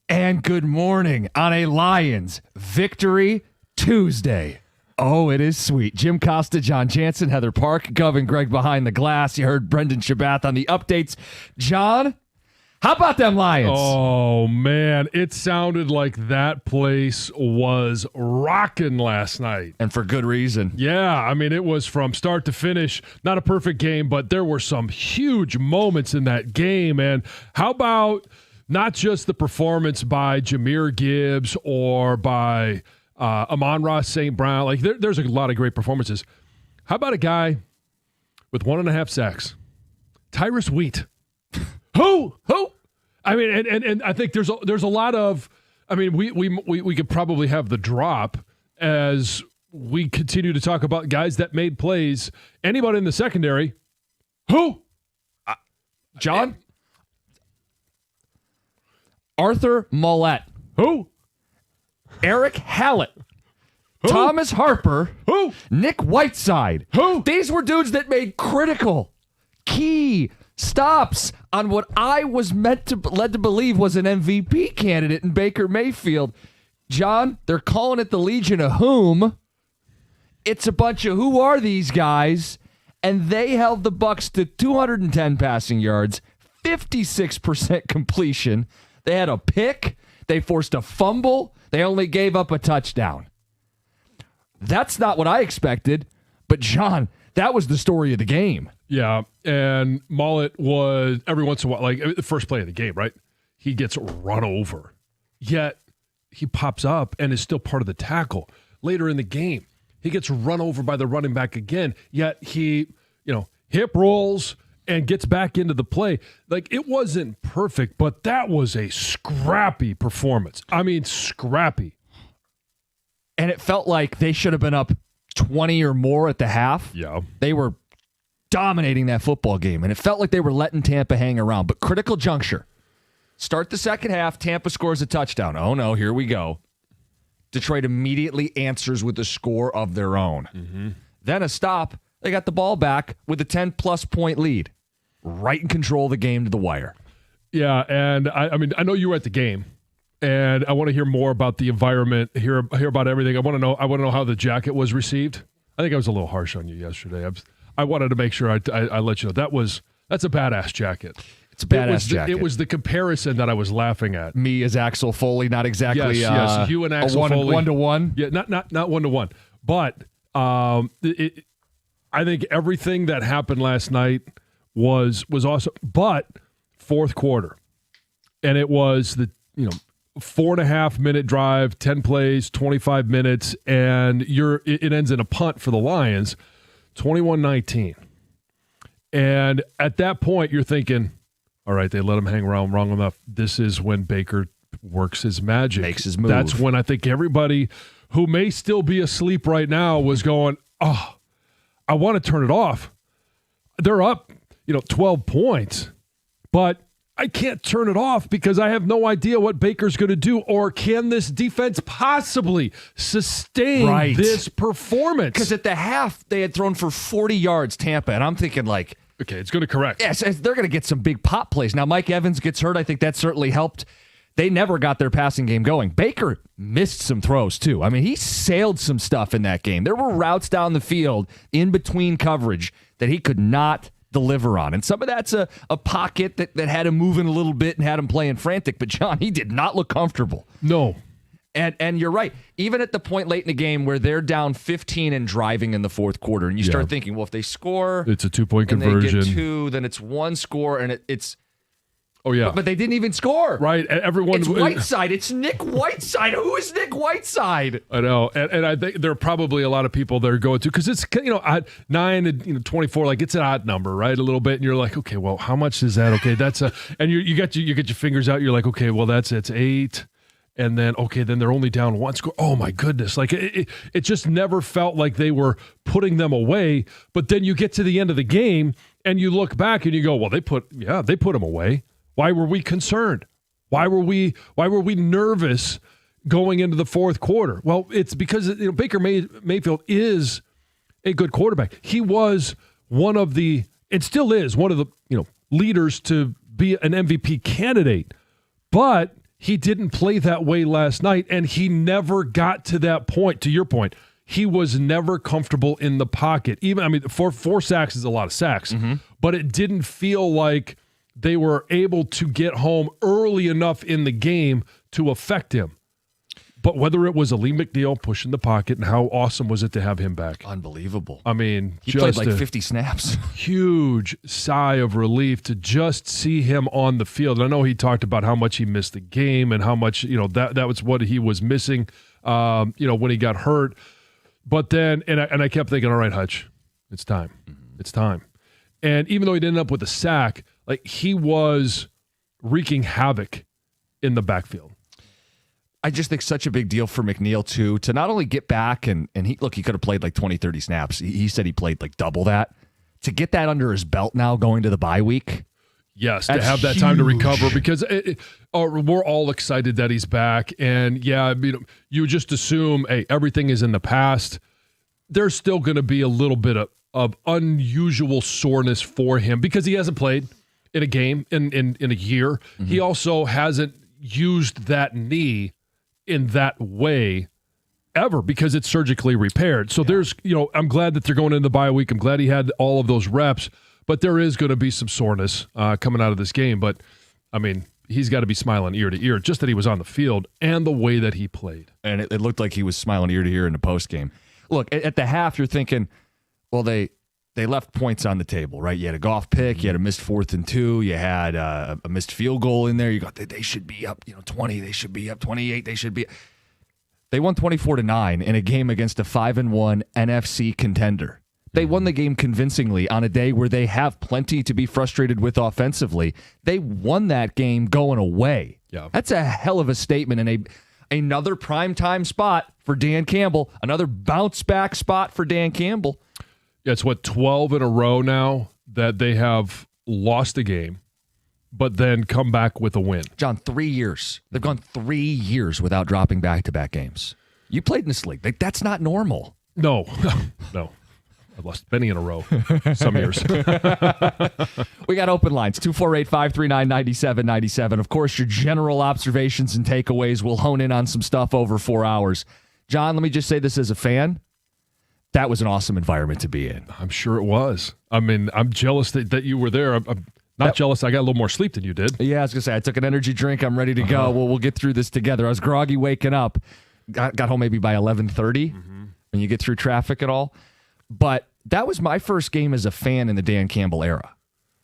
And good morning on a Lions Victory Tuesday. Oh, it is sweet. Jim Costa, John Jansen, Heather Park, Gov and Greg behind the glass. You heard Brendan Shabath on the updates. John, how about them Lions? Oh, man. It sounded like that place was rocking last night. And for good reason. Yeah, I mean, it was from start to finish. Not a perfect game, but there were some huge moments in that game. And how about not just the performance by Jahmyr Gibbs or by Amon-Ra St. Brown. Like, there's a lot of great performances. How about a guy with 1.5 sacks? Tyrus Wheat. Who? I mean, and I think there's a lot of. I mean, we could probably have the drop as we continue to talk about guys that made plays. Anybody in the secondary? Who? John? Arthur Mollett. Who? Eric Hallett. Who? Thomas Harper. Who? Nick Whiteside. Who? These were dudes that made critical, key stops on what I was led to believe was an MVP candidate in Baker Mayfield. John, they're calling it the Legion of Whom. It's a bunch of who are these guys, and they held the Bucs to 210 passing yards, 56% completion. They had a pick. They forced a fumble. They only gave up a touchdown. That's not what I expected. But, John, that was the story of the game. Yeah, and Mollett was, every once in a while, like the first play of the game, right? He gets run over. Yet, he pops up and is still part of the tackle. Later in the game, he gets run over by the running back again. Yet, he, hip rolls and gets back into the play. Like, it wasn't perfect, but that was a scrappy performance. I mean, scrappy. And it felt like they should have been up 20 or more at the half. Yeah. They were dominating that football game, and it felt like they were letting Tampa hang around. But critical juncture. Start the second half, Tampa scores a touchdown. Oh, no, here we go. Detroit immediately answers with a score of their own. Mm-hmm. Then a stop. They got the ball back with a 10-plus point lead. Right in control of the game to the wire. Yeah, and I mean, I know you were at the game, and I want to hear more about the environment, hear about everything. I want to know how the jacket was received. I think I was a little harsh on you yesterday. I wanted to make sure I let you know that's a badass jacket. It's a badass jacket. It was the comparison that I was laughing at. Me as Axel Foley, not exactly. Yes, you and Axel Foley, 1-to-1. Yeah, not 1-to-1, but I think everything that happened last night was awesome. But fourth quarter, and it was the 4.5 minute drive, 10 plays, 25 minutes, and it ends in a punt for the Lions, 21-19. And at that point, you're thinking, all right, they let him hang around long enough. This is when Baker works his magic. Makes his move. That's when I think everybody who may still be asleep right now was going, oh, I want to turn it off. They're up, 12 points, but I can't turn it off because I have no idea what Baker's going to do, or can this defense possibly sustain this performance? Because at the half, they had thrown for 40 yards, Tampa, and I'm thinking like, okay, it's going to correct. Yes, they're going to get some big pop plays. Now, Mike Evans gets hurt. I think that certainly helped. They never got their passing game going. Baker missed some throws, too. I mean, he sailed some stuff in that game. There were routes down the field in between coverage that he could not deliver on. And some of that's a pocket that had him moving a little bit and had him playing frantic. But, John, he did not look comfortable. No. And you're right. Even at the point late in the game where they're down 15 and driving in the fourth quarter, and you start thinking, well, if they score, it's a 2-point conversion. They get 2, then it's 1 score, and it's. Oh, yeah. But they didn't even score. Right. Everyone. It's Whiteside. It's Nick Whiteside. Who is Nick Whiteside? I know. And I think there are probably a lot of people that are going to, because it's, odd, 9 and 24, like it's an odd number, right? A little bit. And you're like, okay, well, how much is that? Okay, that's and you get your fingers out. You're like, okay, well, it's 8. And then, okay, then they're only down 1 score. Oh, my goodness. Like, it just never felt like they were putting them away. But then you get to the end of the game, and you look back, and you go, well, they put them away. Why were we concerned? Why were we nervous going into the fourth quarter? Well, it's because Baker Mayfield is a good quarterback. He was one of the, and still is one of the leaders to be an MVP candidate. But he didn't play that way last night, and he never got to that point. To your point, he was never comfortable in the pocket. Four sacks is a lot of sacks, but it didn't feel like they were able to get home early enough in the game to affect him. But whether it was Ali McNeil pushing the pocket, and how awesome was it to have him back? Unbelievable. I mean, he played like 50 snaps. Huge sigh of relief to just see him on the field. And I know he talked about how much he missed the game and how much, that was what he was missing, when he got hurt. But then, and I kept thinking, all right, Hutch, it's time. It's time. And even though he didn't end up with a sack, like, he was wreaking havoc in the backfield. I just think such a big deal for McNeil, too, to not only get back and he could have played like 20, 30 snaps. He said he played like double that. To get that under his belt now going to the bye week. Yes, to have that time to recover, because we're all excited that he's back. And yeah, you just assume, hey, everything is in the past. There's still going to be a little bit of unusual soreness for him because he hasn't played in a game in a year. He also hasn't used that knee in that way ever because it's surgically repaired. So there's, I'm glad that they're going into the bye week. I'm glad he had all of those reps, but there is going to be some soreness coming out of this game. But I mean, he's got to be smiling ear to ear just that he was on the field and the way that he played. And it looked like he was smiling ear to ear in the post game. Look, at the half, you're thinking, well, they left points on the table, right? You had a Goff pick, you had a missed 4th and 2, you had a missed field goal in there. You got they should be up, 20, they should be up 28, they should be. They won 24-9 in a game against a 5-1 NFC contender. They won the game convincingly on a day where they have plenty to be frustrated with offensively. They won that game going away. Yeah, that's a hell of a statement and another primetime spot for Dan Campbell, another bounce back spot for Dan Campbell. Yeah, it's 12 in a row now that they have lost a game, but then come back with a win. John, 3 years. They've gone 3 years without dropping back-to-back games. You played in this league. That's not normal. No. I've lost many in a row some years. We got open lines, 248-539-9797. Of course, your general observations and takeaways. We'll hone in on some stuff over 4 hours. John, let me just say this as a fan. That was an awesome environment to be in. I'm sure it was. I mean, I'm jealous that you were there. I'm not jealous. I got a little more sleep than you did. Yeah, I was going to say, I took an energy drink. I'm ready to go. We'll get through this together. I was groggy waking up. Got home maybe by 11:30 when you get through traffic at all. But that was my first game as a fan in the Dan Campbell era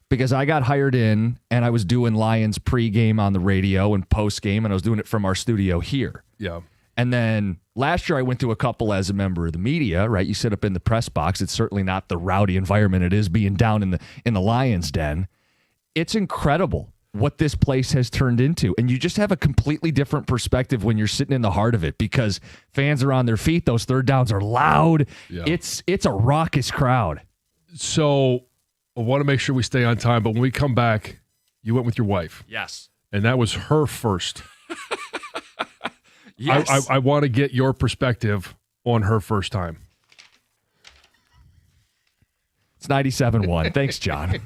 because I got hired in and I was doing Lions pregame on the radio and postgame, and I was doing it from our studio here. Yeah. And then last year I went to a couple as a member of the media, right? You sit up in the press box. It's certainly not the rowdy environment it is being down in the Lions den. It's incredible what this place has turned into. And you just have a completely different perspective when you're sitting in the heart of it because fans are on their feet. Those third downs are loud. Yeah. It's a raucous crowd. So I want to make sure we stay on time, but when we come back, you went with your wife. Yes. And that was her first. Yes. I want to get your perspective on her first time. It's 97.1. Thanks, John.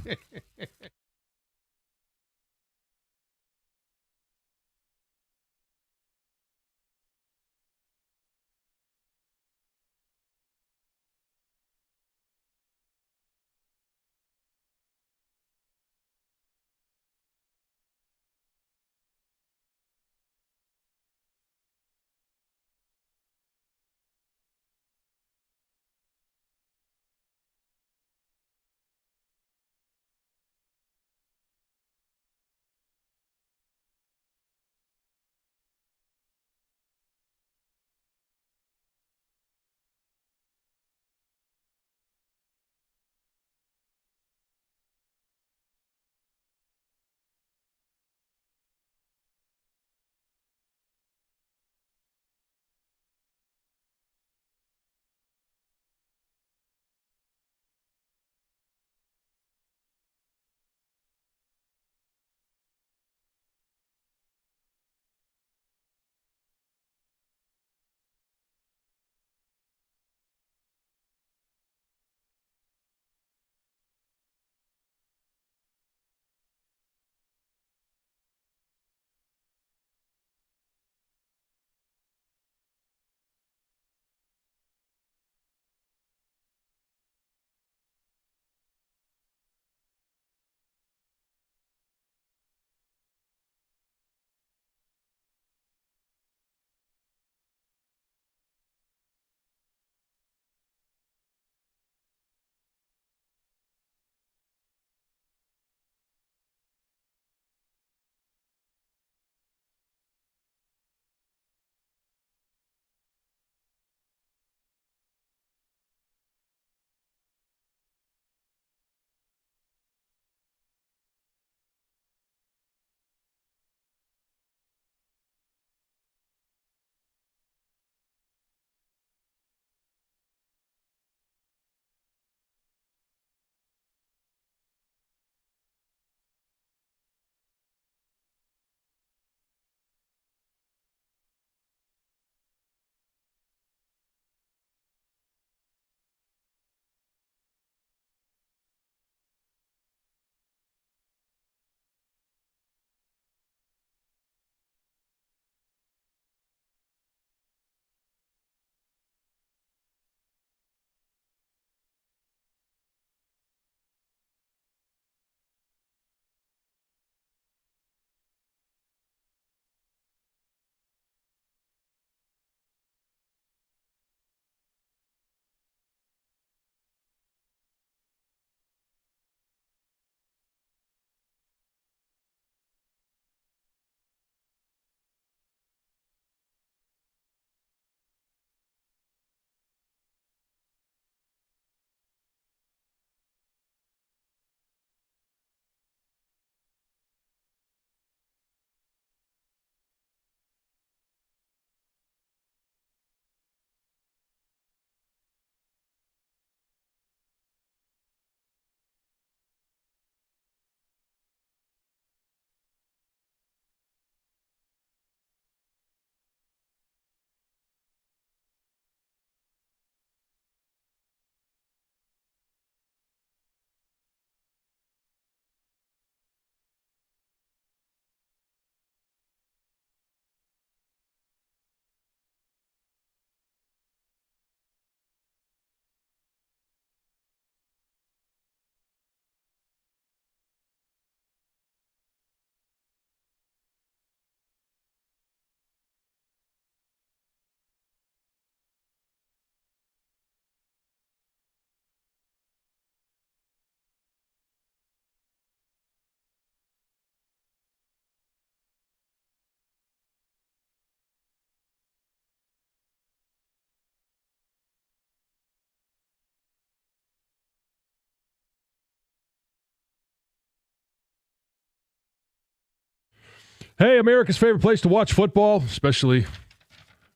Hey, America's favorite place to watch football, especially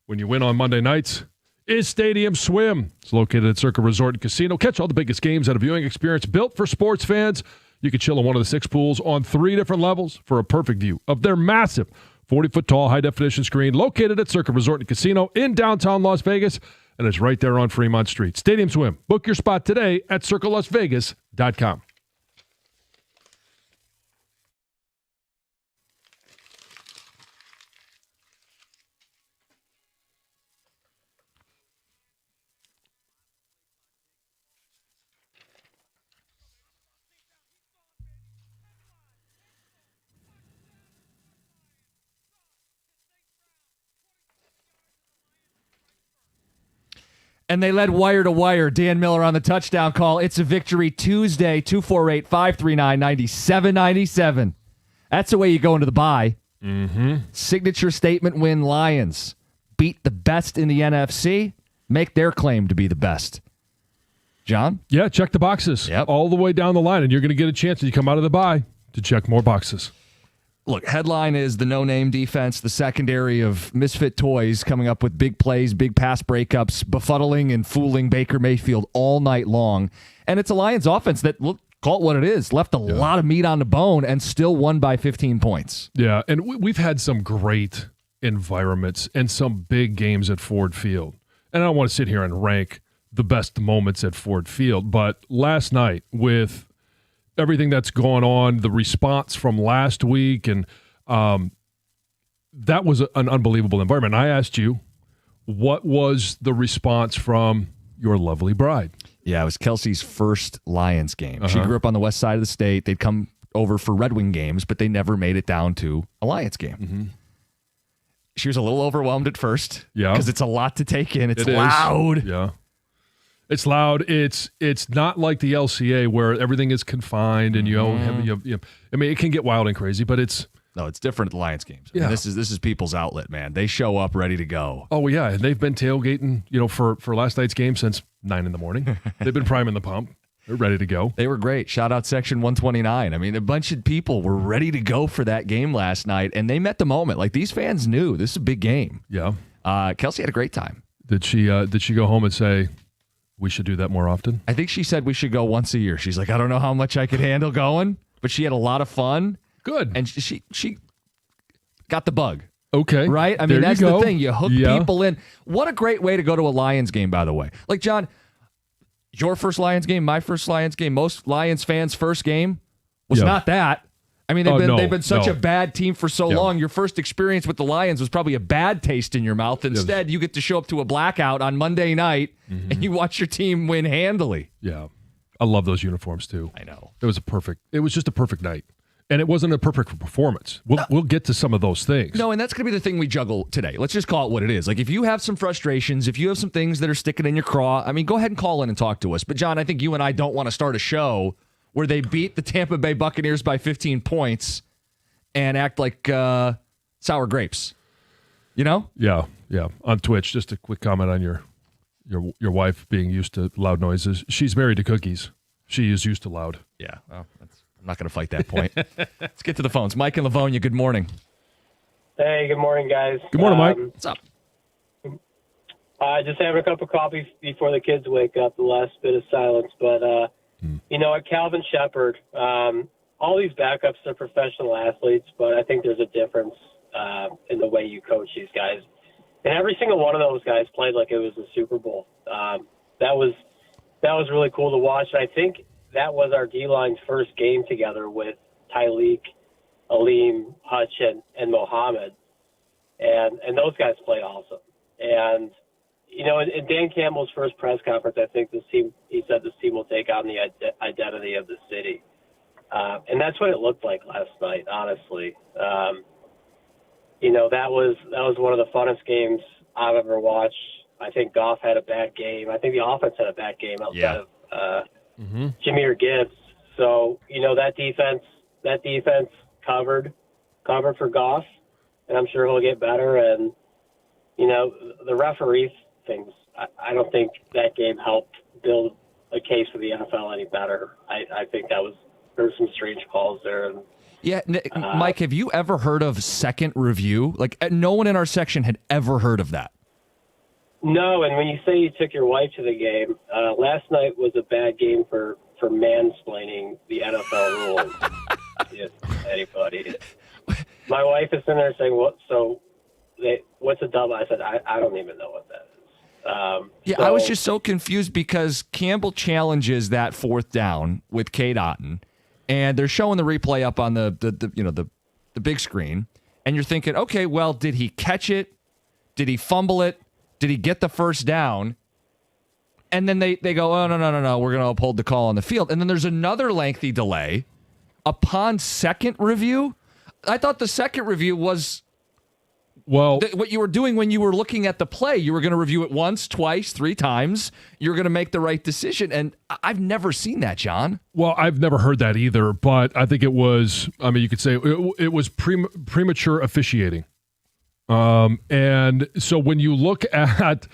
when you win on Monday nights, is Stadium Swim. It's located at Circa Resort and Casino. Catch all the biggest games at a viewing experience built for sports fans. You can chill in one of the 6 pools on 3 different levels for a perfect view of their massive 40-foot-tall high-definition screen located at Circa Resort and Casino in downtown Las Vegas, and it's right there on Fremont Street. Stadium Swim. Book your spot today at circalasvegas.com. And they led wire to wire. Dan Miller on the touchdown call. It's a victory Tuesday, 248-539-9797. That's the way you go into the bye. Signature statement win Lions. Beat the best in the NFC. Make their claim to be the best. John? Yeah, check the boxes all the way down the line, and you're going to get a chance as you come out of the bye to check more boxes. Look, headline is the no-name defense, the secondary of misfit toys coming up with big plays, big pass breakups, befuddling and fooling Baker Mayfield all night long. And it's a Lions offense that, look, call it what it is, left a lot of meat on the bone and still won by 15 points. Yeah, and we've had some great environments and some big games at Ford Field. And I don't want to sit here and rank the best moments at Ford Field, but last night with everything that's going on, the response from last week, and that was an unbelievable environment. I asked you, what was the response from your lovely bride? Yeah, it was Kelsey's first Lions game. She grew up on the west side of the state. They'd come over for Red Wing games, but they never made it down to a Lions game. She was a little overwhelmed at first because it's a lot to take in. It's loud. Yeah. It's loud. It's not like the LCA where everything is confined and you I mean, it can get wild and crazy, but it's different at the Lions games. I mean, this is people's outlet, man. They show up ready to go. Oh yeah, and they've been tailgating, for last night's game since 9 a.m. They've been priming the pump. They're ready to go. They were great. Shout out Section 129. I mean, a bunch of people were ready to go for that game last night, and they met the moment. Like, these fans knew this is a big game. Yeah. Kelsey had a great time. Did she go home and say, we should do that more often? I think she said we should go once a year. She's like, I don't know how much I could handle going, but she had a lot of fun. Good. And she got the bug. Okay. Right? I mean, that's the thing. You hook people in. What a great way to go to a Lions game, by the way. Like, John, your first Lions game, my first Lions game, most Lions fans' first game was not that. I mean, they've been such a bad team for so long. Your first experience with the Lions was probably a bad taste in your mouth. Instead, you get to show up to a blackout on Monday night and you watch your team win handily. Yeah. I love those uniforms too. I know. It was just a perfect night. And it wasn't a perfect performance. We'll get to some of those things. No, and that's going to be the thing we juggle today. Let's just call it what it is. Like, if you have some frustrations, if you have some things that are sticking in your craw, I mean, go ahead and call in and talk to us. But, John, I think you and I don't want to start a show where they beat the Tampa Bay Buccaneers by 15 points and act like sour grapes. You know? Yeah. On Twitch, just a quick comment on your wife being used to loud noises. She's married to cookies. She is used to loud. Yeah. Well, I'm not going to fight that point. Let's get to the phones. Mike and Livonia, good morning. Hey, good morning, guys. Good morning, Mike. What's up? Just having a cup of coffee before the kids wake up, the last bit of silence. But, at Calvin Shepard, all these backups are professional athletes, but I think there's a difference in the way you coach these guys. And every single one of those guys played like it was a Super Bowl. That was really cool to watch. And I think that was our D-line's first game together with Tyleek, Aleem, Hutch, and Mohammed. And those guys played awesome. And, in Dan Campbell's first press conference, I think he said this team will take on the identity of the city. And that's what it looked like last night, honestly. That was one of the funnest games I've ever watched. I think Goff had a bad game. I think the offense had a bad game outside of Jahmyr Gibbs. So, that defense covered for Goff, and I'm sure he'll get better. And, the referee things, I don't think that game helped build a case for the NFL any better. I think there were some strange calls there. And Yeah, Mike, have you ever heard of second review? Like, no one in our section had ever heard of that. No, and when you say you took your wife to the game, last night was a bad game for mansplaining the NFL rules. Yes, anybody. My wife is sitting there saying, what's a dub? I said, I don't even know what that is. I was just so confused because Campbell challenges that fourth down with Cade Otton, and they're showing the replay up on the big screen, and you're thinking, okay, well, did he catch it? Did he fumble it? Did he get the first down? And then they go, oh, no, we're going to uphold the call on the field. And then there's another lengthy delay upon second review. I thought the second review was what you were doing when you were looking at the play. You were going to review it once, twice, 3 times. You're going to make the right decision. And I've never seen that, John. Well, I've never heard that either, but I think it was, you could say it was premature officiating. And so when you look at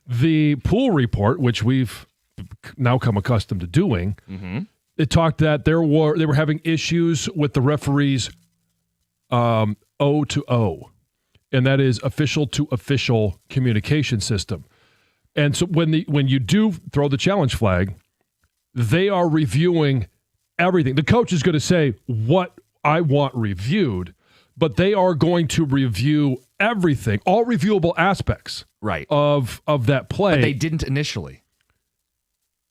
the pool report, which we've now come accustomed to doing, it talked that they were having issues with the referees O2O, and that is official to official communication system. And so when you do throw the challenge flag, they are reviewing everything. The coach is going to say what I want reviewed, but they are going to review everything, all reviewable aspects of that play. But they didn't initially.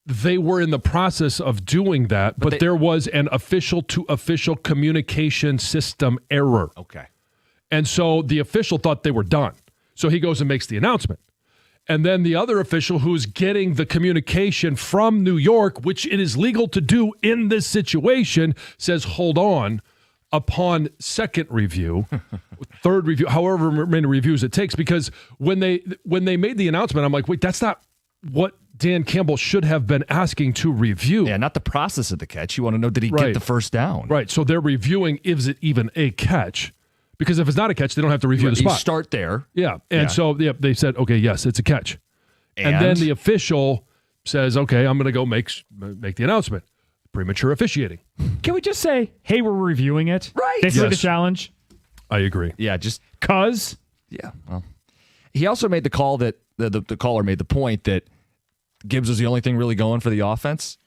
They were in the process of doing that, but there was an official-to-official communication system error. Okay. And so the official thought they were done. So he goes and makes the announcement. And then the other official who's getting the communication from New York, which it is legal to do in this situation, says, hold on, upon second review, third review, however many reviews it takes, because when they made the announcement, I'm like, wait, that's not what Dan Campbell should have been asking to review. Yeah, not the process of the catch. You want to know, did he get the first down? Right. So they're reviewing, is it even a catch? Because if it's not a catch, they don't have to review the spot. You start there. Yeah. And so they said, okay, yes, it's a catch. And then the official says, okay, I'm going to go make the announcement. Premature officiating. Can we just say, hey, we're reviewing it? Right. Basically the challenge. I agree. Yeah, just because. Yeah. Well, he also made the call that the caller made the point that Gibbs was the only thing really going for the offense.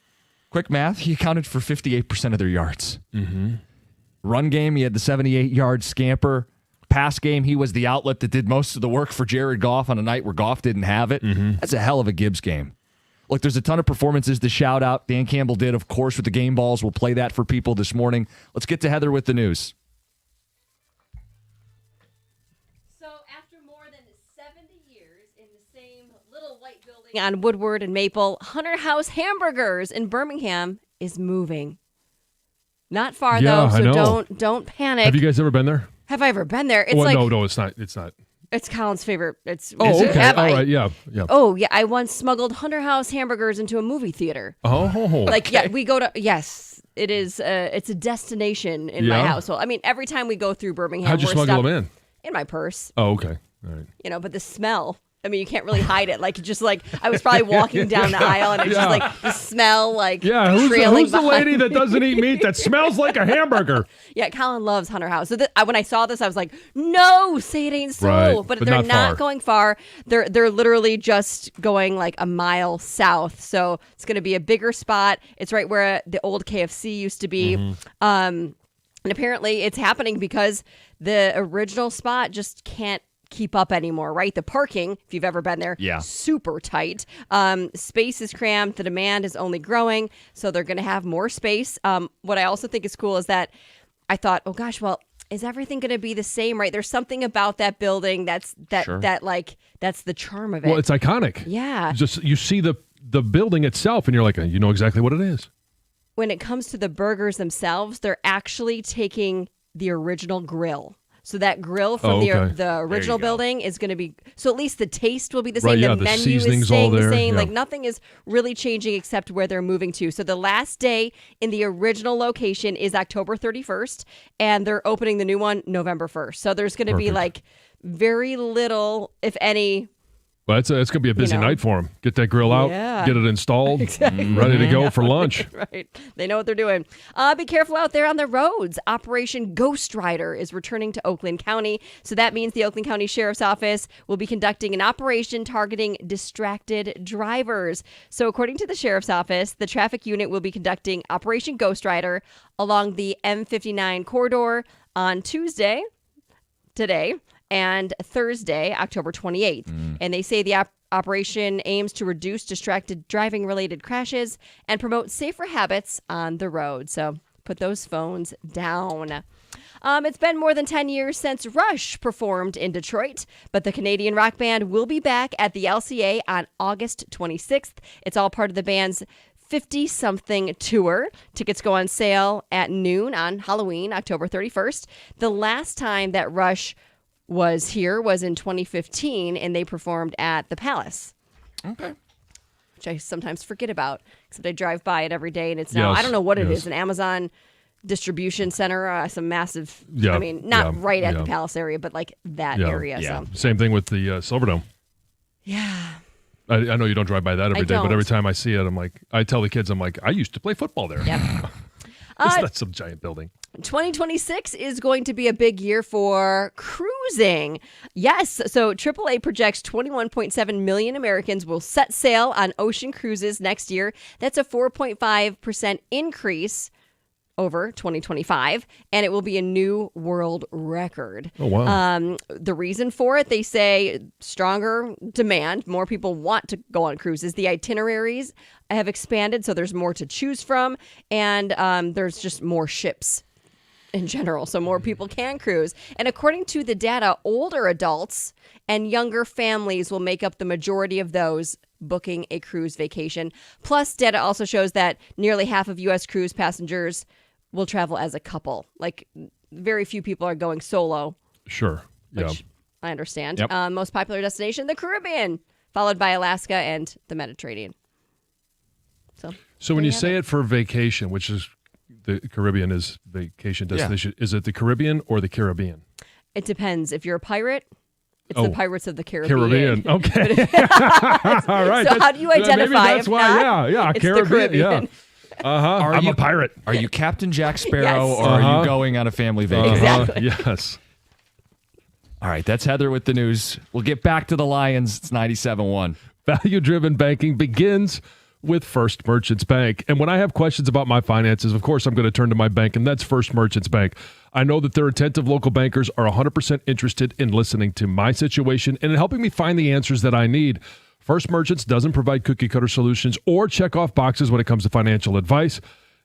Quick math, he accounted for 58% of their yards. Mm-hmm. Run game, he had the 78-yard scamper. Pass game, he was the outlet that did most of the work for Jared Goff on a night where Goff didn't have it. Mm-hmm. That's a hell of a Gibbs game. Look, there's a ton of performances to shout out. Dan Campbell did, of course, with the game balls. We'll play that for people this morning. Let's get to Heather with the news. So after more than 70 years in the same little white building on Woodward and Maple, Hunter House Hamburgers in Birmingham is moving. Not far, though, so don't panic. Have you guys ever been there? Have I ever been there? It's no, it's not. It's not. It's Colin's favorite. It's okay. All right. Yeah. Oh, yeah. I once smuggled Hunter House hamburgers into a movie theater. Oh. We go to, yes, it is. It's a destination in my household. I mean, every time we go through Birmingham, how'd you smuggle them in? In my purse. Oh, okay. All right. But the smell. I mean, you can't really hide it. I was probably walking down the aisle and it's just like the smell, who's the lady that doesn't eat meat that smells like a hamburger? Yeah, Colin loves Hunter House. So when I saw this, I was like, no, say it ain't so. Right, but they're not going far. They're literally just going like a mile south. So it's going to be a bigger spot. It's right where the old KFC used to be. Mm-hmm. And apparently it's happening because the original spot just can't keep up anymore, right? The parking, if you've ever been there, super tight. Space is cramped. The demand is only growing, so they're going to have more space. What I also think is cool is that I thought, oh gosh, well, is everything going to be the same, right? There's something about that building that's the charm of it. Well, it's iconic. Yeah. Just you see the building itself, and you're like, you know exactly what it is. When it comes to the burgers themselves, they're actually taking the original grill. So that grill from the original building is going to be, so at least the taste will be the same. Right, the menu is staying the same. Like nothing is really changing except where they're moving to. So the last day in the original location is October 31st, and they're opening the new one November 1st. So there's going to be like very little, if any, But it's going to be a busy know. night for them. Get that grill out, Yeah. get it installed, ready to go for lunch. Right. They know what they're doing. Be careful out there on the roads. Operation Ghost Rider is returning to Oakland County. So that means the Oakland County Sheriff's Office will be conducting an operation targeting distracted drivers. So according to the Sheriff's Office, the traffic unit will be conducting Operation Ghost Rider along the M59 corridor on Tuesday, today, and Thursday, October 28th. And they say the operation aims to reduce distracted driving related crashes and promote safer habits on the road. So put those phones down. It's been more than 10 years since Rush performed in Detroit, but the Canadian rock band will be back at the LCA on August 26th. It's all part of the band's 50-something tour. Tickets go on sale at noon on Halloween, October 31st. The last time that Rush was here was in 2015, and they performed at the Palace. Okay. Which I sometimes forget about, except I drive by it every day, and it's now, Yes, I don't know what it yes. is, an Amazon distribution center, some massive, Yeah, I mean, not yeah, right at the yeah. Palace area, but like that Yeah. area. Yeah. So, Same thing with the Silverdome. yeah. I know you don't drive by that every day, but don't. every time I see it, I'm like, I tell the kids, I'm like, I used to play football there. Yep. It's not some giant building. 2026 is going to be a big year for cruising. Yes, so AAA projects 21.7 million Americans will set sail on ocean cruises next year. That's a 4.5% increase over 2025, and it will be a new world record. Oh, wow. The reason for it, they say stronger demand. More people want to go on cruises. The itineraries have expanded, so there's more to choose from, and there's just more ships in general, so more people can cruise. And according to the data, older adults and younger families will make up the majority of those booking a cruise vacation. Plus, data also shows that nearly half of U.S. cruise passengers will travel as a couple. Like, very few people are going solo, Sure. Yeah. which I understand. Yep. Most popular destination, the Caribbean, followed by Alaska and the Mediterranean. So when there you you have say it for vacation, which is the Caribbean is vacation destination, is it the Caribbean or the Caribbean? It depends. If you're a pirate, it's Oh, the Pirates of the Caribbean. Okay. All right. So how do you identify? Maybe that's If why. not, Yeah. it's Caribbean. the Caribbean. Yeah. I'm a pirate. Are you Captain Jack Sparrow Yes. or are you going on a family vacation? Exactly. Yes. All right, that's Heather with the news. We'll get back to the Lions. It's 97-1. Value-driven banking begins with First Merchants Bank. And when I have questions about my finances, of course, I'm going to turn to my bank, and that's First Merchants Bank. I know that their attentive local bankers are 100% interested in listening to my situation and in helping me find the answers that I need. First Merchants doesn't provide cookie-cutter solutions or check-off boxes when it comes to financial advice.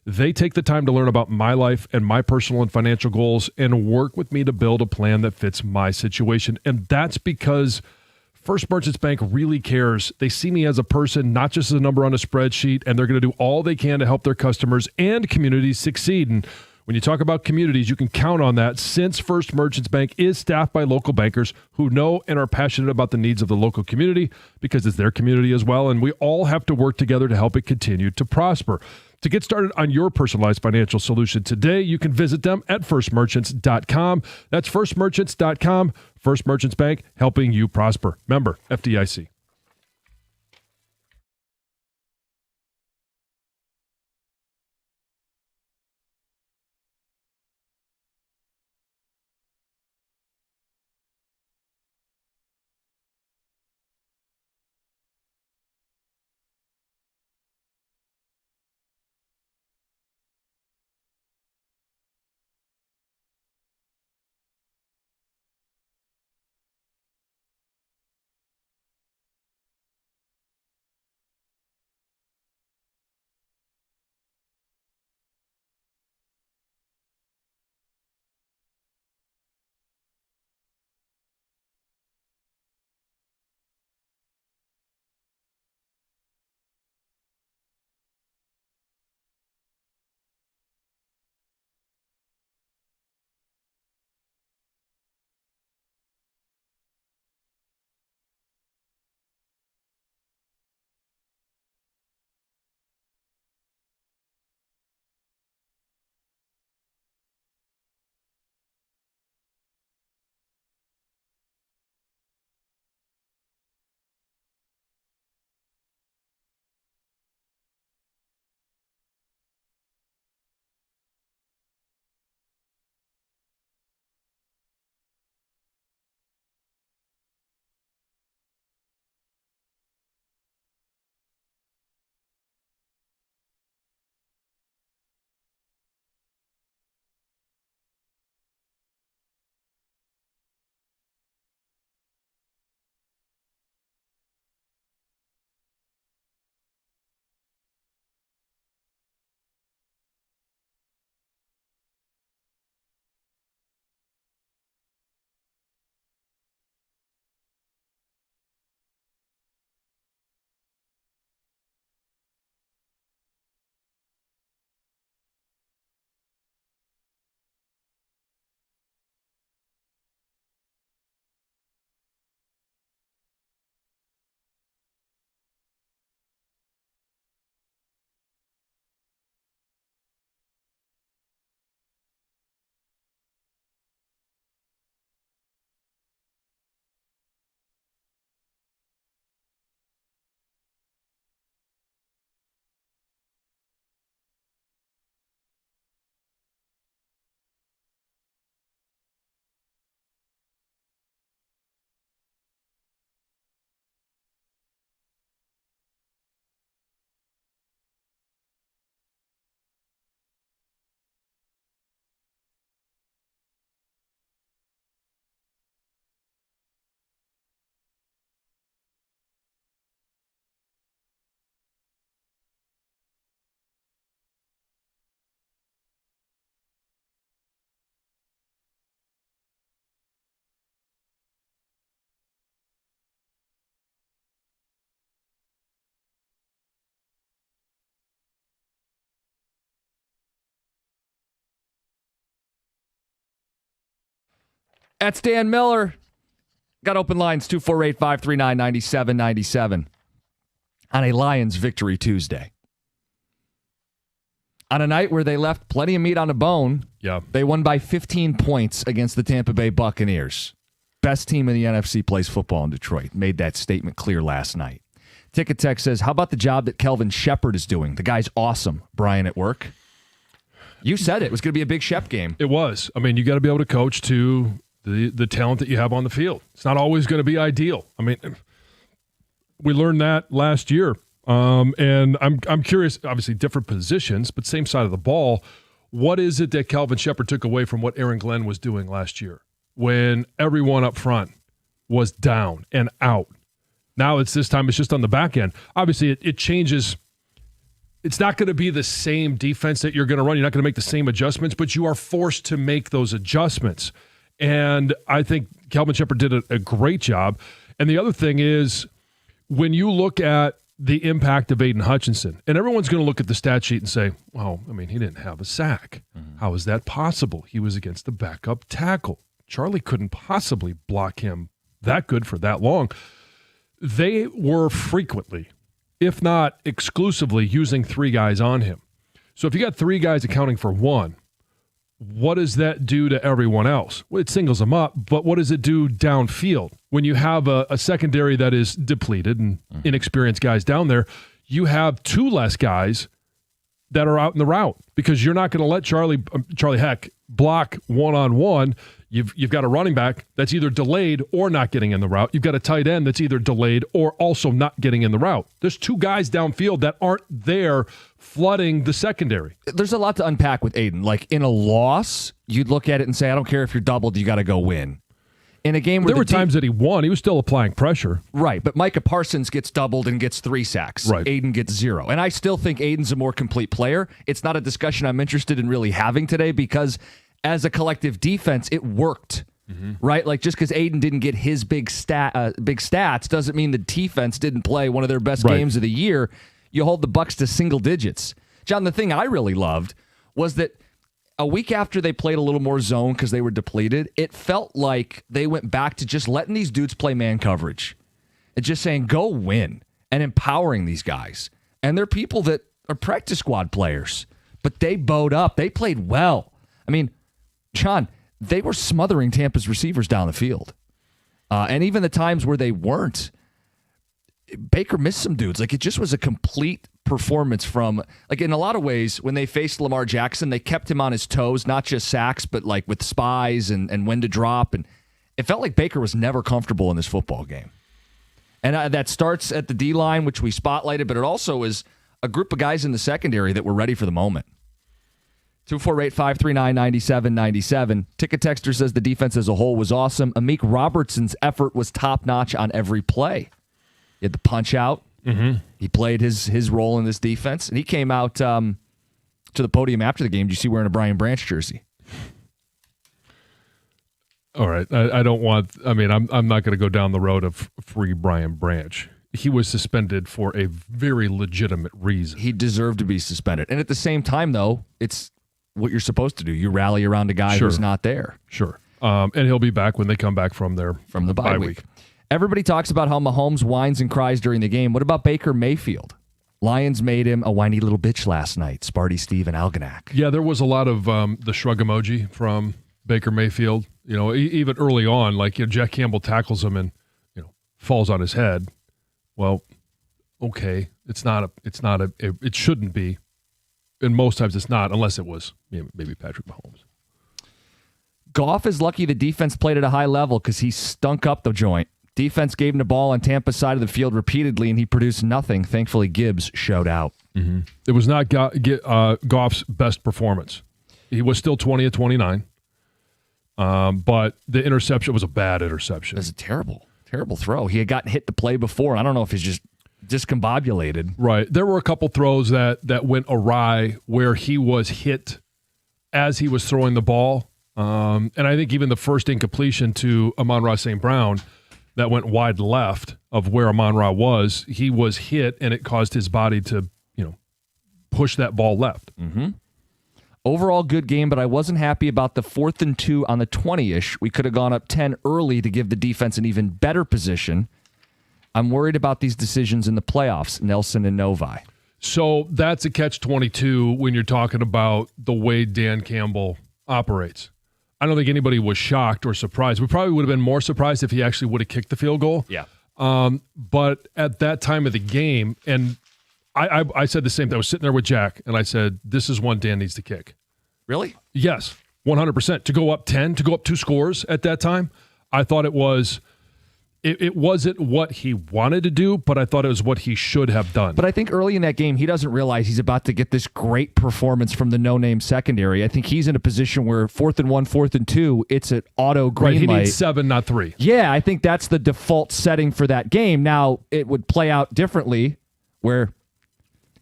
They take the time to learn about my life and my personal and financial goals and work with me to build a plan that fits my situation. And that's because First Merchants Bank really cares. They see me as a person, not just as a number on a spreadsheet, and they're going to do all they can to help their customers and communities succeed. And when you talk about communities, you can count on that, since First Merchants Bank is staffed by local bankers who know and are passionate about the needs of the local community, because it's their community as well, and we all have to work together to help it continue to prosper. To get started on your personalized financial solution today, you can visit them at firstmerchants.com. That's firstmerchants.com. First Merchants Bank, helping you prosper. Member FDIC. That's Dan Miller. Got open lines 248-539-9797 on a Lions victory Tuesday. On a night where they left plenty of meat on the bone, they won by 15 points against the Tampa Bay Buccaneers. Best team in the NFC plays football in Detroit. Made that statement clear last night. Ticket Tech says, how about the job that Kelvin Shepard is doing? The guy's awesome. Brian at work. You said it was going to be a big Shep game. It was. I mean, you got to be able to coach to the talent that you have on the field. It's not always going to be ideal. I mean, we learned that last year. And I'm curious, obviously different positions, but same side of the ball. What is it that Kelvin Shepard took away from what Aaron Glenn was doing last year when everyone up front was down and out? Now it's this time it's just on the back end. Obviously it changes. It's not going to be the same defense that you're going to run. You're not going to make the same adjustments, but you are forced to make those adjustments. And I think Kelvin Shepard did a great job. And the other thing is when you look at the impact of Aiden Hutchinson, and everyone's going to look at the stat sheet and say, well, I mean, he didn't have a sack. How is that possible? He was against the backup tackle. Charlie couldn't possibly block him that good for that long. They were frequently, if not exclusively, using three guys on him. So if you got three guys accounting for one, what does that do to everyone else? Well, it singles them up, but what does it do downfield? When you have a secondary that is depleted and inexperienced guys down there, you have two less guys that are out in the route because you're not going to let Charlie Heck block one-on-one. You've got a running back that's either delayed or not getting in the route. You've got a tight end that's either delayed or also not getting in the route. There's two guys downfield that aren't there flooding the secondary. There's a lot to unpack with Aiden. Like in a loss, you'd look at it and say, I don't care if you're doubled, you got to go win. In a game where there were times that he won, he was still applying pressure. Right, but Micah Parsons gets doubled and gets 3 sacks. Right. Aiden gets 0. And I still think Aiden's a more complete player. It's not a discussion I'm interested in really having today because as a collective defense, it worked. Right? Like just because Aiden didn't get his big stats doesn't mean the defense didn't play one of their best games of the year. You hold the Bucs to single digits. John, the thing I really loved was that a week after they played a little more zone because they were depleted, it felt like they went back to just letting these dudes play man coverage and just saying, go win, and empowering these guys. And they're people that are practice squad players, but they bowed up. They played well. I mean, John, they were smothering Tampa's receivers down the field. And even the times where they weren't, Baker missed some dudes. Like, it just was a complete performance from, like, in a lot of ways, when they faced Lamar Jackson, they kept him on his toes, not just sacks, but like with spies and when to drop. And it felt like Baker was never comfortable in this football game. And that starts at the D-line, which we spotlighted, but it also is a group of guys in the secondary that were ready for the moment. 248-539-9797. Ticket Texter says the defense as a whole was awesome. Amik Robertson's effort was top-notch on every play. He had the punch out. He played his role in this defense, and he came out to the podium after the game. Did you see wearing a Brian Branch jersey? All right. I don't want – I mean, I'm not going to go down the road of free Brian Branch. He was suspended for a very legitimate reason. He deserved to be suspended. And at the same time, though, it's what you're supposed to do. You rally around a guy who's not there. Sure. And he'll be back when they come back from the bye week. Everybody talks about how Mahomes whines and cries during the game. What about Baker Mayfield? Lions made him a whiny little bitch last night. Sparty Steve and Algonac. Yeah, there was a lot of the shrug emoji from Baker Mayfield. You know, even early on, like, you know, Jack Campbell tackles him and, you know, falls on his head. Well, okay, it shouldn't be. And most times it's not, unless it was maybe Patrick Mahomes. Goff is lucky the defense played at a high level because he stunk up the joint. Defense gave him the ball on Tampa's side of the field repeatedly, and he produced nothing. Thankfully, Gibbs showed out. It was not Goff's best performance. He was still 20 of 29, but the interception was a bad interception. It was a terrible throw. He had gotten hit the play before. I don't know if he's just discombobulated. Right. There were a couple throws that went awry where he was hit as he was throwing the ball. And I think even the first incompletion to Amon-Ra St. Brown that went wide left of where Amon-Ra was, he was hit and it caused his body to, you know, push that ball left. Overall, good game, but I wasn't happy about the 4th and 2 on the 20-ish. We could have gone up 10 early to give the defense an even better position. I'm worried about these decisions in the playoffs, Nelson and Novi. So that's a catch-22 when you're talking about the way Dan Campbell operates. I don't think anybody was shocked or surprised. We probably would have been more surprised if he actually would have kicked the field goal. Yeah. But at that time of the game, and I said the same thing. I was sitting there with Jack, and I said, this is one Dan needs to kick. Really? Yes, 100%. To go up 10, to go up 2 scores at that time, I thought it was – it wasn't what he wanted to do, but I thought it was what he should have done. But I think early in that game, he doesn't realize he's about to get this great performance from the no-name secondary. I think he's in a position where 4th and 1, 4th and 2, it's an auto green right, he light. needs 7, not 3. Yeah, I think that's the default setting for that game. Now, it would play out differently where,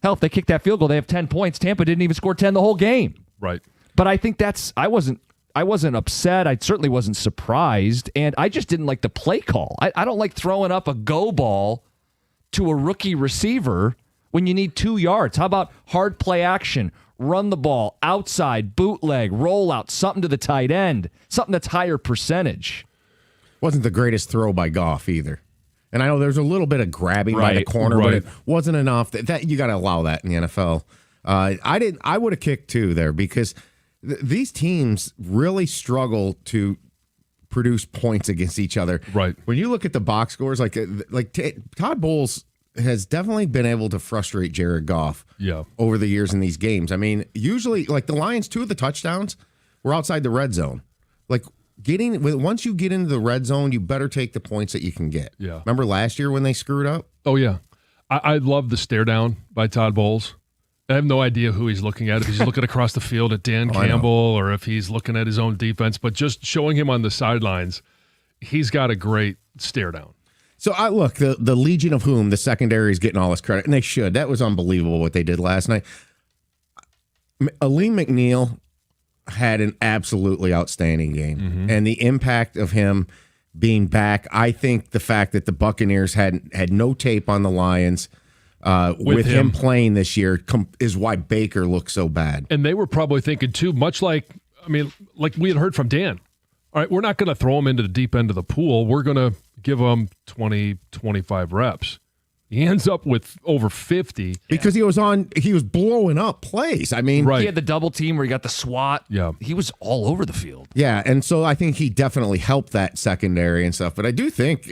hell, if they kick that field goal, they have 10 points. Tampa didn't even score 10 the whole game. Right. But I think I wasn't upset. I certainly wasn't surprised. And I just didn't like the play call. I don't like throwing up a go ball to a rookie receiver when you need 2 yards. How about hard play action? Run the ball, outside, bootleg, rollout, something to the tight end, something that's higher percentage. Wasn't the greatest throw by Goff either. And I know there's a little bit of grabbing by the corner, but it wasn't enough. That you got to allow that in the NFL. I would have kicked 2 there because these teams really struggle to produce points against each other. Right. When you look at the box scores, like Todd Bowles has definitely been able to frustrate Jared Goff over the years in these games. I mean, usually, like the Lions, 2 of the touchdowns were outside the red zone. Like once you get into the red zone, you better take the points that you can get. Yeah. Remember last year when they screwed up? Oh, yeah. I love the stare down by Todd Bowles. I have no idea who he's looking at, if he's looking across the field at Dan Campbell or if he's looking at his own defense, but just showing him on the sidelines, he's got a great stare down. So, look, the Legion of Whom, the secondary is getting all this credit, and they should. That was unbelievable what they did last night. Aleem McNeil had an absolutely outstanding game, and the impact of him being back, I think the fact that the Buccaneers had no tape on the Lions with him playing this year is why Baker looked so bad. And they were probably thinking, too, much like we had heard from Dan. All right, we're not going to throw him into the deep end of the pool. We're going to give him 20, 25 reps. He ends up with over 50. Because he was blowing up plays. I mean, He had the double team where he got the SWAT. Yeah. He was all over the field. Yeah, and so I think he definitely helped that secondary and stuff. But I do think,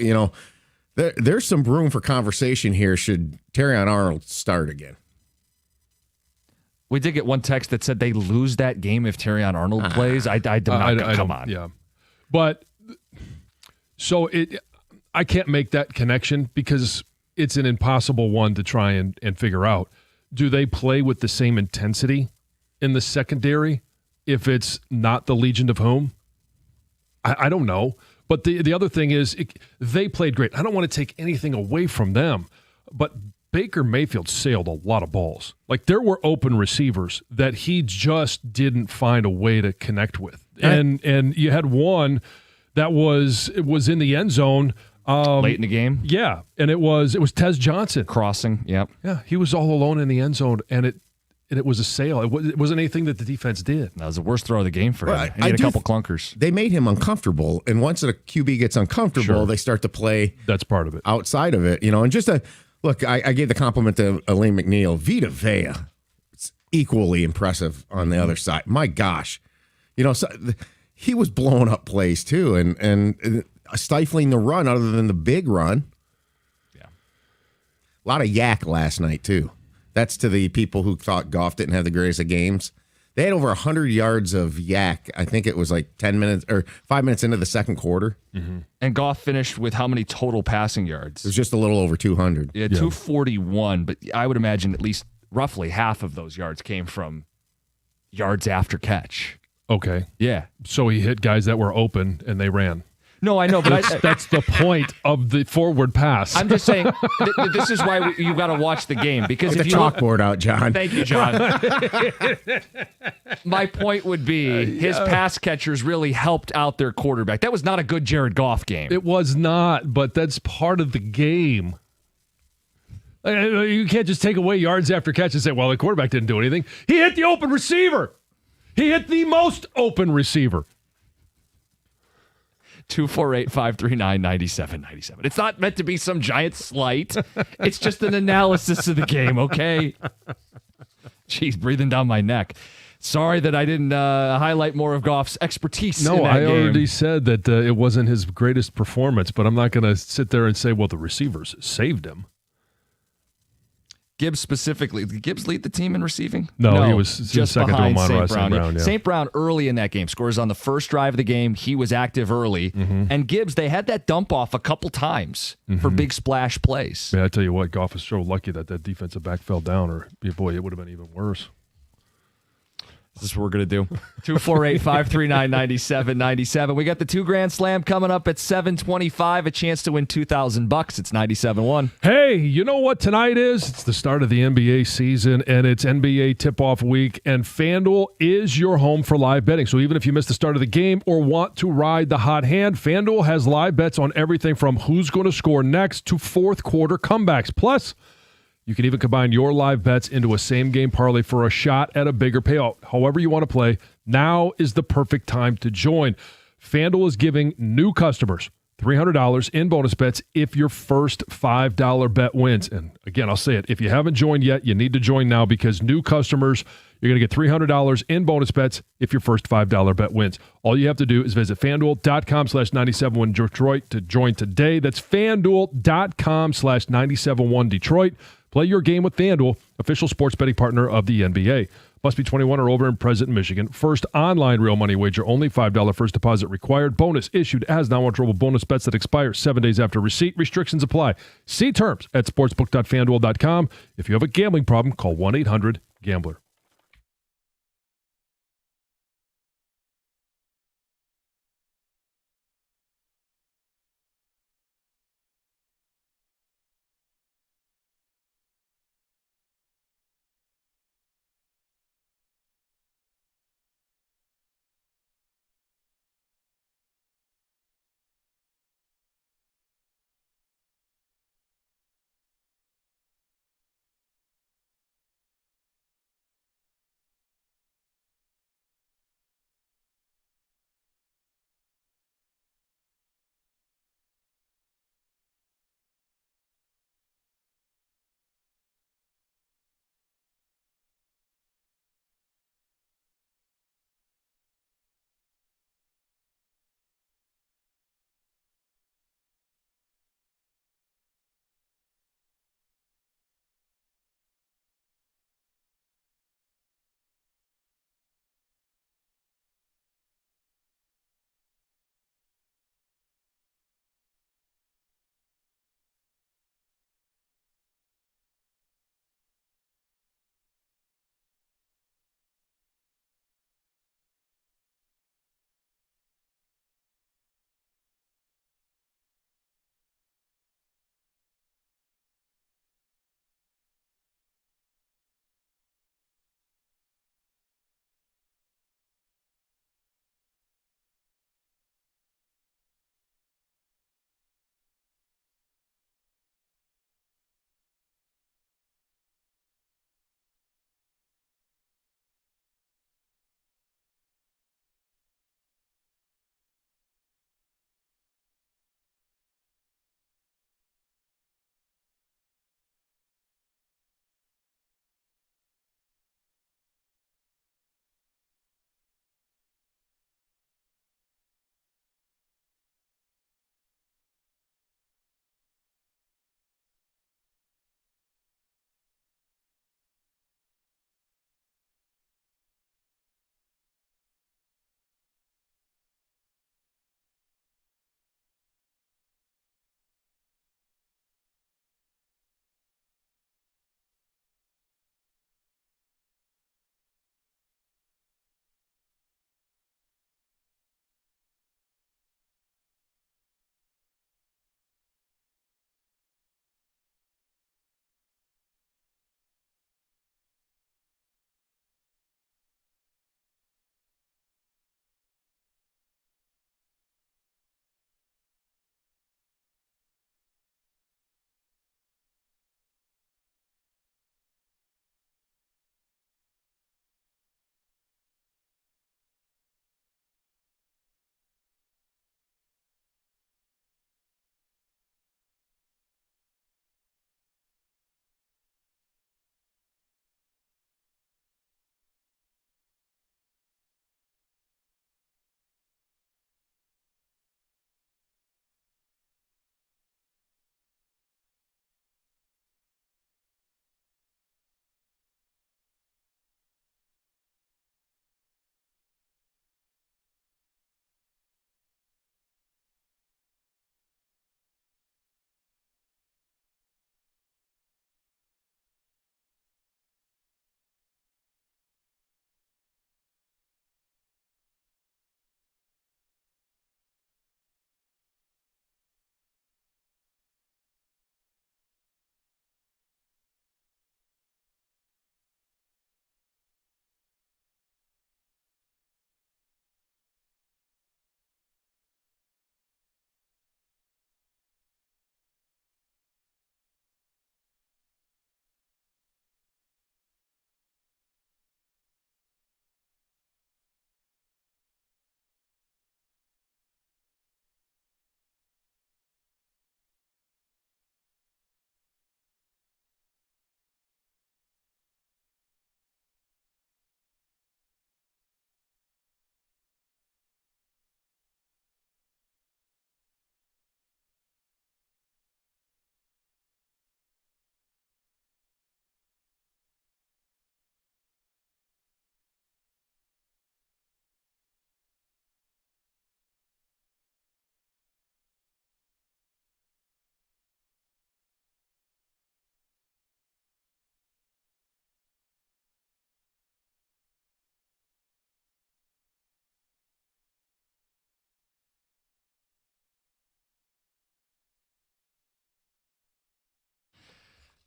there's some room for conversation here should Terrion Arnold start again. We did get one text that said they lose that game if Terrion Arnold plays. I did not come on. Yeah. But so I can't make that connection because it's an impossible one to try and figure out. Do they play with the same intensity in the secondary if it's not the Legion of Whom? I don't know. But the other thing is they played great. I don't want to take anything away from them, but Baker Mayfield sailed a lot of balls. Like there were open receivers that he just didn't find a way to connect with. And you had one that was in the end zone late in the game. Yeah, and it was Tez Johnson crossing. Yep. Yeah, he was all alone in the end zone, and it was a sail. It wasn't anything that the defense did. That was the worst throw of the game for him. Well, He had a couple clunkers. They made him uncomfortable, and once a QB gets uncomfortable, they start to play. That's part of it. Outside of it, and just look. I gave the compliment to Aleem McNeil. Vita Vea, it's equally impressive on the other side. My gosh, he was blowing up plays too, and stifling the run other than the big run. Yeah, a lot of yak last night too. That's to the people who thought Goff didn't have the greatest of games. They had over 100 yards of yak. I think it was like 10 minutes or 5 minutes into the second quarter. Mm-hmm. And Goff finished with how many total passing yards? It was just a little over 200. Yeah, 241. But I would imagine at least roughly half of those yards came from yards after catch. Okay. Yeah. So he hit guys that were open and they ran. No, I know, but that's the point of the forward pass. I'm just saying, this is why you got to watch the game because Get the chalkboard out, John. Thank you, John. My point would be his pass catchers really helped out their quarterback. That was not a good Jared Goff game. It was not, but that's part of the game. You can't just take away yards after catch and say, well, the quarterback didn't do anything. He hit the open receiver. He hit the most open receiver. 248-539-9797. It's not meant to be some giant slight. It's just an analysis of the game, okay? Jeez, breathing down my neck. Sorry that I didn't highlight more of Goff's expertise in that I game. already said that it wasn't his greatest performance, but I'm not going to sit there and say, well, the receivers saved him. Gibbs specifically. Did Gibbs lead the team in receiving? No, he was just second to behind Amon-Ra St. Brown. St. Brown, yeah. St. Brown early in that game scores on the first drive of the game. He was active early. And Gibbs, they had that dump off a couple times for big splash plays. Yeah, I tell you what, Goff is so lucky that defensive back fell down, or boy, it would have been even worse. This is what we're going to do. 248-539-9797. We got the $2 Slam coming up at 7:25. A chance to win $2,000. It's 97.1. Hey, you know what tonight is? It's the start of the NBA season, and it's NBA tip-off week, and FanDuel is your home for live betting. So even if you missed the start of the game or want to ride the hot hand, FanDuel has live bets on everything from who's going to score next to fourth quarter comebacks. Plus, you can even combine your live bets into a same-game parlay for a shot at a bigger payout. However you want to play, now is the perfect time to join. FanDuel is giving new customers $300 in bonus bets if your first $5 bet wins. And again, I'll say it, if you haven't joined yet, you need to join now because new customers, you're going to get $300 in bonus bets if your first $5 bet wins. All you have to do is visit FanDuel.com/971 Detroit to join today. That's FanDuel.com/971 Detroit. Play your game with FanDuel, official sports betting partner of the NBA. Must be 21 or over and present in Michigan. First online real money wager, only $5 first deposit required. Bonus issued as non-withdrawable bonus bets that expire 7 days after receipt. Restrictions apply. See terms at sportsbook.fanduel.com. If you have a gambling problem, call 1-800-GAMBLER.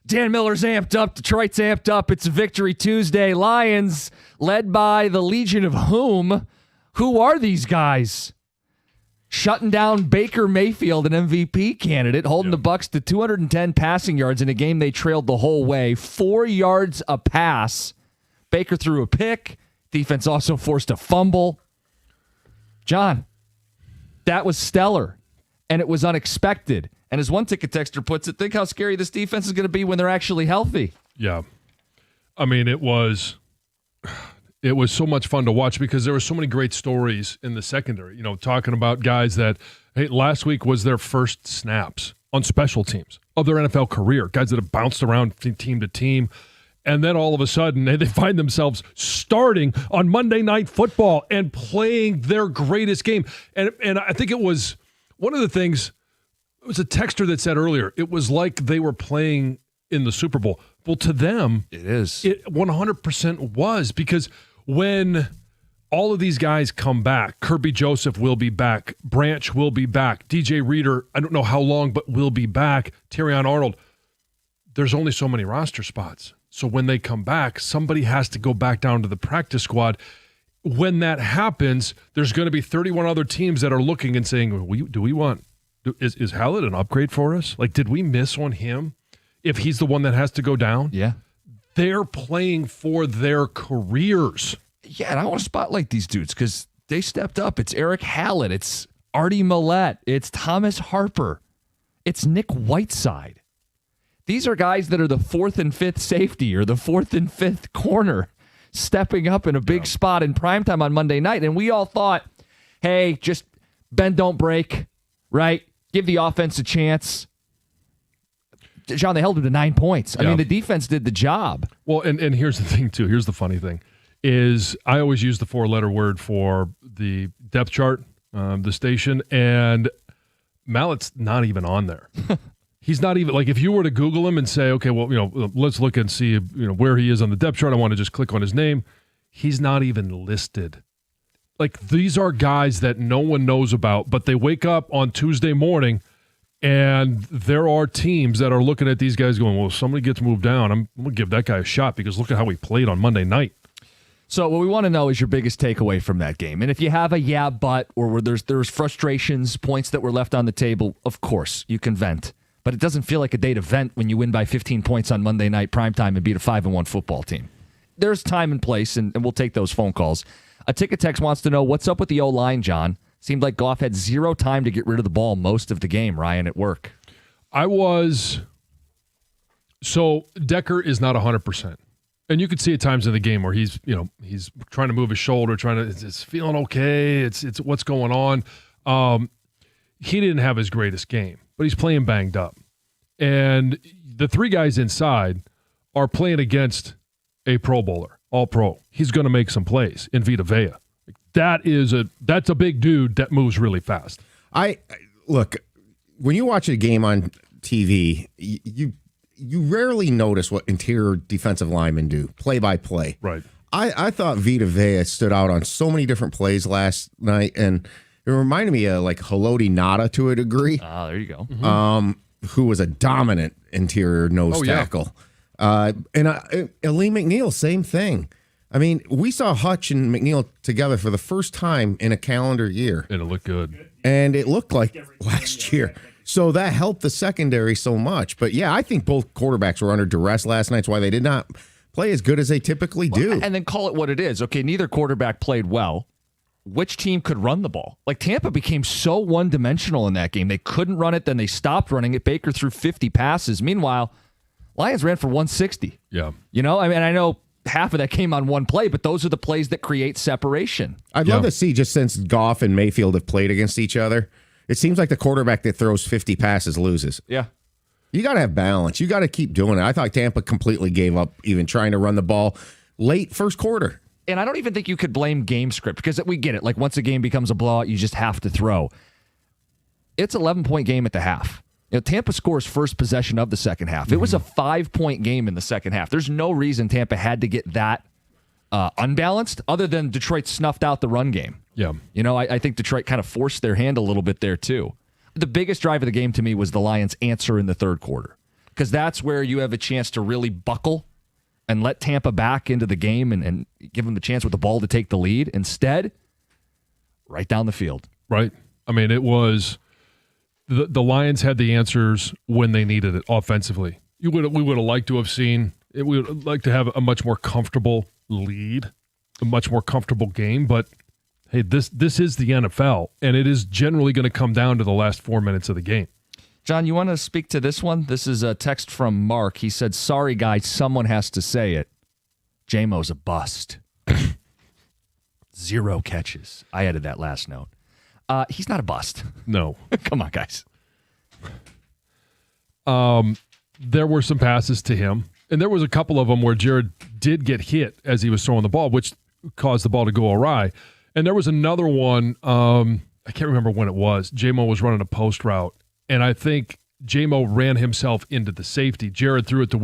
Dan Miller's amped up. Detroit's amped up. It's a Victory Tuesday. Lions led by the Legion of Whom. Who are these guys? Shutting down Baker Mayfield, an MVP candidate, holding the Bucs to 210 passing yards in a game they trailed the whole way. 4 yards a pass. Baker threw a pick. Defense also forced a fumble. John, that was stellar, and it was unexpected. And as one ticket texter puts it, think how scary this defense is going to be when they're actually healthy. Yeah. I mean, it was so much fun to watch because there were so many great stories in the secondary, talking about guys that, hey, last week was their first snaps on special teams of their NFL career, guys that have bounced around team to team. And then all of a sudden, they find themselves starting on Monday Night Football and playing their greatest game. And I think it was one of the things. It was a texter that said earlier, it was like they were playing in the Super Bowl. Well, to them, it is. It 100% was, because when all of these guys come back, Kirby Joseph will be back, Branch will be back, DJ Reader, I don't know how long, but will be back, Terrion Arnold, there's only so many roster spots. So when they come back, somebody has to go back down to the practice squad. When that happens, there's going to be 31 other teams that are looking and saying, do we want... Is Hallett an upgrade for us? Like, did we miss on him if he's the one that has to go down? Yeah. They're playing for their careers. Yeah, and I want to spotlight these dudes because they stepped up. It's Eric Hallett. It's Artie Millette. It's Thomas Harper. It's Nick Whiteside. These are guys that are the 4th and 5th safety or the 4th and 5th corner stepping up in a big spot in primetime on Monday night. And we all thought, hey, just bend, don't break, right? Give the offense a chance. John, they held him to 9 points. I mean, the defense did the job. Well, and here's the thing, too. Here's the funny thing, is I always use the 4-letter word for the depth chart, the station, and Mallett's not even on there. He's not even, like, if you were to Google him and say, okay, well, let's look and see, where he is on the depth chart. I want to just click on his name. He's not even listed. Like, these are guys that no one knows about, but they wake up on Tuesday morning and there are teams that are looking at these guys going, well, if somebody gets moved down, I'm going to give that guy a shot because look at how he played on Monday night. So what we want to know is your biggest takeaway from that game. And if you have a yeah, but, or where there's frustrations, points that were left on the table, of course, you can vent. But it doesn't feel like a day to vent when you win by 15 points on Monday night primetime and beat a 5-1 football team. There's time and place, and we'll take those phone calls. A ticket text wants to know what's up with the O-line, John. Seemed like Goff had 0 time to get rid of the ball most of the game, Ryan, at work. So Decker is not 100%. And you could see at times in the game where he's trying to move his shoulder, it's feeling okay. It's what's going on. He didn't have his greatest game, but he's playing banged up. And the 3 guys inside are playing against a Pro Bowler, all pro. He's going to make some plays in Vita Vea. That's a big dude that moves really fast. Look, when you watch a game on TV, you rarely notice what interior defensive linemen do, play by play. Right. I thought Vita Vea stood out on so many different plays last night, and it reminded me of like Haloti Ngata to a degree. There you go. Mm-hmm. Who was a dominant interior nose tackle. And Aleem McNeil, same thing. I mean, we saw Hutch and McNeil together for the first time in a calendar year. And it looked good. And it looked like last year. So that helped the secondary so much. But, yeah, I think both quarterbacks were under duress last night. That's why they did not play as good as they typically do. And then call it what it is. Okay, neither quarterback played well. Which team could run the ball? Like, Tampa became so one-dimensional in that game. They couldn't run it, then they stopped running it. Baker threw 50 passes. Meanwhile, Lions ran for 160. Yeah. I know half of that came on one play, but those are the plays that create separation. I'd love to see, just since Goff and Mayfield have played against each other, it seems like the quarterback that throws 50 passes loses. Yeah. You got to have balance. You got to keep doing it. I thought Tampa completely gave up even trying to run the ball late first quarter. And I don't even think you could blame game script because we get it. Like, once a game becomes a blowout, you just have to throw. It's an 11-point game at the half. Tampa scores first possession of the second half. It was a 5-point game in the second half. There's no reason Tampa had to get that unbalanced other than Detroit snuffed out the run game. Yeah. I think Detroit kind of forced their hand a little bit there too. The biggest drive of the game to me was the Lions' answer in the third quarter. because that's where you have a chance to really buckle and let Tampa back into the game and give them the chance with the ball to take the lead. Instead, right down the field. Right. I mean, it was the Lions had the answers when they needed it offensively. We would have liked to have seen it. We would like to have a much more comfortable lead, a much more comfortable game. But hey, this is the NFL, and it is generally going to come down to the last 4 minutes of the game. John, you want to speak to this one? This is a text from Mark. He said, "Sorry, guys, someone has to say it. J-Mo's a bust. 0 catches." I added that last note. He's not a bust. No. Come on, guys. There were some passes to him, and there was a couple of them where Jared did get hit as he was throwing the ball, which caused the ball to go awry. And there was another one, I can't remember when it was. J-Mo was running a post route, and I think J-Mo ran himself into the safety. Jared threw it to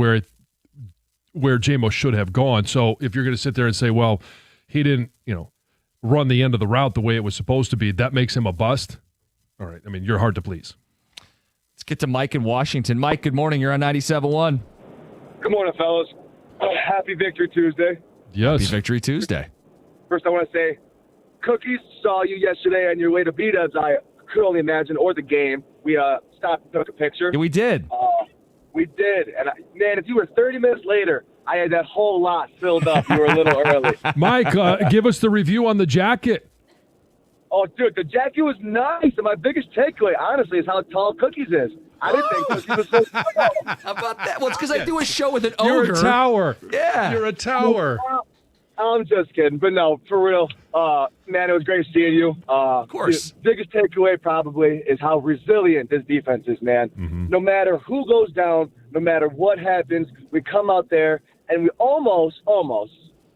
where J-Mo should have gone. So if you're going to sit there and say, well, he didn't, run the end of the route the way it was supposed to be, that makes him a bust. All right. I mean, you're hard to please. Let's get to Mike in Washington. Mike, good morning. You're on 97.1. Good morning, fellas. Happy Victory Tuesday. Yes. Happy Victory Tuesday. First, I want to say, Cookies saw you yesterday on your way to B-Dubs, I could only imagine, or the game. We stopped and took a picture. Yeah, we did. We did. And, man, if you were 30 minutes later, I had that whole lot filled up. You were a little early. Mike, give us the review on the jacket. Oh, dude, the jacket was nice. And my biggest takeaway, honestly, is how tall Cookies is. I didn't think Cookies was so tall. How about that? Well, it's because I do a show with an ogre. You're a tower. Yeah. You're a tower. I'm just kidding. But, no, for real, man, it was great seeing you. Of course. The biggest takeaway probably is how resilient this defense is, man. Mm-hmm. No matter who goes down, no matter what happens, we come out there and we almost,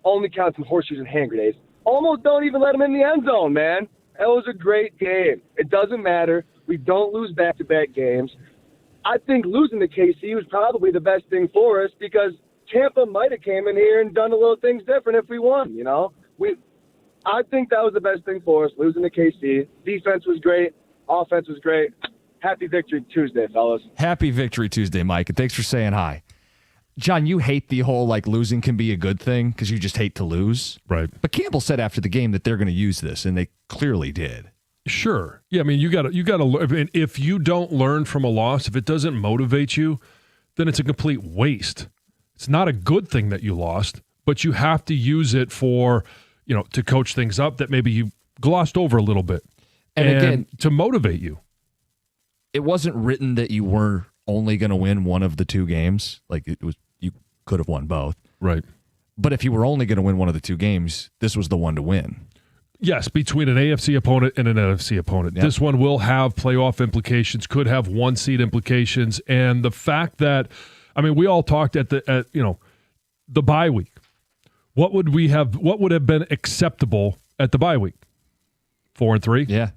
only counting horseshoes and hand grenades, almost don't even let them in the end zone, man. That was a great game. It doesn't matter. We don't lose back-to-back games. I think losing to KC was probably the best thing for us because Tampa might have came in here and done a little things different if we won, I think that was the best thing for us, losing to KC. Defense was great. Offense was great. Happy Victory Tuesday, fellas. Happy Victory Tuesday, Mike, and thanks for saying hi. John, you hate the whole, losing can be a good thing because you just hate to lose. Right. But Campbell said after the game that they're going to use this, and they clearly did. Sure. Yeah, I mean, you got to learn. If you don't learn from a loss, if it doesn't motivate you, then it's a complete waste. It's not a good thing that you lost, but you have to use it for, to coach things up that maybe you glossed over a little bit. And again, to motivate you. It wasn't written that you were only going to win one of the two games. You could have won both. Right. But if you were only going to win one of the two games, this was the one to win. Yes, between an AFC opponent and an NFC opponent. Yep. This one will have playoff implications, could have one-seed implications. And the fact that, we all talked at the bye week. What would have been acceptable at the bye week? 4-3? Yeah.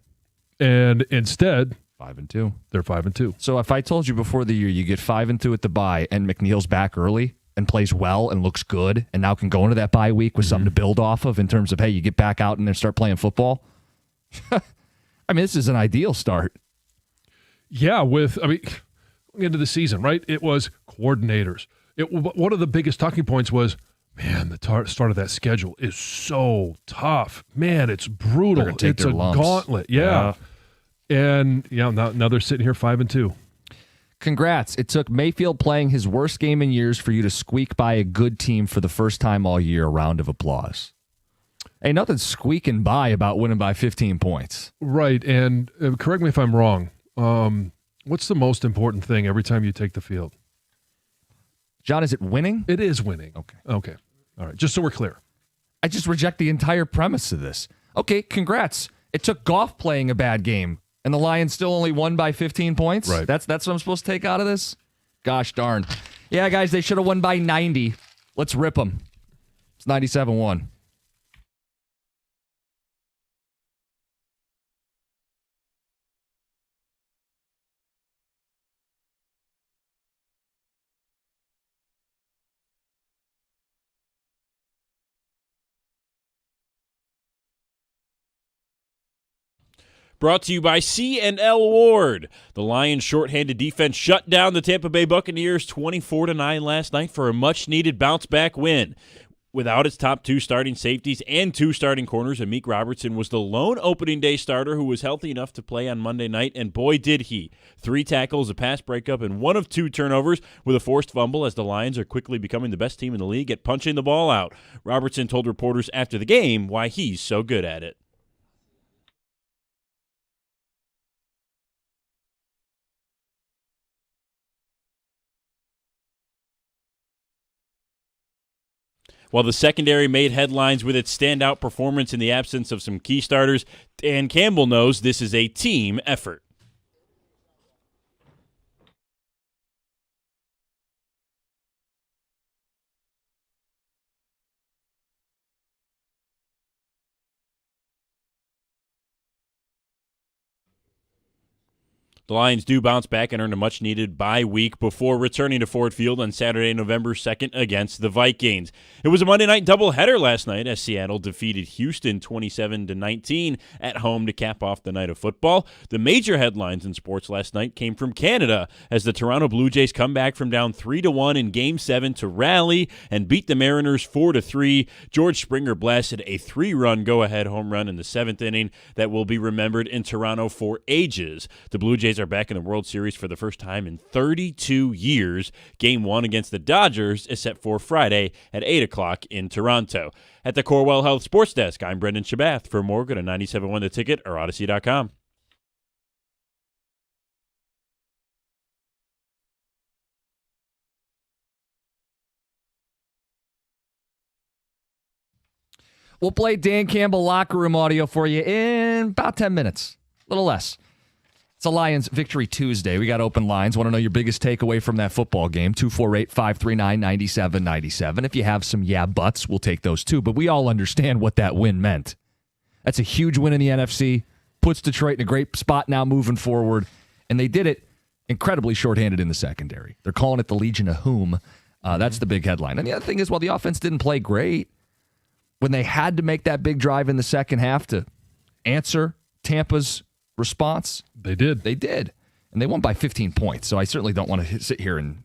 And instead, 5-2. They're 5-2. So if I told you before the year you get 5-2 at the bye and McNeil's back early and plays well and looks good and now can go into that bye week with something to build off of in terms of, hey, you get back out and then start playing football. This is an ideal start. Yeah, into the season, right? It was coordinators. One of the biggest talking points was, man, the start of that schedule is so tough. Man, it's brutal. It's a gauntlet. Yeah. And now they're sitting here 5-2. Congrats. It took Mayfield playing his worst game in years for you to squeak by a good team for the first time all year. A round of applause. Ain't nothing squeaking by about winning by 15 points. Right. And correct me if I'm wrong. What's the most important thing every time you take the field? John, is it winning? It is winning. Okay. All right. Just so we're clear. I just reject the entire premise of this. Okay, congrats. It took Goff playing a bad game, and the Lions still only won by 15 points? Right. That's what I'm supposed to take out of this? Gosh darn. Yeah, guys, they should have won by 90. Let's rip them. It's 97-1. Brought to you by C&L Ward. The Lions' shorthanded defense shut down the Tampa Bay Buccaneers 24-9 last night for a much-needed bounce-back win. Without its top 2 starting safeties and 2 starting corners, Amik Robertson was the lone opening day starter who was healthy enough to play on Monday night, and boy did he. 3 tackles, a pass breakup, and 1 of 2 turnovers with a forced fumble as the Lions are quickly becoming the best team in the league at punching the ball out. Robertson told reporters after the game why he's so good at it. While the secondary made headlines with its standout performance in the absence of some key starters, Dan Campbell knows this is a team effort. The Lions do bounce back and earn a much-needed bye week before returning to Ford Field on Saturday, November 2nd against the Vikings. It was a Monday night doubleheader last night as Seattle defeated Houston 27-19 at home to cap off the night of football. The major headlines in sports last night came from Canada as the Toronto Blue Jays come back from down 3-1 in Game 7 to rally and beat the Mariners 4-3. George Springer blasted a 3-run go-ahead home run in the 7th inning that will be remembered in Toronto for ages. The Blue Jays are back in the World Series for the first time in 32 years. Game 1 against the Dodgers is set for Friday at 8 o'clock in Toronto. At the Corewell Health Sports Desk, I'm Brendan Shabath. For more, go to 97.1 The Ticket or Odyssey.com. We'll play Dan Campbell locker room audio for you in about 10 minutes, a little less. It's a Lions Victory Tuesday. We got open lines. Want to know your biggest takeaway from that football game? 248-539-9797. If you have some buts, we'll take those too. But we all understand what that win meant. That's a huge win in the NFC. Puts Detroit in a great spot now moving forward. And they did it incredibly shorthanded in the secondary. They're calling it the Legion of Whom. That's the big headline. And the other thing is, while the offense didn't play great, when they had to make that big drive in the second half to answer Tampa's response, They did. And they won by 15 points. So I certainly don't want to sit here and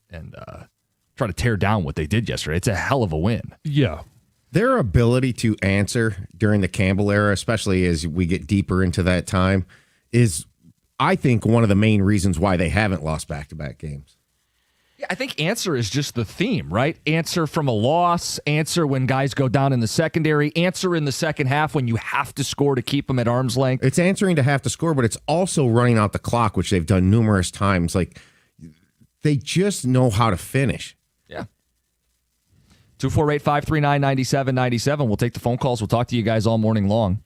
try to tear down what they did yesterday. It's a hell of a win. Yeah. Their ability to answer during the Campbell era, especially as we get deeper into that time, is, I think, one of the main reasons why they haven't lost back-to-back games. Yeah, I think answer is just the theme, right? Answer from a loss, answer when guys go down in the secondary, answer in the second half when you have to score to keep them at arm's length. It's answering to have to score, but it's also running out the clock, which they've done numerous times. Like, they just know how to finish. Yeah. 248-539-9797. We'll take the phone calls. We'll talk to you guys all morning long.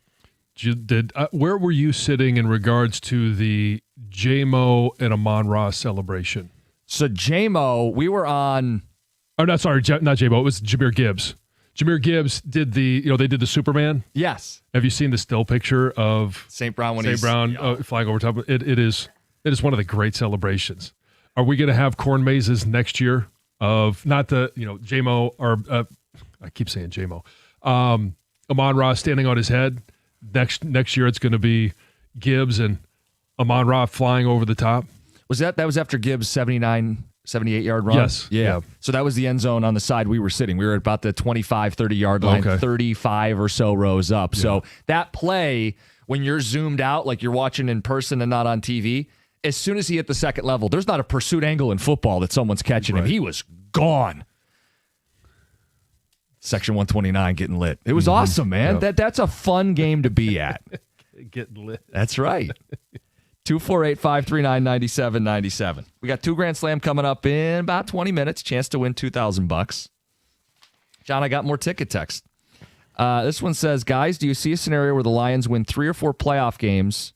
Where were you sitting in regards to the J-Mo and Amon-Ra celebration? So J-Mo, we were on. Oh, no, sorry, not J-Mo. It was Jahmyr Gibbs. Jahmyr Gibbs did they did the Superman. Yes. Have you seen the still picture of St. Brown flying over top? It is one of the great celebrations. Are we going to have corn mazes next year? Of not the J-Mo or I keep saying J-Mo, Amon-Ra standing on his head. Next year it's going to be Gibbs and Amon-Ra flying over the top. That was after Gibbs' 78-yard run? Yes. Yeah. So that was the end zone on the side we were sitting. We were at about the 25, 30-yard line, 35 or so rows up. Yeah. So that play, when you're zoomed out like you're watching in person and not on TV, as soon as he hit the second level, there's not a pursuit angle in football that someone's catching him. He was gone. Section 129 getting lit. It was awesome, man. Yep. That's a fun game to be at. Getting lit. That's right. 248-539-9797. We got 2 Grand Slam coming up in about 20 minutes. Chance to win $2,000. John, I got more ticket text. This one says, guys, do you see a scenario where the Lions win 3 or 4 playoff games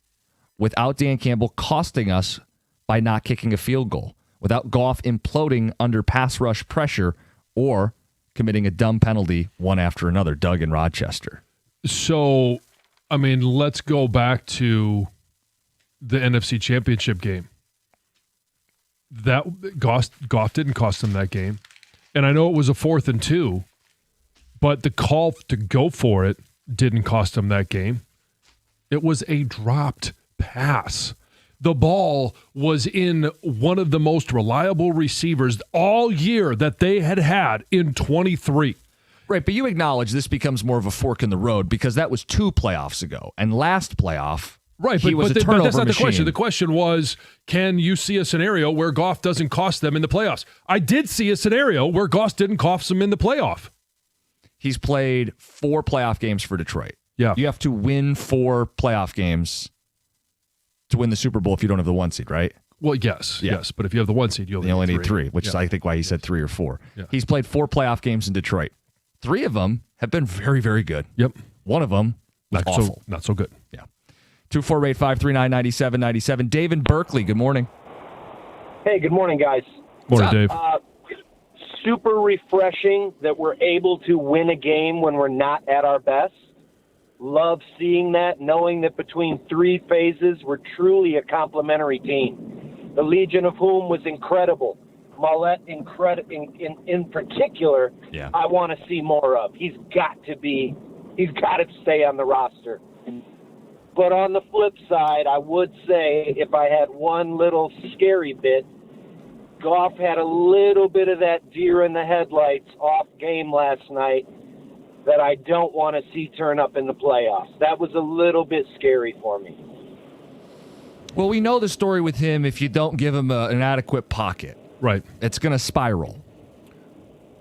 without Dan Campbell costing us by not kicking a field goal, without Goff imploding under pass rush pressure or committing a dumb penalty one after another? Doug in Rochester. So, I mean, let's go back to the NFC Championship game. That Goff didn't cost them that game. And I know it was a 4th and 2, but the call to go for it didn't cost them that game. It was a dropped pass. The ball was in one of the most reliable receivers all year that they had in 23. Right, but you acknowledge this becomes more of a fork in the road because that was 2 playoffs ago. And last playoff, right, he was a turnover but that's not machine. the question. The question was, can you see a scenario where Goff doesn't cost them in the playoffs? I did see a scenario where Goff didn't cost them in the playoff. He's played 4 playoff games for Detroit. Yeah. You have to win 4 playoff games to win the Super Bowl if you don't have the 1 seed, right? Well, yes. But if you have the 1 seed, you only need 3, which is, I think, why he said 3 or 4. Yeah. He's played 4 playoff games in Detroit. 3 of them have been very, very good. Yep. One of them was awful. Not so good. Yeah. 248-539-9797. Dave in Berkeley, good morning. Hey, good morning, guys. Morning, Dave. Super refreshing that we're able to win a game when we're not at our best. Love seeing that, knowing that between 3 phases, we're truly a complementary team. The Legion of Whom was incredible. Mollett, in particular, yeah. I want to see more of. He's got to stay on the roster. But on the flip side, I would say if I had one little scary bit, Goff had a little bit of that deer in the headlights off game last night that I don't want to see turn up in the playoffs. That was a little bit scary for me. Well, we know the story with him. If you don't give him an adequate pocket, right, it's going to spiral.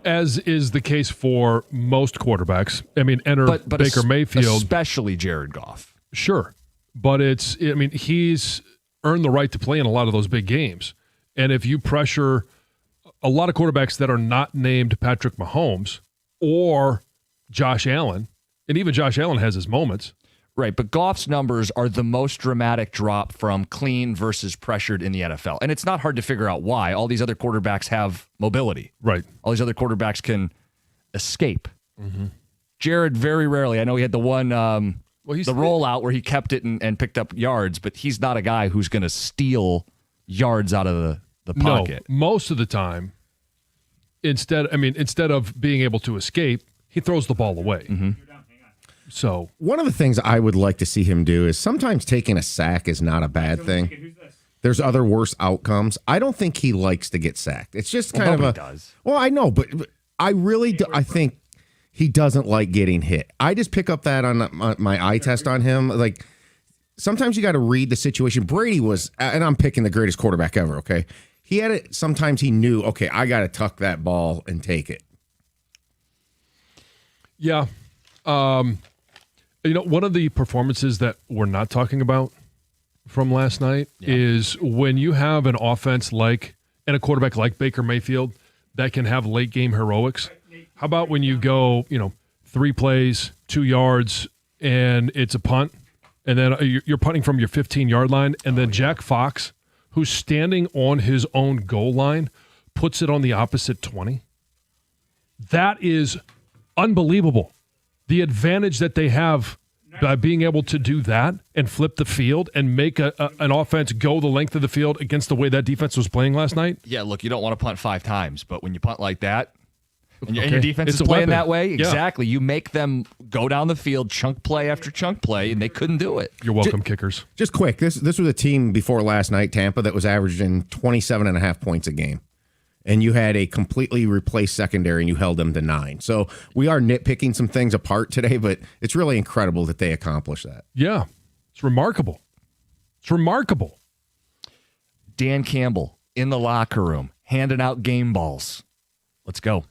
As is the case for most quarterbacks. I mean, but Baker Mayfield. Especially Jared Goff. Sure. But he's earned the right to play in a lot of those big games. And if you pressure a lot of quarterbacks that are not named Patrick Mahomes or Josh Allen, and even Josh Allen has his moments. Right, but Goff's numbers are the most dramatic drop from clean versus pressured in the NFL. And it's not hard to figure out why. All these other quarterbacks have mobility. Right. All these other quarterbacks can escape. Mm-hmm. Jared, very rarely. I know he had the one, the rollout where he kept it and picked up yards, but he's not a guy who's going to steal yards out of the pocket. No, most of the time, instead of being able to escape, he throws the ball away. Mm-hmm. So one of the things I would like to see him do is sometimes taking a sack is not a bad thing. There's other worse outcomes. I don't think he likes to get sacked. It's just kind of a. Does. Well, I know, but I really do. I think he doesn't like getting hit. I just pick up that on my eye test on him. Like sometimes you got to read the situation. Brady was, and I'm picking the greatest quarterback ever. Okay, he had it. Sometimes he knew. Okay, I got to tuck that ball and take it. Yeah. One of the performances that we're not talking about from last night is when you have an offense and a quarterback like Baker Mayfield that can have late game heroics. How about when you go, 3 plays, 2 yards, and it's a punt, and then you're punting from your 15-yard line, and then Jack Fox, who's standing on his own goal line, puts it on the opposite 20? That is unbelievable. The advantage that they have by being able to do that and flip the field and make an offense go the length of the field against the way that defense was playing last night. Yeah, look, you don't want to punt 5 times, but when you punt like that, and your defense is playing that way, exactly, you make them go down the field, chunk play after chunk play, and they couldn't do it. You're welcome, kickers. Just quick, this was a team before last night, Tampa, that was averaging 27.5 points a game. And you had a completely replaced secondary, and you held them to 9. So we are nitpicking some things apart today, but it's really incredible that they accomplished that. Yeah, it's remarkable. It's remarkable. Dan Campbell in the locker room, handing out game balls. Let's go.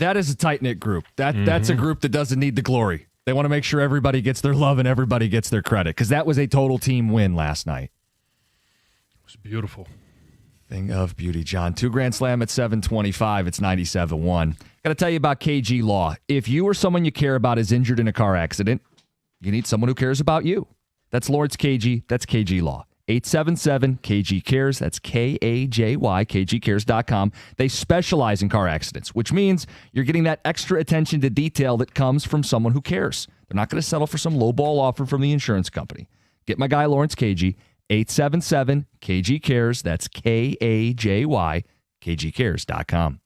That is a tight-knit group. That's a group that doesn't need the glory. They want to make sure everybody gets their love and everybody gets their credit because that was a total team win last night. It was beautiful. Thing of beauty, John. 2 Grand Slam at 725. It's 97.1. Got to tell you about KG Law. If you or someone you care about is injured in a car accident, you need someone who cares about you. That's Lawrence KG. That's KG Law. 877-KG Cares. That's KAJY, KGCares.com. They specialize in car accidents, which means you're getting that extra attention to detail that comes from someone who cares. They're not going to settle for some lowball offer from the insurance company. Get my guy, Lawrence KG. 877-KG Cares. That's KAJY, KGCares.com.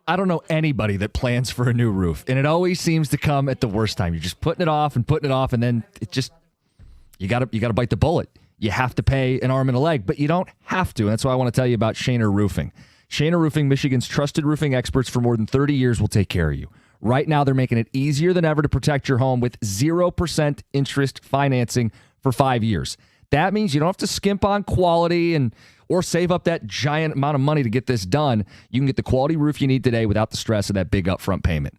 I don't know anybody that plans for a new roof, and it always seems to come at the worst time. You're just putting it off, and then it just you gotta bite the bullet. You have to pay an arm and a leg, but you don't have to. And that's why I want to tell you about Shaner Roofing. Shaner Roofing, Michigan's trusted roofing experts for more than 30 years, will take care of you. Right now, they're making it easier than ever to protect your home with 0% interest financing for 5 years. That means you don't have to skimp on quality or save up that giant amount of money to get this done. You can get the quality roof you need today without the stress of that big upfront payment.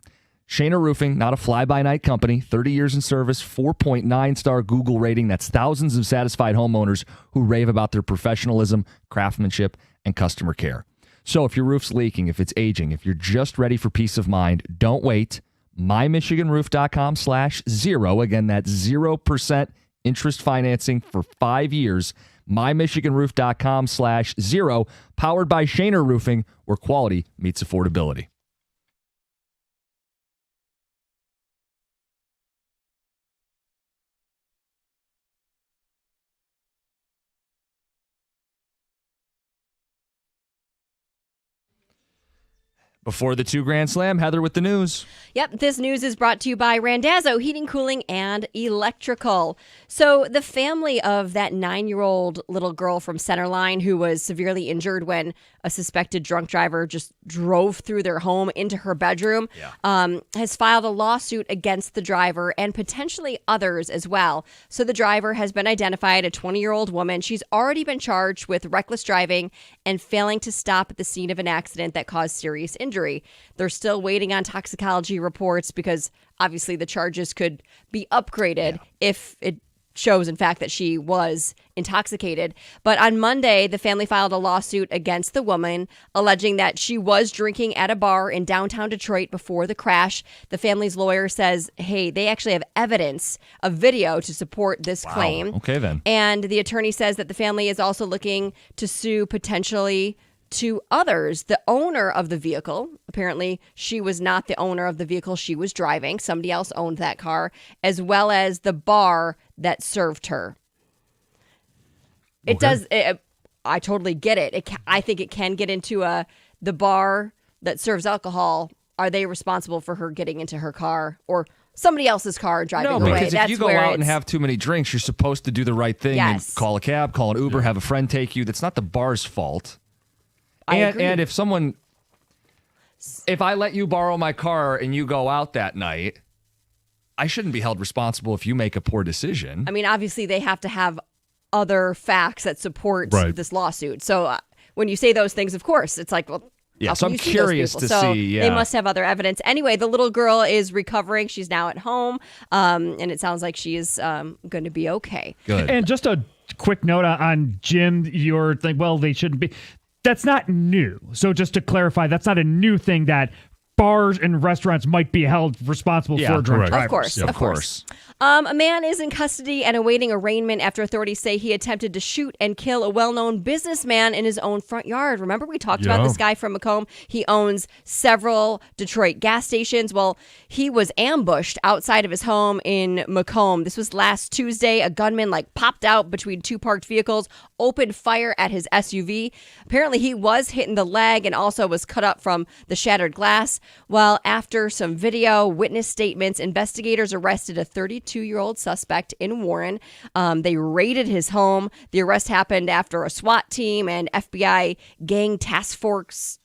Shaner Roofing, not a fly-by-night company, 30 years in service, 4.9-star Google rating. That's thousands of satisfied homeowners who rave about their professionalism, craftsmanship, and customer care. So if your roof's leaking, if it's aging, if you're just ready for peace of mind, don't wait. MyMichiganRoof.com/0. Again, that's 0% interest financing for 5 years. MyMichiganRoof.com/0. Powered by Shaner Roofing, where quality meets affordability. Before the 2 Grand Slam, Heather with the news. Yep, this news is brought to you by Randazzo Heating, Cooling, and Electrical. So the family of that 9-year-old little girl from Centerline who was severely injured when a suspected drunk driver just drove through their home into her bedroom has filed a lawsuit against the driver and potentially others as well. So the driver has been identified, a 20-year-old woman. She's already been charged with reckless driving and failing to stop at the scene of an accident that caused serious injury. They're still waiting on toxicology reports because obviously the charges could be upgraded if it shows, in fact, that she was intoxicated. But on Monday, the family filed a lawsuit against the woman, alleging that she was drinking at a bar in downtown Detroit before the crash. The family's lawyer says, hey, they actually have evidence, a video to support this claim. Okay, then. And the attorney says that the family is also looking to sue potentially to others. The owner of the vehicle, apparently she was not the owner of the vehicle she was driving. Somebody else owned that car, as well as the bar that served her. It does. I totally get it. I think it can get into the bar that serves alcohol. Are they responsible for her getting into her car or somebody else's car and driving away? Because if you go out and have too many drinks, you're supposed to do the right thing and call a cab, call an Uber, have a friend take you. That's not the bar's fault. And if I let you borrow my car and you go out that night, I shouldn't be held responsible if you make a poor decision. I mean, obviously they have to have other facts that support this lawsuit. So when you say those things, of course, it's like, well, yeah, so I'm curious to see. Yeah. They must have other evidence. Anyway, the little girl is recovering. She's now at home, and it sounds like she is going to be okay. Good. And just a quick note on Jim, your thing, well, they shouldn't be. That's not new. So just to clarify, that's not a new thing that bars and restaurants might be held responsible for drunk drivers. Of course, of course. A man is in custody and awaiting arraignment after authorities say he attempted to shoot and kill a well-known businessman in his own front yard. Remember we talked about this guy from Macomb? He owns several Detroit gas stations. Well, he was ambushed outside of his home in Macomb. This was last Tuesday. A gunman popped out between 2 parked vehicles, opened fire at his SUV. Apparently he was hit in the leg and also was cut up from the shattered glass. Well, after some video, witness statements, investigators arrested a 32-year-old suspect in Warren. They raided his home. The arrest happened after a SWAT team and FBI gang task force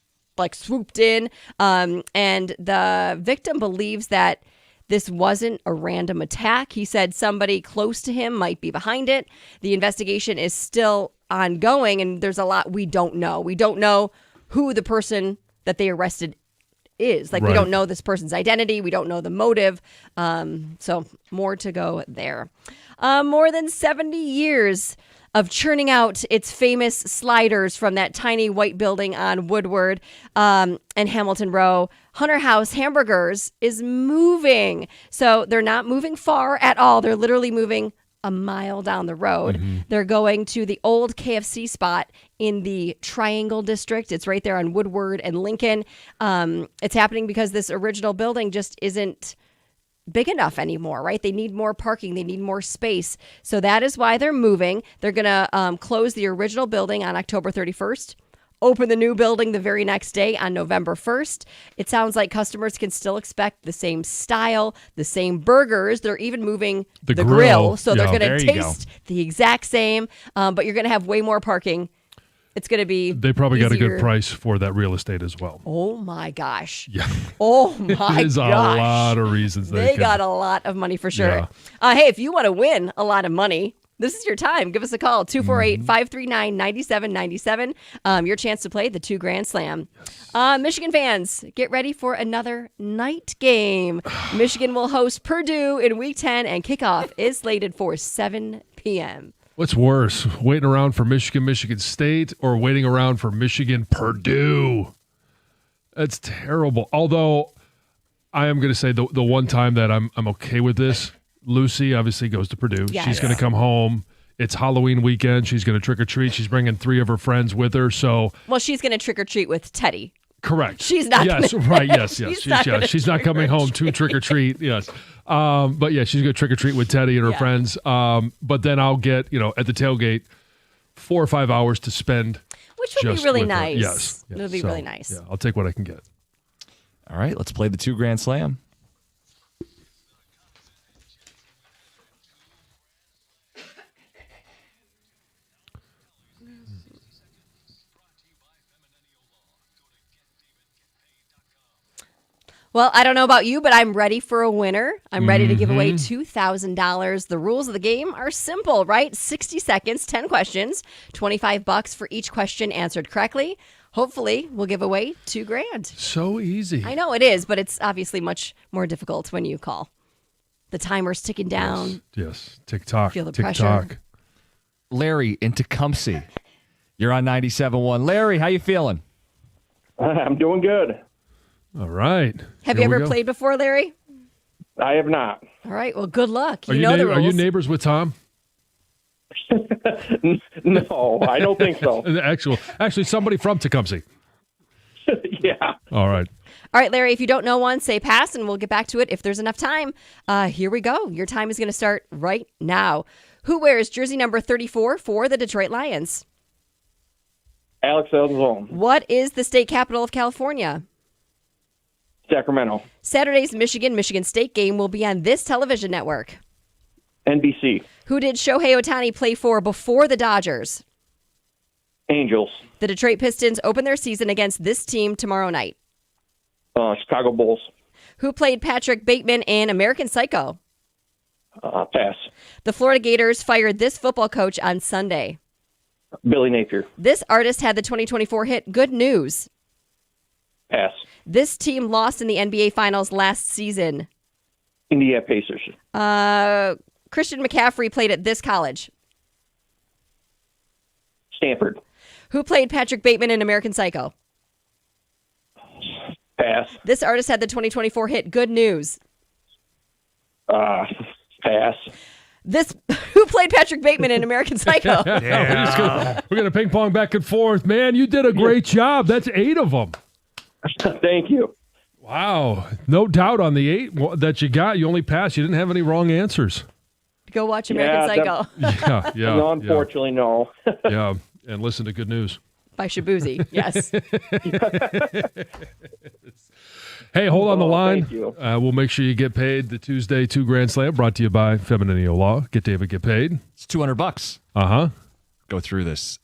swooped in. And the victim believes that this wasn't a random attack. He said somebody close to him might be behind it. The investigation is still ongoing, and there's a lot we don't know. We don't know who the person that they arrested is. We don't know this person's identity. We don't know the motive. So more to go there. More than 70 years of churning out its famous sliders from that tiny white building on Woodward and Hamilton Row. Hunter House Hamburgers is moving. So they're not moving far at all. They're literally moving a mile down the road. They're going to the old KFC spot in the Triangle District. It's right there on Woodward and Lincoln. It's happening because this original building just isn't big enough anymore, right? They need more parking. They need more space. So that is why they're moving. They're going to close the original building on October 31st, open the new building the very next day on November 1st. It sounds like customers can still expect the same style, the same burgers. They're even moving the grill. So they're going to taste the exact same, but you're going to have way more parking. It's going to be They probably easier. got a good price for that real estate as well. Oh, my gosh. Yeah. Oh, my gosh. There's a lot of reasons They got a lot of money for sure. Hey, if you want to win a lot of money, this is your time. Give us a call, 248-539-9797. Your chance to play the $2 Grand Slam. Michigan fans, get ready for another night game. Michigan will host Purdue in Week 10, and kickoff is slated for 7 p.m. What's worse, waiting around for Michigan State or waiting around for Michigan Purdue? That's terrible. Although I am going to say the one time that I'm okay with this, Lucy obviously goes to Purdue. Yes. She's going to come home. It's Halloween weekend. She's going to trick or treat. She's bringing 3 of her friends with her. So, well, she's going to trick or treat with Teddy. Correct. She's not. Yes, gonna, right. Yes, she's not coming home to to trick or treat. Yes, but yeah, she's gonna trick or treat with Teddy and her friends. But then I'll get at the tailgate 4 or 5 hours to spend, which will be really nice. Yes, it'll be really nice. Yeah, I'll take what I can get. All right, let's play the $2 Grand Slam. Well, I don't know about you, but I'm ready for a winner. I'm ready to give away $2,000. The rules of the game are simple, right? 60 seconds, 10 questions, $25 for each question answered correctly. Hopefully, we'll give away $2 grand. So easy. I know it is, but it's obviously much more difficult when you call. The timer's ticking down. Yes. Tick-tock. Feel the Tick-tock. pressure. Larry in Tecumseh. You're on 97.1. Larry, how you feeling? I'm doing good. All right. Have Here you we ever go. played before, Larry? I have not. All right. Well, good luck. Are You know the Are you rules. neighbors with Tom? No, I don't think so. Actually, somebody from Tecumseh. Yeah. All right. All right, Larry, if you don't know one, say pass, and we'll get back to it if there's enough time. Here we go. Your time is going to start right now. Who wears jersey number 34 for the Detroit Lions? Alex Elzone, What is the state capital of California? Sacramento, Saturday's Michigan State game will be on this television network. NBC, Who did Shohei Ohtani play for before the Dodgers? Angels, The Detroit Pistons open their season against this team tomorrow night. Chicago Bulls. Who played Patrick Bateman in American Psycho? Pass. The Florida Gators fired this football coach on Sunday. Billy Napier. This artist had the 2024 hit Good News. Pass. This team lost in the NBA Finals last season. Indiana Pacers. Christian McCaffrey played at this college. Stanford. Who played Patrick Bateman in American Psycho? Pass. This artist had the 2024 hit Good News. Pass. Who played Patrick Bateman in American Psycho? We're going to ping pong back and forth. Man, you did a great job. That's 8 of them. Thank you. Wow. No doubt on the 8 that you got. You only passed. You didn't have any wrong answers. Go watch American Psycho Yeah. No, unfortunately, no. Yeah. And listen to Good News. by Shabuzi. Yes. Hey, hold on the line. Thank you. We'll make sure you get paid. The Tuesday 2 Grand Slam brought to you by Femininio Law. Get David, get paid. It's $200. Uh-huh. Go through this.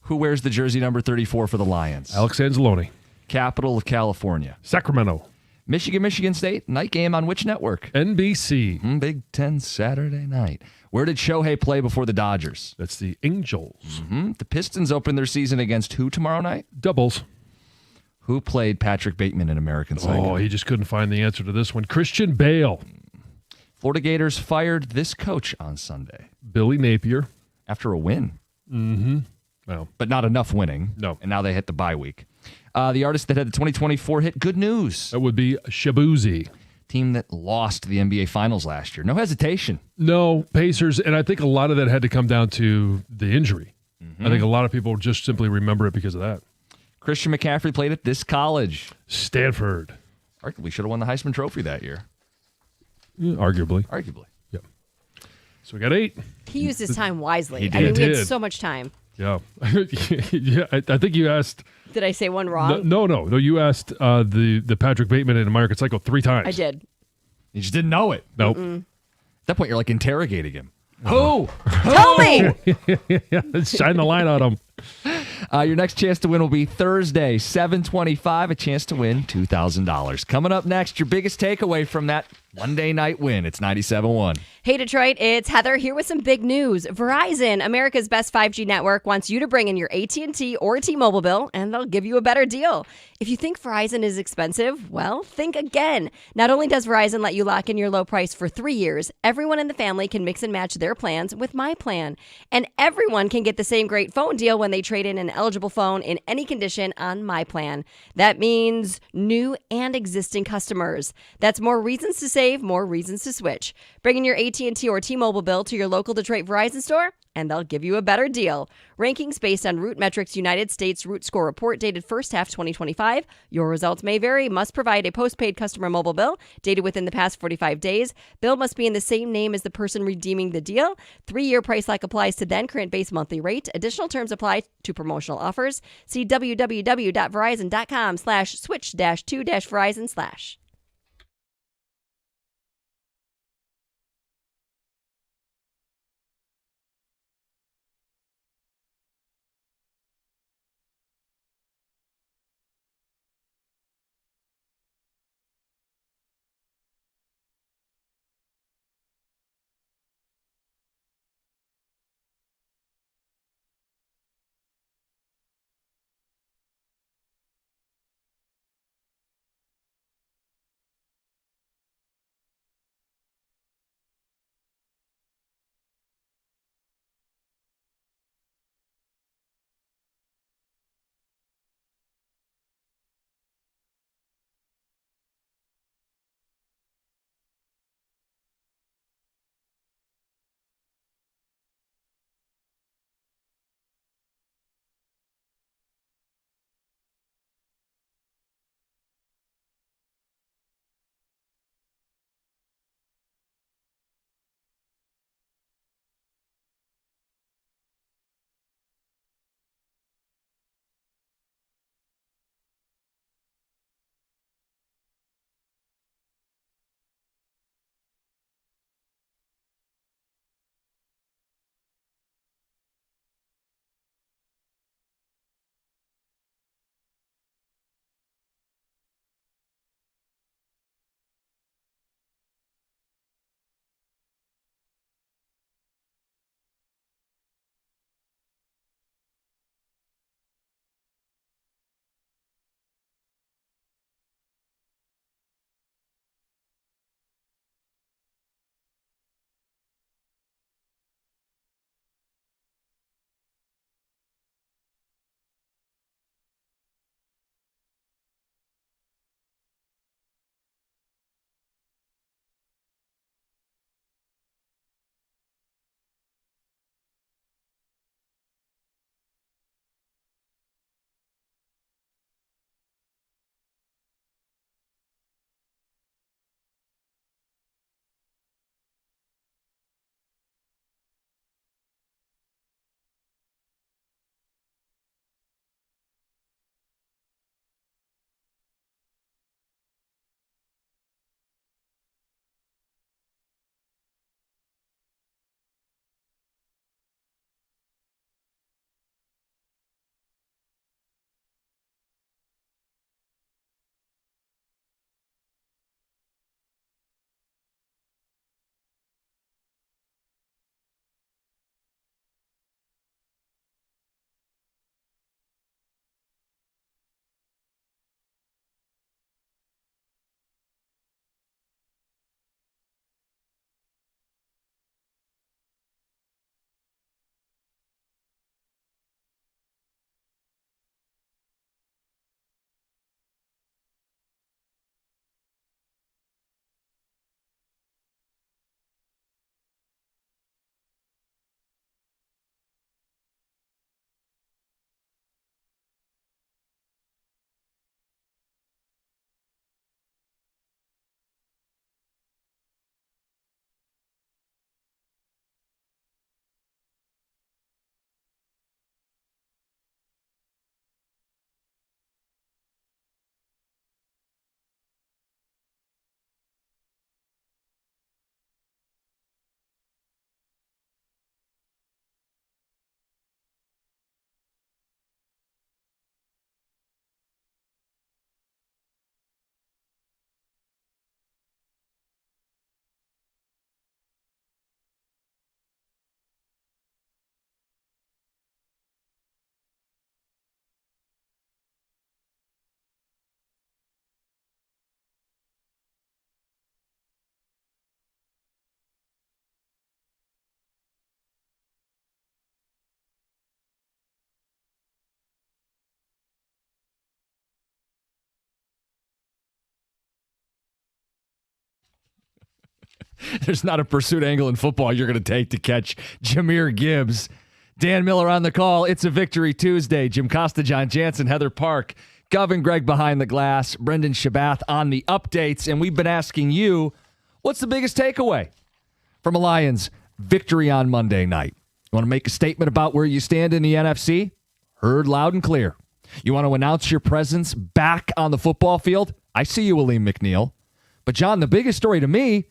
Who wears the jersey number 34 for the Lions? Alex Anzalone. Capital of California. Sacramento. Michigan State. Night game on which network? NBC. Big Ten Saturday night. Where did Shohei play before the Dodgers? That's the Angels. The Pistons open their season against who tomorrow night? Doubles. Who played Patrick Bateman in American Psycho? Oh, he just couldn't find the answer to this one. Christian Bale. Florida Gators fired this coach on Sunday. Billy Napier. After a win. Well, But not enough winning. No. And now they hit the bye week. The artist that had the 2024 hit Good News. that would be Shabuzi. Team that lost the NBA Finals last year. No hesitation. No, Pacers, and I think a lot of that had to come down to the injury. I think a lot of people just simply remember it because of that. Christian McCaffrey played at this college. Stanford. Arguably should have won the Heisman Trophy that year. Arguably. Arguably. Yeah. So we got 8. He used his time wisely. He I mean, did. we had Did. so much time. Yeah. Yeah. I think you asked. Did I say one wrong? No. You asked the Patrick Bateman and American Psycho 3 times. I did. You just didn't know it. Nope. Mm-mm. At that point, you're like interrogating him. Who? Tell me. Shine the light on him. Your next chance to win will be Thursday, 7:25. A chance to win $2,000. Coming up next, your biggest takeaway from that Monday night win. It's 97.1. Hey, Detroit, it's Heather here with some big news. Verizon, America's best 5G network, wants you to bring in your AT&T or T-Mobile bill, and they'll give you a better deal. If you think Verizon is expensive, well, think again. Not only does Verizon let you lock in your low price for 3 years, everyone in the family can mix and match their plans with My Plan. And everyone can get the same great phone deal when they trade in an eligible phone in any condition on My Plan. That means new and existing customers. That's more reasons to save, more reasons to switch. Bring in your AT&T or T-Mobile bill to your local Detroit Verizon store, and they'll give you a better deal. Rankings based on Root Metrics United States Root Score Report dated first half 2025. Your results may vary. Must provide a postpaid customer mobile bill dated within the past 45 days. Bill must be in the same name as the person redeeming the deal. 3-year price lock applies to then current base monthly rate. Additional terms apply to promotional offers. See www.verizon.com/switch-2-verizon/. There's not a pursuit angle in football you're going to take to catch Jahmyr Gibbs. Dan Miller on the call. It's a Victory Tuesday. Jim Costa, John Jansen, Heather Park, Gov and Greg behind the glass, Brendan Shabath on the updates. And we've been asking you, what's the biggest takeaway from a Lions victory on Monday night? You want to make a statement about where you stand in the NFC? Heard loud and clear. You want to announce your presence back on the football field? I see you, Aleem McNeil. But, John, the biggest story to me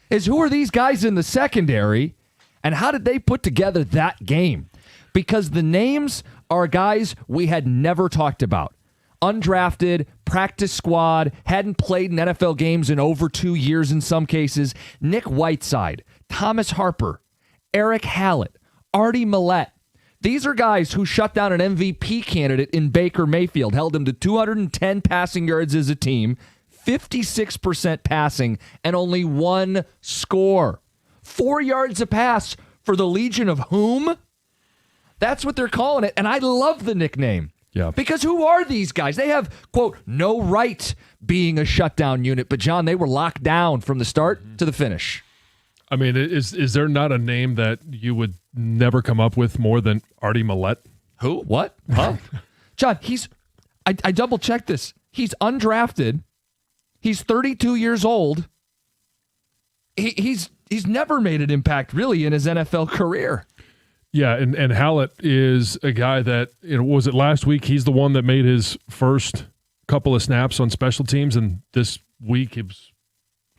is who are these guys in the secondary and how did they put together that game? Because the names are guys we had never talked about. Undrafted, practice squad, hadn't played in NFL games in over 2 years in some cases. Nick Whiteside, Thomas Harper, Eric Hallett, Artie Millette. These are guys who shut down an MVP candidate in Baker Mayfield, held him to 210 passing yards as a team, 56% passing, and only one score. 4 yards a pass for the Legion of whom? That's what they're calling it, and I love the nickname. Yeah. Because who are these guys? They have, quote, no right being a shutdown unit. But, John, they were locked down from the start to the finish. I mean, is there not a name that you would never come up with more than Artie Millette? Who? What? Huh? John, I double-checked this. He's undrafted. He's 32 years old. He's never made an impact, really, in his NFL career. Yeah, and Hallett is a guy that, was it last week? He's the one that made his first couple of snaps on special teams, and this week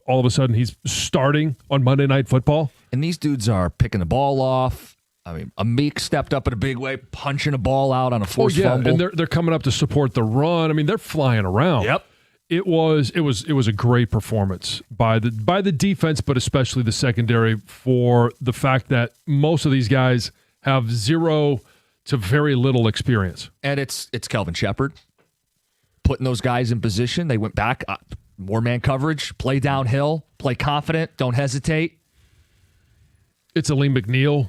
all of a sudden he's starting on Monday Night Football. And these dudes are picking the ball off. I mean, Amik stepped up in a big way, punching a ball out on a forced fumble. And they're coming up to support the run. I mean, they're flying around. Yep. It was a great performance by the defense, but especially the secondary, for the fact that most of these guys have zero to very little experience. And it's Kelvin Shepard putting those guys in position. They went back, more man coverage, play downhill, play confident, don't hesitate. It's Aleem McNeil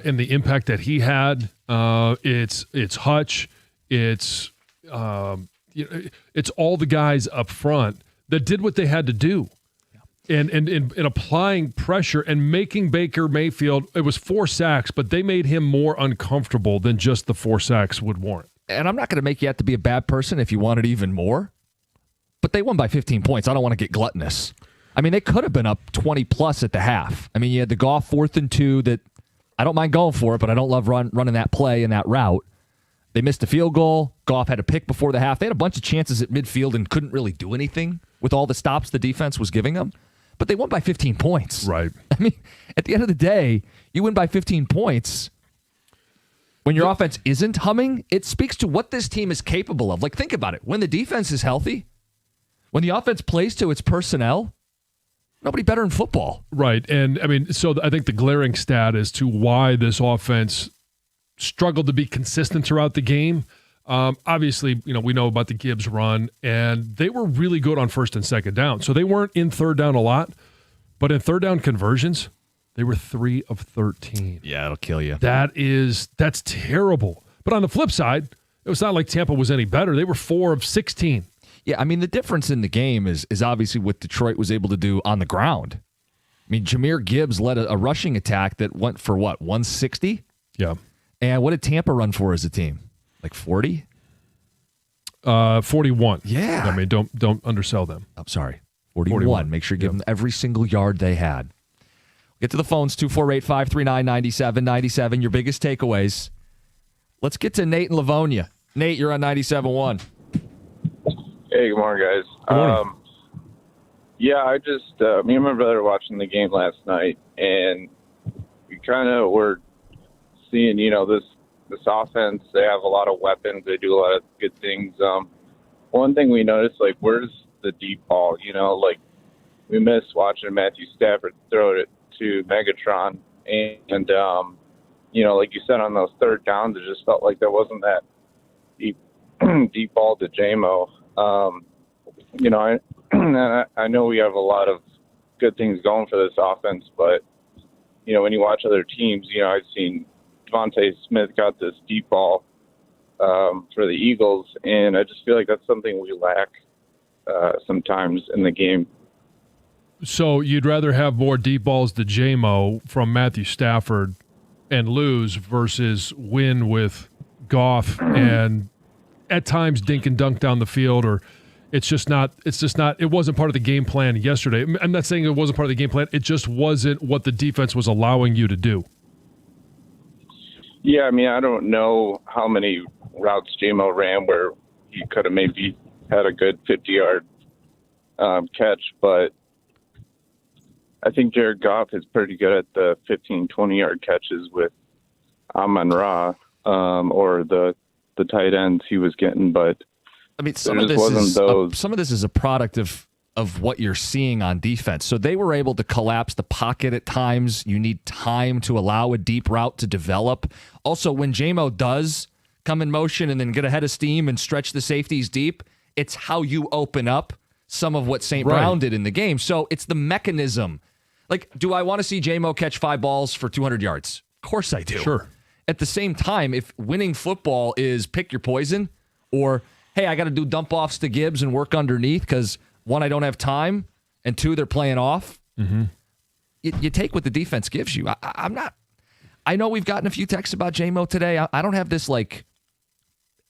and the impact that he had. It's Hutch. It's all the guys up front that did what they had to do. And applying pressure and making Baker Mayfield, it was 4 sacks, but they made him more uncomfortable than just the 4 sacks would warrant. And I'm not going to make you have to be a bad person if you wanted even more, but they won by 15 points. I don't want to get gluttonous. I mean, they could have been up 20-plus at the half. I mean, you had the Goff 4th and 2 that I don't mind going for it, but I don't love running that play and that route. They missed a field goal. Goff had a pick before the half. They had a bunch of chances at midfield and couldn't really do anything with all the stops the defense was giving them. But they won by 15 points. Right. I mean, at the end of the day, you win by 15 points. When your offense isn't humming, it speaks to what this team is capable of. Like, think about it. When the defense is healthy, when the offense plays to its personnel, nobody better in football. Right. And, I mean, so I think the glaring stat as to why this offense struggled to be consistent throughout the game. Obviously, we know about the Gibbs run, and they were really good on first and second down. So they weren't in third down a lot, but in third down conversions, they were 3 of 13. Yeah, it'll kill you. That's terrible. But on the flip side, it was not like Tampa was any better. They were 4 of 16. Yeah, I mean, the difference in the game is obviously what Detroit was able to do on the ground. I mean, Jahmyr Gibbs led a rushing attack that went for, 160? Yeah. And what did Tampa run for as a team? Like 40? 41. Yeah. I mean, don't undersell them. I'm sorry. 41. Make sure you give them every single yard they had. Get to the phones, 248-539-9797. Your biggest takeaways. Let's get to Nate in Livonia. Nate, you're on 97.1. Hey, good morning, guys. Good morning. Yeah, I just, me and my brother were watching the game last night, and we kind of were seeing, this offense, they have a lot of weapons. They do a lot of good things. One thing we noticed, where's the deep ball? We miss watching Matthew Stafford throw it to Megatron. And like you said, on those third downs, it just felt like there wasn't that deep ball to J-Mo. I know we have a lot of good things going for this offense, but, when you watch other teams, I've seen Devontae Smith got this deep ball for the Eagles, and I just feel like that's something we lack sometimes in the game. So you'd rather have more deep balls to J-Mo from Matthew Stafford and lose versus win with Goff and at times dink and dunk down the field, or it wasn't part of the game plan yesterday. I'm not saying it wasn't part of the game plan. It just wasn't what the defense was allowing you to do. Yeah, I mean, I don't know how many routes J-Mo ran where he could have maybe had a good 50-yard catch, but I think Jared Goff is pretty good at the 15, 20-yard catches with Amon-Ra or the tight ends he was getting. But I mean, some of this is a product of what you're seeing on defense. So they were able to collapse the pocket at times. You need time to allow a deep route to develop. Also, when J-Mo does come in motion and then get ahead of steam and stretch the safeties deep, it's how you open up some of what St. Brown did in the game. So it's the mechanism. Like, do I want to see J-Mo catch 5 balls for 200 yards? Of course I do. Sure. At the same time, if winning football is pick your poison, or, hey, I got to do dump-offs to Gibbs and work underneath because, 1, I don't have time, and 2, they're playing off, you take what the defense gives you. I know we've gotten a few texts about J-Mo today. I don't have this, like,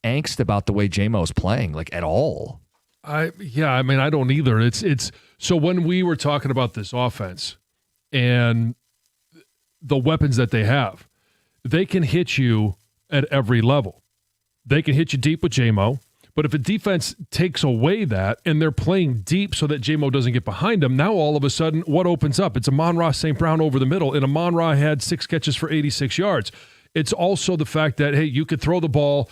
angst about the way J-Mo's playing, like, at all. I don't either. It's so when we were talking about this offense and the weapons that they have, they can hit you at every level. They can hit you deep with J-Mo, but if a defense takes away that and they're playing deep so that J-Mo doesn't get behind them, now all of a sudden what opens up? It's Amon-Ra St. Brown over the middle, and Amon-Ra had 6 catches for 86 yards. It's also the fact that, hey, you could throw the ball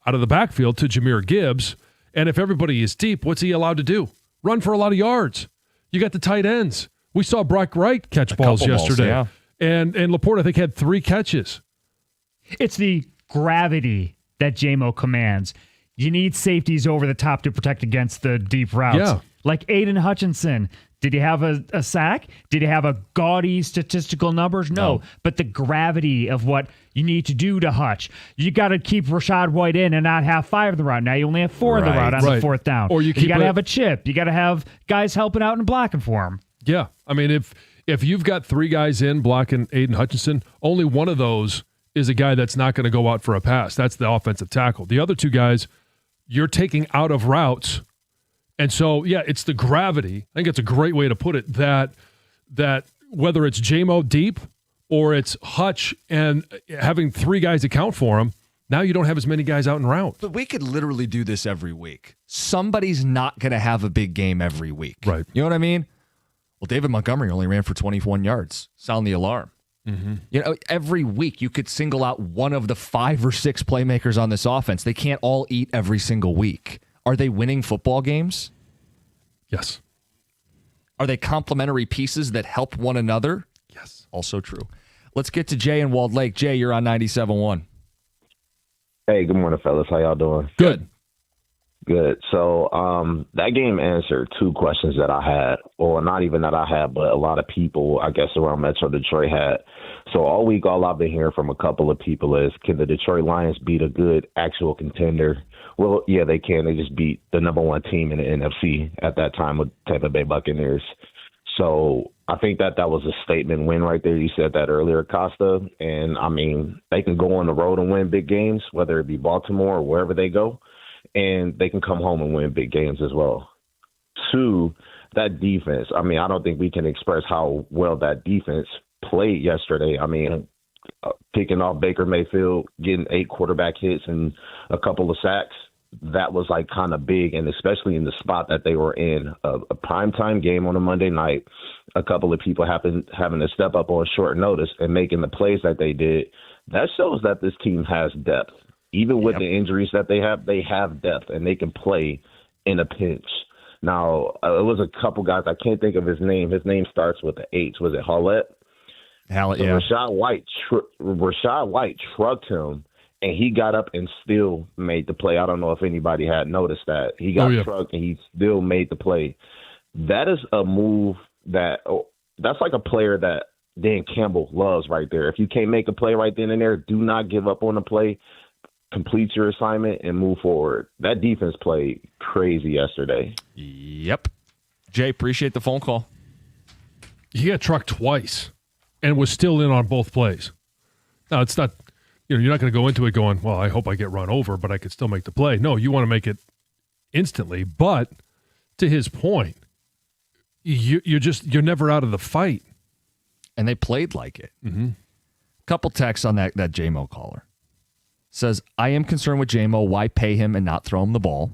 out of the backfield to Jahmyr Gibbs, and if everybody is deep, what's he allowed to do? Run for a lot of yards. You got the tight ends. We saw Brock Wright catch balls yesterday. Yeah. And Laporte, I think, had 3 catches. It's the gravity that J-Mo commands. You need safeties over the top to protect against the deep routes. Yeah. Like Aiden Hutchinson. Did he have a sack? Did he have a gaudy statistical numbers? No. But the gravity of what you need to do to Hutch. You got to keep Rachaad White in and not have 5 in the route. Now you only have 4 in the route on the 4th down. Or you got to have a chip. You got to have guys helping out and blocking for him. Yeah. I mean, if you've got 3 guys in blocking Aiden Hutchinson, only one of those is a guy that's not going to go out for a pass. That's the offensive tackle. The other 2 guys, you're taking out of routes. And so, yeah, it's the gravity. I think it's a great way to put it, that whether it's J-Mo deep or it's Hutch and having 3 guys account for him, now you don't have as many guys out in route. But we could literally do this every week. Somebody's not going to have a big game every week. Right. You know what I mean? Well, David Montgomery only ran for 21 yards. Sound the alarm. Mm-hmm. You know, every week you could single out one of the 5 or 6 playmakers on this offense. They can't all eat every single week. Are they winning football games? Yes. Are they complementary pieces that help one another? Yes. Also true. Let's get to Jay in Walled Lake. Jay, you're on 97.1. Hey, good morning, fellas. How y'all doing? Good. Good. So that game answered 2 questions that I had, or not even that I had, but a lot of people, I guess, around Metro Detroit had. So all week, all I've been hearing from a couple of people is, can the Detroit Lions beat a good actual contender? Well, yeah, they can. They just beat the number 1 team in the NFC at that time with Tampa Bay Buccaneers. So I think that was a statement win right there. You said that earlier, Costa. And, I mean, they can go on the road and win big games, whether it be Baltimore or wherever they go. And they can come home and win big games as well. 2, that defense. I mean, I don't think we can express how well that defense played yesterday. I mean, picking off Baker Mayfield, getting 8 quarterback hits and a couple of sacks, that was like kind of big, and especially in the spot that they were in, a primetime game on a Monday night, a couple of people having to step up on short notice and making the plays that they did. That shows that this team has depth. Even with the injuries that they have depth, and they can play in a pinch. Now, it was a couple guys. I can't think of his name. His name starts with the H. Was it Hallett? Hallett, yeah. Rachaad White trucked him, and he got up and still made the play. I don't know if anybody had noticed that. He got trucked, and he still made the play. That is a move that's like a player that Dan Campbell loves right there. If you can't make a play right then and there, do not give up on the play. Complete your assignment and move forward. That defense played crazy yesterday. Yep. Jay, appreciate the phone call. He got trucked twice and was still in on both plays. Now, it's not, you're not going to go into it going, well, I hope I get run over, but I could still make the play. No, you want to make it instantly. But to his point, you're never out of the fight. And they played like it. Mm-hmm. Couple texts on that JMO caller. Says, I am concerned with JMO. Why pay him and not throw him the ball?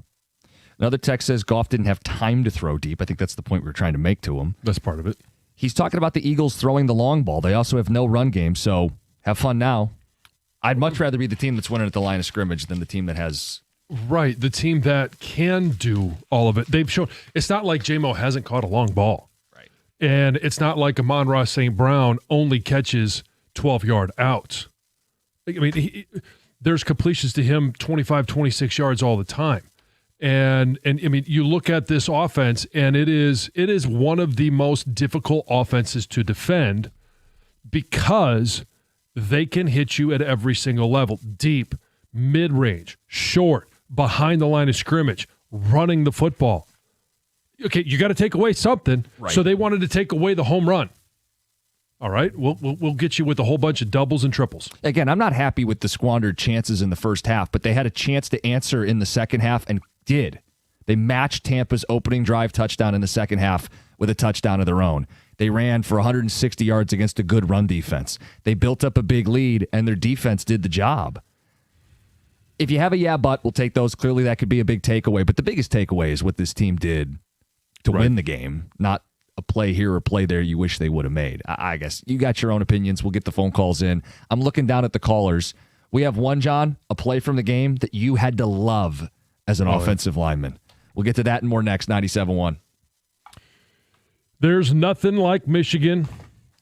Another text says Goff didn't have time to throw deep. I think that's the point we were trying to make to him. That's part of it. He's talking about the Eagles throwing the long ball. They also have no run game, so have fun now. I'd much rather be the team that's winning at the line of scrimmage than the team that has... Right, the team that can do all of it. They've shown... It's not like JMO hasn't caught a long ball. Right. And it's not like Amon-Ra St. Brown only catches 12-yard outs. I mean, there's completions to him 25, 26 yards all the time. And I mean, you look at this offense, and it is one of the most difficult offenses to defend because they can hit you at every single level. Deep, mid-range, short, behind the line of scrimmage, running the football. Okay, you got to take away something. Right. So they wanted to take away the home run. All right, we'll get you with a whole bunch of doubles and triples. Again, I'm not happy with the squandered chances in the first half, but they had a chance to answer in the second half and did. They matched Tampa's opening drive touchdown in the second half with a touchdown of their own. They ran for 160 yards against a good run defense. They built up a big lead, and their defense did the job. If you have a but, we'll take those. Clearly, that could be a big takeaway, but the biggest takeaway is what this team did to win the game, not a play here or play there you wish they would have made. I guess you got your own opinions. We'll get the phone calls in. I'm looking down at the callers. We have one, John, a play from the game that you had to love as an offensive lineman. We'll get to that and more next. 97.1. There's nothing like Michigan.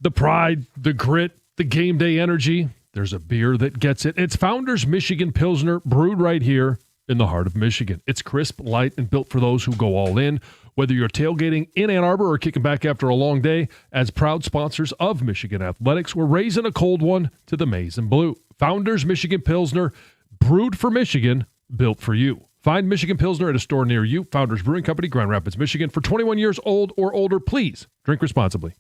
The pride, the grit, the game day energy. There's a beer that gets it. It's Founders Michigan Pilsner, brewed right here in the heart of Michigan. It's crisp, light, and built for those who go all in. Whether you're tailgating in Ann Arbor or kicking back after a long day, as proud sponsors of Michigan Athletics, we're raising a cold one to the maize and blue. Founders Michigan Pilsner, brewed for Michigan, built for you. Find Michigan Pilsner at a store near you. Founders Brewing Company, Grand Rapids, Michigan. For 21 years old or older, please drink responsibly.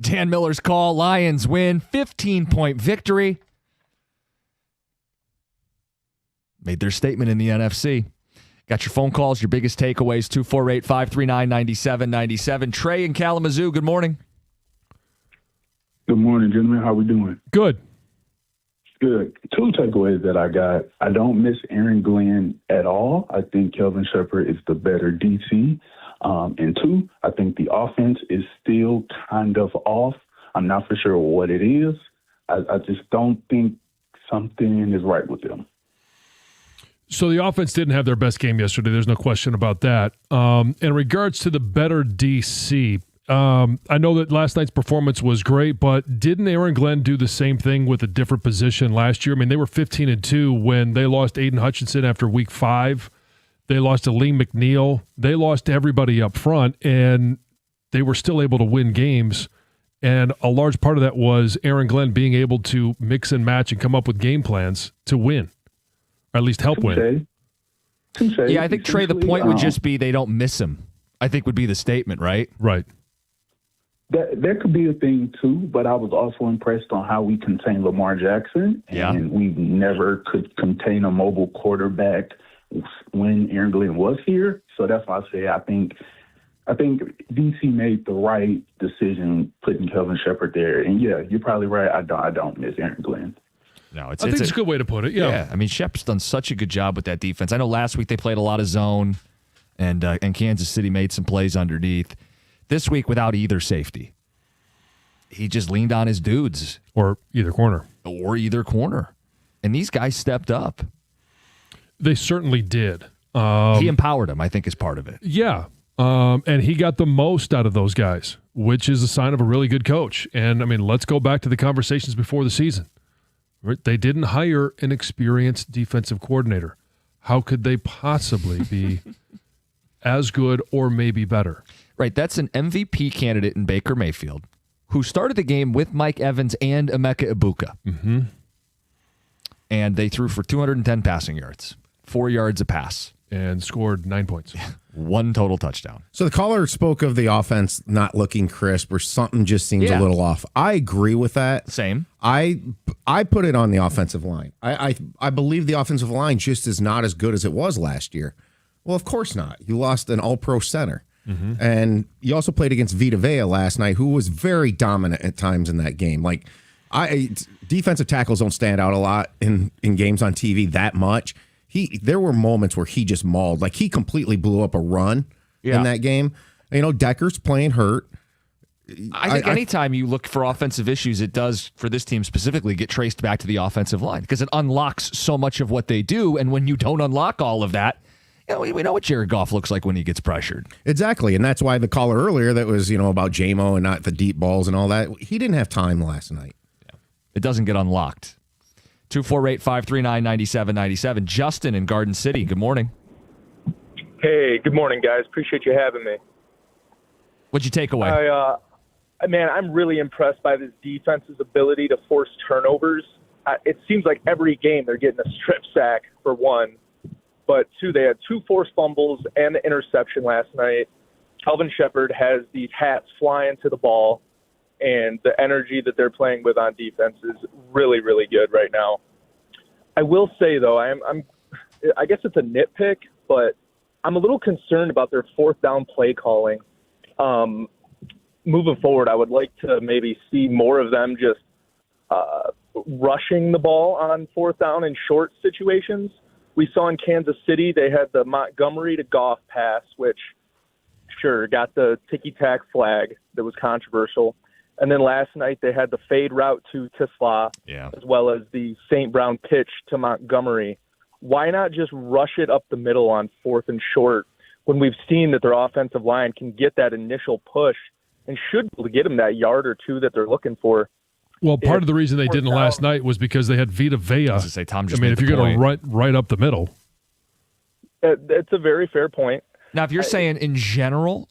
Dan Miller's call. Lions win. 15-point victory. Made their statement in the NFC. Got your phone calls, your biggest takeaways, 248-539-9797. Trey in Kalamazoo, good morning. Good morning, gentlemen. How we doing? Good. Good. Two takeaways that I got. I don't miss Aaron Glenn at all. I think Kelvin Shepherd is the better DC. And two, I think the offense is still kind of off. I'm not for sure what it is. I just don't think something is right with them. So the offense didn't have their best game yesterday. There's no question about that. In regards to the better DC, I know that last night's performance was great, but didn't Aaron Glenn do the same thing with a different position last year? I mean, they were 15-2 when they lost Aiden Hutchinson after week 5. They lost to Lee McNeil. They lost to everybody up front, and they were still able to win games. And a large part of that was Aaron Glenn being able to mix and match and come up with game plans to win. Or at least help win. Yeah, I think, Trey, the point would just be they don't miss him, I think would be the statement, right? Right. That could be a thing, too, but I was also impressed on how we contained Lamar Jackson. And we never could contain a mobile quarterback when Aaron Glenn was here. So that's why I say I think DC made the right decision putting Kelvin Shepherd there. And, yeah, you're probably right. I don't miss Aaron Glenn. No, I think it's a good way to put it. Yeah. I mean, Shep's done such a good job with that defense. I know last week they played a lot of zone, and Kansas City made some plays underneath. This week, without either safety, he just leaned on his dudes. Or either corner. And these guys stepped up. They certainly did. He empowered them, I think, is part of it. Yeah. And he got the most out of those guys, which is a sign of a really good coach. And, I mean, let's go back to the conversations before the season. They didn't hire an experienced defensive coordinator. How could they possibly be as good or maybe better? Right, that's an MVP candidate in Baker Mayfield who started the game with Mike Evans and Emeka Ibuka. Mm-hmm. And they threw for 210 passing yards, 4 yards a pass. And scored 9 points. 1 total touchdown. So the caller spoke of the offense not looking crisp or something just seems a little off. I agree with that. Same. I put it on the offensive line. I believe the offensive line just is not as good as it was last year. Well, of course not. You lost an all-pro center. Mm-hmm. And you also played against Vita Vea last night, who was very dominant at times in that game. Like, defensive tackles don't stand out a lot in games on TV that much. There were moments where he just mauled. Like, he completely blew up a run in that game. You know, Decker's playing hurt. I think anytime you look for offensive issues, it does, for this team specifically, get traced back to the offensive line because it unlocks so much of what they do. And when you don't unlock all of that, you know, we know what Jared Goff looks like when he gets pressured. Exactly. And that's why the caller earlier that was, about JMO and not the deep balls and all that, he didn't have time last night. Yeah. It doesn't get unlocked. 248-539-9797. Justin in Garden City. Good morning. Hey, good morning, guys. Appreciate you having me. What'd you take away? Man, I'm really impressed by this defense's ability to force turnovers. It seems like every game they're getting a strip sack, for one. But, two, they had 2 forced fumbles and the interception last night. Kelvin Shepherd has these hats flying to the ball. And the energy that they're playing with on defense is really, really good right now. I will say, though, I guess it's a nitpick, but I'm a little concerned about their 4th down play calling. Moving forward, I would like to maybe see more of them just rushing the ball on 4th down in short situations. We saw in Kansas City they had the Montgomery to Goff pass, which, sure, got the ticky-tack flag that was controversial. And then last night they had the fade route to Tisla, as well as the St. Brown pitch to Montgomery. Why not just rush it up the middle on 4th and short when we've seen that their offensive line can get that initial push and should be able to get them that yard or 2 that they're looking for? Well, part of the reason they didn't last night was because they had Vita Vea. I was to say, Tom just if you're going to right up the middle. It's a very fair point. Now, if you're saying in general,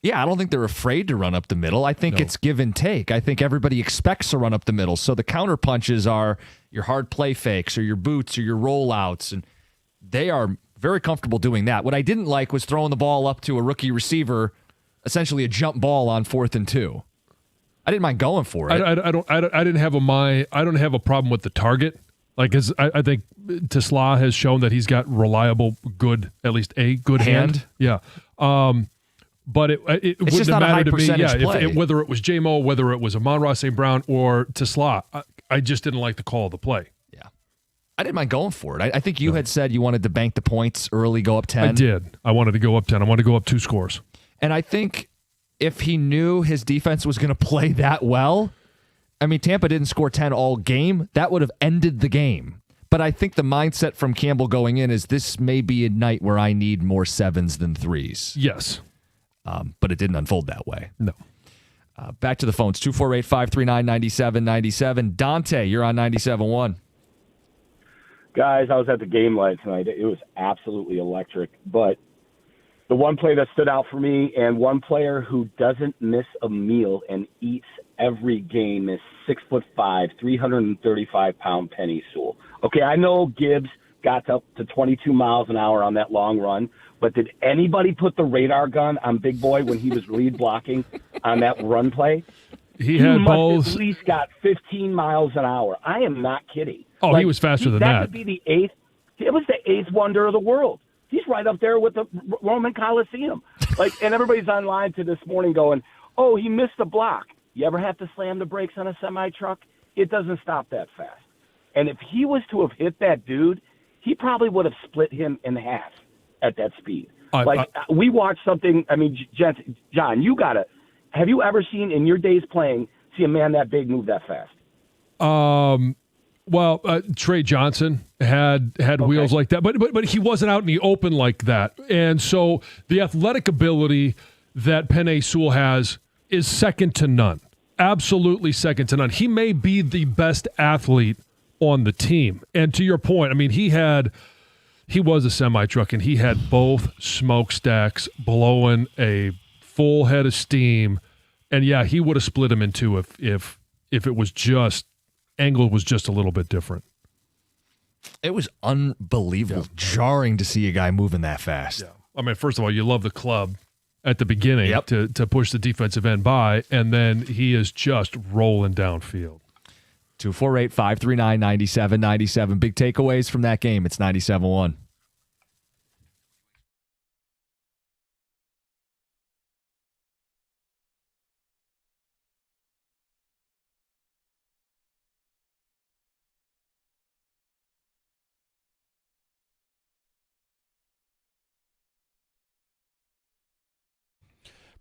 I don't think they're afraid to run up the middle. I think it's give and take. I think everybody expects to run up the middle. So the counter punches are your hard play fakes or your boots or your rollouts, and they are very comfortable doing that. What I didn't like was throwing the ball up to a rookie receiver, essentially a jump ball on 4th and 2. I didn't mind going for it. I didn't have a problem with the target. Like, I think Tesla has shown that he's got reliable, good, at least a good hand. Yeah. But it wouldn't have mattered to me. Yeah, whether it was J-Mo, whether it was Amon-Ra St. Brown or Tesla, I just didn't like the call of the play. Yeah. I didn't mind going for it. I think you had said you wanted to bank the points early, go up 10. I did. I wanted to go up 10. I wanted to go up 2 scores. And I think if he knew his defense was going to play that well, I mean, Tampa didn't score 10 all game. That would have ended the game. But I think the mindset from Campbell going in is this may be a night where I need more 7s than 3s. Yes. But it didn't unfold that way. No. Back to the phones, 248-539-9797. Dante, you're on 97.1. Guys, I was at the game last night. It was absolutely electric. But the one play that stood out for me, and one player who doesn't miss a meal and eats every game, is 6'5", 335-pound Penei Sewell. Okay, I know Gibbs got up to 22 miles an hour on that long run, but did anybody put the radar gun on Big Boy when he was lead blocking on that run play? He had must balls. At least got 15 miles an hour. I am not kidding. Oh, he was faster than that. That would be the eighth. It was the eighth wonder of the world. He's right up there with the Roman Coliseum. And everybody's online to this morning going, oh, he missed a block. You ever have to slam the brakes on a semi-truck? It doesn't stop that fast. And if he was to have hit that dude, he probably would have split him in half at that speed. We watched something, I mean, John, have you ever seen in your days playing, see a man that big move that fast? Trey Johnson had wheels like that, but he wasn't out in the open like that. And so the athletic ability that Penei Sewell has is second to none. Absolutely second to none. He may be the best athlete on the team. And to your point, I mean, he was a semi-truck, and he had both smokestacks blowing a full head of steam. And yeah, he would have split him in two if it was just angle was just a little bit different. It was unbelievable, jarring to see a guy moving that fast. Yeah. I mean, first of all, you love the club at the beginning to push the defensive end by, and then he is just rolling downfield. 248-539-9797. Big takeaways from that game. It's 97-1.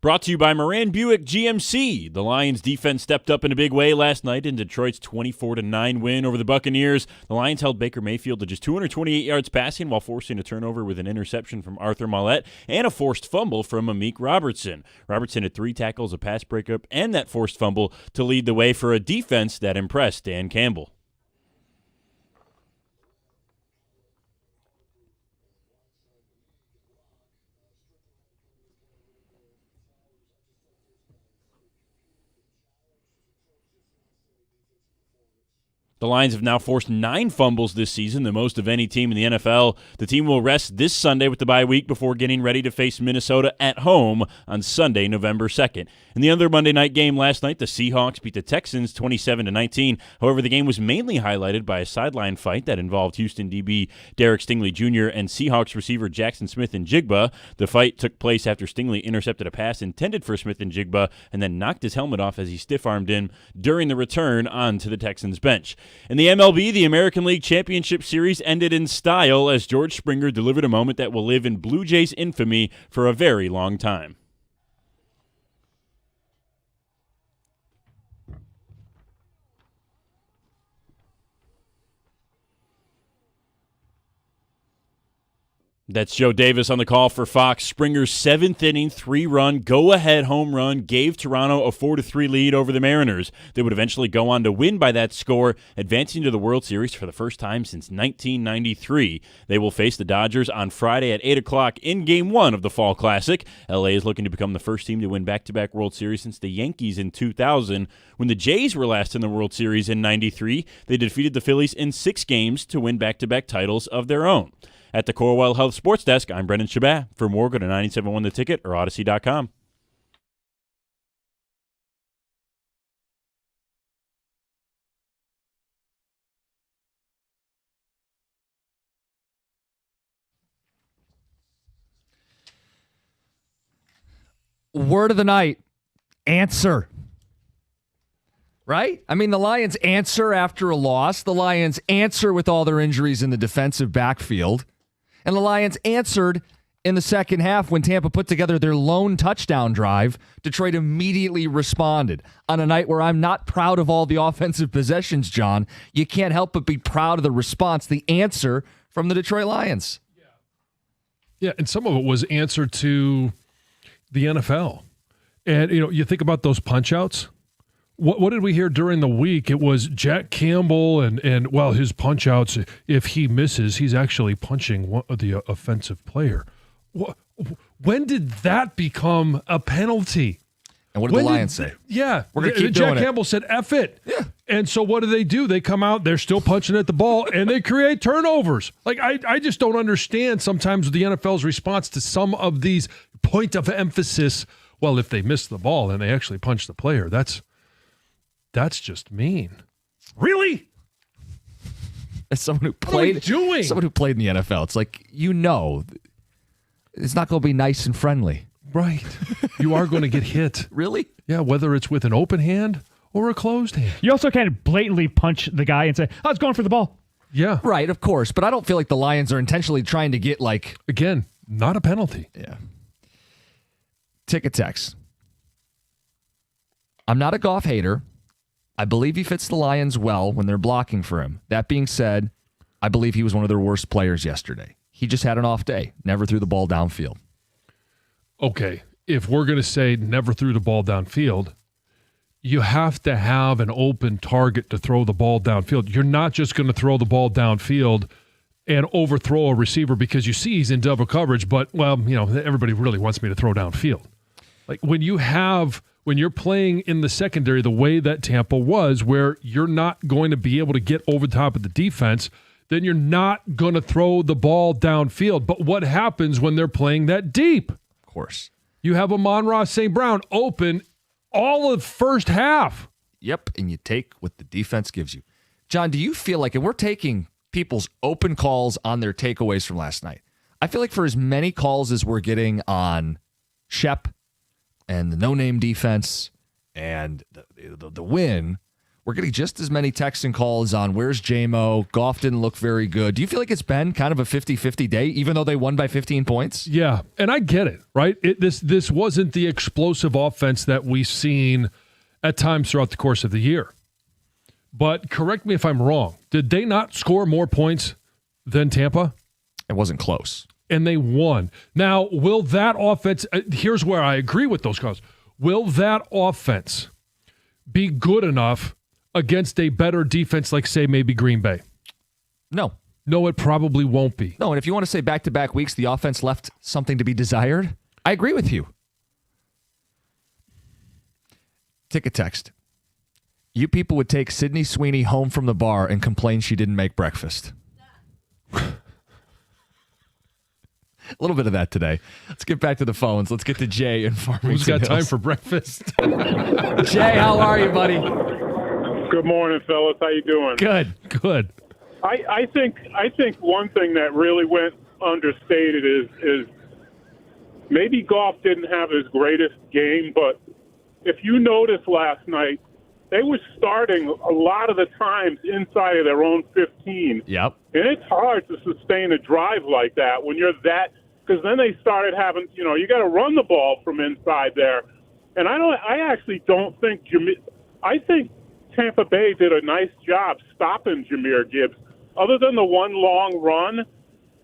Brought to you by Moran Buick GMC. The Lions defense stepped up in a big way last night in Detroit's 24-9 win over the Buccaneers. The Lions held Baker Mayfield to just 228 yards passing while forcing a turnover with an interception from Arthur Maulet and a forced fumble from Amik Robertson. Robertson had 3 tackles, a pass breakup, and that forced fumble to lead the way for a defense that impressed Dan Campbell. The Lions have now forced 9 fumbles this season, the most of any team in the NFL. The team will rest this Sunday with the bye week before getting ready to face Minnesota at home on Sunday, November 2nd. In the other Monday night game last night, the Seahawks beat the Texans 27-19. However, the game was mainly highlighted by a sideline fight that involved Houston DB Derek Stingley Jr. and Seahawks receiver Jackson Smith-Njigba. The fight took place after Stingley intercepted a pass intended for Smith-Njigba and then knocked his helmet off as he stiff-armed him during the return onto the Texans bench. In the MLB, the American League Championship Series ended in style as George Springer delivered a moment that will live in Blue Jays infamy for a very long time. That's Joe Davis on the call for Fox. Springer's 7th-inning, 3-run, go-ahead home run gave Toronto a 4-3 lead over the Mariners. They would eventually go on to win by that score, advancing to the World Series for the first time since 1993. They will face the Dodgers on Friday at 8 o'clock in Game 1 of the Fall Classic. L.A. is looking to become the first team to win back-to-back World Series since the Yankees in 2000. When the Jays were last in the World Series in 93, they defeated the Phillies in 6 games to win back-to-back titles of their own. At the Corewell Health Sports Desk, I'm Brendan Shabat. For more, go to 971 The Ticket or Odyssey.com. Word of the night, answer. Right? I mean, the Lions answer after a loss. The Lions answer with all their injuries in the defensive backfield. And the Lions answered in the second half when Tampa put together their lone touchdown drive. Detroit immediately responded. On a night where I'm not proud of all the offensive possessions, John, you can't help but be proud of the response, the answer from the Detroit Lions. Yeah, and some of it was answer to the NFL. And, you think about those punch-outs. What did we hear during the week? It was Jack Campbell and his punch-outs, if he misses, he's actually punching the offensive player. When did that become a penalty? And what did the Lions say? Yeah. We're going to keep doing it. Jack Campbell said, F it. Yeah. And so what do? They come out, they're still punching at the ball, and they create turnovers. Like, I just don't understand sometimes the NFL's response to some of these point of emphasis. Well, if they miss the ball and they actually punch the player, that's just mean. Really? As someone who played, what are we doing? Someone who played in the NFL, it's like, it's not going to be nice and friendly. Right. You are going to get hit. Really? Yeah, whether it's with an open hand or a closed hand. You also kind of blatantly punch the guy and say, I was going for the ball. Yeah. Right, of course. But I don't feel like the Lions are intentionally trying to get Again, not a penalty. Yeah. Ticket text. I'm not a Goff hater. I believe he fits the Lions well when they're blocking for him. That being said, I believe he was one of their worst players yesterday. He just had an off day. Never threw the ball downfield. Okay, if we're going to say never threw the ball downfield, you have to have an open target to throw the ball downfield. You're not just going to throw the ball downfield and overthrow a receiver because you see he's in double coverage, but, everybody really wants me to throw downfield. Like when you're playing in the secondary the way that Tampa was, where you're not going to be able to get over the top of the defense, then you're not going to throw the ball downfield. But what happens when they're playing that deep? Of course. You have Amon-Ra St. Brown open all of first half. Yep, and you take what the defense gives you. John, do you feel like, and we're taking people's open calls on their takeaways from last night, I feel like for as many calls as we're getting on Shep and the no-name defense and the win, we're getting just as many texts and calls on where's J-Mo, Goff didn't look very good. Do you feel like it's been kind of a 50-50 day, even though they won by 15 points? Yeah, and I get it, right? This wasn't the explosive offense that we've seen at times throughout the course of the year. But correct me if I'm wrong. Did they not score more points than Tampa? It wasn't close. And they won. Now, will that offense, here's where I agree with those calls. Will that offense be good enough against a better defense like, say, maybe Green Bay? No. No, it probably won't be. No, and if you want to say back-to-back weeks the offense left something to be desired, I agree with you. Ticket text. You people would take Sydney Sweeney home from the bar and complain she didn't make breakfast. A little bit of that today. Let's get back to the phones. Let's get to Jay in Farmington Who's got Hills. time for breakfast? Jay, how are you, buddy? Good morning, fellas. How you doing? Good. I think one thing that really went understated is maybe Goff didn't have his greatest game, but if you noticed last night, they were starting a lot of the times inside of their own 15. Yep. And it's hard to sustain a drive like that when you're that, because then they started having, you got to run the ball from inside there. And I actually don't think I think Tampa Bay did a nice job stopping Jahmyr Gibbs. Other than the one long run,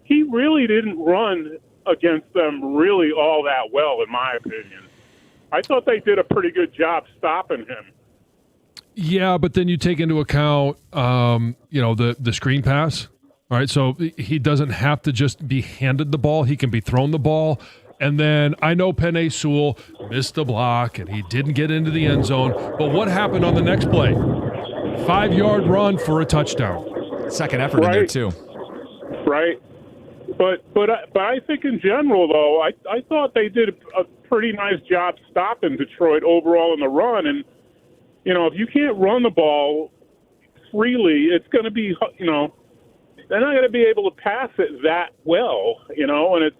he really didn't run against them really all that well, in my opinion. I thought they did a pretty good job stopping him. Yeah, but then you take into account, the screen pass. All right, so he doesn't have to just be handed the ball. He can be thrown the ball. And then I know Penei Sewell missed the block, and he didn't get into the end zone. But what happened on the next play? 5-yard run for a touchdown. Second effort in there, too. Right. But I think in general, though, I thought they did a pretty nice job stopping Detroit overall in the run. And, if you can't run the ball freely, it's going to be, they're not going to be able to pass it that well, and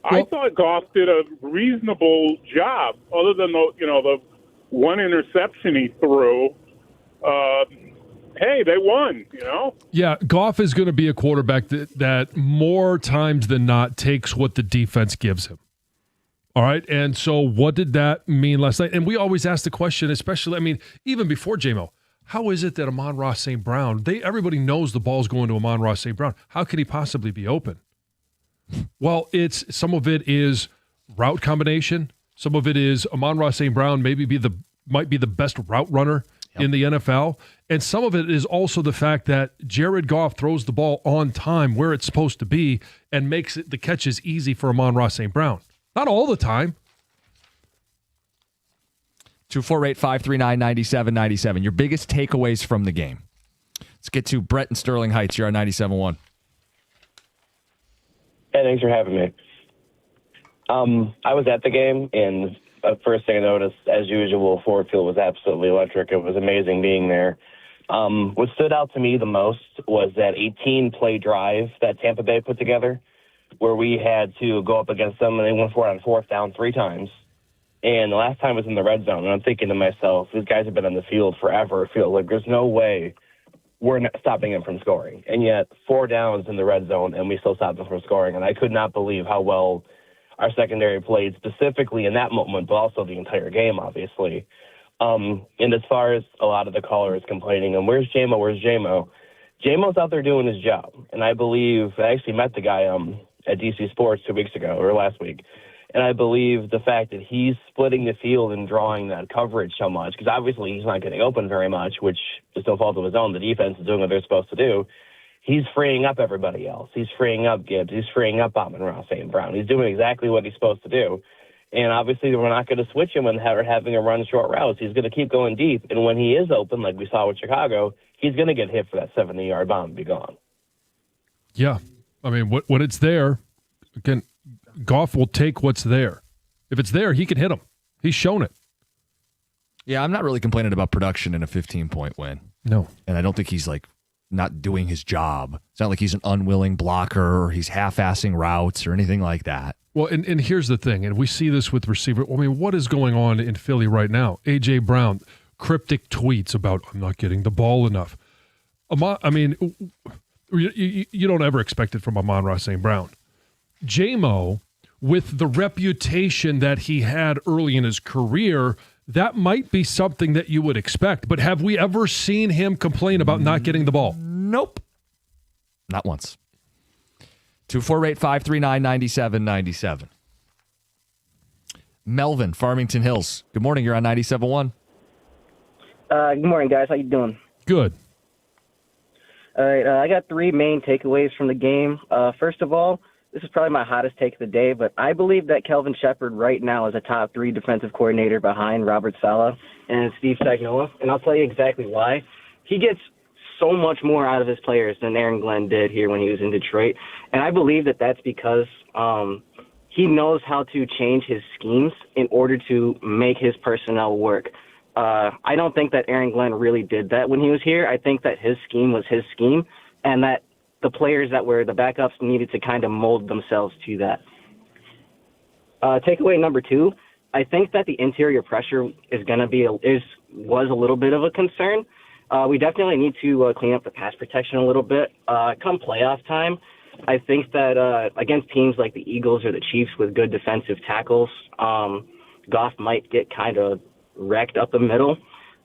I thought Goff did a reasonable job, other than the one interception he threw. Hey, they won, Yeah, Goff is going to be a quarterback that more times than not takes what the defense gives him. All right, and so what did that mean last night? And we always ask the question, especially, even before J-Mo, how is it that Amon-Ra St. Brown, everybody knows the ball's going to Amon-Ra St. Brown. How could he possibly be open? Well, some of it is route combination. Some of it is Amon-Ra St. Brown might be the best route runner in the NFL. And some of it is also the fact that Jared Goff throws the ball on time where it's supposed to be and makes the catches easy for Amon-Ra St. Brown. Not all the time. 248-539-9797. Your biggest takeaways from the game. Let's get to Brett in Sterling Heights. You're on 97.1. Hey, thanks for having me. I was at the game, and the first thing I noticed, as usual, Ford Field was absolutely electric. It was amazing being there. What stood out to me the most was that 18-play drive that Tampa Bay put together, where we had to go up against them, and they went for it on fourth down 3 times. And the last time was in the red zone, and I'm thinking to myself, these guys have been on the field forever. It feels like there's no way we're not stopping them from scoring. And yet 4 downs in the red zone, and we still stopped them from scoring. And I could not believe how well our secondary played, specifically in that moment, but also the entire game, obviously. And as far as a lot of the callers complaining, and where's J-Mo, where's J-Mo? J-Mo's out there doing his job. And I believe, I actually met the guy at DC Sports 2 weeks ago, or last week. And I believe the fact that he's splitting the field and drawing that coverage so much, because obviously he's not getting open very much, which is no fault of his own. The defense is doing what they're supposed to do. He's freeing up everybody else. He's freeing up Gibbs. He's freeing up Amon-Ra St. Brown. He's doing exactly what he's supposed to do. And obviously we're not going to switch him when we're having a run short routes. He's going to keep going deep. And when he is open, like we saw with Chicago, he's going to get hit for that 70-yard bomb and be gone. Yeah. When it's there, again, Goff will take what's there. If it's there, he can hit him. He's shown it. Yeah, I'm not really complaining about production in a 15-point win. No. And I don't think he's not doing his job. It's not like he's an unwilling blocker or he's half-assing routes or anything like that. Well, and here's the thing, and we see this with receiver. What is going on in Philly right now? A.J. Brown, cryptic tweets about, I'm not getting the ball enough. You don't ever expect it from Amon-Ra St. Brown. J-Mo, with the reputation that he had early in his career, that might be something that you would expect. But have we ever seen him complain about not getting the ball? Nope. Not once. 248-539-9797. Melvin, Farmington Hills. Good morning. You're on 97.1. Good morning, guys. How you doing? Good. All right. I got 3 main takeaways from the game. First of all, this is probably my hottest take of the day, but I believe that Kelvin Shepard right now is a top 3 defensive coordinator behind Robert Saleh and Steve Spagnuolo, and I'll tell you exactly why. He gets so much more out of his players than Aaron Glenn did here when he was in Detroit, and I believe that that's because he knows how to change his schemes in order to make his personnel work. I don't think that Aaron Glenn really did that when he was here. I think that his scheme was his scheme, and that the players that were the backups needed to kind of mold themselves to that. Takeaway number 2, I think that the interior pressure is going to be was a little bit of a concern. We definitely need to clean up the pass protection a little bit. Come playoff time, I think that against teams like the Eagles or the Chiefs with good defensive tackles, Goff might get kind of wrecked up the middle.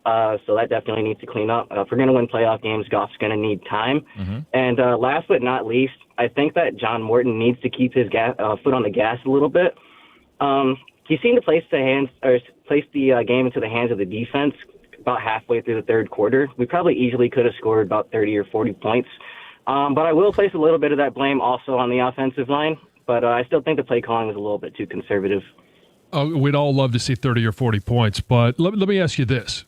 So that definitely needs to clean up. If we're going to win playoff games, Goff's going to need time. Mm-hmm. And last but not least, I think that John Morton needs to keep his foot on the gas a little bit. He seemed to place the game into the hands of the defense about halfway through the third quarter. We probably easily could have scored about 30 or 40 points. But I will place a little bit of that blame also on the offensive line. But I still think the play calling was a little bit too conservative. We'd all love to see 30 or 40 points. But let me ask you this.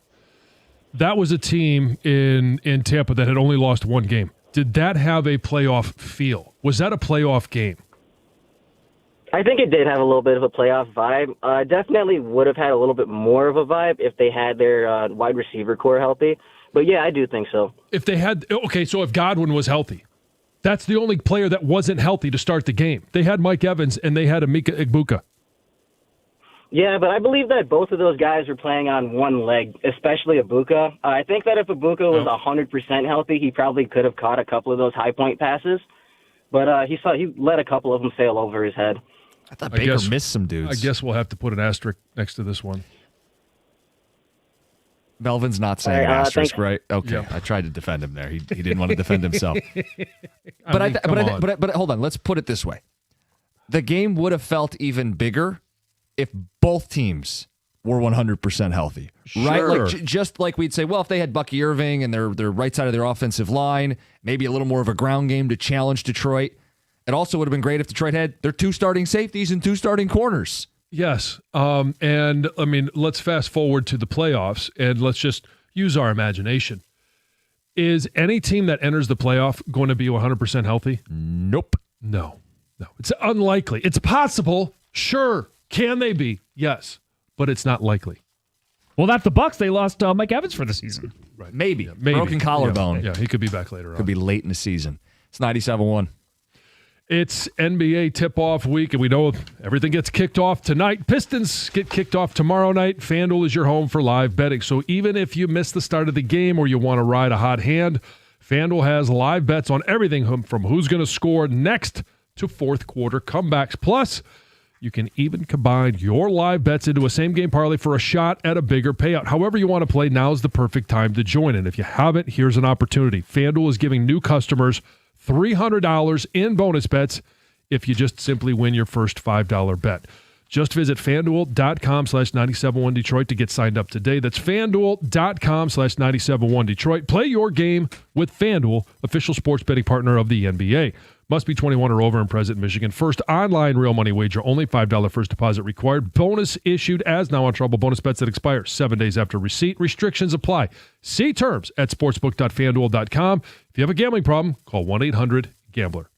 That was a team in Tampa that had only lost 1 game. Did that have a playoff feel? Was that a playoff game? I think it did have a little bit of a playoff vibe. Definitely would have had a little bit more of a vibe if they had their wide receiver core healthy. But, yeah, I do think so. So if Godwin was healthy, That's the only player that wasn't healthy to start the game. They had Mike Evans and they had Emeka Egbuka. Yeah, but I believe that both of those guys are playing on one leg, especially Egbuka. I think that if Egbuka was 100% healthy, he probably could have caught a couple of those high point passes. But he let a couple of them sail over his head. I thought Baker missed some dudes. I guess we'll have to put an asterisk next to this one. Melvin's not saying asterisk, thanks. right? Okay, Yeah. I tried to defend him there. He didn't want to defend himself. But I mean, but hold on. Let's put it this way: the game would have felt even bigger if both teams were 100% healthy, right? Sure. Like just like we'd say, well, if they had Bucky Irving and their right side of their offensive line, maybe a little more of a ground game to challenge Detroit. It also would have been great if Detroit had their 2 starting safeties and 2 starting corners. Yes. And I mean, let's fast forward to the playoffs and let's just use our imagination. Is any team that enters the playoff going to be 100% healthy? Nope. No. It's unlikely. It's possible. Sure. Can they be? Yes. But it's not likely. Well, that's the Bucks. They lost Mike Evans for the season. Right. Maybe. Yeah, maybe. Broken collarbone. Yeah, he could be back later on. Could be late in the season. It's 97-1. It's NBA tip-off week, and we know everything gets kicked off tonight. Pistons get kicked off tomorrow night. FanDuel is your home for live betting. So even if you miss the start of the game or you want to ride a hot hand, FanDuel has live bets on everything from who's going to score next to fourth quarter comebacks. Plus, you can even combine your live bets into a same-game parlay for a shot at a bigger payout. However you want to play, now's the perfect time to join. And if you haven't, here's an opportunity. FanDuel is giving new customers $300 in bonus bets if you just simply win your first $5 bet. Just visit FanDuel.com/971 Detroit to get signed up today. That's FanDuel.com/971 Detroit. Play your game with FanDuel, official sports betting partner of the NBA. Must be 21 or over and present in Michigan. First online real money wager, only $5 first deposit required. Bonus issued as now on trouble. Bonus bets that expire 7 days after receipt. Restrictions apply. See terms at sportsbook.fanduel.com. If you have a gambling problem, call 1-800-GAMBLER.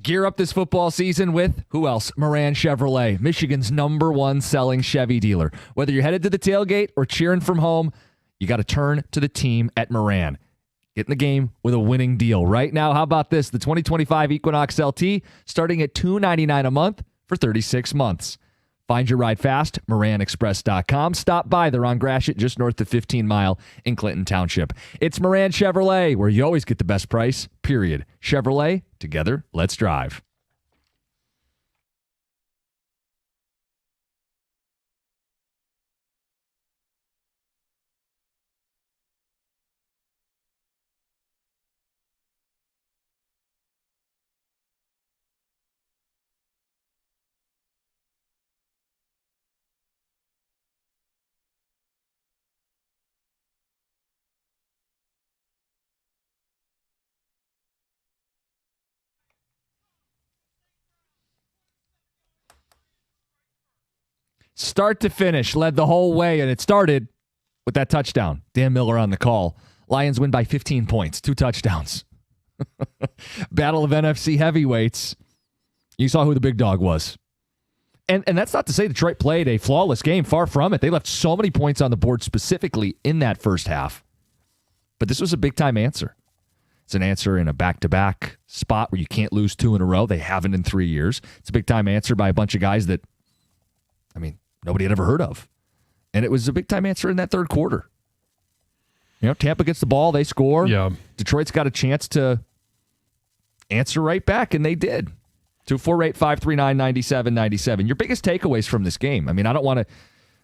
Gear up this football season with, who else? Moran Chevrolet, Michigan's #1 selling Chevy dealer. Whether you're headed to the tailgate or cheering from home, you got to turn to the team at Moran. Get in the game with a winning deal. Right now, how about this? The 2025 Equinox LT starting at $299 a month for 36 months. Find your ride fast, MoranExpress.com. Stop by. They're on Gratiot, just north of 15 Mile in Clinton Township. It's Moran Chevrolet, where you always get the best price, period. Chevrolet, together, let's drive. Start to finish, led the whole way, and it started with that touchdown. Dan Miller on the call. Lions win by 15 points, 2 touchdowns. Battle of NFC heavyweights. You saw who the big dog was. And that's not to say Detroit played a flawless game. Far from it. They left so many points on the board specifically in that first half. But this was a big-time answer. It's an answer in a back-to-back spot where you can't lose 2 in a row. They haven't in 3 years. It's a big-time answer by a bunch of guys that, nobody had ever heard of. And it was a big-time answer in that third quarter. Tampa gets the ball, they score. Yeah. Detroit's got a chance to answer right back, and they did. 248-539-9797. Your biggest takeaways from this game? I don't want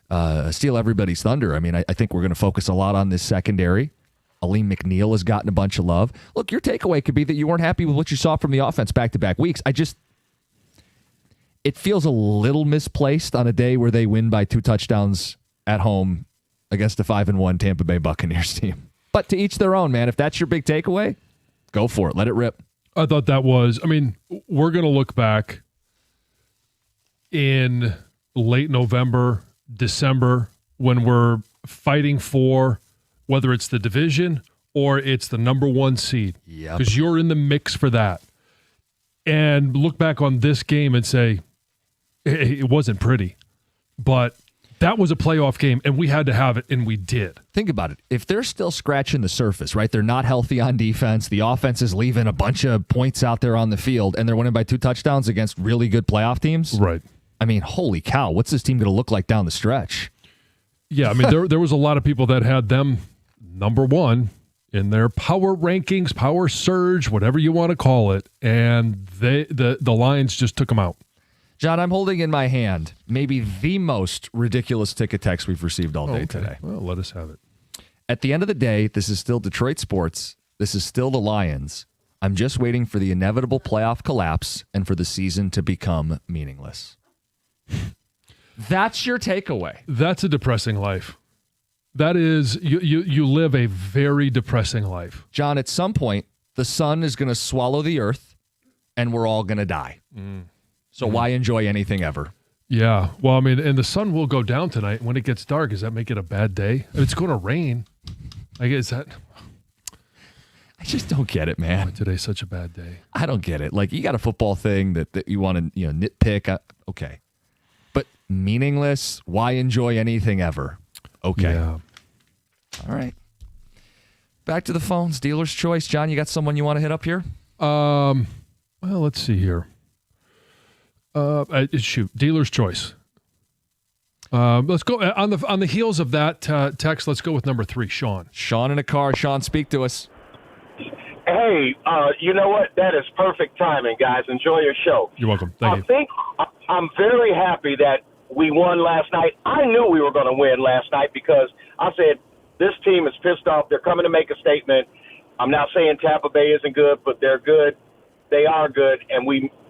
to steal everybody's thunder. I think we're going to focus a lot on this secondary. Aleem McNeil has gotten a bunch of love. Look, your takeaway could be that you weren't happy with what you saw from the offense back-to-back weeks. It feels a little misplaced on a day where they win by 2 touchdowns at home against a 5-1 Tampa Bay Buccaneers team. But to each their own, man. If that's your big takeaway, go for it. Let it rip. I thought that was, we're going to look back in late November, December, when we're fighting for whether it's the division or it's the #1 seed. Yep. Because you're in the mix for that. And look back on this game and say, it wasn't pretty, but that was a playoff game, and we had to have it, and we did. Think about it. If they're still scratching the surface, right? They're not healthy on defense. The offense is leaving a bunch of points out there on the field, and they're winning by 2 touchdowns against really good playoff teams. Right. Holy cow. What's this team going to look like down the stretch? Yeah, there was a lot of people that had them #1 in their power rankings, power surge, whatever you want to call it, and the Lions just took them out. John, I'm holding in my hand maybe the most ridiculous ticket text we've received all day today. Well, let us have it. At the end of the day, this is still Detroit sports. This is still the Lions. I'm just waiting for the inevitable playoff collapse and for the season to become meaningless. That's your takeaway. That's a depressing life. That is, you live a very depressing life. John, at some point, the sun is going to swallow the earth and we're all going to die. So why enjoy anything ever? Yeah. Well, and the sun will go down tonight. When it gets dark, does that make it a bad day? It's going to rain. Is that... I just don't get it, man. Boy, today's such a bad day. I don't get it. You got a football thing that you want to nitpick. Okay. But meaningless, why enjoy anything ever? Okay. Yeah. All right. Back to the phones. Dealer's choice. John, you got someone you want to hit up here? Well, let's see here. Shoot, dealer's choice. Let's go on the heels of that text. Let's go with number 3, Sean. Sean in a car. Sean, speak to us. Hey, you know what? That is perfect timing, guys. Enjoy your show. You're welcome. Thank you. I'm very happy that we won last night. I knew we were going to win last night because I said this team is pissed off. They're coming to make a statement. I'm not saying Tampa Bay isn't good, but they're good. They are good, and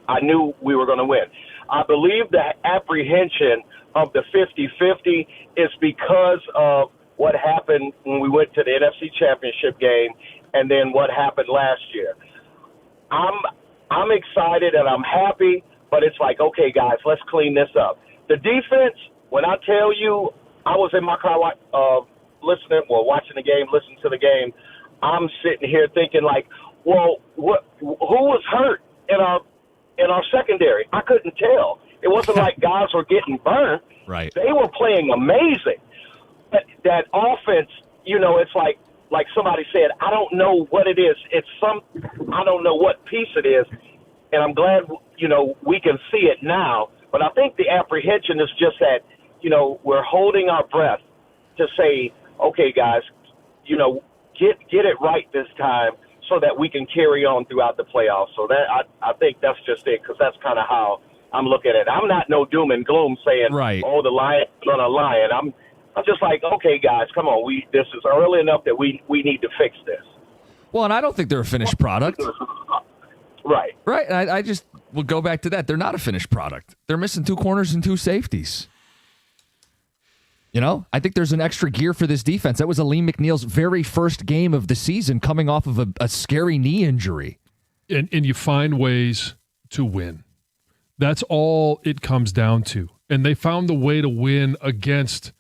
I knew we were going to win. I believe the apprehension of the 50-50 is because of what happened when we went to the NFC Championship game and then what happened last year. I'm excited and I'm happy, but it's like, okay, guys, let's clean this up. The defense, when I tell you, I was in my car watching the game, listening to the game, I'm sitting here thinking like, well, who was hurt in our in our secondary. I couldn't tell. It wasn't like guys were getting burnt. Right. They were playing amazing. But that offense, it's like somebody said, I don't know what it is. I don't know what piece it is. And I'm glad, we can see it now. But I think the apprehension is just that, we're holding our breath to say, okay, guys, get it right this time so that we can carry on throughout the playoffs. So that I think that's just it, because that's kind of how I'm looking at it. I'm not no doom and gloom saying, right, oh, the Lions are going to Lion. I'm just like, okay, guys, come on. This is early enough that we need to fix this. Well, and I don't think they're a finished product. Right. Right. And I just will go back to that. They're not a finished product. They're missing 2 corners and 2 safeties. I think there's an extra gear for this defense. That was Aleem McNeil's very first game of the season, coming off of a scary knee injury. And you find ways to win. That's all it comes down to. And they found the way to win against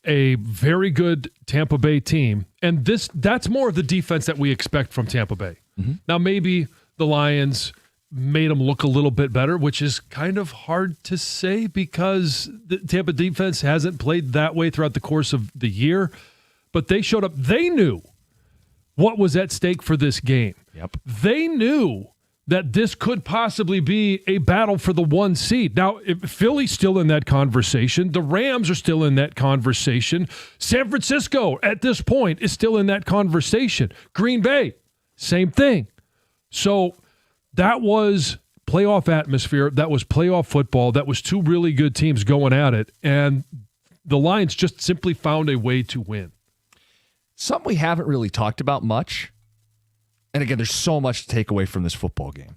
a very good Tampa Bay team. And that's more of the defense that we expect from Tampa Bay. Mm-hmm. Now, maybe the Lions made them look a little bit better, which is kind of hard to say because the Tampa defense hasn't played that way throughout the course of the year. But they showed up. They knew what was at stake for this game. Yep. They knew that this could possibly be a battle for the 1 seed. Now, if Philly's still in that conversation. The Rams are still in that conversation. San Francisco, at this point, is still in that conversation. Green Bay, same thing. So that was playoff atmosphere. That was playoff football. That was 2 really good teams going at it. And the Lions just simply found a way to win. Something we haven't really talked about much. And again, there's so much to take away from this football game.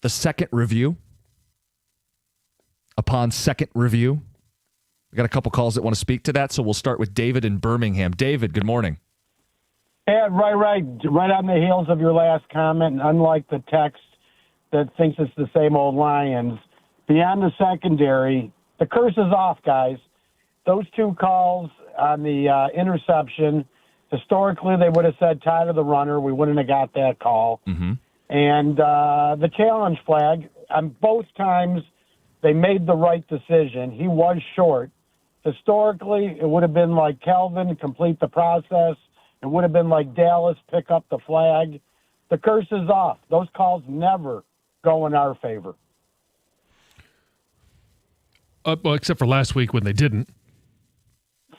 The second review. Upon second review. We got a couple calls that want to speak to that, so we'll start with David in Birmingham. David, good morning. Yeah, right on the heels of your last comment, and unlike the text that thinks it's the same old Lions, beyond the secondary, the curse is off, guys. Those 2 calls on the interception, historically, they would have said tie to the runner. We wouldn't have got that call. Mm-hmm. And the challenge flag, on both times, they made the right decision. He was short. Historically, it would have been like Kelvin, complete the process. It would have been like Dallas, pick up the flag. The curse is off. Those calls never go in our favor. Well, except for last week when they didn't.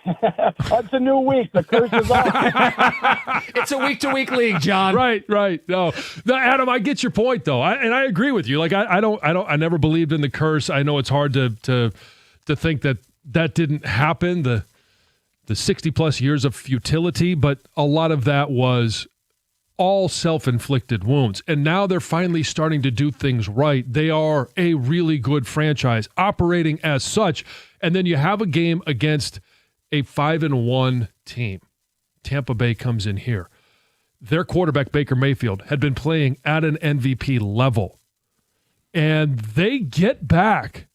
That's a new week. The curse is off. It's a week-to-week league, John. Right. No, Adam, I get your point though, and I agree with you. Like I never believed in the curse. I know it's hard to think that didn't happen. The 60-plus years of futility, but a lot of that was all self-inflicted wounds. And now they're finally starting to do things right. They are a really good franchise operating as such. And then you have a game against a 5-1 team. Tampa Bay comes in here. Their quarterback, Baker Mayfield, had been playing at an MVP level. And they get back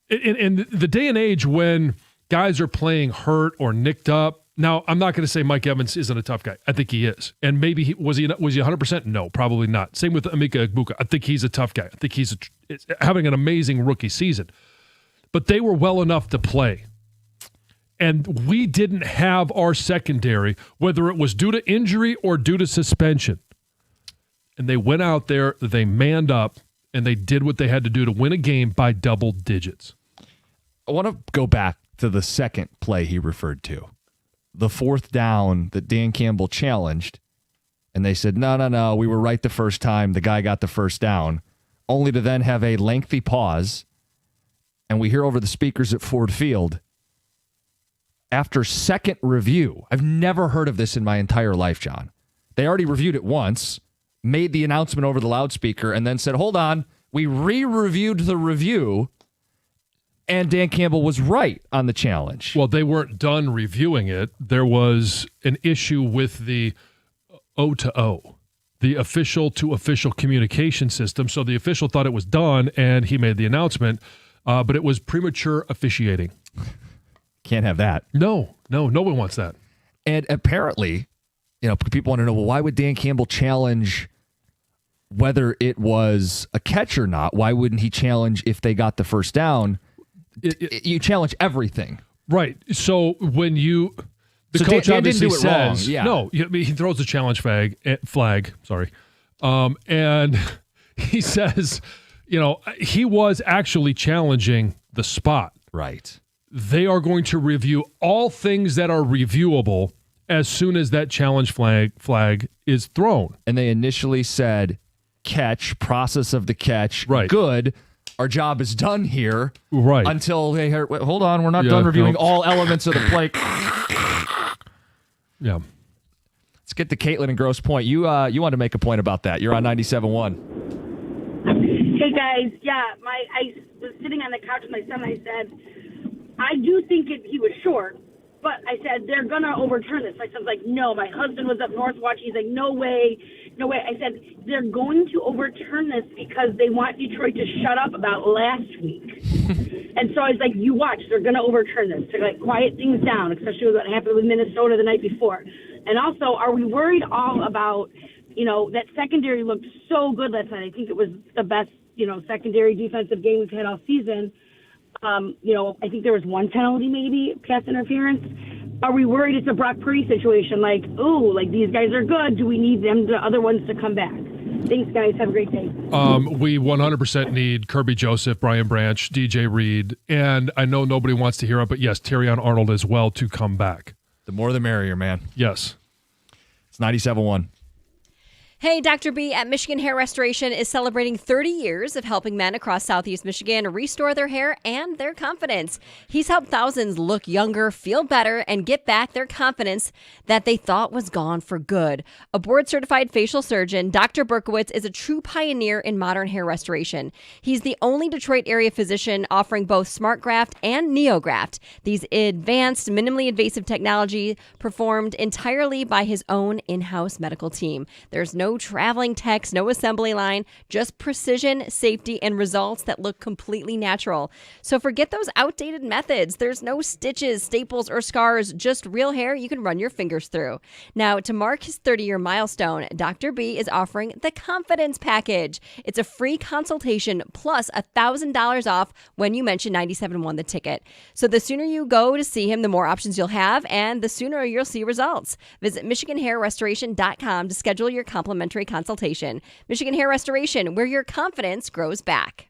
in the day and age when guys are playing hurt or nicked up. Now, I'm not going to say Mike Evans isn't a tough guy. I think he is. And maybe was he 100%? No, probably not. Same with Emeka Egbuka. I think he's a tough guy. I think he's having an amazing rookie season. But they were well enough to play. And we didn't have our secondary, whether it was due to injury or due to suspension. And they went out there, they manned up, and they did what they had to do to win a game by double digits. I want to go back to the second play he referred to. The 4th down that Dan Campbell challenged, and they said, no, we were right the first time. The guy got the first down, only to then have a lengthy pause, and we hear over the speakers at Ford Field, after second review, I've never heard of this in my entire life, John. They already reviewed it once, made the announcement over the loudspeaker, and then said, hold on, we re-reviewed the review, and Dan Campbell was right on the challenge. Well, they weren't done reviewing it. There was an issue with the O2O, the official-to-official communication system. So the official thought it was done, and he made the announcement, but it was premature officiating. Can't have that. No one wants that. And apparently, people want to know, well, why would Dan Campbell challenge whether it was a catch or not. Why wouldn't he challenge if they got the first down? You challenge everything. Right. So when the So coach Dan obviously didn't do it wrong, says, yeah. no, he throws the challenge flag, sorry. And he says, he was actually challenging the spot. Right. They are going to review all things that are reviewable as soon as that challenge flag is thrown. And they initially said, catch, process of the catch, right. Good. Our job is done here. Right. Until they heard, wait, hold on, we're not done reviewing all elements of the play. Yeah. Let's get to Caitlin in Grosse Pointe. You wanted to make a point about that. You're on 97.1. Hey, guys. Yeah, I was sitting on the couch with my son, and I said, I do think he was short, but I said, they're going to overturn this. My son's like, no. My husband was up north watching. He's like, no way. No way. I said, they're going to overturn this because they want Detroit to shut up about last week. And so I was like, you watch. They're going to overturn this to quiet things down, especially with what happened with Minnesota the night before. And also, are we worried all about, that secondary looked so good last night. I think it was the best, secondary defensive game we've had all season. I think there was one penalty, maybe pass interference. Are we worried it's a Brock Purdy situation? These guys are good. Do we need the other ones to come back? Thanks, guys. Have a great day. We 100% need Kirby Joseph, Brian Branch, DJ Reed, and I know nobody wants to hear it, but yes, Terrion Arnold as well to come back. The more the merrier, man. Yes. It's 97.1. Hey, Dr. B at Michigan Hair Restoration is celebrating 30 years of helping men across Southeast Michigan restore their hair and their confidence. He's helped thousands look younger, feel better, and get back their confidence that they thought was gone for good. A board-certified facial surgeon, Dr. Berkowitz is a true pioneer in modern hair restoration. He's the only Detroit area physician offering both SmartGraft and NeoGraft. These advanced, minimally invasive technology performed entirely by his own in-house medical team. There's no traveling techs, no assembly line, just precision, safety, and results that look completely natural. So forget those outdated methods. There's no stitches, staples, or scars, just real hair you can run your fingers through. Now, to mark his 30-year milestone, Dr. B is offering the Confidence Package. It's a free consultation plus $1,000 off when you mention 97.1 the ticket. So the sooner you go to see him, the more options you'll have, and the sooner you'll see results. Visit MichiganHairRestoration.com to schedule your complimentary consultation. Michigan Hair Restoration, where your confidence grows back.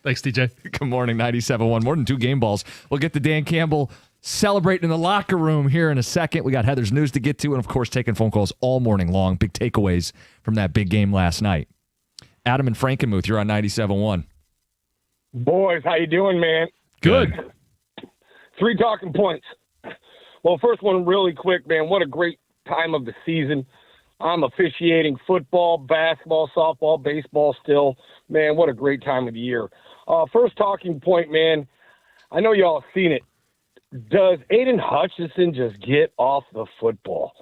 Thanks, DJ. Good morning, 97.1. More than 2 game balls. We'll get to Dan Campbell celebrating in the locker room here in a second. We got Heather's news to get to, and, of course, taking phone calls all morning long. Big takeaways from that big game last night. Adam and Frankenmuth, you're on 97.1. Boys, how you doing, man? Good. 3 talking points. Well, first one really quick, man. What a great time of the season. I'm officiating football, basketball, softball, baseball still. Man, what a great time of the year. First talking point, man. I know y'all have seen it. Does Aiden Hutchinson just get off the football?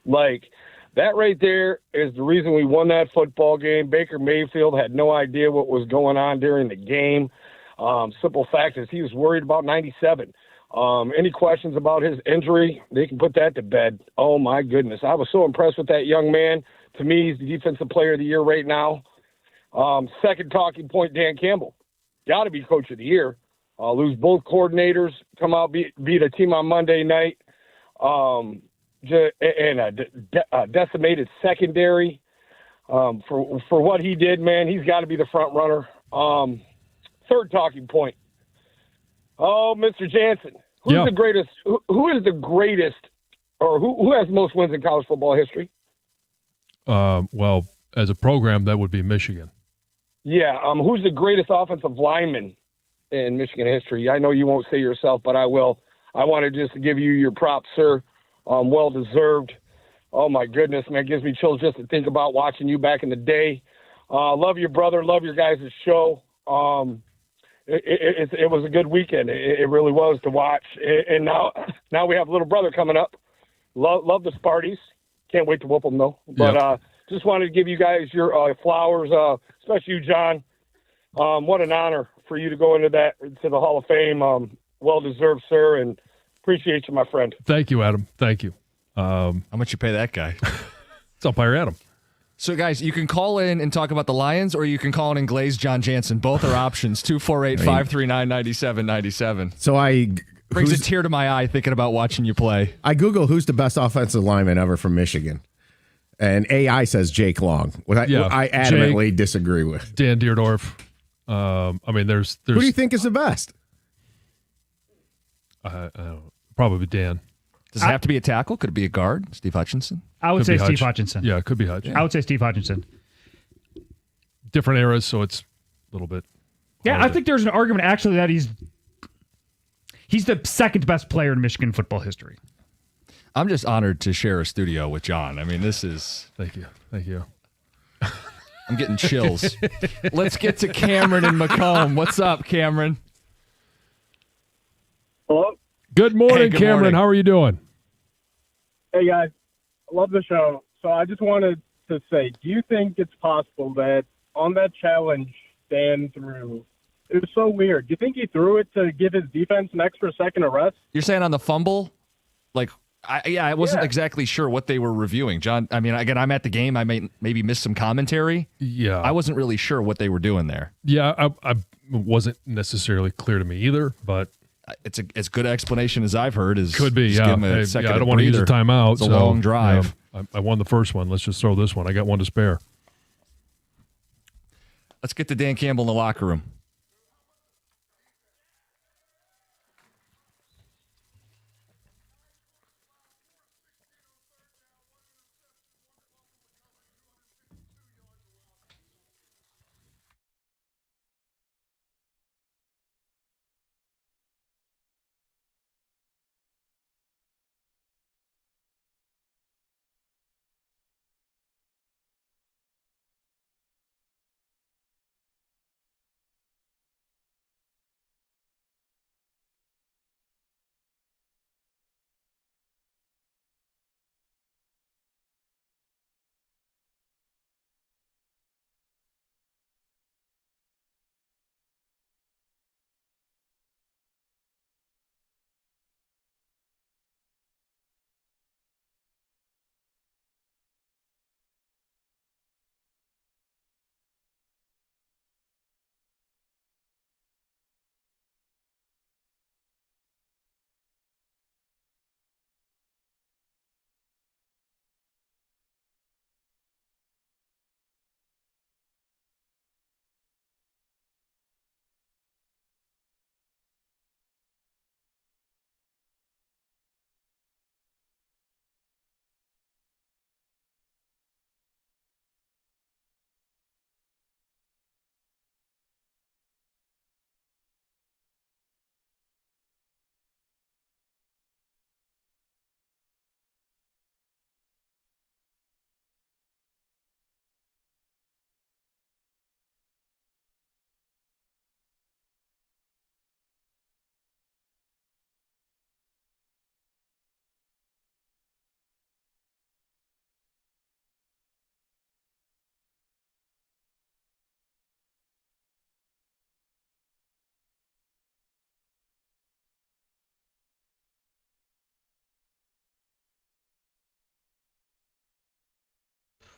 Like, that right there is the reason we won that football game. Baker Mayfield had no idea what was going on during the game. Simple fact is he was worried about 97. Any questions about his injury, they can put that to bed. Oh, my goodness. I was so impressed with that young man. To me, he's the defensive player of the year right now. Second talking point, Dan Campbell. Got to be coach of the year. Lose both coordinators, come out, beat a team on Monday night, and a decimated secondary. For what he did, man, he's got to be the front runner. Third talking point. Oh, Mr. Jansen. Who's the greatest? Who is the greatest, or who has the most wins in college football history? Well, as a program, that would be Michigan. Yeah. Who's the greatest offensive lineman in Michigan history? I know you won't say yourself, but I will. I wanted just to give you your props, sir. Well deserved. Oh my goodness, man, it gives me chills just to think about watching you back in the day. Love your brother. Love your guys' show. It was a good weekend. It really was to watch. And now we have little brother coming up. Love the Sparties. Can't wait to whoop them though. But just wanted to give you guys your flowers, especially you, John. What an honor for you to go into the Hall of Fame. Well deserved, sir, and appreciate you, my friend. Thank you, Adam. Thank you. How much you pay that guy? It's umpire Adam. So, guys, you can call in and talk about the Lions, or you can call in and glaze John Jansen. Both are options. 248-539-9797. So brings a tear to my eye thinking about watching you play. I Google who's the best offensive lineman ever from Michigan, and AI says Jake Long. I adamantly disagree with Dan Deerdorf. I mean, there's. Who do you think is the best? Probably Dan. Does it have to be a tackle? Could it be a guard? Steve Hutchinson? I would say Steve Hutchinson. Yeah, it could be Hutchinson. I would say Steve Hutchinson. Different eras, so it's a little bit. Yeah, I think there's an argument actually that he's the second best player in Michigan football history. I'm just honored to share a studio with John. I mean, this is. Thank you. I'm getting chills. Let's get to Cameron and Macomb. What's up, Cameron? Hello? Good morning, Hey, good Cameron. morning. How are you doing? Hey, guys. I love the show. So I just wanted to say, do you think it's possible that on that challenge Dan threw, it was so weird. Do you think he threw it to give his defense an extra second of rest? You're saying on the fumble? Like, I wasn't exactly sure what they were reviewing. John, I mean, again, I'm at the game. I maybe missed some commentary. Yeah. I wasn't really sure what they were doing there. Yeah, I wasn't necessarily clear to me either, but it's as good an explanation as I've heard. Is could be, just yeah. give him a Hey, second I don't want to use a breather. timeout. It's a so, long drive. I won the first one. Let's just throw this one. I got one to spare. Let's get to Dan Campbell in the locker room.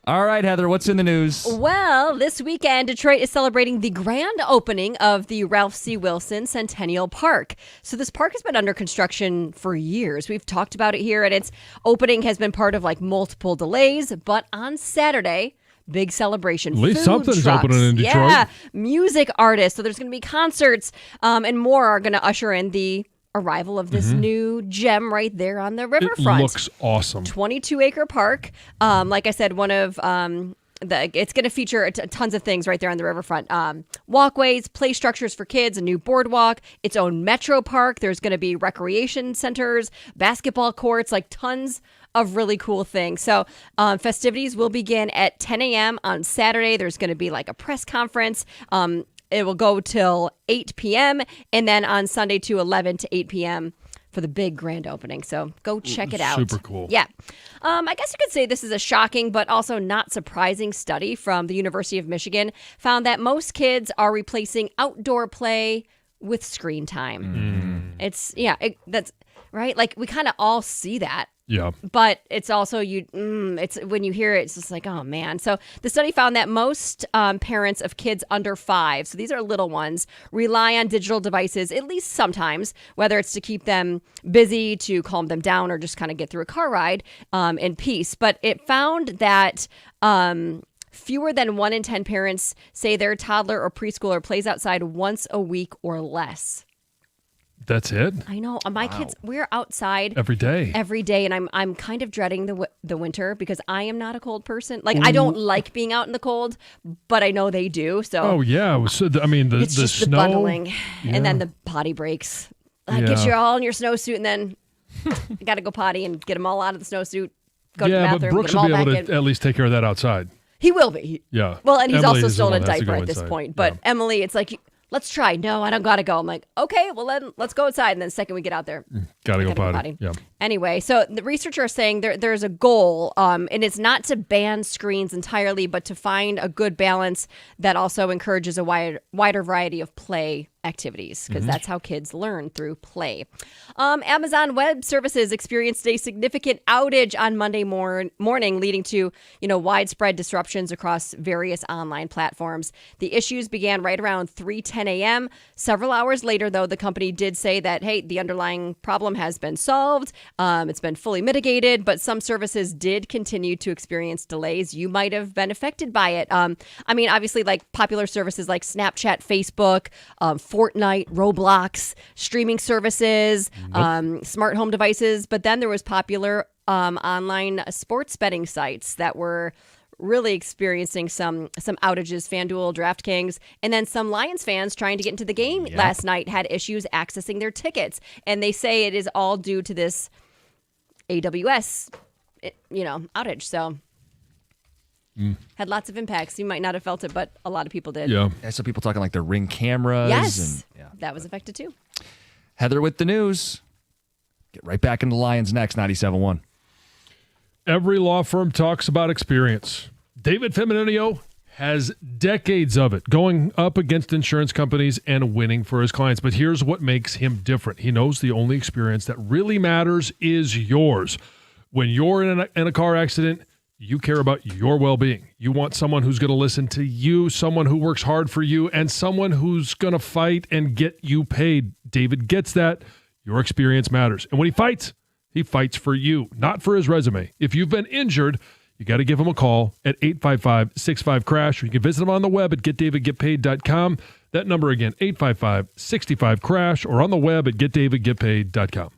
All right, Heather, what's in the news? Well, this weekend, Detroit is celebrating the grand opening of the Ralph C. Wilson Centennial Park. So this park has been under construction for years. We've talked about it here, and its opening has been part of like multiple delays. But on Saturday, big celebration. At least Food something's trucks. opening in Detroit. Yeah, music artists. So there's going to be concerts and more are going to usher in the arrival of this new gem right there on the riverfront. It looks awesome. 22-acre park. Like I said, one of it's going to feature tons of things right there on the riverfront. Walkways, play structures for kids, a new boardwalk, its own metro park. There's going to be recreation centers, basketball courts, like tons of really cool things. So festivities will begin at 10 a.m. on Saturday. There's going to be like a press conference. It will go till 8 p.m. and then on Sunday to 11 to 8 p.m. for the big grand opening. So go check it out. Super cool. Yeah. I guess you could say this is a shocking but also not surprising study from the University of Michigan found that most kids are replacing outdoor play with screen time. That's right. Like we kind of all see that. Yeah. But it's also it's when you hear it, it's just like, oh man. So the study found that most parents of kids under 5, so these are little ones, rely on digital devices at least sometimes, whether it's to keep them busy, to calm them down, or just kind of get through a car ride in peace. But it found that fewer than 1 in 10 parents say their toddler or preschooler plays outside once a week or less. That's it? I know. My kids, we're outside every day, and I'm kind of dreading the winter because I am not a cold person. Like I don't like being out in the cold, but I know they do. So oh yeah, so I mean it's the just snow, the bundling, yeah. and then the potty breaks. Get you all in your snowsuit, and then you got to go potty and get them all out of the snowsuit. Go to the bathroom. But Brooks get them will all be able back to in. at least take care of that outside. He will be. Yeah. Well, and he's Emily also is still the in a one that has to diaper go at this inside. point. But Emily, it's like, let's try. No, I don't got to go. I'm like, okay, well then let's go outside. And then the second we get out there, Gotta go gotta potty. Yeah. Anyway, so the researchers are saying there's a goal, and it's not to ban screens entirely, but to find a good balance that also encourages a wider variety of play activities, because that's how kids learn, through play. Amazon Web Services experienced a significant outage on Monday morning, leading to widespread disruptions across various online platforms. The issues began right around 3:10 a.m. Several hours later, though, the company did say that, hey, the underlying problem has been solved. It's been fully mitigated, but some services did continue to experience delays. You might have been affected by it. Obviously, like popular services like Snapchat, Facebook, Fortnite, Roblox, streaming services, smart home devices. But then there was popular online sports betting sites that were really experiencing some outages. FanDuel, DraftKings, and then some Lions fans trying to get into the game last night had issues accessing their tickets. And they say it is all due to this AWS, outage. So had lots of impacts. You might not have felt it, but a lot of people did. Yeah. I saw people talking like their Ring cameras. Yes. And, That was affected too. Heather with the news. Get right back into Lions next, 97.1. Every law firm talks about experience. David Feminenio has decades of it, going up against insurance companies and winning for his clients. But here's what makes him different. He knows the only experience that really matters is yours. When you're in a car accident, you care about your well-being. You want someone who's going to listen to you, someone who works hard for you, and someone who's going to fight and get you paid. David gets that. Your experience matters. And when he fights for you, not for his resume. If you've been injured, you got to give him a call at 855-65-CRASH, or you can visit him on the web at getdavidgetpaid.com. That number again, 855-65-CRASH, or on the web at getdavidgetpaid.com.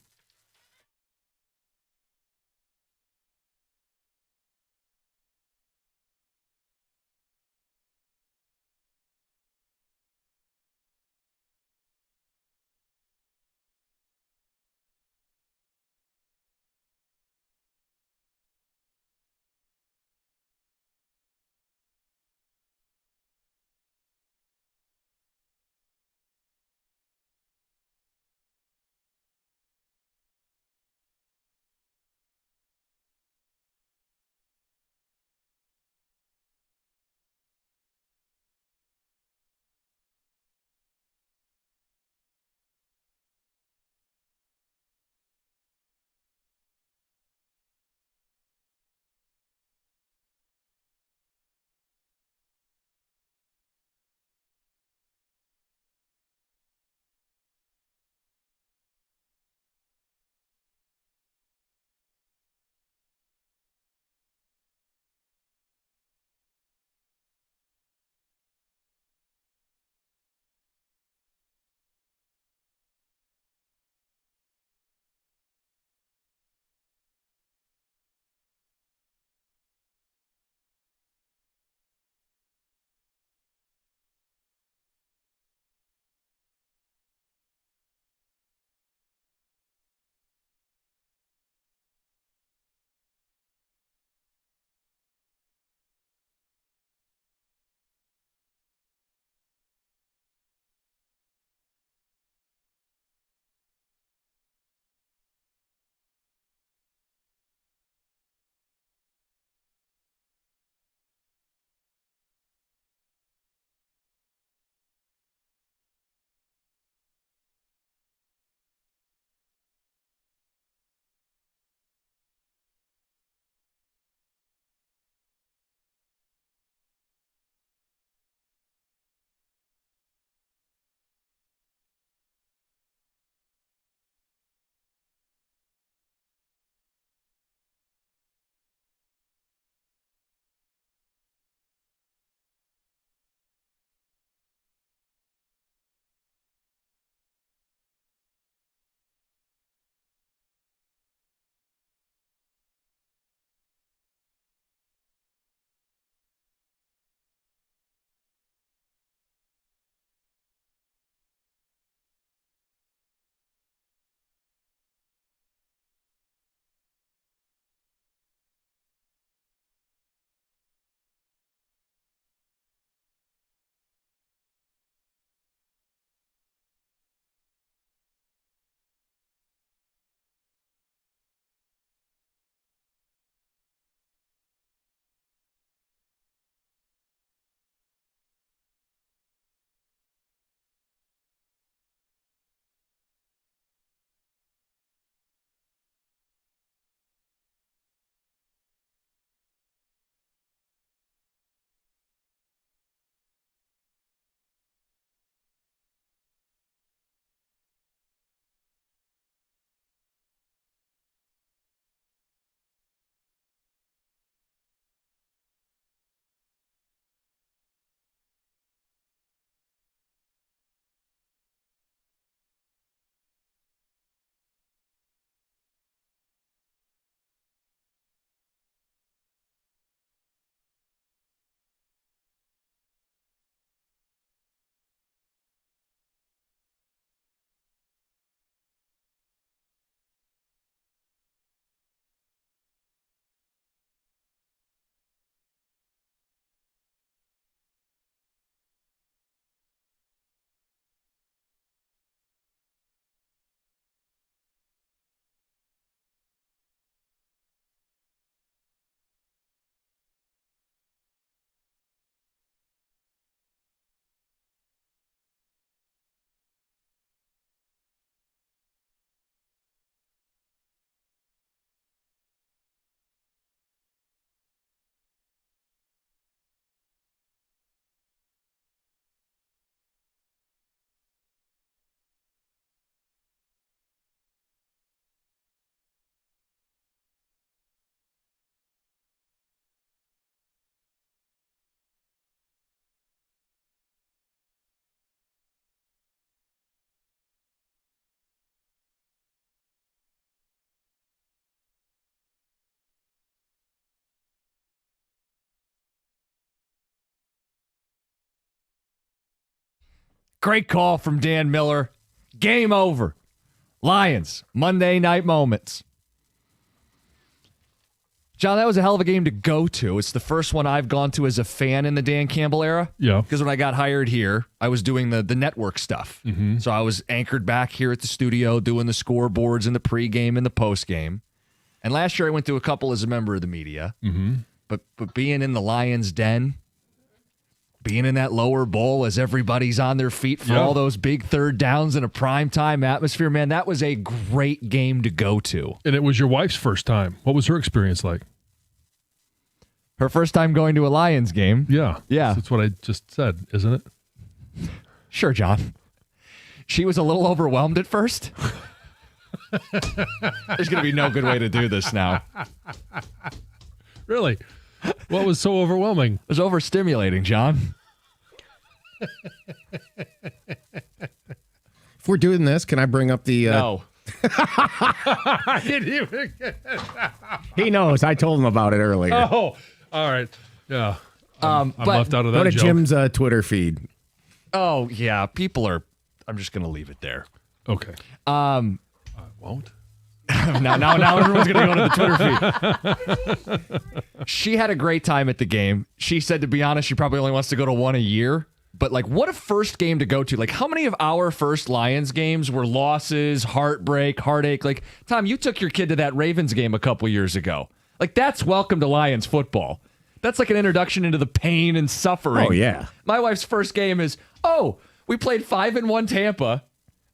Great call from Dan Miller. Game over. Lions, Monday Night Moments. John, that was a hell of a game to go to. It's the first one I've gone to as a fan in the Dan Campbell era. Yeah. Because when I got hired here, I was doing the network stuff. Mm-hmm. So I was anchored back here at the studio doing the scoreboards and the pregame and the postgame. And last year I went to a couple as a member of the media. Mm-hmm. But being in the Lions' den, being in that lower bowl as everybody's on their feet for all those big third downs in a primetime atmosphere, man, that was a great game to go to. And it was your wife's first time. What was her experience like? Her first time going to a Lions game? Yeah. Yeah. That's what I just said, isn't it? Sure, John. She was a little overwhelmed at first. There's going to be no good way to do this now. Really? What was so overwhelming? It was overstimulating, John. If we're doing this, can I bring up the... No. I didn't even get He knows. I told him about it earlier. Oh, all right. Yeah. I'm but left out of that Go to joke. Jim's Twitter feed. Oh, yeah. People are... I'm just going to leave it there. Okay. I won't. now everyone's going to go to the Twitter feed. She had a great time at the game. She said, to be honest, she probably only wants to go to one a year. But, like, what a first game to go to. Like, how many of our first Lions games were losses, heartbreak, heartache? Like, Tom, you took your kid to that Ravens game a couple years ago. Like, that's welcome to Lions football. That's like an introduction into the pain and suffering. Oh, yeah. My wife's first game is, we played 5-1 Tampa,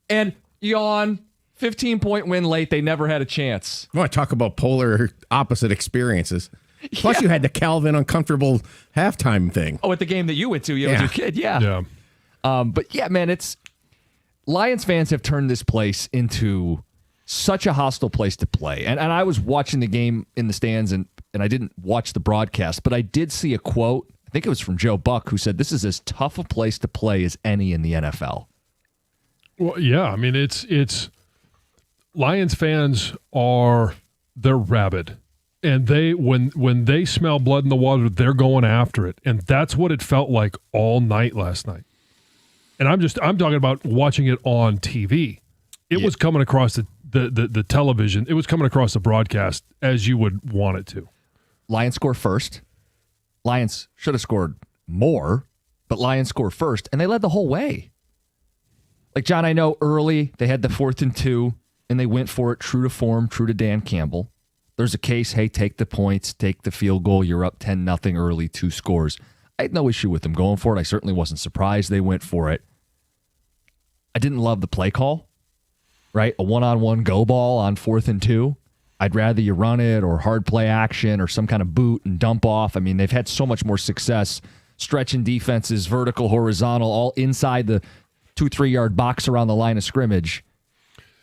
and yawn, 15-point win late. They never had a chance. I want to talk about polar opposite experiences. Plus, you had the Calvin uncomfortable halftime thing. Oh, at the game that you went to, with your kid, yeah. But yeah, man, it's Lions fans have turned this place into such a hostile place to play. And I was watching the game in the stands, and I didn't watch the broadcast, but I did see a quote. I think it was from Joe Buck, who said, "This is as tough a place to play as any in the NFL." Well, yeah. I mean, it's Lions fans they're rabid. And they when they smell blood in the water, they're going after it. And that's what it felt like all night last night. And I'm talking about watching it on TV. It was coming across the television. It was coming across the broadcast as you would want it to. Lions score first. Lions should have scored more, but Lions score first, and they led the whole way. Like, John, I know early they had the 4th and 2, and they went for it, true to form, true to Dan Campbell. There's a case, hey, take the points, take the field goal. You're up 10-0 early, 2 scores. I had no issue with them going for it. I certainly wasn't surprised they went for it. I didn't love the play call, right? A one-on-one go ball on 4th and 2. I'd rather you run it or hard play action or some kind of boot and dump off. I mean, they've had so much more success stretching defenses, vertical, horizontal, all inside the 2-3 yard box around the line of scrimmage.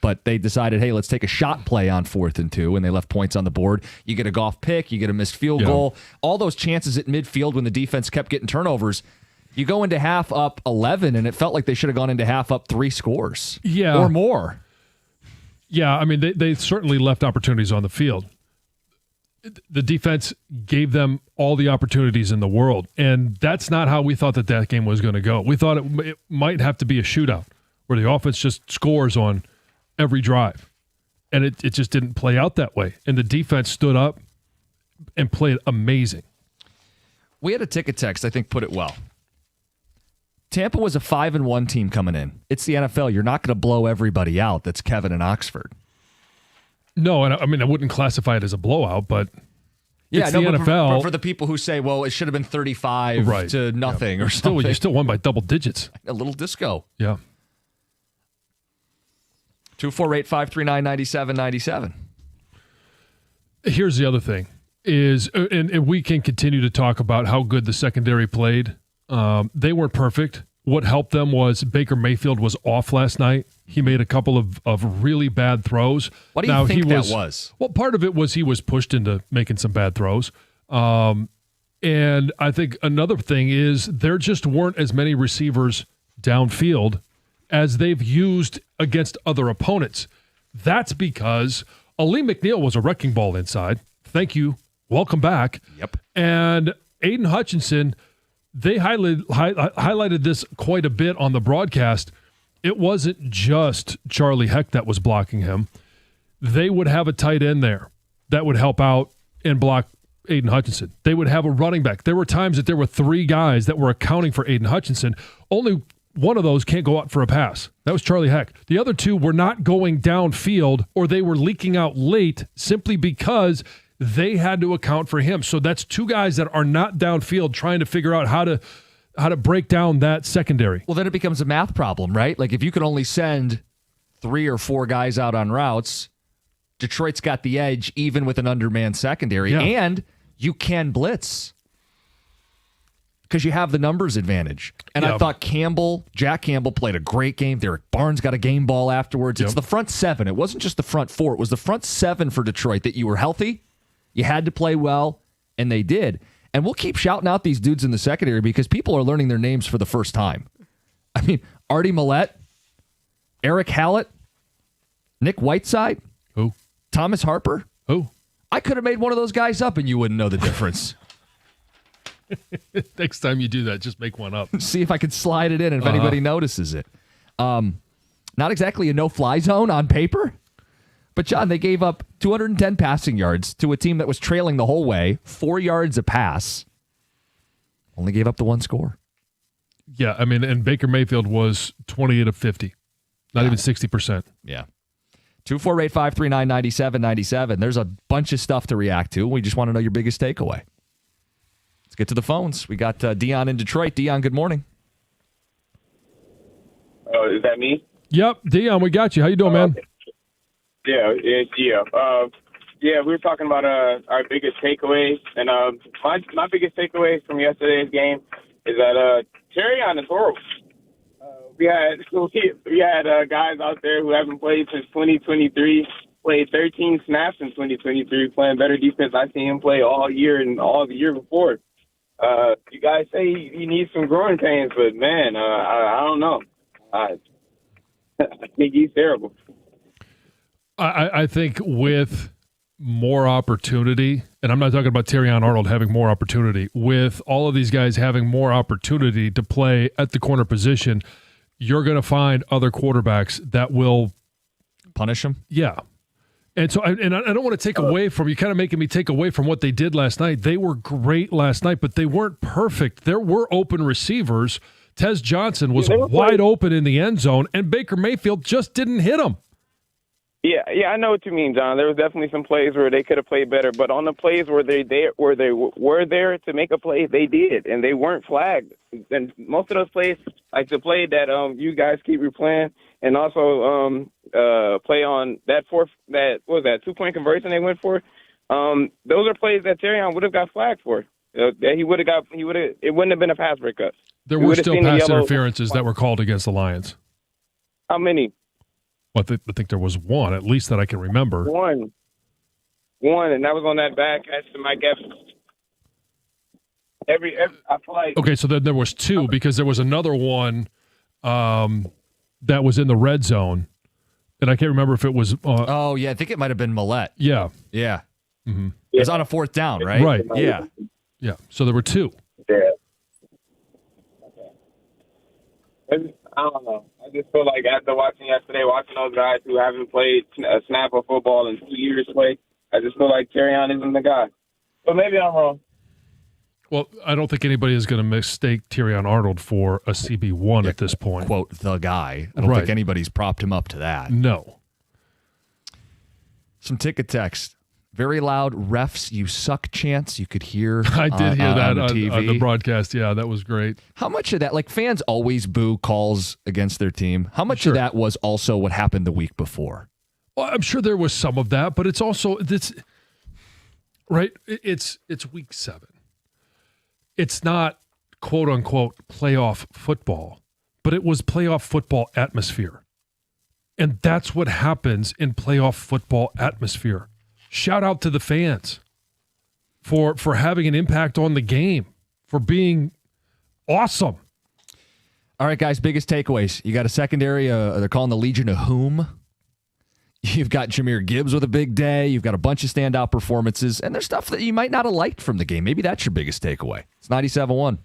But they decided, hey, let's take a shot play on 4th and 2, and they left points on the board. You get a golf pick, you get a missed field goal. All those chances at midfield when the defense kept getting turnovers. You go into half up 11, and it felt like they should have gone into half up 3 scores. Yeah. Or more. Yeah, I mean, they certainly left opportunities on the field. The defense gave them all the opportunities in the world, and that's not how we thought that game was going to go. We thought it might have to be a shootout where the offense just scores on every drive, and it just didn't play out that way. And the defense stood up and played amazing. We had a ticket text, I think, put it well. Tampa was a 5-1 team coming in. It's the NFL. You're not going to blow everybody out. That's Kevin in Oxford. No, and I mean, I wouldn't classify it as a blowout, but it's the NFL. For the people who say, well, it should have been 35 to nothing or something. You still won by double digits. A little disco. Yeah. 248-539-9797. Here's the other thing is, and we can continue to talk about how good the secondary played. They weren't perfect. What helped them was Baker Mayfield was off last night. He made a couple of really bad throws. What do you think that was? Well, part of it was he was pushed into making some bad throws. And I think another thing is there just weren't as many receivers downfield as they've used against other opponents. That's because Aleem McNeil was a wrecking ball inside. Thank you. Welcome back. Yep. And Aiden Hutchinson they highlighted this quite a bit on the broadcast. It wasn't just Charlie Heck that was blocking him. They would have a tight end there that would help out and block Aiden Hutchinson. They would have a running back. There were times that there were 3 guys that were accounting for Aiden Hutchinson. Only one of those can't go out for a pass. That was Charlie Heck. The other 2 were not going downfield, or they were leaking out late simply because they had to account for him. So that's 2 guys that are not downfield trying to figure out how to break down that secondary. Well, then it becomes a math problem, right? Like if you can only send 3 or 4 guys out on routes, Detroit's got the edge even with an undermanned secondary, and you can blitz because you have the numbers advantage. And I thought Jack Campbell played a great game. Derek Barnes got a game ball afterwards. It's the front 7. It wasn't just the front 4. It was the front 7 for Detroit that you were healthy, you had to play well, and they did. And we'll keep shouting out these dudes in the secondary because people are learning their names for the first time. I mean, Artie Millette, Eric Hallett, Nick Whiteside. Who? Thomas Harper. Who? I could have made one of those guys up and you wouldn't know the difference. Next time you do that, just make one up. See if I could slide it in and if anybody notices it. Not exactly a no-fly zone on paper. But, John, they gave up 210 passing yards to a team that was trailing the whole way, 4 yards a pass. Only gave up the 1 score. Yeah, I mean, and Baker Mayfield was 28 of 50. Not even 60%. Yeah. 248-539-9797. There's a bunch of stuff to react to. We just want to know your biggest takeaway. Let's get to the phones. We got Dion in Detroit. Dion, good morning. Is that me? Yep, Dion, we got you. How you doing, man? Yeah, it's Gio. We were talking about our biggest takeaways, and my biggest takeaway from yesterday's game is that Terrion is horrible. We had guys out there who haven't played since 2023, played 13 snaps in 2023, playing better defense I've seen him play all year and all the year before. You guys say he needs some growing pains, but man, I don't know. I think he's terrible. I think with more opportunity, and I'm not talking about Terrion Arnold having more opportunity, with all of these guys having more opportunity to play at the corner position, you're going to find other quarterbacks that will punish them. Yeah. And so, I don't want to take away from, you're kind of making me take away from what they did last night. They were great last night, but they weren't perfect. There were open receivers. Tez Johnson was wide open in the end zone, and Baker Mayfield just didn't hit him. Yeah, I know what you mean, John. There was definitely some plays where they could have played better, but on the plays where they were there to make a play, they did, and they weren't flagged. And most of those plays, like the play that you guys keep replaying, and also play on that 2-point conversion they went for. Those are plays that Terrion would have got flagged for. That it wouldn't have been a pass breakup. There were still pass interferences that were called against the Lions. How many? Well, I think there was one, at least that I can remember. One, and that was on that back to Mike Evans. Every I feel like. Okay, so then there was 2 because there was another one that was in the red zone, and I can't remember if it was. I think it might have been Millette. Yeah. Mm-hmm. It was on a 4th down, right? Right. Yeah. So there were 2. Yeah. I don't know. I just feel like after watching those guys who haven't played a snap of football in 2 years play, I just feel like Terrion isn't the guy. But maybe I'm wrong. Well, I don't think anybody is going to mistake Terrion Arnold for a CB1 at this point. Quote, the guy. I don't think anybody's propped him up to that. No. Some ticket text. Very loud refs, you suck chants you could hear. I did hear that on TV. On the broadcast. Yeah, that was great. How much of that, like fans always boo calls against their team. How much of that was also what happened the week before? Well, I'm sure there was some of that, but it's also, right? It's week 7. It's not quote unquote playoff football, but it was playoff football atmosphere. And that's what happens in playoff football atmosphere. Shout out to the fans for having an impact on the game, for being awesome. All right, guys, biggest takeaways. You got a secondary, they're calling the Legion of Whom. You've got Jahmyr Gibbs with a big day. You've got a bunch of standout performances, and there's stuff that you might not have liked from the game. Maybe that's your biggest takeaway. It's 97.1.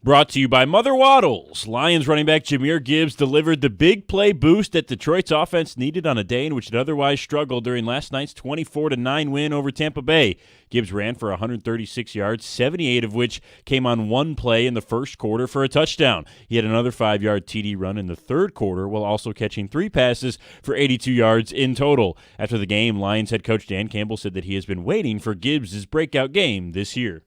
Brought to you by Mother Waddles. Lions running back Jahmyr Gibbs delivered the big play boost that Detroit's offense needed on a day in which it otherwise struggled during last night's 24-9 win over Tampa Bay. Gibbs ran for 136 yards, 78 of which came on one play in the first quarter for a touchdown. He had another 5-yard TD run in the third quarter while also catching 3 passes for 82 yards in total. After the game, Lions head coach Dan Campbell said that he has been waiting for Gibbs' breakout game this year.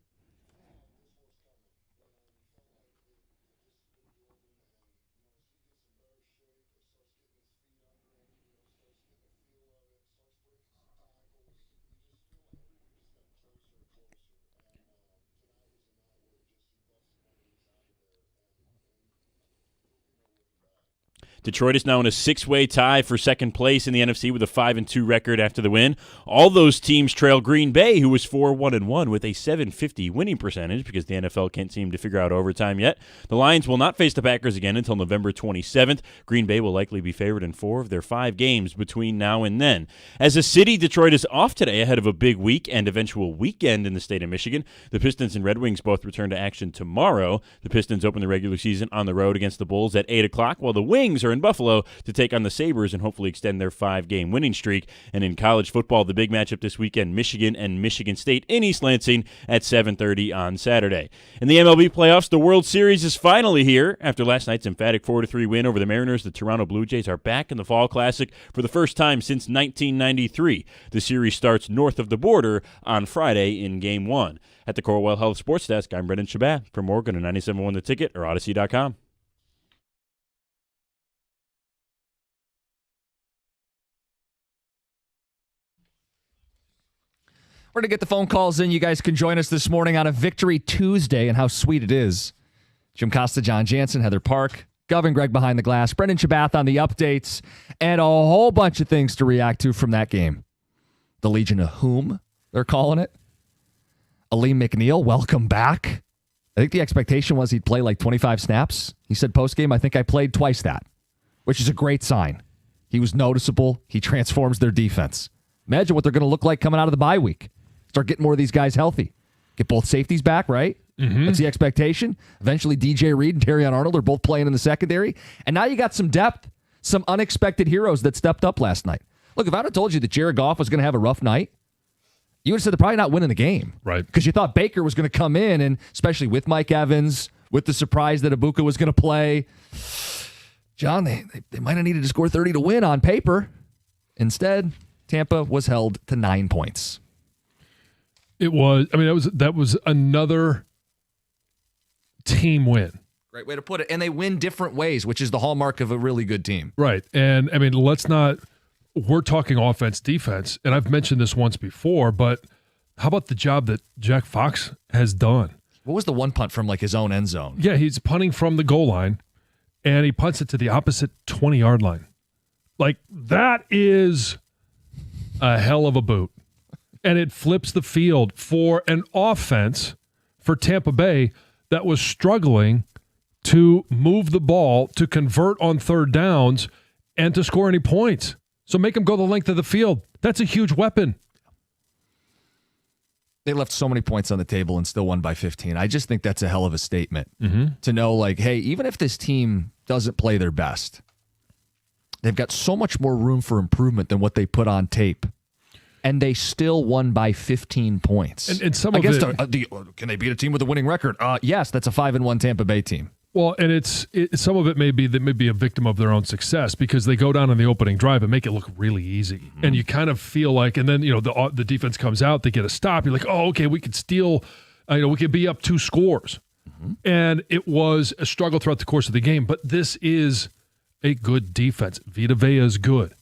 Detroit is now in a 6-way tie for second place in the NFC with a 5-2 record after the win. All those teams trail Green Bay, who was 4-1-1 with a .750 winning percentage because the NFL can't seem to figure out overtime yet. The Lions will not face the Packers again until November 27th. Green Bay will likely be favored in 4 of their 5 games between now and then. As a city, Detroit is off today ahead of a big week and eventual weekend in the state of Michigan. The Pistons and Red Wings both return to action tomorrow. The Pistons open the regular season on the road against the Bulls at 8 o'clock, while the Wings are in Buffalo to take on the Sabres and hopefully extend their 5-game winning streak. And in college football, the big matchup this weekend, Michigan and Michigan State in East Lansing at 7:30 on Saturday. In the MLB playoffs, the World Series is finally here. After last night's emphatic 4-3 win over the Mariners, the Toronto Blue Jays are back in the Fall Classic for the first time since 1993. The series starts north of the border on Friday in Game 1. At the Corewell Health Sports Desk, I'm Brendan Shabat. For more, go to 97.1 The Ticket or Odyssey.com. We're going to get the phone calls in. You guys can join us this morning on a Victory Tuesday and how sweet it is. Jim Costa, John Jansen, Heather Park, Govin Gregg behind the glass, Brendan Shabath on the updates, and a whole bunch of things to react to from that game. The Legion of Whom, they're calling it. Aleem McNeil, welcome back. I think the expectation was he'd play like 25 snaps. He said post-game, I think I played twice that, which is a great sign. He was noticeable. He transforms their defense. Imagine what they're going to look like coming out of the bye week. Start getting more of these guys healthy. Get both safeties back, right? Mm-hmm. That's the expectation. Eventually, DJ Reed and Terrion Arnold are both playing in the secondary. And now you got some depth, some unexpected heroes that stepped up last night. Look, if I'd have told you that Jared Goff was going to have a rough night, you would have said they're probably not winning the game. Right. Because you thought Baker was going to come in, and especially with Mike Evans, with the surprise that Ibuka was going to play. John, they might have needed to score 30 to win on paper. Instead, Tampa was held to 9 points. It was. I mean, that was another team win. Great way to put it. And they win different ways, which is the hallmark of a really good team. Right. And I mean, we're talking offense, defense, and I've mentioned this once before, but how about the job that Jack Fox has done? What was the one punt from like his own end zone? Yeah, he's punting from the goal line, and he punts it to the opposite 20-yard line. Like, that is a hell of a boot. And it flips the field for an offense for Tampa Bay that was struggling to move the ball, to convert on third downs, and to score any points. So make them go the length of the field. That's a huge weapon. They left so many points on the table and still won by 15. I just think that's a hell of a statement to know, like, hey, even if this team doesn't play their best, they've got so much more room for improvement than what they put on tape. And they still won by 15 points. And some of it, can they beat a team with a winning record? Yes, that's a 5-1 Tampa Bay team. Well, and some of it may be a victim of their own success because they go down on the opening drive and make it look really easy, and you kind of feel like, and then the defense comes out, they get a stop. You're like, oh, okay, we could steal, we could be up 2 scores, and it was a struggle throughout the course of the game. But this is a good defense. Vita Vea is good.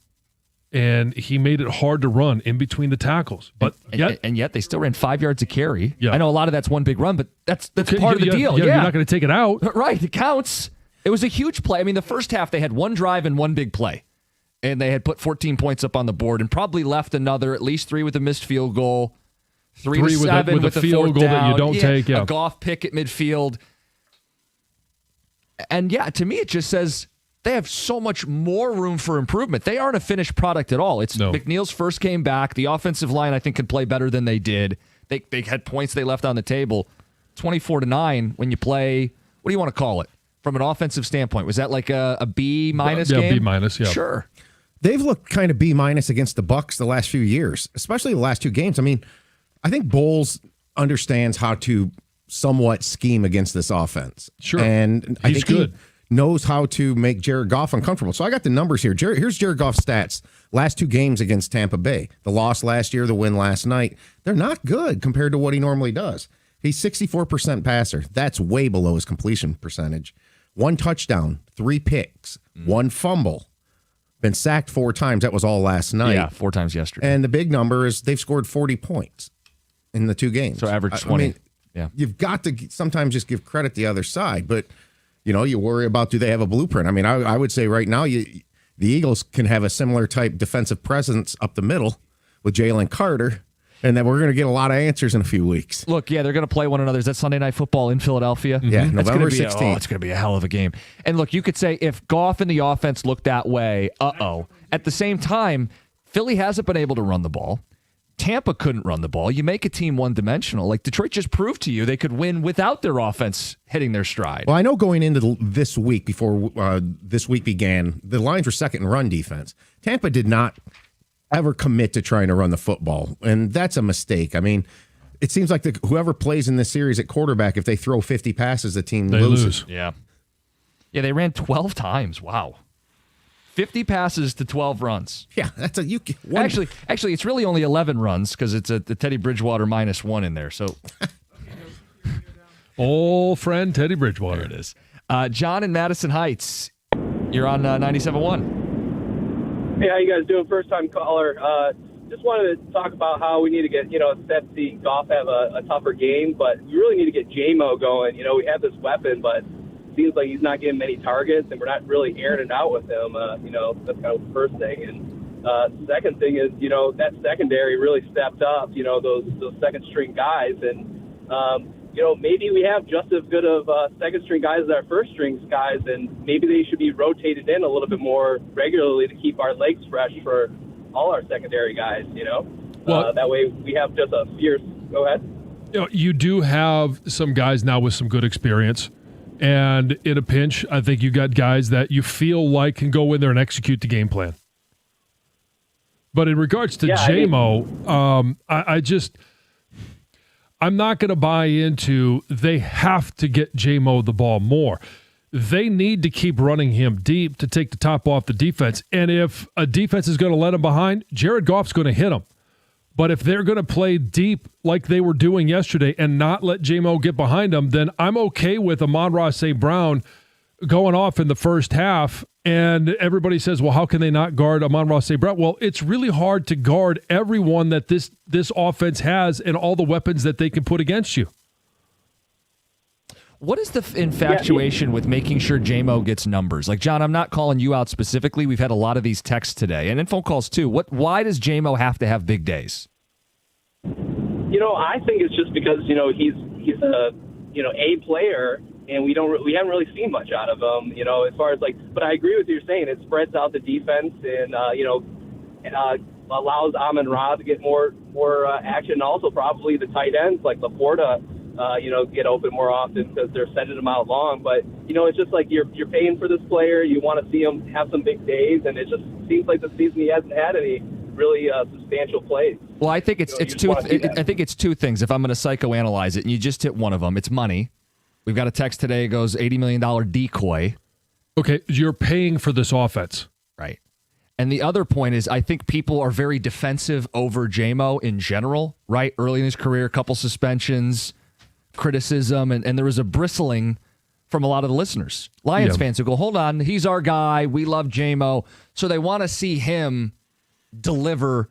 And he made it hard to run in between the tackles. But yet they still ran 5 yards a carry. Yeah. I know a lot of that's one big run, but that's part of the deal. Yeah, you're not going to take it out. Right, it counts. It was a huge play. I mean, the first half they had one drive and one big play. And they had put 14 points up on the board and probably left another, at least 3 with a missed field goal, 3 to 7 with a field goal that you don't take. Yeah. A Goff pick at midfield. And to me it just says they have so much more room for improvement. They aren't a finished product at all. McNeil's first came back. The offensive line, I think, could play better than they did. They had points they left on the table. 24-9 when you play, What do you want to call it from an offensive standpoint? Was that like a B minus game? Yeah, B minus, yeah. Sure. They've looked kind of B minus against the Bucs the last few years, especially the last two games. I mean, I think Bowles understands how to somewhat scheme against this offense. Sure. And I He's think good. he knows how to make Jared Goff uncomfortable. So I got the numbers here. Here's Jared Goff's stats. Last two games against Tampa Bay. The loss last year, the win last night. They're not good compared to what he normally does. He's 64% passer. That's way below his completion percentage. 1 touchdown, 3 picks, 1 fumble. Been sacked 4 times. That was all last night. Yeah, 4 times yesterday. And the big number is they've scored 40 points in the 2 games. So average 20. I mean, yeah. You've got to sometimes just give credit the other side, but you worry about, do they have a blueprint? I mean, I would say right now the Eagles can have a similar type defensive presence up the middle with Jalen Carter, and then we're going to get a lot of answers in a few weeks. Look, yeah, they're going to play one another. Is that Sunday Night Football in Philadelphia? Yeah, That's November gonna be 16th. It's going to be a hell of a game. And look, you could say if Goff and the offense look that way, At the same time, Philly hasn't been able to run the ball. Tampa couldn't run the ball. You make a team one-dimensional. Like Detroit just proved to you they could win without their offense hitting their stride. Well, I know going into this week, before this week began, the Lions were second in run defense. Tampa did not ever commit to trying to run the football, and that's a mistake. I mean, it seems like whoever plays in this series at quarterback, if they throw 50 passes, the team loses. Yeah. Yeah, they ran 12 times. Wow. 50 passes to 12 runs. Yeah, that's Actually, it's really only 11 runs because it's the Teddy Bridgewater -1 in there. So, old friend Teddy Bridgewater. There it is. John in Madison Heights, you're on 97.1. Hey, how you guys doing? First time caller. Just wanted to talk about how we need to get, instead of seeing Goff have a tougher game, but we really need to get J-Mo going. We have this weapon, but seems like he's not getting many targets, and we're not really airing it out with him. That's kind of the first thing. And second thing is, that secondary really stepped up. Those second string guys, and maybe we have just as good of second string guys as our first string guys, and maybe they should be rotated in a little bit more regularly to keep our legs fresh for all our secondary guys. Well, that way we have just a fierce. Go ahead. You do have some guys now with some good experience. And in a pinch, I think you got guys that you feel like can go in there and execute the game plan. But in regards to J-Mo, I'm not going to buy into they have to get J-Mo the ball more. They need to keep running him deep to take the top off the defense. And if a defense is going to let him behind, Jared Goff's going to hit him. But if they're going to play deep like they were doing yesterday and not let J-Mo get behind them, then I'm okay with Amon-Ra St. Brown going off in the first half. And everybody says, well, how can they not guard Amon-Ra St. Brown? Well, it's really hard to guard everyone that this offense has and all the weapons that they can put against you. What is the infatuation with making sure J-Mo gets numbers? Like, John, I'm not calling you out specifically. We've had a lot of these texts today and in phone calls too. Why does J-Mo have to have big days? I think it's just because, he's a, A player, and we haven't really seen much out of him, as far as but I agree with you saying it spreads out the defense and, allows Amon-Ra to get more action, and also probably the tight ends like LaPorta, get open more often because they're sending them out long. But, it's just like you're paying for this player. You want to see him have some big days, and it just seems like this season he hasn't had any really substantial plays. Well, I think it's two. I think it's two things. If I'm going to psychoanalyze it, and you just hit one of them, it's money. We've got a text today. It goes $80 million decoy. Okay, you're paying for this offense, right? And the other point is, I think people are very defensive over J-Mo in general. Right, early in his career, a couple suspensions, criticism, and there was a bristling from a lot of the listeners, Lions fans who go, "Hold on, he's our guy. We love J-Mo," so they want to see him deliver.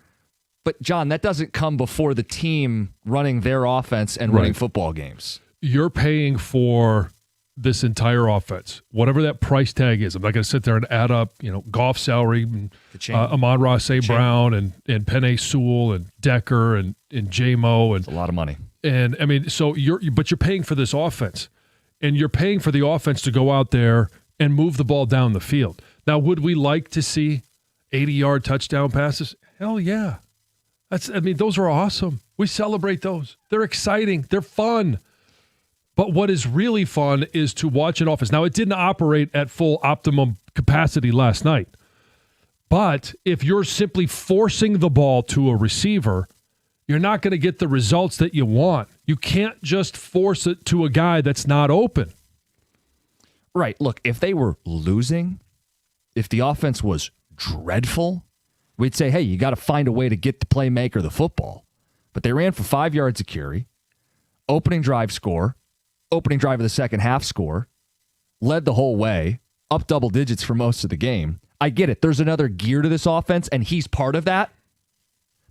But John, that doesn't come before the team running their offense and winning football games. You're paying for this entire offense, whatever that price tag is. I'm not going to sit there and add up, Goff salary, and, Amon-Ra St. Brown, and Penei Sewell, and Decker, and J-Mo, and it's a lot of money. And I mean, so you're paying for this offense, and you're paying for the offense to go out there and move the ball down the field. Now, would we like to see 80-yard touchdown passes? Hell yeah. Those are awesome. We celebrate those. They're exciting. They're fun. But what is really fun is to watch an offense. Now, it didn't operate at full optimum capacity last night. But if you're simply forcing the ball to a receiver, you're not going to get the results that you want. You can't just force it to a guy that's not open. Right. Look, if they were losing, if the offense was dreadful, we'd say, hey, you got to find a way to get the playmaker the football. But they ran for 5 yards of carry, opening drive score, opening drive of the second half score, led the whole way, up double digits for most of the game. I get it. There's another gear to this offense, and he's part of that.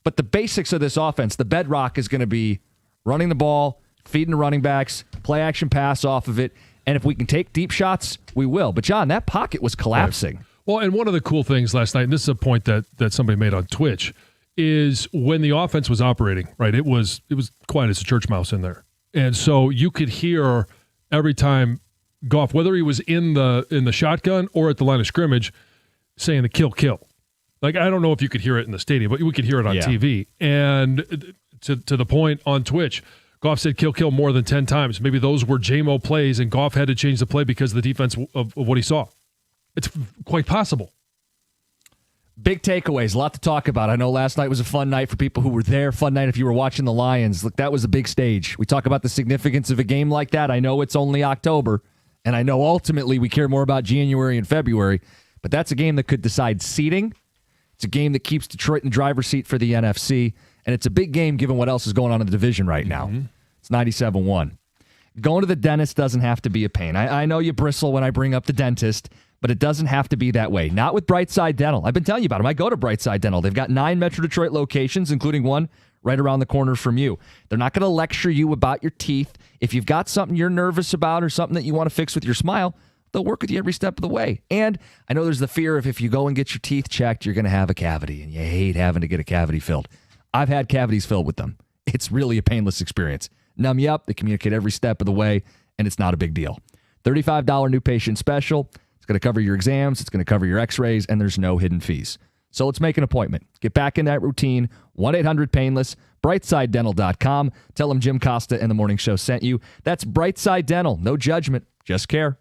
But the basics of this offense, the bedrock is going to be running the ball, feeding the running backs, play action pass off of it. And if we can take deep shots, we will. But, John, that pocket was collapsing. Right. Well, and one of the cool things last night, and this is a point that somebody made on Twitch, is when the offense was operating, right, it was quiet as a church mouse in there. And so you could hear every time Goff, whether he was in the shotgun or at the line of scrimmage, saying the kill. Like, I don't know if you could hear it in the stadium, but we could hear it on TV. And to the point on Twitch, Goff said kill more than 10 times. Maybe those were JMO plays, and Goff had to change the play because of the defense of what he saw. It's quite possible. Big takeaways, a lot to talk about. I know last night was a fun night for people who were there. Fun night if you were watching the Lions. Look, that was a big stage. We talk about the significance of a game like that. I know it's only October, and I know ultimately we care more about January and February, but that's a game that could decide seeding. It's a game that keeps Detroit in the driver's seat for the NFC, and it's a big game given what else is going on in the division right now. It's 97-1. Going to the dentist doesn't have to be a pain. I know you bristle when I bring up the dentist, but it doesn't have to be that way. Not with Brightside Dental. I've been telling you about them. I go to Brightside Dental. They've got 9 Metro Detroit locations, including one right around the corner from you. They're not going to lecture you about your teeth. If you've got something you're nervous about or something that you want to fix with your smile, they'll work with you every step of the way. And I know there's the fear of if you go and get your teeth checked, you're going to have a cavity, and you hate having to get a cavity filled. I've had cavities filled with them. It's really a painless experience. Numb you up, they communicate every step of the way, and it's not a big deal. $35 new patient special. It's going to cover your exams, it's going to cover your x-rays, and there's no hidden fees. So let's make an appointment. Get back in that routine. 1-800-PAINLESS, BrightsideDental.com. Tell them Jim Costa and the Morning Show sent you. That's Brightside Dental. No judgment, just care.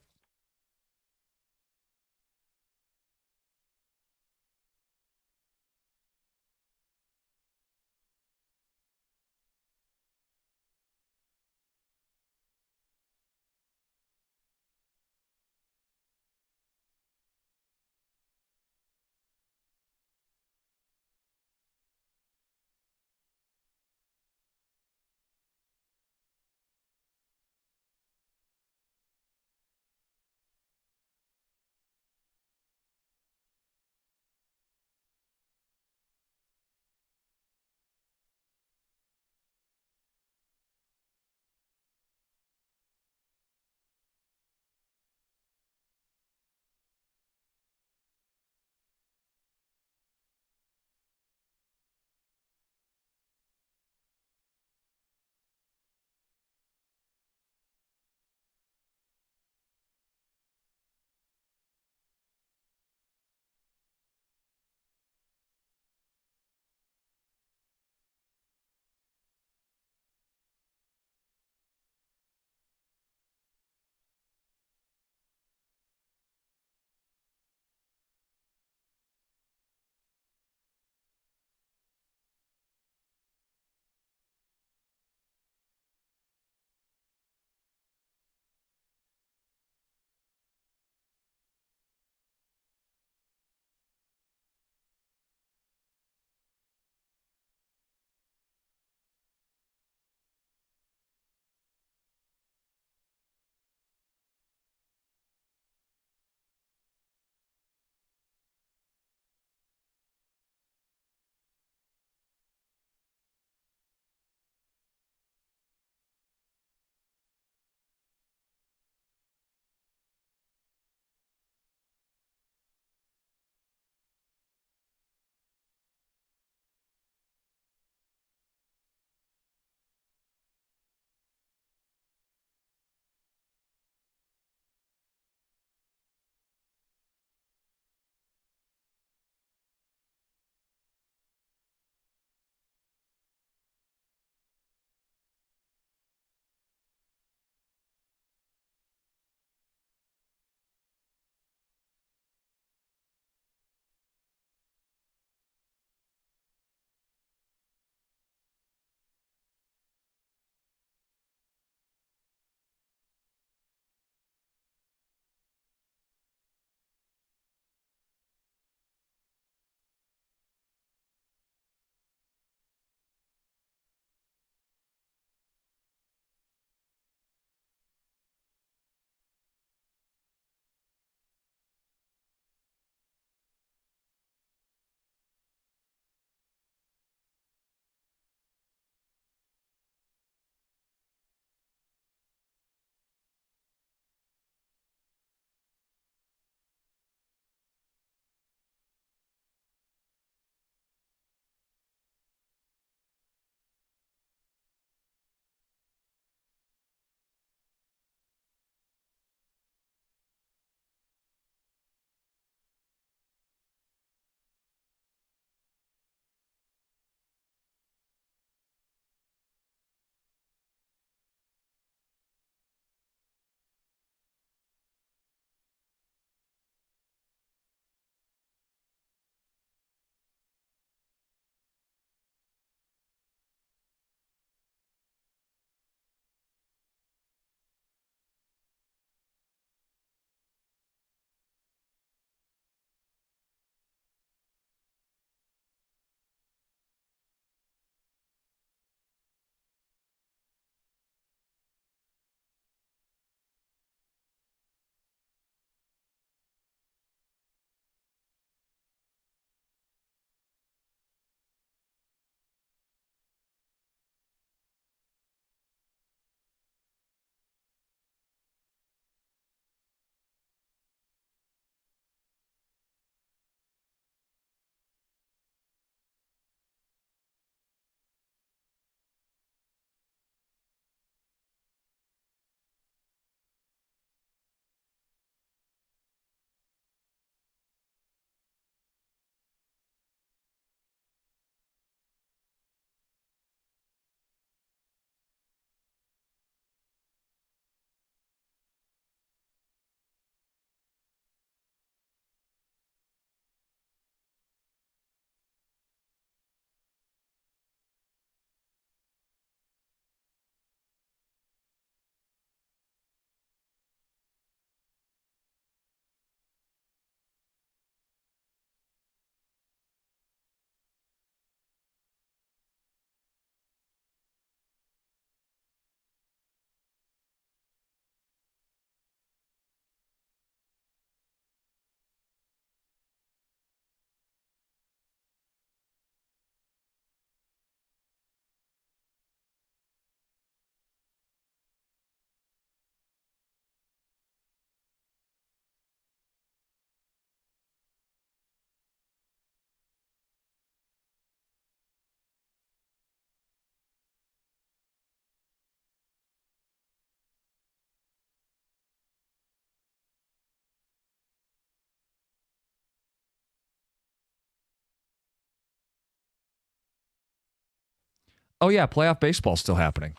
Oh, yeah, playoff baseball's still happening.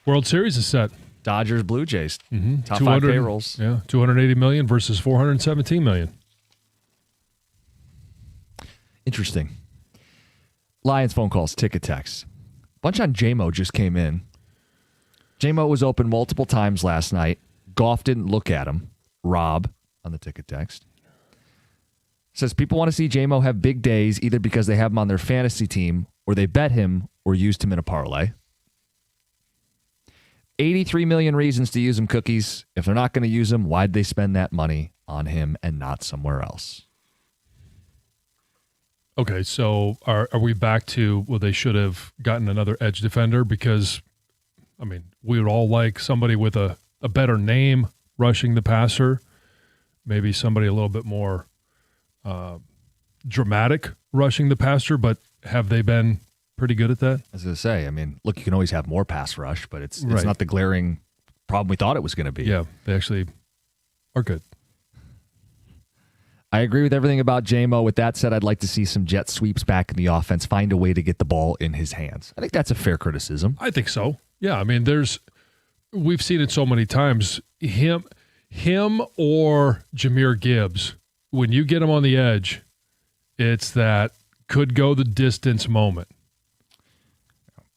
World Series is set. Dodgers, Blue Jays. Mm-hmm. Top 5 payrolls. Yeah, $280 million versus $417 million. Interesting. Lions phone calls, ticket texts. Bunch on JMO just came in. JMO was open multiple times last night. Goff didn't look at him. Rob on the ticket text says people want to see JMO have big days either because they have him on their fantasy team or they bet him or used him in a parlay. 83 million reasons to use him, Cookies. If they're not going to use him, why'd they spend that money on him and not somewhere else? Okay, so are we back to, well, they should have gotten another edge defender because, I mean, we would all like somebody with a better name rushing the passer, maybe somebody a little bit more dramatic rushing the passer, but have they been pretty good at that? I was going to say, I mean, look, you can always have more pass rush, but it's Right. not the glaring problem we thought it was going to be. Yeah, they actually are good. I agree with everything about JMO. With that said, I'd like to see some jet sweeps back in the offense, find a way to get the ball in his hands. I think that's a fair criticism. I think so. Yeah, I mean, we've seen it so many times. Him or Jahmyr Gibbs, when you get him on the edge, it's that could go the distance moment.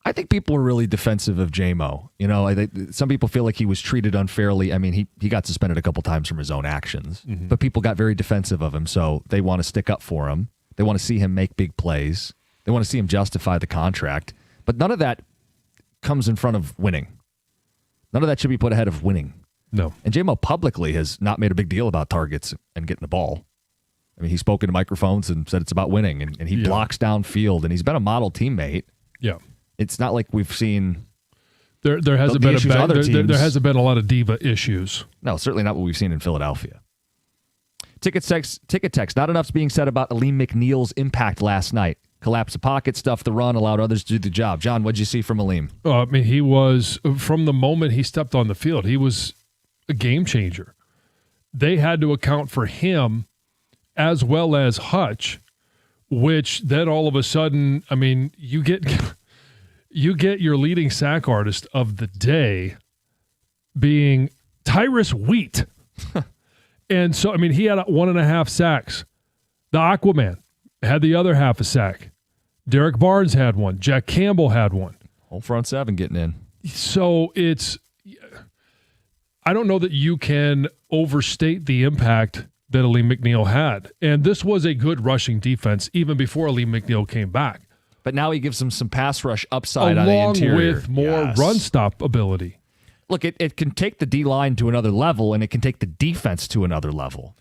I think people are really defensive of JMO. You know, some people feel like he was treated unfairly. I mean, he got suspended a couple times from his own actions, but people got very defensive of him, so they want to stick up for him. They want to see him make big plays. They want to see him justify the contract. But none of that comes in front of winning. None of that should be put ahead of winning. No. And JMO publicly has not made a big deal about targets and getting the ball. I mean, he's spoken to microphones and said it's about winning, and he blocks downfield, and he's been a model teammate. Yeah. It's not like we've seen there hasn't been there hasn't been a lot of diva issues. No, certainly not what we've seen in Philadelphia. Ticket text. Not enough's being said about Aleem McNeil's impact last night. Collapsed the pocket, stuffed the run, allowed others to do the job. John, what'd you see from Aleem? I mean, he was, from the moment he stepped on the field, he was a game changer. They had to account for him as well as Hutch, which then all of a sudden, I mean, you get your leading sack artist of the day being Tyrus Wheat. And so, I mean, he had 1.5 sacks. The Aquaman had the other half a sack. Derek Barnes had one. Jack Campbell had one. Whole front seven getting in. So I don't know that you can overstate the impact that Aleem McNeil had. And this was a good rushing defense even before Aleem McNeil came back. But now he gives them some pass rush upside on the interior. Along with more run stop ability. Look, it can take the D-line to another level, and it can take the defense to another level.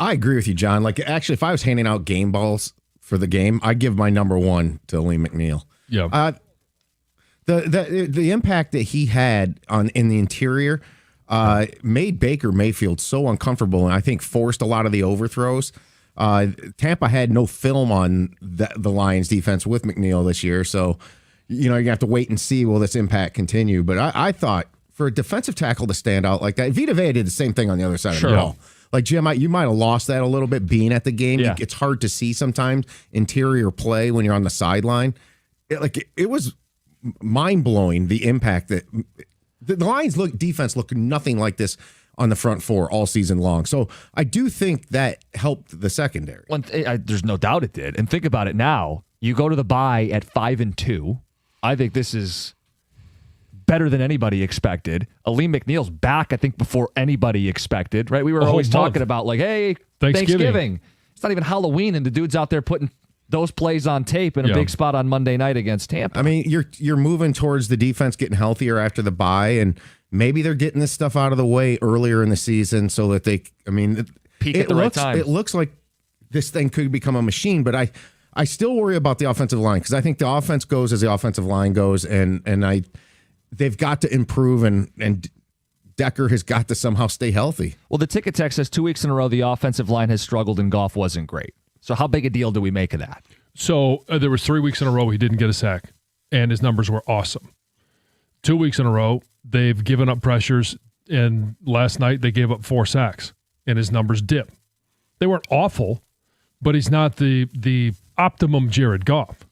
I agree with you, John. Like, actually, if I was handing out game balls for the game, I'd give my number one to Aleem McNeil. Yeah. The impact that he had in the interior made Baker Mayfield so uncomfortable, and I think forced a lot of the overthrows. Tampa had no film on the Lions defense with McNeil this year, so you're gonna have to wait and see will this impact continue. But I thought for a defensive tackle to stand out like that, Vita Vea did the same thing on the other side of the ball. Like, Jim, you might have lost that a little bit being at the game. Yeah. It's hard to see sometimes interior play when you're on the sideline. It was mind-blowing, the impact that the Lions defense looked nothing like this on the front four all season long. So I do think that helped the secondary. There's no doubt it did. And think about it now. You go to the bye at 5-2. I think this is better than anybody expected. Aleem McNeil's back, I think, before anybody expected, right? We were always talking about, like, hey, Thanksgiving. It's not even Halloween, and the dude's out there putting those plays on tape in a big spot on Monday night against Tampa. I mean, you're moving towards the defense getting healthier after the bye, and maybe they're getting this stuff out of the way earlier in the season so that they, peak at the right time. It looks like this thing could become a machine, but I still worry about the offensive line because I think the offense goes as the offensive line goes, and they've got to improve, and Decker has got to somehow stay healthy. Well, the ticket text says 2 weeks in a row the offensive line has struggled and Goff wasn't great. So how big a deal do we make of that? So there was 3 weeks in a row he didn't get a sack, and his numbers were awesome. 2 weeks in a row, they've given up pressures, and last night they gave up 4 sacks, and his numbers dipped. They weren't awful, but he's not the optimum Jared Goff.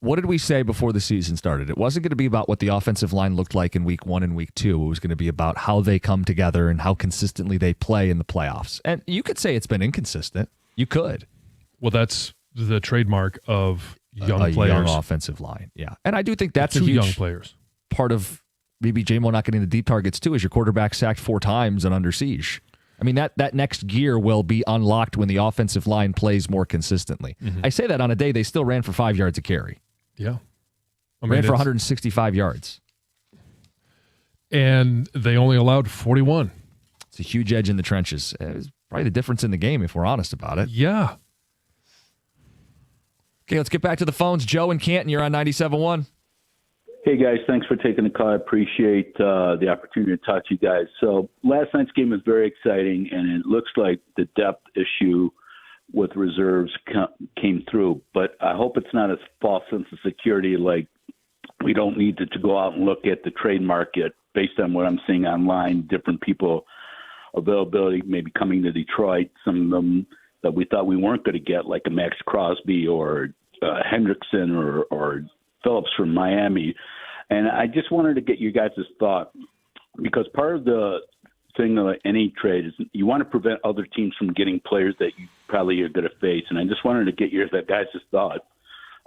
what did we say before the season started? It wasn't going to be about what the offensive line looked like in week 1 and week 2. It was going to be about how they come together and how consistently they play in the playoffs. And you could say it's been inconsistent. You could. Well, that's the trademark of young a players. Young offensive line, yeah. And I do think that's a Two huge young players. part of maybe J-Mo not getting the deep targets too, is your quarterback sacked 4 times and under siege. I mean, that next gear will be unlocked when the offensive line plays more consistently. Mm-hmm. I say that on a day they still ran for 5 yards a carry. Yeah. Ran for 165 yards. And they only allowed 41. It's a huge edge in the trenches. It was probably the difference in the game, if we're honest about it. Yeah. Okay, let's get back to the phones. Joe and Canton, you're on 97.1. Hey, guys. Thanks for taking the call. I appreciate the opportunity to talk to you guys. So last night's game was very exciting, and it looks like the depth issue with reserves came through. But I hope it's not a false sense of security, like we don't need to go out and look at the trade market based on what I'm seeing online, different people availability maybe coming to Detroit, some of them that we thought we weren't going to get, like a Max Crosby or Hendrickson or Phillips from Miami. And I just wanted to get you guys' thought, because part of the thing of any trade is you want to prevent other teams from getting players that you probably are going to face. And I just wanted to get your guys' thought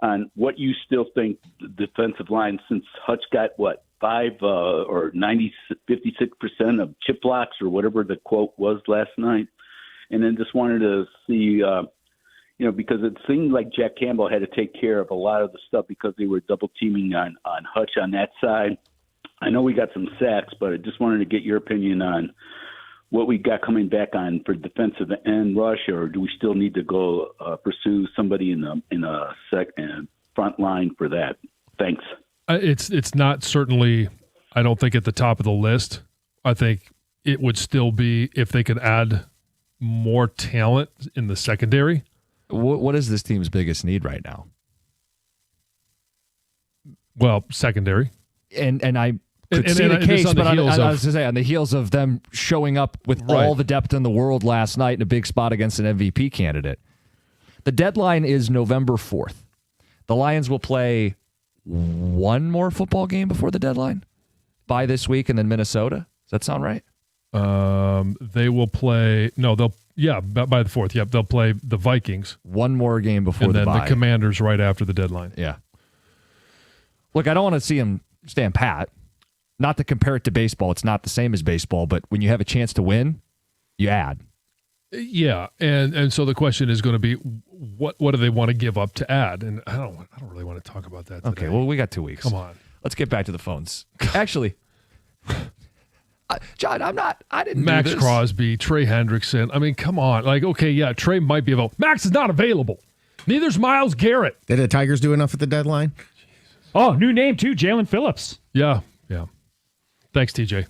on what you still think the defensive line, since Hutch got, 56% of chip blocks or whatever the quote was last night. And then just wanted to see, because it seemed like Jack Campbell had to take care of a lot of the stuff because they were double teaming on Hutch on that side. I know we got some sacks, but I just wanted to get your opinion on what we got coming back on for defensive end rush, or do we still need to go pursue somebody in a front line for that? Thanks. It's not certainly, I don't think, at the top of the list. I think it would still be if they could add more talent in the secondary. What is this team's biggest need right now? Well, secondary. And I could see the case, but I was going to say, on the heels of them showing up with all the depth in the world last night in a big spot against an MVP candidate. The deadline is November 4th. The Lions will play one more football game before the deadline by this week, and then Minnesota. Does that sound right? They will play. No, by the 4th. Yep, they'll play the Vikings. One more game before the bye. And then the Commanders right after the deadline. Yeah. Look, I don't want to see them stand pat. Not to compare it to baseball. It's not the same as baseball, but when you have a chance to win, you add. Yeah, and so the question is going to be, what do they want to give up to add? And I don't really want to talk about that today. Okay, well, we got 2 weeks. Come on. Let's get back to the phones. Actually, John, I didn't Max do this. Crosby, Trey Hendrickson. I mean, come on. Like, okay, yeah, Trey might be available. Max is not available. Neither's Myles Garrett. Did the Tigers do enough at the deadline? Oh, new name too, Jalen Phillips. Yeah. Thanks, TJ.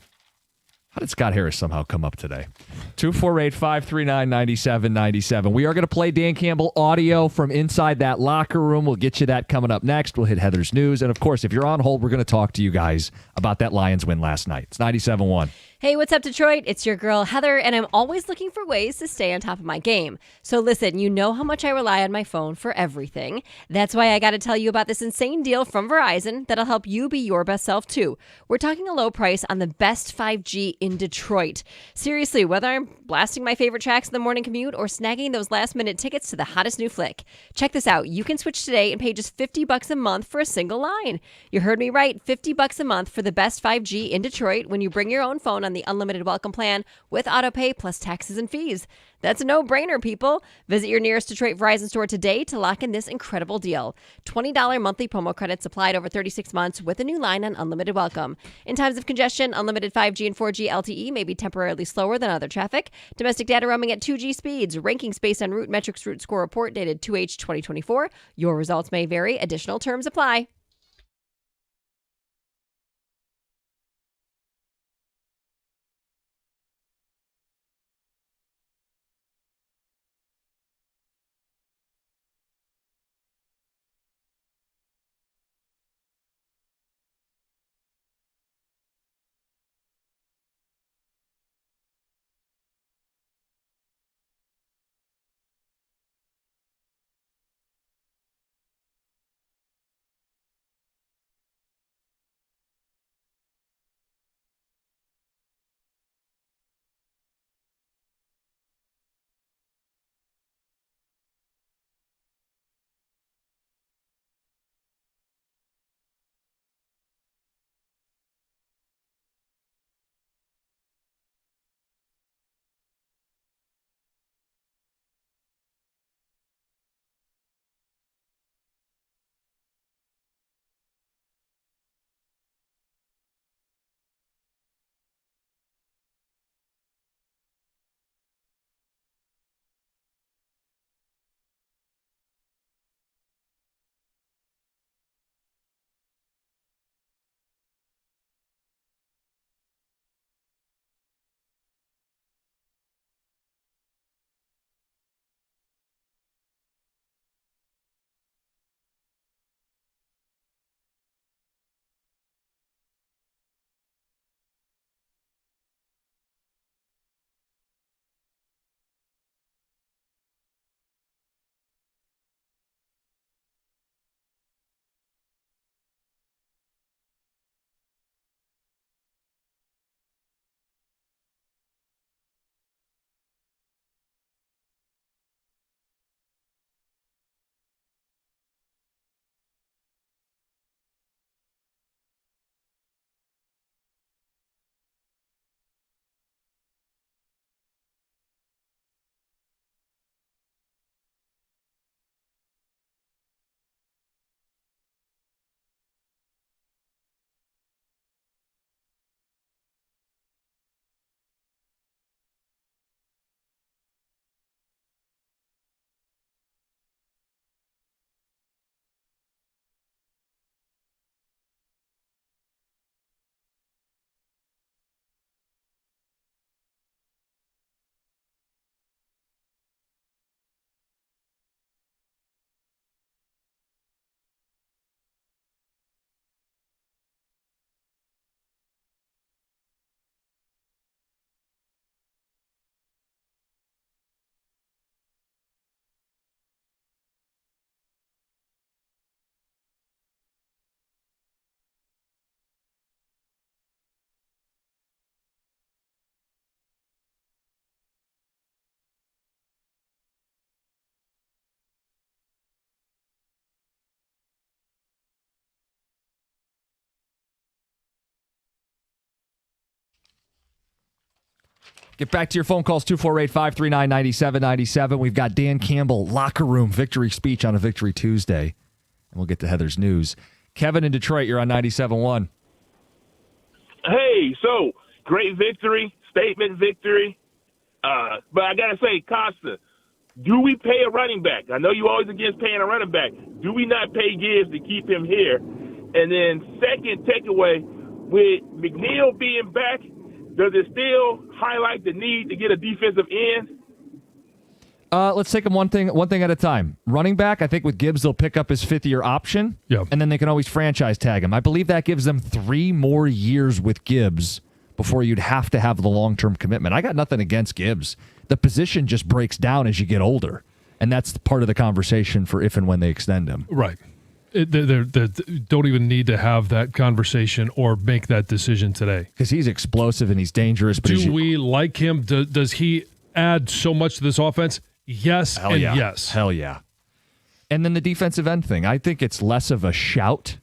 How did Scott Harris somehow come up today? 248-539-9797. We are going to play Dan Campbell audio from inside that locker room. We'll get you that coming up next. We'll hit Heather's news. And, of course, if you're on hold, we're going to talk to you guys about that Lions win last night. It's 97-1. Hey, what's up, Detroit? It's your girl, Heather, and I'm always looking for ways to stay on top of my game. So listen, you know how much I rely on my phone for everything. That's why I got to tell you about this insane deal from Verizon that'll help you be your best self, too. We're talking a low price on the best 5G in Detroit. Seriously, whether I'm blasting my favorite tracks in the morning commute or snagging those last-minute tickets to the hottest new flick. Check this out. You can switch today and pay just $50 a month for a single line. You heard me right, $50 a month for the best 5G in Detroit when you bring your own phone on the unlimited welcome plan with autopay plus taxes and fees. That's a no-brainer, people. Visit your nearest Detroit Verizon store today to lock in this incredible deal. $20 monthly promo credits applied over 36 months with a new line on unlimited welcome. In times of congestion, unlimited 5G and 4G LTE may be temporarily slower than other traffic. Domestic data roaming at 2G speeds. Rankings based on Root Metrics Root Score Report dated 2H 2024. Your results may vary. Additional terms apply. Get back to your phone calls, 248-539-9797. We've got Dan Campbell, locker room victory speech on a Victory Tuesday. And we'll get to Heather's news. Kevin in Detroit, you're on 97.1. Hey, so great victory, statement victory. But I got to say, Costa, do we pay a running back? I know you always against paying a running back. Do we not pay Gibbs to keep him here? And then second takeaway, with McNeil being back, does it still highlight the need to get a defensive end? Let's take them one thing at a time. Running back, I think with Gibbs, they'll pick up his fifth-year option, and then they can always franchise tag him. I believe that gives them 3 more years with Gibbs before you'd have to have the long-term commitment. I got nothing against Gibbs. The position just breaks down as you get older, and that's part of the conversation for if and when they extend him. Right. They don't even need to have that conversation or make that decision today. Because he's explosive and he's dangerous. But do we like him? Does he add so much to this offense? Yes. Hell and yeah. yes. Hell yeah. And then the defensive end thing. I think it's less of a shout,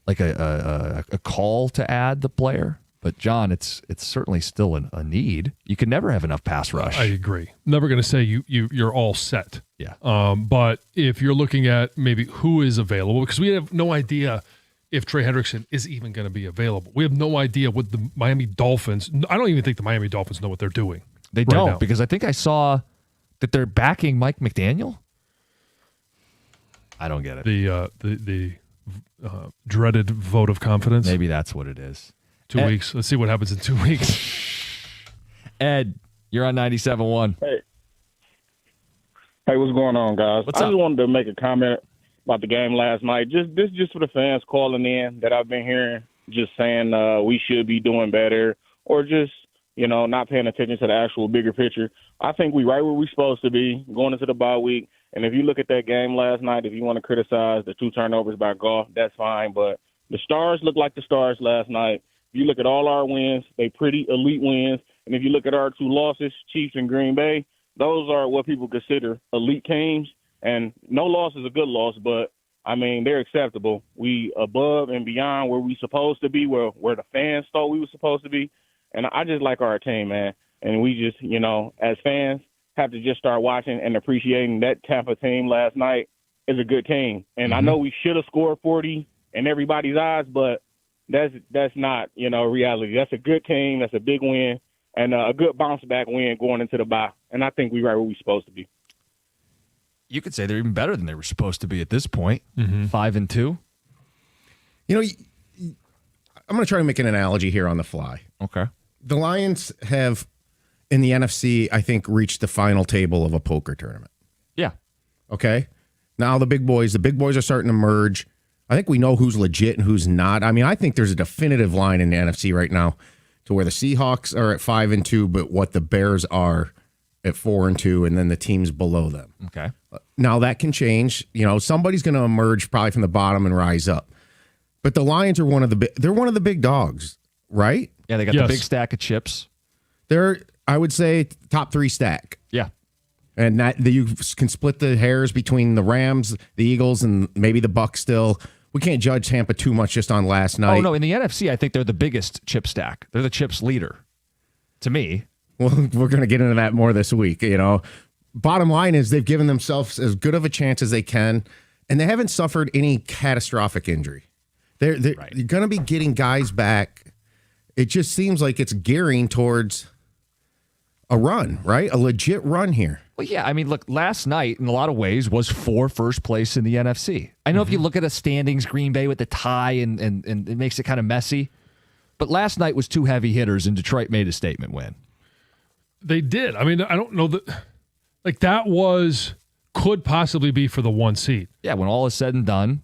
like a call to add the player. But, John, it's certainly still a need. You can never have enough pass rush. I agree. Never going to say you're all set. Yeah. But if you're looking at maybe who is available, because we have no idea if Trey Hendrickson is even going to be available. We have no idea what the Miami Dolphins – I don't even think the Miami Dolphins know what they're doing. They right don't now. Because I think I saw that they're backing Mike McDaniel. I don't get it. The dreaded vote of confidence. Maybe that's what it is. 2 weeks. Let's see what happens in 2 weeks. Ed, you're on 97.1. Hey, what's going on, guys? What's I up? just wanted to make a comment about the game last night. Just for the fans calling in that I've been hearing, just saying we should be doing better, or just not paying attention to the actual bigger picture. I think we right where we're supposed to be going into the bye week. And if you look at that game last night, if you want to criticize the 2 turnovers by Goff, that's fine. But the Stars look like the Stars last night. If you look at all our wins, they pretty elite wins. And if you look at our 2 losses, Chiefs and Green Bay, those are what people consider elite teams. And no loss is a good loss, but, I mean, they're acceptable. We above and beyond where we supposed to be, where the fans thought we were supposed to be. And I just like our team, man. And we just, as fans, have to just start watching and appreciating that Tampa team last night is a good team. And I know we should have scored 40 in everybody's eyes, but that's not, reality. That's a good team. That's a big win and a good bounce back win going into the bye. And I think we're right where we're supposed to be. You could say they're even better than they were supposed to be at this point. 5-2. I'm going to try to make an analogy here on the fly. Okay. The Lions have, in the NFC, I think, reached the final table of a poker tournament. Yeah. Okay. Now the big boys are starting to merge. I think we know who's legit and who's not. I mean, I think there's a definitive line in the NFC right now to where the Seahawks are at 5-2, but what the Bears are at 4-2, and then the teams below them. Okay. Now that can change. Somebody's going to emerge probably from the bottom and rise up. But the Lions are one of the big dogs, right? Yeah, they got the big stack of chips. They're, I would say, top 3 stack. Yeah. And that you can split the hairs between the Rams, the Eagles, and maybe the Bucs still. We can't judge Tampa too much just on last night. Oh, no. In the NFC, I think they're the biggest chip stack. They're the chips leader, to me. Well, we're going to get into that more this week. Bottom line is they've given themselves as good of a chance as they can, and they haven't suffered any catastrophic injury. They're going to be getting guys back. It just seems like it's gearing towards a run, right? A legit run here. Well, yeah. I mean, look, last night, in a lot of ways, was for first place in the NFC. I know if you look at a standings, Green Bay with the tie, and it makes it kind of messy. But last night was 2 heavy hitters, and Detroit made a statement win. They did. I mean, I don't know that. Like, that could possibly be for the 1 seed. Yeah, when all is said and done.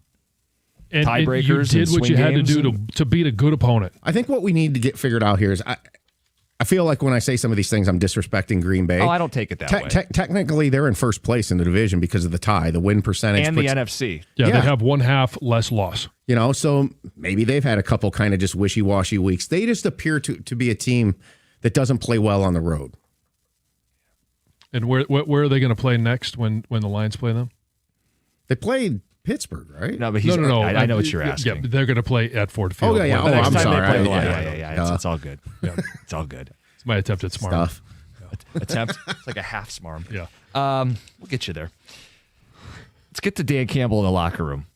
And tiebreakers. You did what you had to do to beat a good opponent. I think what we need to get figured out here is I feel like when I say some of these things, I'm disrespecting Green Bay. Oh, I don't take it that way. Technically, they're in first place in the division because of the tie, the win percentage. And the NFC. Yeah, they have 1/2 less loss. So maybe they've had a couple kind of just wishy-washy weeks. They just appear to be a team that doesn't play well on the road. And where are they going to play next when the Lions play them? They played Pittsburgh, right? No, but no. I know what you're asking. Yeah, they're going to play at Ford Field. Oh, yeah. Oh, I'm sorry. Yeah. It's all good. Yeah, it's all good. It's my attempt at smarm. Stuff. Attempt. It's like a half smarm. Yeah. We'll get you there. Let's get to Dan Campbell in the locker room.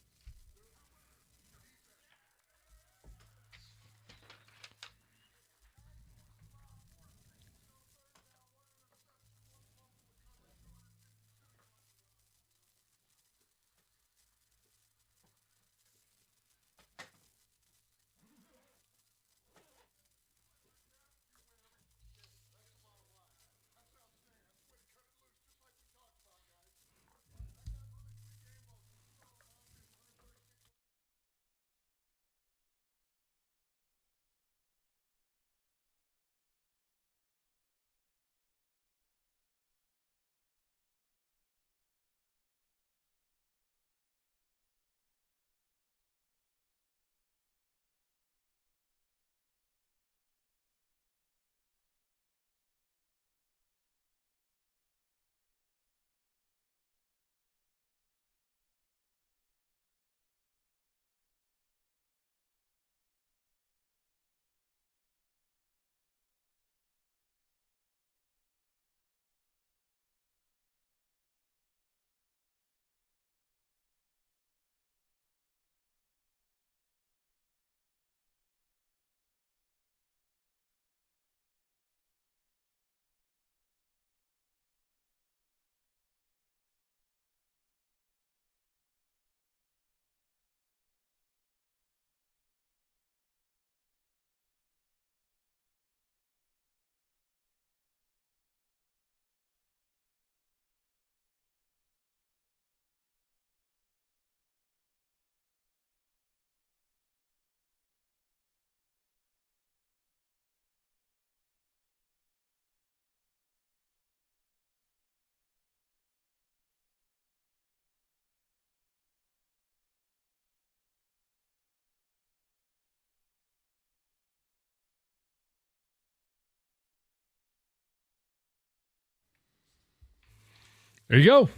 There you go.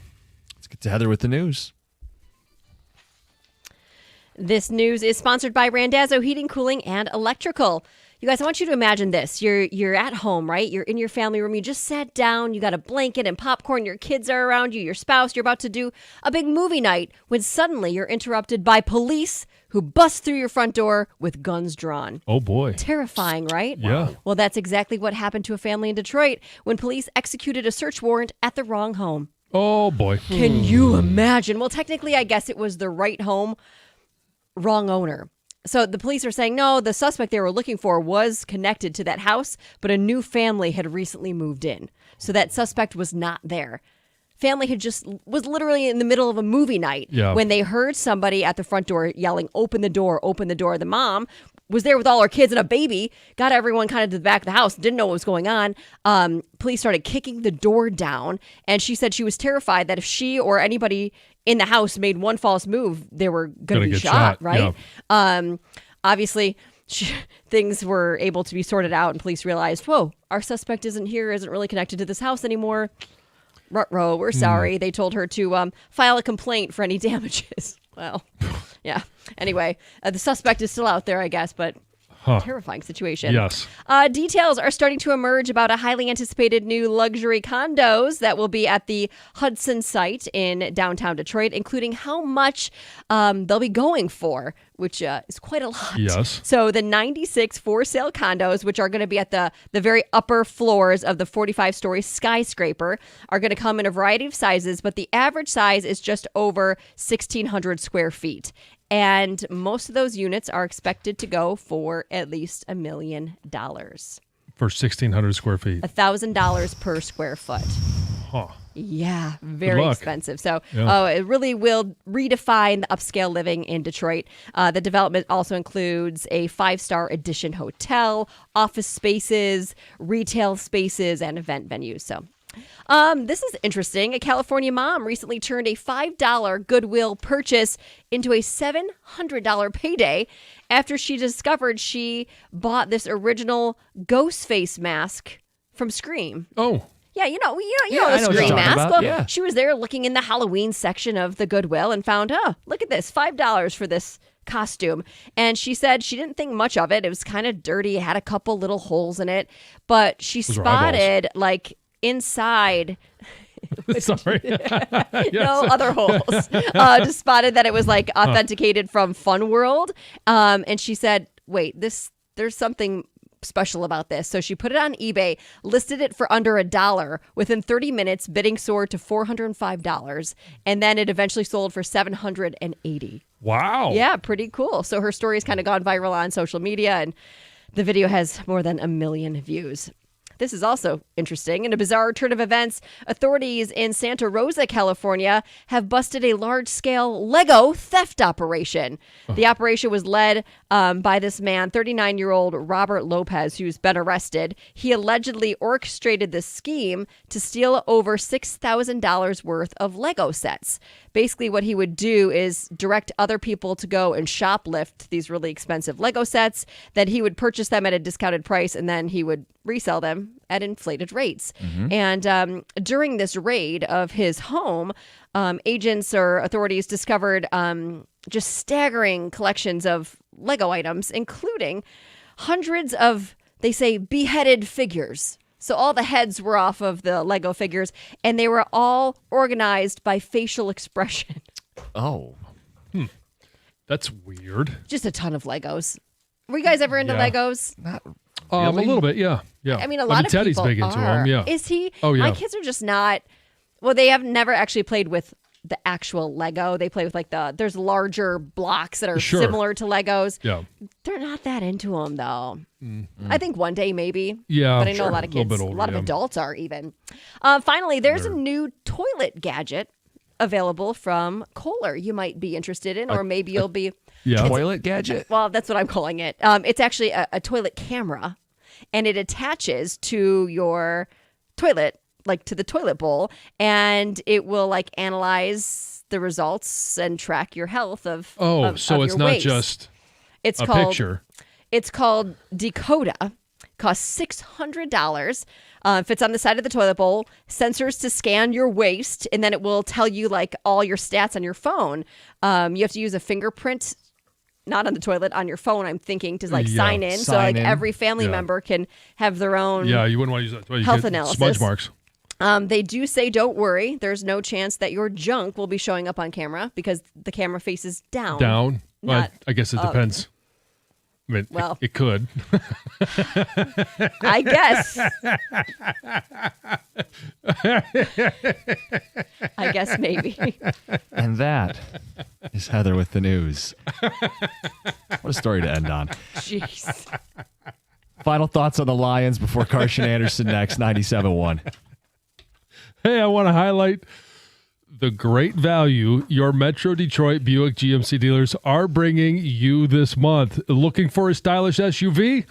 Let's get to Heather with the news. This news is sponsored by Randazzo Heating, Cooling, and Electrical. You guys, I want you to imagine this. You're at home, right? You're in your family room. You just sat down. You got a blanket and popcorn. Your kids are around you. Your spouse. You're about to do a big movie night when suddenly you're interrupted by police who bust through your front door with guns drawn. Oh, boy. Terrifying, right? Yeah. Well, that's exactly what happened to a family in Detroit when police executed a search warrant at the wrong home. Oh, boy. Can you imagine? Well, technically, I guess it was the right home, wrong owner. So the police are saying, no, the suspect they were looking for was connected to that house, but a new family had recently moved in. So that suspect was not there. Family was literally in the middle of a movie night when they heard somebody at the front door yelling, open the door, open the door. The mom was there with all her kids and a baby, got everyone kind of to the back of the house, didn't know what was going on. Police started kicking the door down, and she said she was terrified that if she or anybody in the house made one false move, they were going to be shot, right? Yeah. Obviously, things were able to be sorted out, and police realized, whoa, our suspect isn't really connected to this house anymore. Ruh-roh, we're sorry. They told her to file a complaint for any damages. Well, yeah. Anyway, the suspect is still out there, I guess, but terrifying situation. Yes. Details are starting to emerge about a highly anticipated new luxury condos that will be at the Hudson site in downtown Detroit, including how much they'll be going for, which is quite a lot. Yes. So the 96 for-sale condos, which are going to be at the very upper floors of the 45-story skyscraper, are going to come in a variety of sizes, but the average size is just over 1,600 square feet. And most of those units are expected to go for at least $1 million. For 1,600 square feet. $1,000 per square foot. Huh. Yeah, very expensive. So it really will redefine the upscale living in Detroit. The development also includes a 5-star Edition hotel, office spaces, retail spaces, and event venues. So this is interesting. A California mom recently turned a $5 Goodwill purchase into a $700 payday after she discovered she bought this original Ghostface mask from Scream. Oh. Yeah, you know I the know what Scream you're talking mask. about. Well, Yeah. she was there looking in the Halloween section of the Goodwill and found, look at this, $5 for this costume. And she said she didn't think much of it. It was kind of dirty. It had a couple little holes in it. But she spotted, like, inside... Sorry. No other holes. Just spotted that it was, like, authenticated from Fun World. And she said, wait, there's something special about this. So she put it on eBay, listed it for under $1. Within 30 minutes, bidding soared to $405, and then it eventually sold for $780. Wow. Yeah, pretty cool. So her story has kind of gone viral on social media, and the video has more than 1 million views. This is also interesting. In a bizarre turn of events, authorities in Santa Rosa, California, have busted a large-scale Lego theft operation. The operation was led by this man, 39-year-old Robert Lopez, who's been arrested. He allegedly orchestrated this scheme to steal over $6,000 worth of Lego sets. Basically, what he would do is direct other people to go and shoplift these really expensive Lego sets. Then he would purchase them at a discounted price, and then he would resell them at inflated rates. And during this raid of his home, agents or authorities discovered just staggering collections of Lego items, including hundreds of, they say, beheaded figures. So all the heads were off of the Lego figures, and they were all organized by facial expression. Oh. That's weird. Just a ton of Legos. Were you guys ever into Legos? Not A little bit, yeah. I mean, a lot of Teddy's people big into are. them, yeah. Is he? Oh, yeah. My kids are just not. Well, they have never actually played with the actual Lego. They play with like there's larger blocks that are Sure. similar to Legos. Yeah. They're not that into them though. I think one day maybe. Yeah, But I know sure. a lot of A little kids, bit older, a lot of yeah. adults are even. Finally, there's a new toilet gadget available from Kohler you might be interested in, or maybe you'll be. Yeah. Toilet gadget? Well, that's what I'm calling it. It's actually a toilet camera, and it attaches to your toilet, like to the toilet bowl, and it will like analyze the results and track your health of. Oh, so of it's your not waste. just It's a called, picture. It's called Dakota. Costs $600. Fits on the side of the toilet bowl. Sensors to scan your waste, and then it will tell you like all your stats on your phone. You have to use a fingerprint. Not on the toilet, on your phone, I'm thinking, to like sign in. So like every family member can have their own Yeah, you wouldn't want to use that. Well, you health get analysis. Smudge marks. They do say, don't worry. There's no chance that your junk will be showing up on camera because the camera faces down. Down? Well, not I guess it up. depends. I mean, Well. it could. I guess. I guess maybe. And that is Heather with the news. What a story to end on. Jeez. Final thoughts on the Lions before Carson Anderson next, 97.1. Hey, I want to highlight the great value your Metro Detroit Buick GMC dealers are bringing you this month. Looking for a stylish SUV?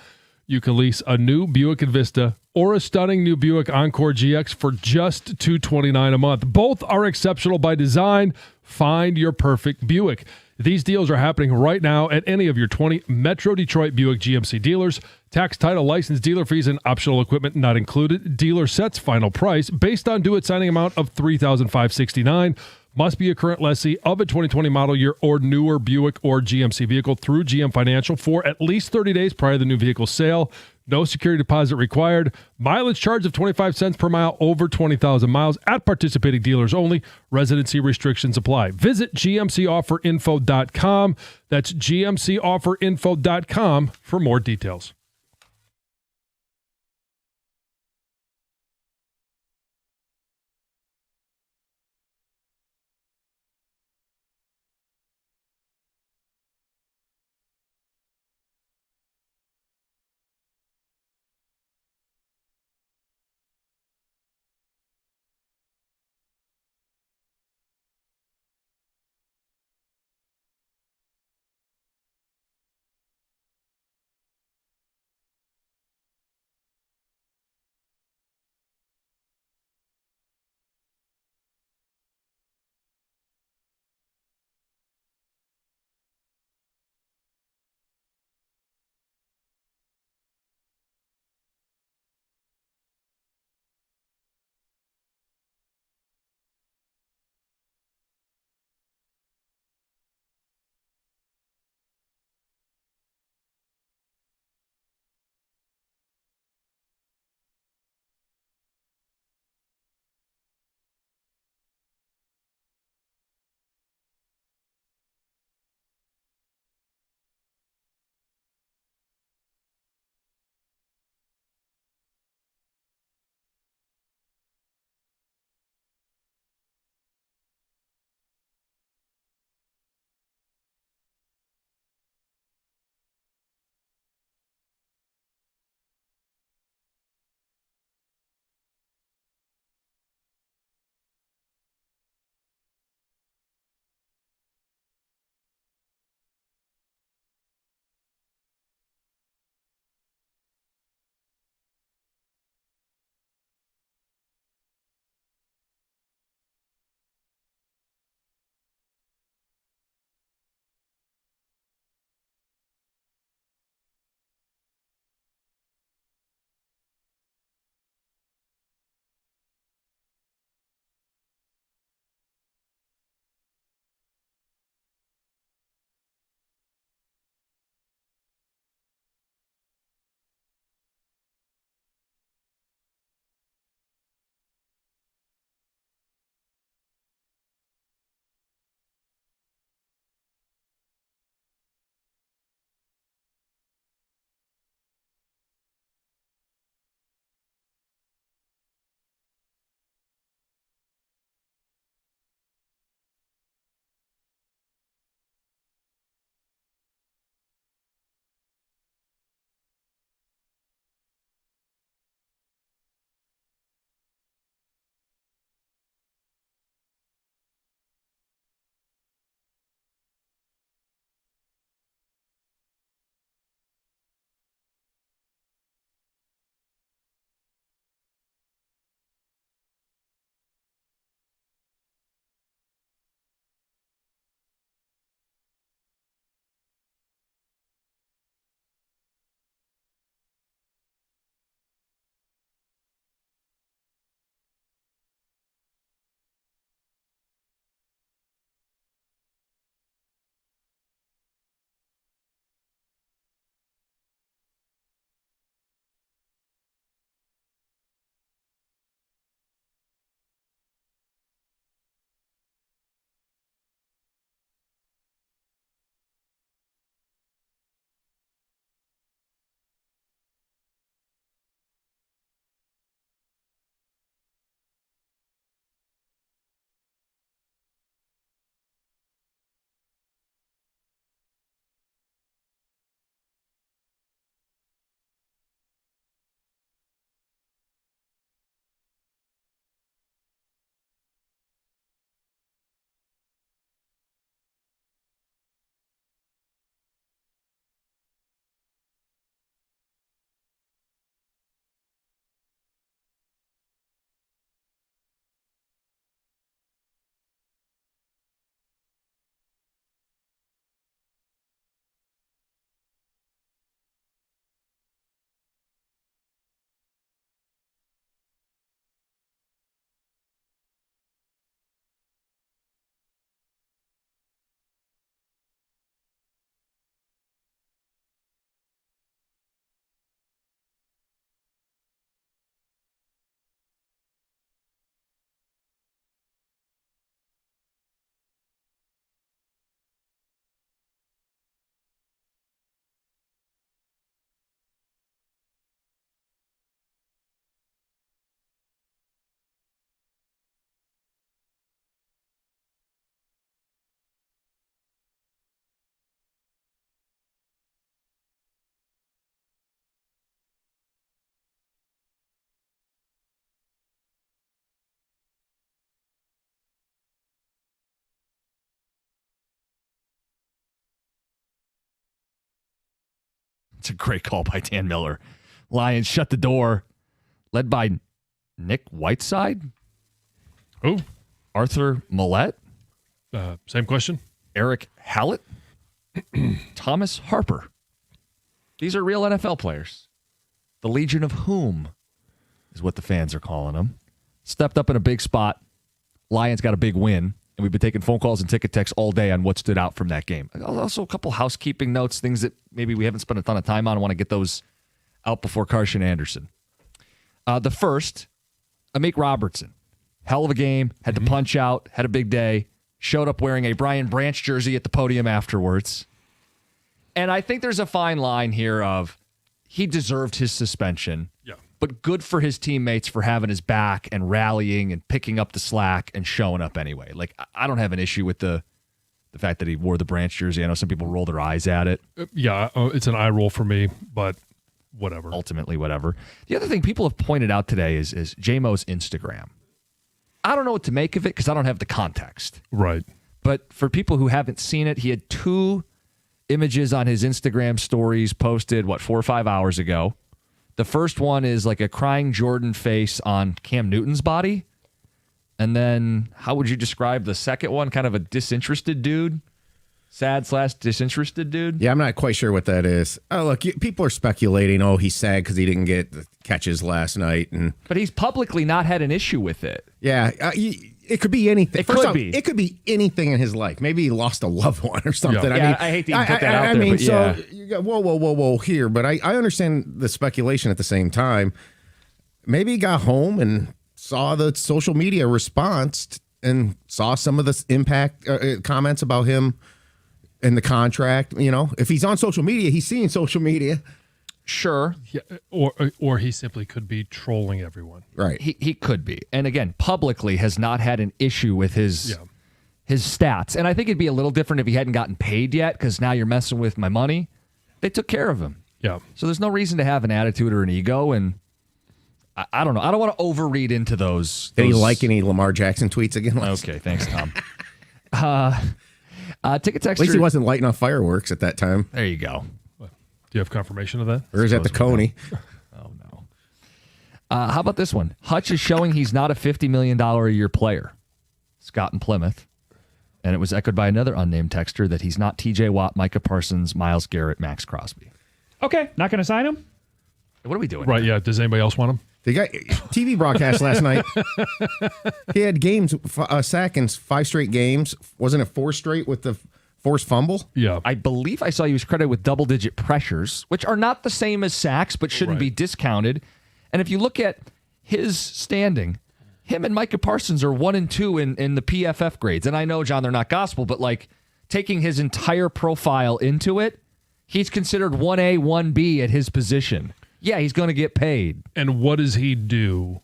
You can lease a new Buick Envista or a stunning new Buick Encore GX for just $229 a month. Both are exceptional by design. Find your perfect Buick. These deals are happening right now at any of your 20 Metro Detroit Buick GMC dealers. Tax, title, license, dealer fees, and optional equipment not included. Dealer sets final price based on due-it signing amount of $3,569. Must be a current lessee of a 2020 model year or newer Buick or GMC vehicle through GM Financial for at least 30 days prior to the new vehicle sale. No security deposit required. Mileage charge of 25 cents per mile over 20,000 miles at participating dealers only. Residency restrictions apply. Visit gmcofferinfo.com. That's gmcofferinfo.com for more details. It's a great call by Dan Miller. Lions shut the door, led by Nick Whiteside. Who? Arthur Millette. Same question. Eric Hallett. Thomas Harper. These are real NFL players. The Legion of Whom is what the fans are calling them. Stepped up in a big spot. Lions got a big win. And we've been taking phone calls and ticket texts all day on what stood out from that game. Also, a couple housekeeping notes, things that maybe we haven't spent a ton of time on. I want to get those out before Carson Anderson. The first, Amik Robertson. Hell of a game. Had to punch out. Had a big day. Showed up wearing a Brian Branch jersey at the podium afterwards. And I think there's a fine line here of he deserved his suspension. Yeah. But good for his teammates for having his back and rallying and picking up the slack and showing up anyway. Like, I don't have an issue with the fact that he wore the Branch jersey. I know some people roll their eyes at it. Yeah, it's an eye roll for me, but whatever. Ultimately, whatever. The other thing people have pointed out today is J-Mo's Instagram. I don't know what to make of it because I don't have the context. Right. But for people who haven't seen it, he had 2 images on his Instagram stories posted, 4 or 5 hours ago. The first one is like a crying Jordan face on Cam Newton's body. And then how would you describe the second one? Kind of a disinterested dude? Sad/disinterested dude? Yeah, I'm not quite sure what that is. Oh, look, people are speculating, he's sad because he didn't get the catches last night. But he's publicly not had an issue with it. Yeah, it could be anything. It could be anything in his life. Maybe he lost a loved one or something. Yeah, I hate to even put that out there. But so you got whoa here. But I understand the speculation at the same time. Maybe he got home and saw the social media response and saw some of the impact comments about him and the contract. If he's on social media, he's seeing social media. Sure. Yeah, or he simply could be trolling everyone. Right. He could be. And again, publicly has not had an issue with his stats. And I think it'd be a little different if he hadn't gotten paid yet, because now you're messing with my money. They took care of him. Yeah. So there's no reason to have an attitude or an ego. And I don't know. I don't want to overread into those. Did he like any Lamar Jackson tweets again? Okay, thanks, Tom. Ticket texter. At least he wasn't lighting off fireworks at that time. There you go. Do you have confirmation of that? Or is that the Coney? Oh, no. How about this one? Hutch is showing he's not a $50 million a year player. Scott in Plymouth. And it was echoed by another unnamed texter that he's not TJ Watt, Micah Parsons, Myles Garrett, Max Crosby. Okay, not going to sign him? What are we doing? Right, yeah. Does anybody else want him? The guy TV broadcast last night. He had games, sack in 5 straight games. Wasn't it 4 straight with the forced fumble? Yeah. I believe I saw he was credited with double-digit pressures, which are not the same as sacks, but shouldn't be discounted. And if you look at his standing, him and Micah Parsons are 1 and 2 in the PFF grades. And I know, John, they're not gospel, but like taking his entire profile into it, he's considered 1A, 1B at his position. Yeah, he's going to get paid. And what does he do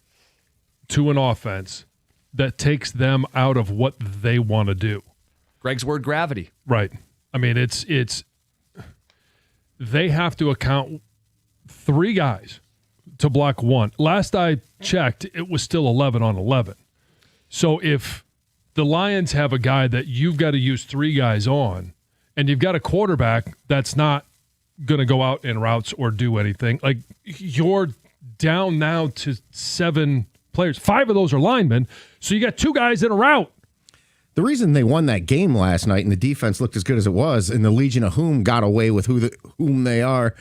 to an offense that takes them out of what they want to do? Greg's word, gravity. Right. I mean, it's they have to account 3 guys to block 1. Last I checked, it was still 11 on 11. So if the Lions have a guy that you've got to use 3 guys on, and you've got a quarterback that's not going to go out in routes or do anything, like you're down now to 7 players. 5 of those are linemen. So you got 2 guys in a route. The reason they won that game last night and the defense looked as good as it was and the Legion of Whom got away with whom they are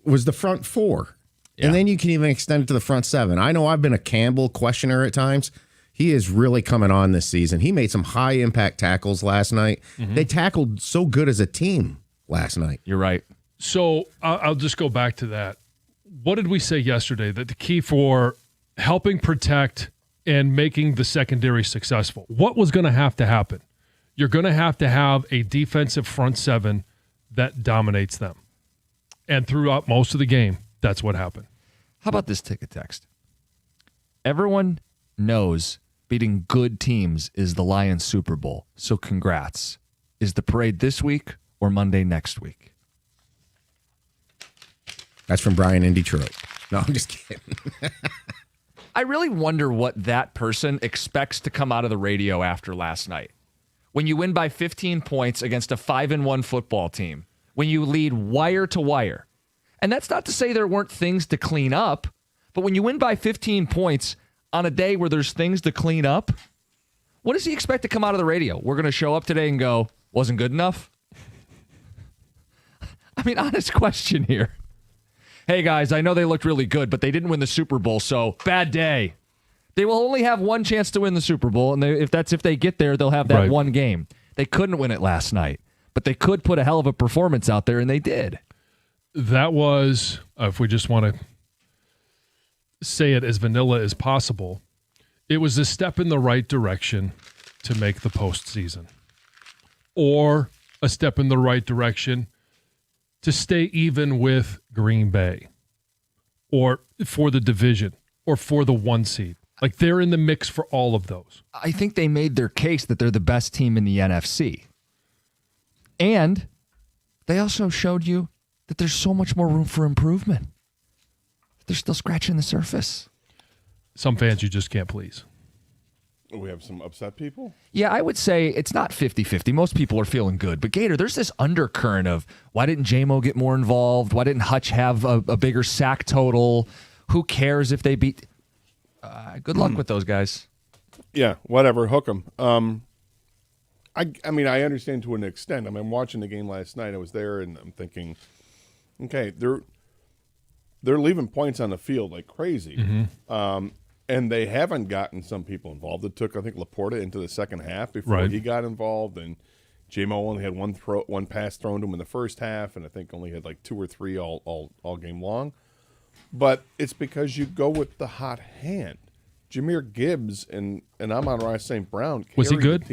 was the front 4. Yeah. And then you can even extend it to the front 7. I know I've been a Campbell questioner at times. He is really coming on this season. He made some high-impact tackles last night. Mm-hmm. They tackled so good as a team last night. You're right. So I'll just go back to that. What did we say yesterday? That the key for helping protect and making the secondary successful, what was going to happen? You're going to have a defensive front 7 that dominates them. And throughout most of the game, that's what happened. How about this ticket text? Everyone knows beating good teams is the Lions Super Bowl, so congrats. Is the parade this week or Monday next week? That's from Brian in Detroit. No, I'm just kidding. I really wonder what that person expects to come out of the radio after last night. When you win by 15 points against a 5-1 football team, when you lead wire to wire, And that's not to say there weren't things to clean up, but when you win by 15 points on a day where there's things to clean up, what does he expect to come out of the radio? We're going to show up today and go, wasn't good enough? I mean, honest question here. Hey, guys, I know they looked really good, but they didn't win the Super Bowl, so bad day. They will only have one chance to win the Super Bowl, and if they get there, they'll have that one game. They couldn't win it last night, but they could put a hell of a performance out there, and they did. That was, if we just want to say it as vanilla as possible, it was a step in the right direction to make the postseason, or a step in the right direction to stay even with Green Bay, or for the division, or for the 1 seed. Like, they're in the mix for all of those. I think they made their case that they're the best team in the NFC. And they also showed you that there's so much more room for improvement. They're still scratching the surface. Some fans you just can't please. We have some upset people? Yeah, I would say it's not 50-50. Most people are feeling good. But, Gator, there's this undercurrent of why didn't J-Mo get more involved? Why didn't Hutch have a bigger sack total? Who cares if they beat... good luck with those guys. Yeah, whatever. Hook them. I mean, I understand to an extent. I mean, I'm watching the game last night. I was there, and I'm thinking, okay, they're leaving points on the field like crazy. Mm-hmm. And they haven't gotten some people involved. It took, I think, Laporta into the second half before he got involved, and J-Mo only had one pass thrown to him in the first half, and I think only had like 2 or 3 all game long. But it's because you go with the hot hand. Jahmyr Gibbs and Amon-Ra St. Brown. Was he good?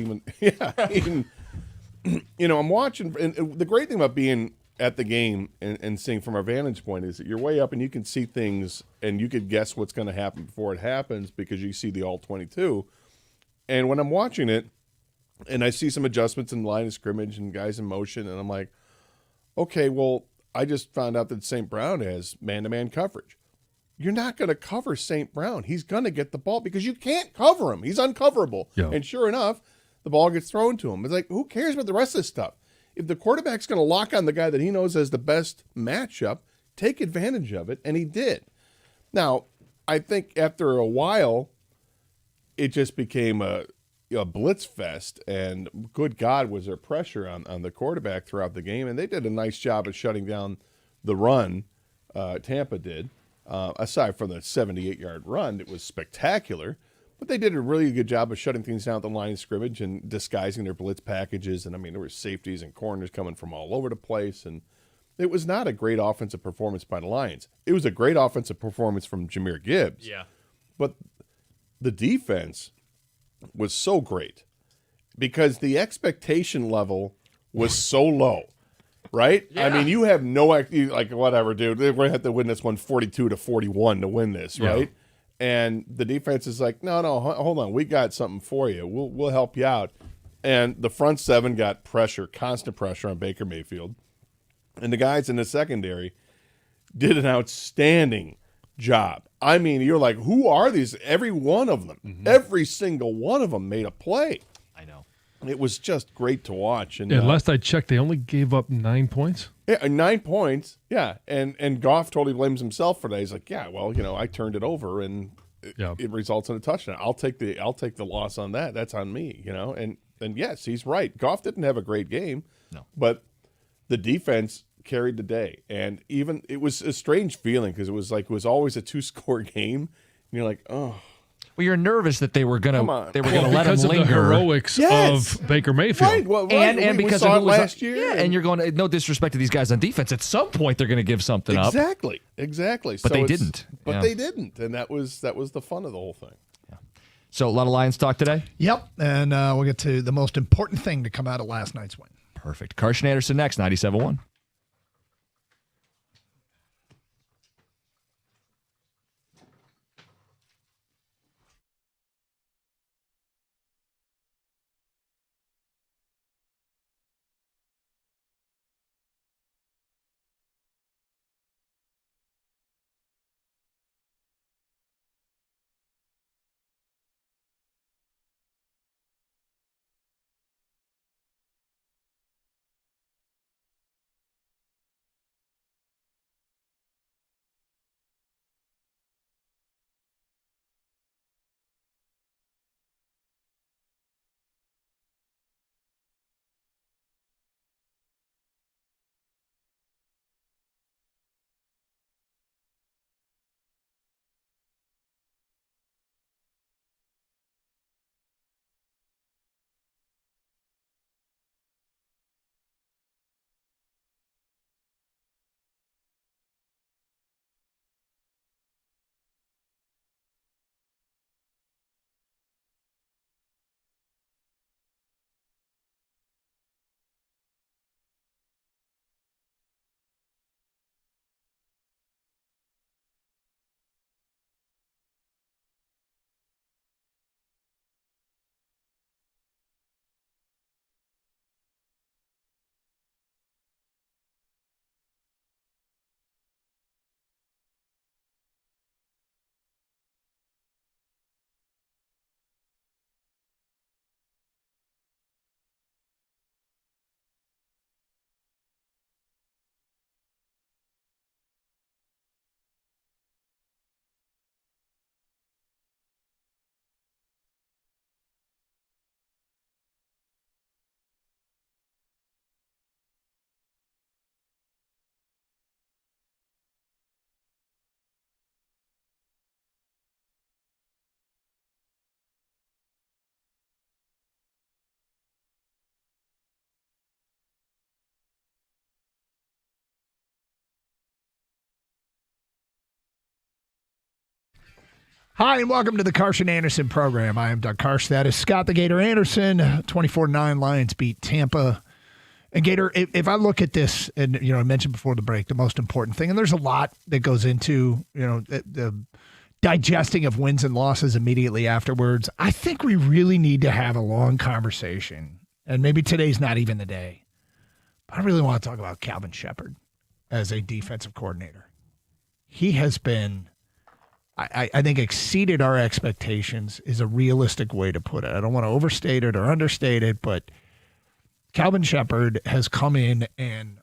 I'm watching, and the great thing about being at the game and seeing from our vantage point is that you're way up and you can see things and you could guess what's going to happen before it happens because you see the all-22. And when I'm watching it and I see some adjustments in the line of scrimmage and guys in motion, and I'm like, okay, well, I just found out that St. Brown has man-to-man coverage. You're not going to cover St. Brown. He's going to get the ball because you can't cover him. He's uncoverable. Yeah. And sure enough, the ball gets thrown to him. It's like, who cares about the rest of this stuff? If the quarterback's going to lock on the guy that he knows has the best matchup, take advantage of it, and he did. Now, I think after a while, it just became a blitz fest, and good God, was there pressure on the quarterback throughout the game, and they did a nice job of shutting down the run. Tampa did. Aside from the 78-yard run, it was spectacular. But they did a really good job of shutting things down at the line of scrimmage and disguising their blitz packages. And, I mean, there were safeties and corners coming from all over the place. And it was not a great offensive performance by the Lions. It was a great offensive performance from Jahmyr Gibbs. Yeah. But the defense was so great because the expectation level was so low. Right? Yeah. I mean, you have no idea, like, whatever, dude. We're going to have to win this one 42-41 to win this, right? And the defense is like, no, hold on. We got something for you. We'll help you out. And the front seven got pressure, constant pressure on Baker Mayfield. And the guys in the secondary did an outstanding job. I mean, you're like, who are these? Every one of them, every single one of them made a play. I know. It was just great to watch. And last I checked, they only gave up 9 points. Yeah, 9 points. Yeah, and Goff totally blames himself for that. He's like, yeah, well, I turned it over, and it results in a touchdown. I'll take the loss on that. That's on me, And yes, he's right. Goff didn't have a great game. No, but the defense carried the day, and even it was a strange feeling because it was always a 2-score game, and you're like, oh. Well, you're nervous that they were gonna let him linger because of the heroics of Baker Mayfield, right? Well, and because we saw of it last year. Yeah, and you're going. No disrespect to these guys on defense. At some point, they're going to give something up. Exactly. But they didn't. But they didn't, and that was the fun of the whole thing. Yeah. So a lot of Lions talk today. Yep, and we'll get to the most important thing to come out of last night's win. Perfect. Carson Anderson next. 97.1. Hi, and welcome to the Karsch Anderson program. I am Doug Karsch. That is Scott the Gator Anderson. 24-9 Lions beat Tampa. And Gator, if I look at this, and I mentioned before the break, the most important thing, and there's a lot that goes into the digesting of wins and losses immediately afterwards. I think we really need to have a long conversation, and maybe today's not even the day. But I really want to talk about Calvin Shepard as a defensive coordinator. He has been, I think, exceeded our expectations is a realistic way to put it. I don't want to overstate it or understate it, but Calvin Shepard has come in and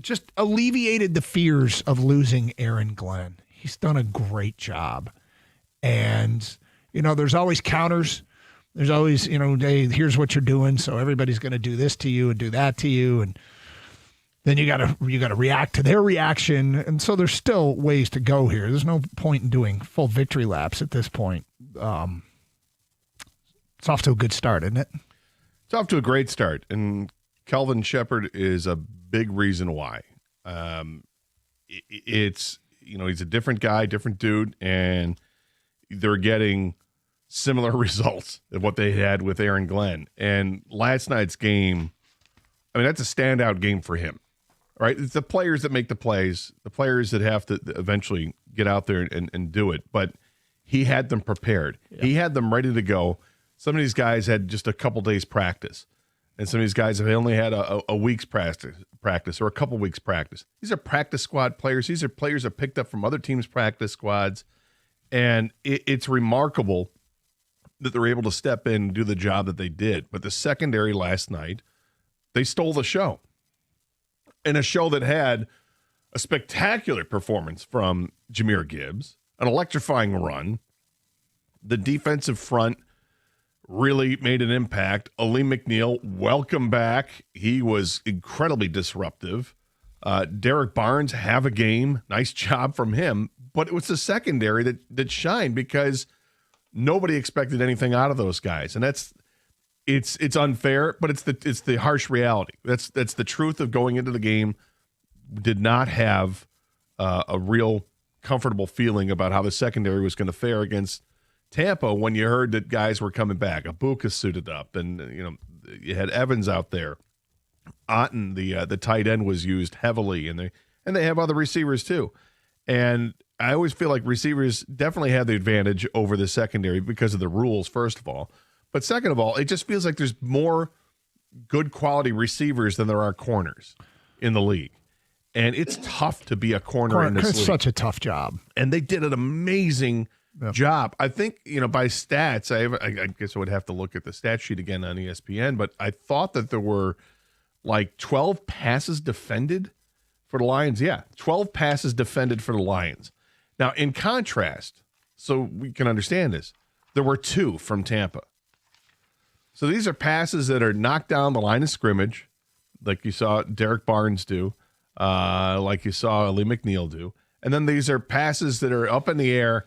just alleviated the fears of losing Aaron Glenn. He's done a great job. And, there's always counters. There's always, hey, here's what you're doing, so everybody's going to do this to you and do that to you. And then you got to react to their reaction. And so there's still ways to go here. There's no point in doing full victory laps at this point. It's off to a good start, isn't it? It's off to a great start. And Calvin Shepard is a big reason why. It's, he's a different guy, different dude, and they're getting similar results of what they had with Aaron Glenn. And last night's game, that's a standout game for him. Right, it's the players that make the plays, the players that have to eventually get out there and do it. But he had them prepared. Yeah. He had them ready to go. Some of these guys had just a couple days practice, and some of these guys have only had a week's practice or a couple weeks practice. These are practice squad players. These are players that picked up from other teams' practice squads, and it's remarkable that they're able to step in and do the job that they did. But the secondary last night, they stole the show. In a show that had a spectacular performance from Jahmyr Gibbs, an electrifying run. The defensive front really made an impact. Aleem McNeil, welcome back. He was incredibly disruptive. Derek Barnes, have a game. Nice job from him. But it was the secondary that shined because nobody expected anything out of those guys. And it's unfair, but it's the harsh reality. That's the truth of going into the game. Did not have a real comfortable feeling about how the secondary was going to fare against Tampa when you heard that guys were coming back. Abuka suited up, and you had Evans out there. Otten, the tight end, was used heavily, and they have other receivers too. And I always feel like receivers definitely have the advantage over the secondary because of the rules, first of all. But second of all, it just feels like there's more good quality receivers than there are corners in the league. And it's tough to be a corner in this league. It's such a tough job. And they did an amazing job. I think, by stats, I guess I would have to look at the stat sheet again on ESPN, but I thought that there were like 12 passes defended for the Lions. Yeah, 12 passes defended for the Lions. Now, in contrast, so we can understand this, there were 2 from Tampa. So these are passes that are knocked down the line of scrimmage, like you saw Derek Barnes do, like you saw Aleem McNeil do. And then these are passes that are up in the air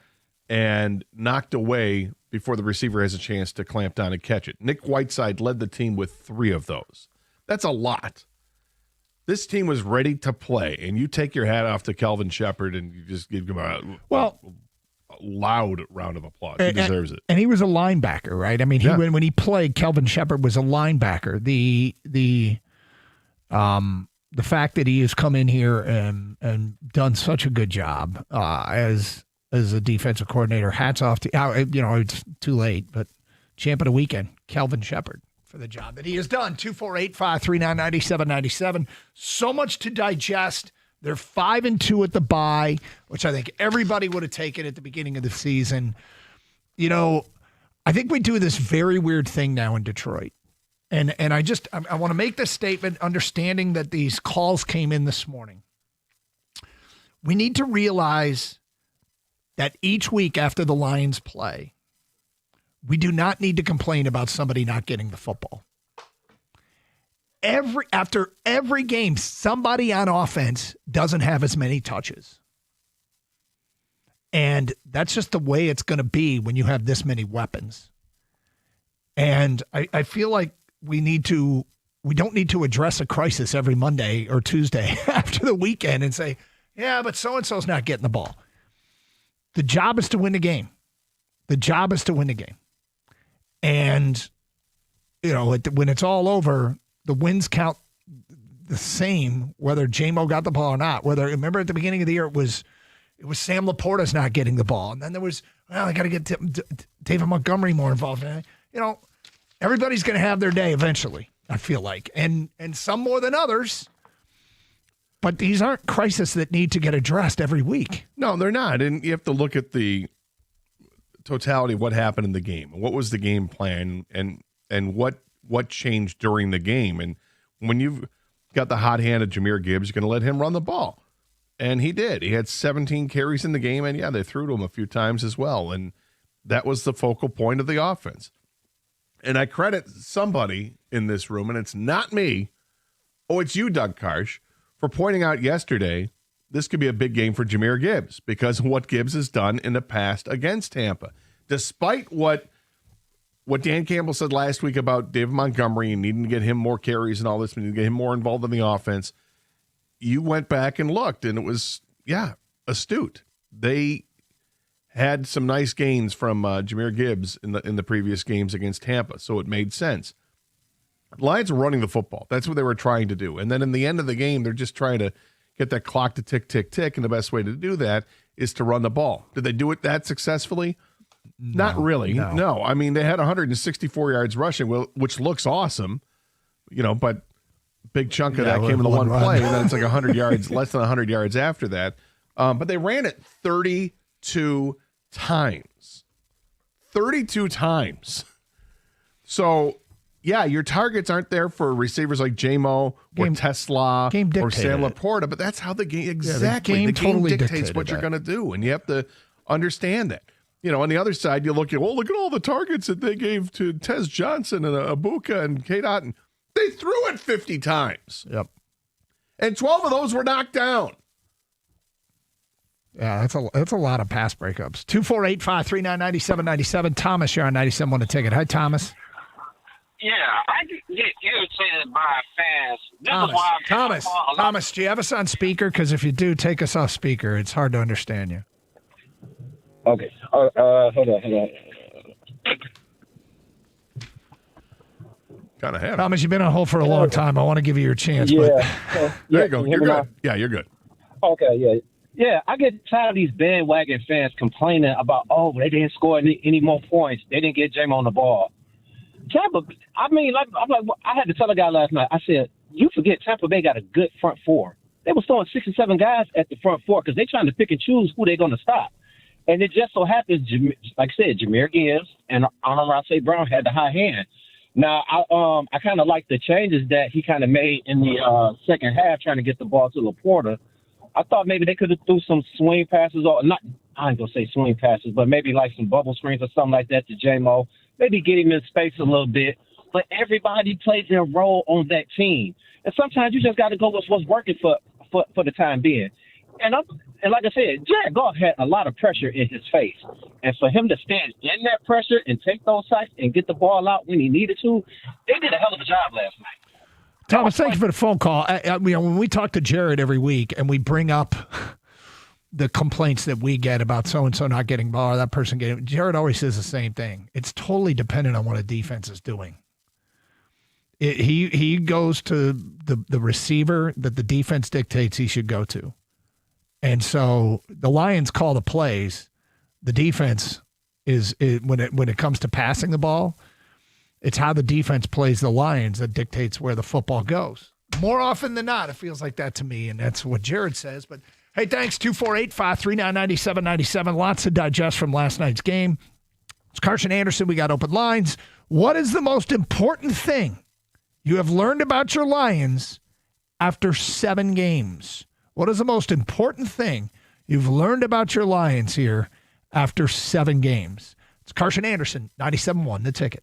and knocked away before the receiver has a chance to clamp down and catch it. Nick Whiteside led the team with 3 of those. That's a lot. This team was ready to play, and you take your hat off to Calvin Shepard and you just give him a loud round of applause. He deserves it. And he was a linebacker, right? I mean, when he played, Calvin Shepard was a linebacker. The fact that he has come in here and done such a good job as a defensive coordinator, hats off to it's too late, but champ of the weekend, Calvin Shepard, for the job that he has done. 248-539-9797. So much to digest. They're 5-2 at the bye, which I think everybody would have taken at the beginning of the season. I think we do this very weird thing now in Detroit. And I want to make this statement, understanding that these calls came in this morning. We need to realize that each week after the Lions play, we do not need to complain about somebody not getting the football. After every game, somebody on offense doesn't have as many touches. And that's just the way it's going to be when you have this many weapons. And I feel like we don't need to address a crisis every Monday or Tuesday after the weekend and say, yeah, but so-and-so's not getting the ball. The job is to win the game. The job is to win the game. And, when it's all over, the wins count the same, whether J-Mo got the ball or not. Remember at the beginning of the year, it was Sam Laporta's not getting the ball. And then there was, I got to get David Montgomery more involved. Everybody's going to have their day eventually, I feel like. And some more than others. But these aren't crises that need to get addressed every week. No, they're not. And you have to look at the totality of what happened in the game. What was the game plan and what changed during the game? And when you've got the hot hand of Jahmyr Gibbs, you're going to let him run the ball. And he did. He had 17 carries in the game, and they threw to him a few times as well. And that was the focal point of the offense. And I credit somebody in this room, and it's not me. Oh, it's you, Doug Karsch, for pointing out yesterday this could be a big game for Jahmyr Gibbs because of what Gibbs has done in the past against Tampa. Despite what Dan Campbell said last week about David Montgomery and needing to get him more carries and all this, and get him more involved in the offense, you went back and looked, and it was, astute. They had some nice gains from Jahmyr Gibbs in the previous games against Tampa, so it made sense. The Lions were running the football. That's what they were trying to do. And then in the end of the game, they're just trying to get that clock to tick, tick, tick, and the best way to do that is to run the ball. Did they do it that successfully? Not really. No. I mean, they had 164 yards rushing, which looks awesome, but big chunk of that came in the one play, and then it's like 100 yards, less than 100 yards after that. But they ran it 32 times. 32 times. So, your targets aren't there for receivers like J-Mo or Tesla or Sam Laporta, but that's how the game, exactly. The game totally dictates what you're going to do, and you have to understand that. On the other side, you look at all the targets that they gave to Tez Johnson and Abuka and Kate Otten. They threw it 50 times. Yep. And 12 of those were knocked down. Yeah, that's a lot of pass breakups. 248-539-9797. Thomas, you're on 97 on the ticket. Hi, Thomas. Yeah, I get irritated by fans. Thomas, do you have us on speaker? Because if you do, take us off speaker. It's hard to understand you. Okay. Hold on. Kind of have. Thomas, you've been on hold for a long time. I want to give you your chance. Yeah. There you go. You're good. Yeah, you're good. Okay, yeah. Yeah, I get tired of these bandwagon fans complaining about, they didn't score any more points. They didn't get J-Mo on the ball. Tampa, I had to tell a guy last night, I said, you forget Tampa Bay got a good front four. They were throwing 6 or 7 guys at the front four because they're trying to pick and choose who they're going to stop. And it just so happens, like I said, Jahmyr Gibbs and Amon-Ra St. Brown had the high hand. Now, I kind of like the changes that he kind of made in the second half trying to get the ball to Laporta. I thought maybe they could have threw some swing passes, or not. I ain't gonna say swing passes, but maybe like some bubble screens or something like that to J-Mo. Maybe get him in space a little bit. But everybody plays their role on that team, and sometimes you just got to go with what's working for the time being. And like I said, Jared Goff had a lot of pressure in his face, and for him to stand in that pressure and take those sacks and get the ball out when he needed to, they did a hell of a job last night. Thomas, thank you for the phone call. When we talk to Jared every week and we bring up the complaints that we get about so-and-so not getting ball or that person getting, Jared always says the same thing. It's totally dependent on what a defense is doing. He goes to the receiver that the defense dictates he should go to. And so the Lions call the plays. The defense is when it comes to passing the ball, it's how the defense plays the Lions that dictates where the football goes. More often than not, it feels like that to me, and that's what Jared says. But, hey, thanks, 248-539-9797. Lots to digest from last night's game. It's Karsch and Anderson. We got open lines. What is the most important thing you have learned about your Lions after 7 games? What is the most important thing you've learned about your Lions here after 7 games? It's Karsch and Anderson, 97.1 The Ticket.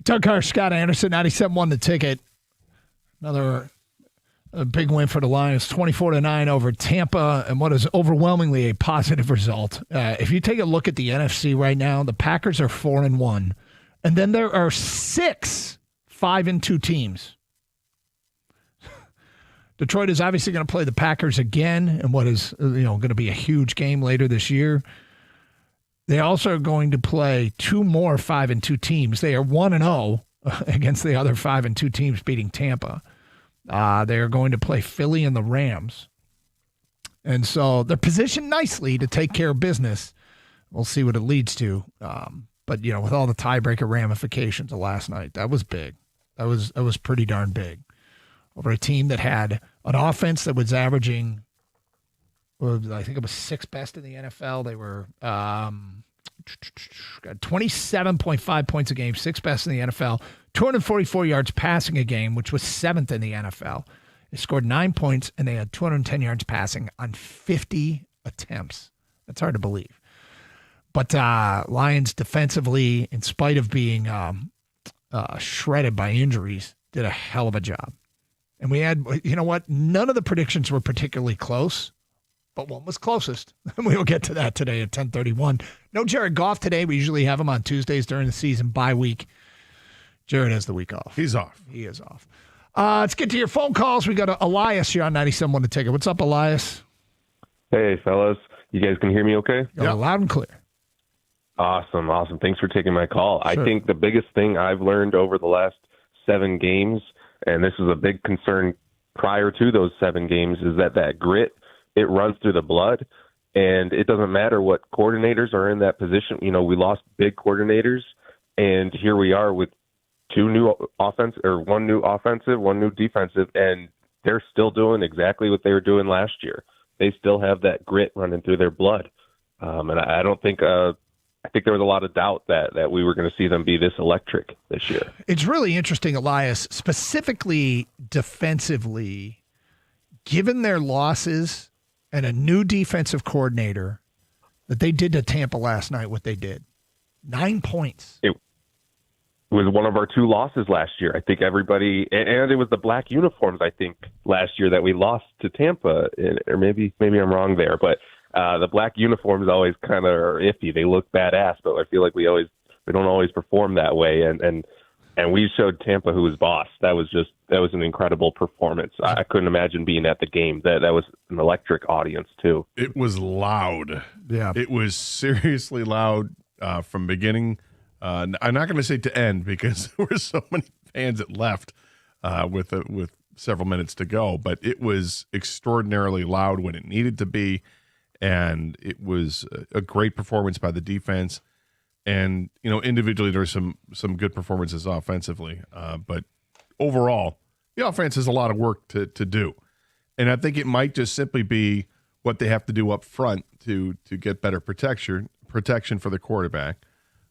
Doug Carr, Scott Anderson, 97-1 the ticket. Another big win for the Lions, 24-9 over Tampa, and what is overwhelmingly a positive result. If you take a look at the NFC right now, the Packers are 4-1, and then there are 6 5-2 teams. Detroit is obviously going to play the Packers again in what is going to be a huge game later this year. They also are going to play 2 more 5-2 teams. They are 1-0 against the other 5-2 teams beating Tampa. They are going to play Philly and the Rams. And so they're positioned nicely to take care of business. We'll see what it leads to. But, with all the tiebreaker ramifications of last night, that was big. That was pretty darn big. Over a team that had an offense that was averaging, I think it was 6th best in the NFL. They were 27.5 points a game, 6th best in the NFL. 244 yards passing a game, which was 7th in the NFL. They scored 9 points, and they had 210 yards passing on 50 attempts. That's hard to believe. But Lions defensively, in spite of being shredded by injuries, did a hell of a job. And we had, none of the predictions were particularly close, but one was closest. And we will get to that today at 10:31. No Jared Goff today. We usually have him on Tuesdays during the season, bye week. Jared has the week off. He's off. He is off. Let's get to your phone calls. We got Elias here on 97.1 The Ticket. What's up, Elias? Hey, fellas. You guys can hear me okay? Yeah, loud and clear. Awesome. Thanks for taking my call. Sure. I think the biggest thing I've learned over the last 7 games, and this was a big concern prior to those 7 games, is that grit, it runs through the blood, and it doesn't matter what coordinators are in that position. We lost big coordinators, and here we are with 2 new one new offensive, 1 new defensive, and they're still doing exactly what they were doing last year. They still have that grit running through their blood. And I don't think I think there was a lot of doubt that we were going to see them be this electric this year. It's really interesting, Elias, specifically defensively, given their losses and a new defensive coordinator, that they did to Tampa last night what they did. 9 points. It was one of our 2 losses last year. I think everybody, and it was the black uniforms, I think, last year that we lost to Tampa, or maybe I'm wrong there, but the black uniforms always kind of are iffy. They look badass, but I feel like we don't always perform that way. And we showed Tampa who was boss. That was an incredible performance. I couldn't imagine being at the game. That was an electric audience too. It was loud. Yeah, it was seriously loud from beginning. I'm not going to say to end because there were so many fans that left with several minutes to go. But it was extraordinarily loud when it needed to be. And it was a great performance by the defense. And, individually, there were some good performances offensively. But overall, the offense has a lot of work to do. And I think it might just simply be what they have to do up front to get better protection for the quarterback,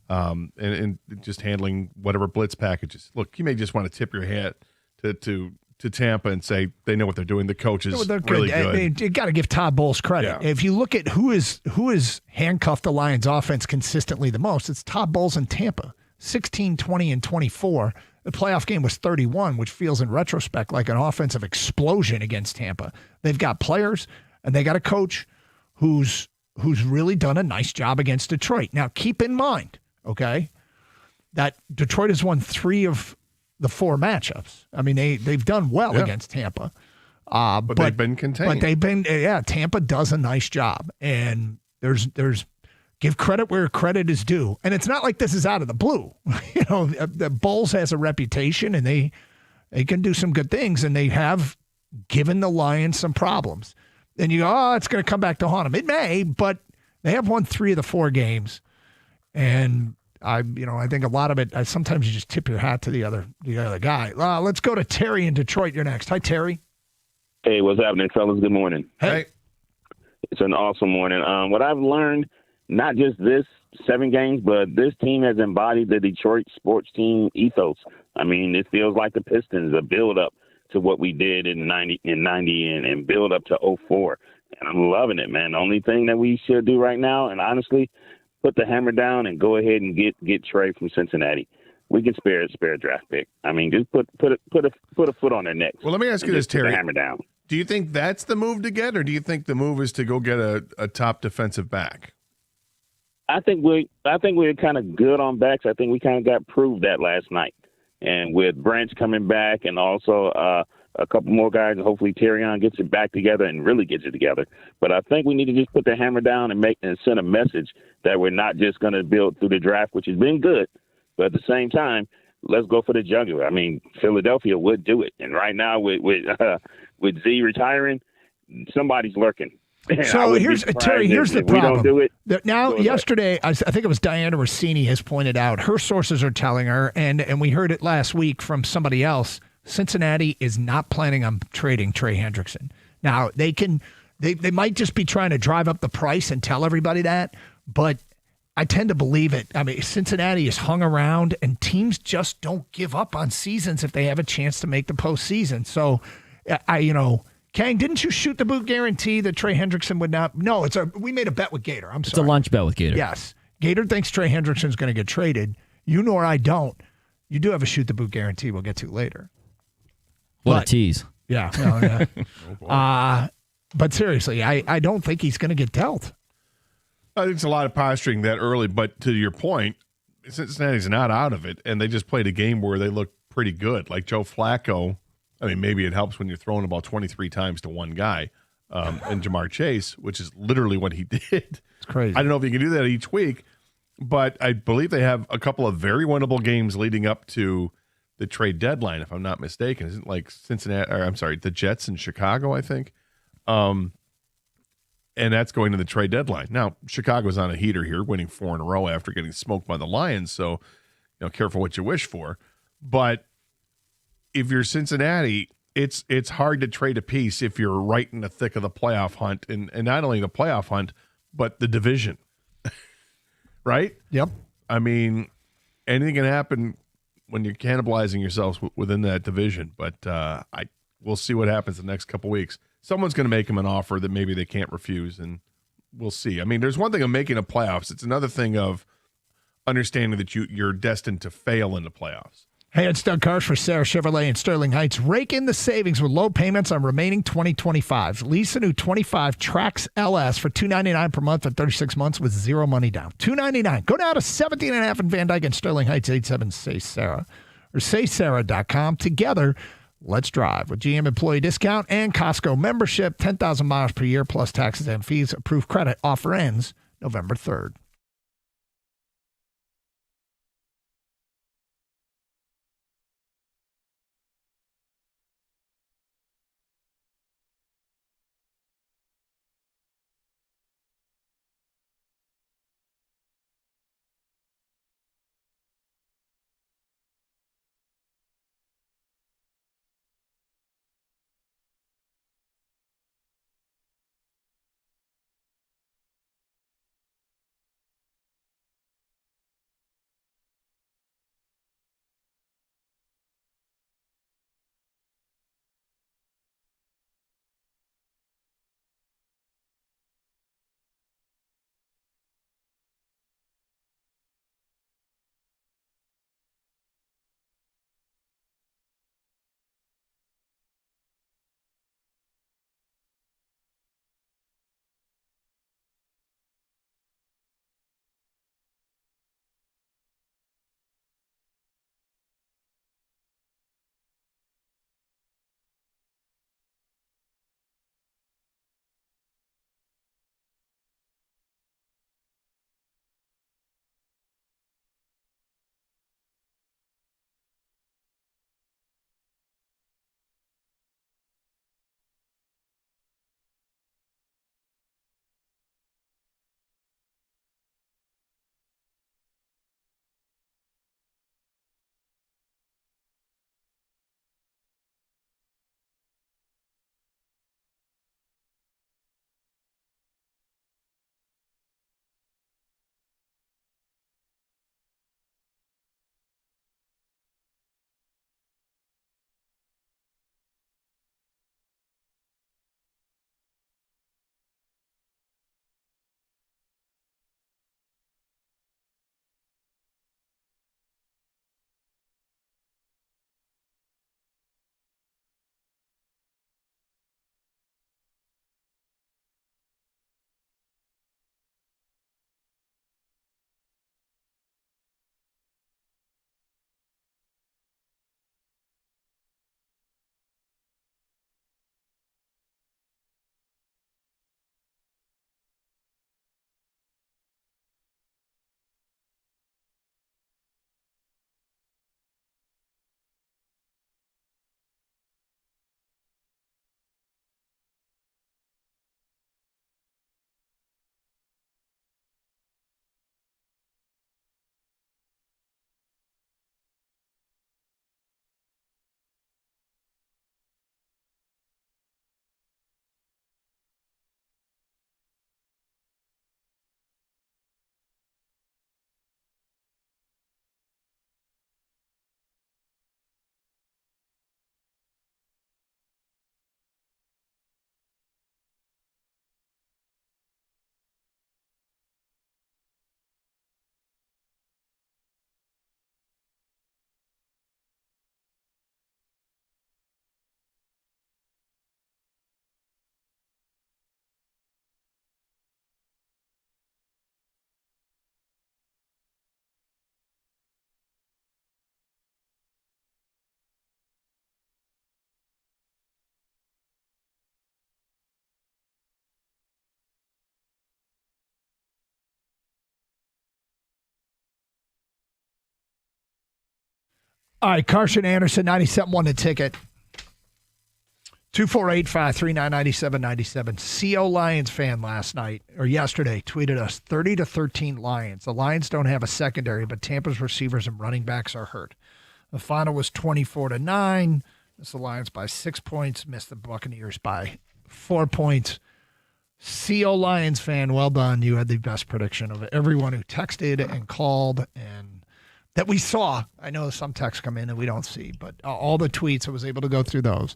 and just handling whatever blitz packages. Look, you may just want to tip your hat to Tampa and say they know what they're doing. The coach is really good. You got to give Todd Bowles credit. Yeah. If you look at who is handcuffed the Lions offense consistently the most, it's Todd Bowles in Tampa. 16, 20, and 24. The playoff game was 31, which feels in retrospect like an offensive explosion against Tampa. They've got players and they got a coach who's really done a nice job against Detroit. Now, keep in mind, okay, that Detroit has won 3 of the 4 matchups. I mean, they've done well against Tampa. But they've been contained. But Tampa does a nice job. And there's give credit where credit is due. And it's not like this is out of the blue. The Bulls has a reputation and they can do some good things, and they have given the Lions some problems. And you go, it's going to come back to haunt them. It may, but they have won 3 of the 4 games. And I think a lot of it, sometimes you just tip your hat to the other guy. Let's go to Terry in Detroit. You're next. Hi, Terry. Hey, what's happening, fellas? Good morning. Hey. It's an awesome morning. What I've learned, not just this 7 games, but this team has embodied the Detroit sports team ethos. I mean, it feels like the Pistons, a build-up to what we did in 90 and build up to 04. And I'm loving it, man. The only thing that we should do right now, and honestly, put the hammer down and go ahead and get Trey from Cincinnati. we can spare a draft pick. I mean, just put a foot on their neck. Well, let me ask you this, Put the Terry. hammer down. Do you think that's the move to get, or do you think the move is to go get a top defensive back? I think we're kind of good on backs. I think we kind of got proved that last night, and with Branch coming back, and also a couple more guys, and hopefully Terrion gets it back together and really gets it together. But I think we need to just put the hammer down and send a message that we're not just going to build through the draft, which has been good, but at the same time, let's go for the jugular. I mean, Philadelphia would do it, and right now with Z retiring, somebody's lurking. So here's Terry. Here's the problem. We don't do it. Now, yesterday, I think it was Diana Rossini has pointed out. Her sources are telling her, and we heard it last week from somebody else. Cincinnati is not planning on trading Trey Hendrickson. Now they might just be trying to drive up the price and tell everybody that, but I tend to believe it. I mean, Cincinnati is hung around, and teams just don't give up on seasons if they have a chance to make the postseason. So, Kang, didn't you shoot the boot guarantee that Trey Hendrickson would not? No, we made a bet with Gator. It's a lunch bet with Gator. Yes. Gator thinks Trey Hendrickson's going to get traded. You nor I don't. You do have a shoot the boot guarantee we'll get to later. What a tease. Yeah. Well, yeah. But seriously, I don't think he's going to get dealt. I think it's a lot of posturing that early, but to your point, Cincinnati's not out of it, and they just played a game where they looked pretty good. Like Joe Flacco, I mean, maybe it helps when you're throwing about 23 times to one guy, and Jamar Chase, which is literally what he did. It's crazy. I don't know if you can do that each week, but I believe they have a couple of very winnable games leading up to the trade deadline, if I'm not mistaken. Isn't it like the Jets in Chicago, I think? And that's going to the trade deadline. Now, Chicago's on a heater here, winning 4 in a row after getting smoked by the Lions, so careful what you wish for. But if you're Cincinnati, it's hard to trade a piece if you're right in the thick of the playoff hunt, and not only the playoff hunt, but the division. Right? Yep. I mean, anything can happen when you're cannibalizing yourselves within that division, but we'll see what happens the next couple weeks. Someone's going to make them an offer that maybe they can't refuse, and we'll see. I mean, there's one thing of making the playoffs. It's another thing of understanding that you're destined to fail in the playoffs. Hey, it's Doug Karsch for Sarah Chevrolet in Sterling Heights. Rake in the savings with low payments on remaining 2025s. Lease a new 25 Trax LS for $299 per month for 36 months with zero money down. $299. Go down to 17.5 in Van Dyke and Sterling Heights, 87-SAY-SARAH or saysarah.com. Together, let's drive with GM employee discount and Costco membership. 10,000 miles per year plus taxes and fees. Approved credit. Offer ends November 3rd. All right, Carson Anderson, 97.1 The Ticket. 248-539-9797. CO Lions fan last night, or yesterday, tweeted us 30-13 Lions. The Lions don't have a secondary, but Tampa's receivers and running backs are hurt. The final was 24-9. Missed the Lions by 6 points, missed the Buccaneers by 4 points. CO Lions fan, well done. You had the best prediction of everyone who texted and called and that we saw. I know some texts come in and we don't see, but all the tweets, I was able to go through those.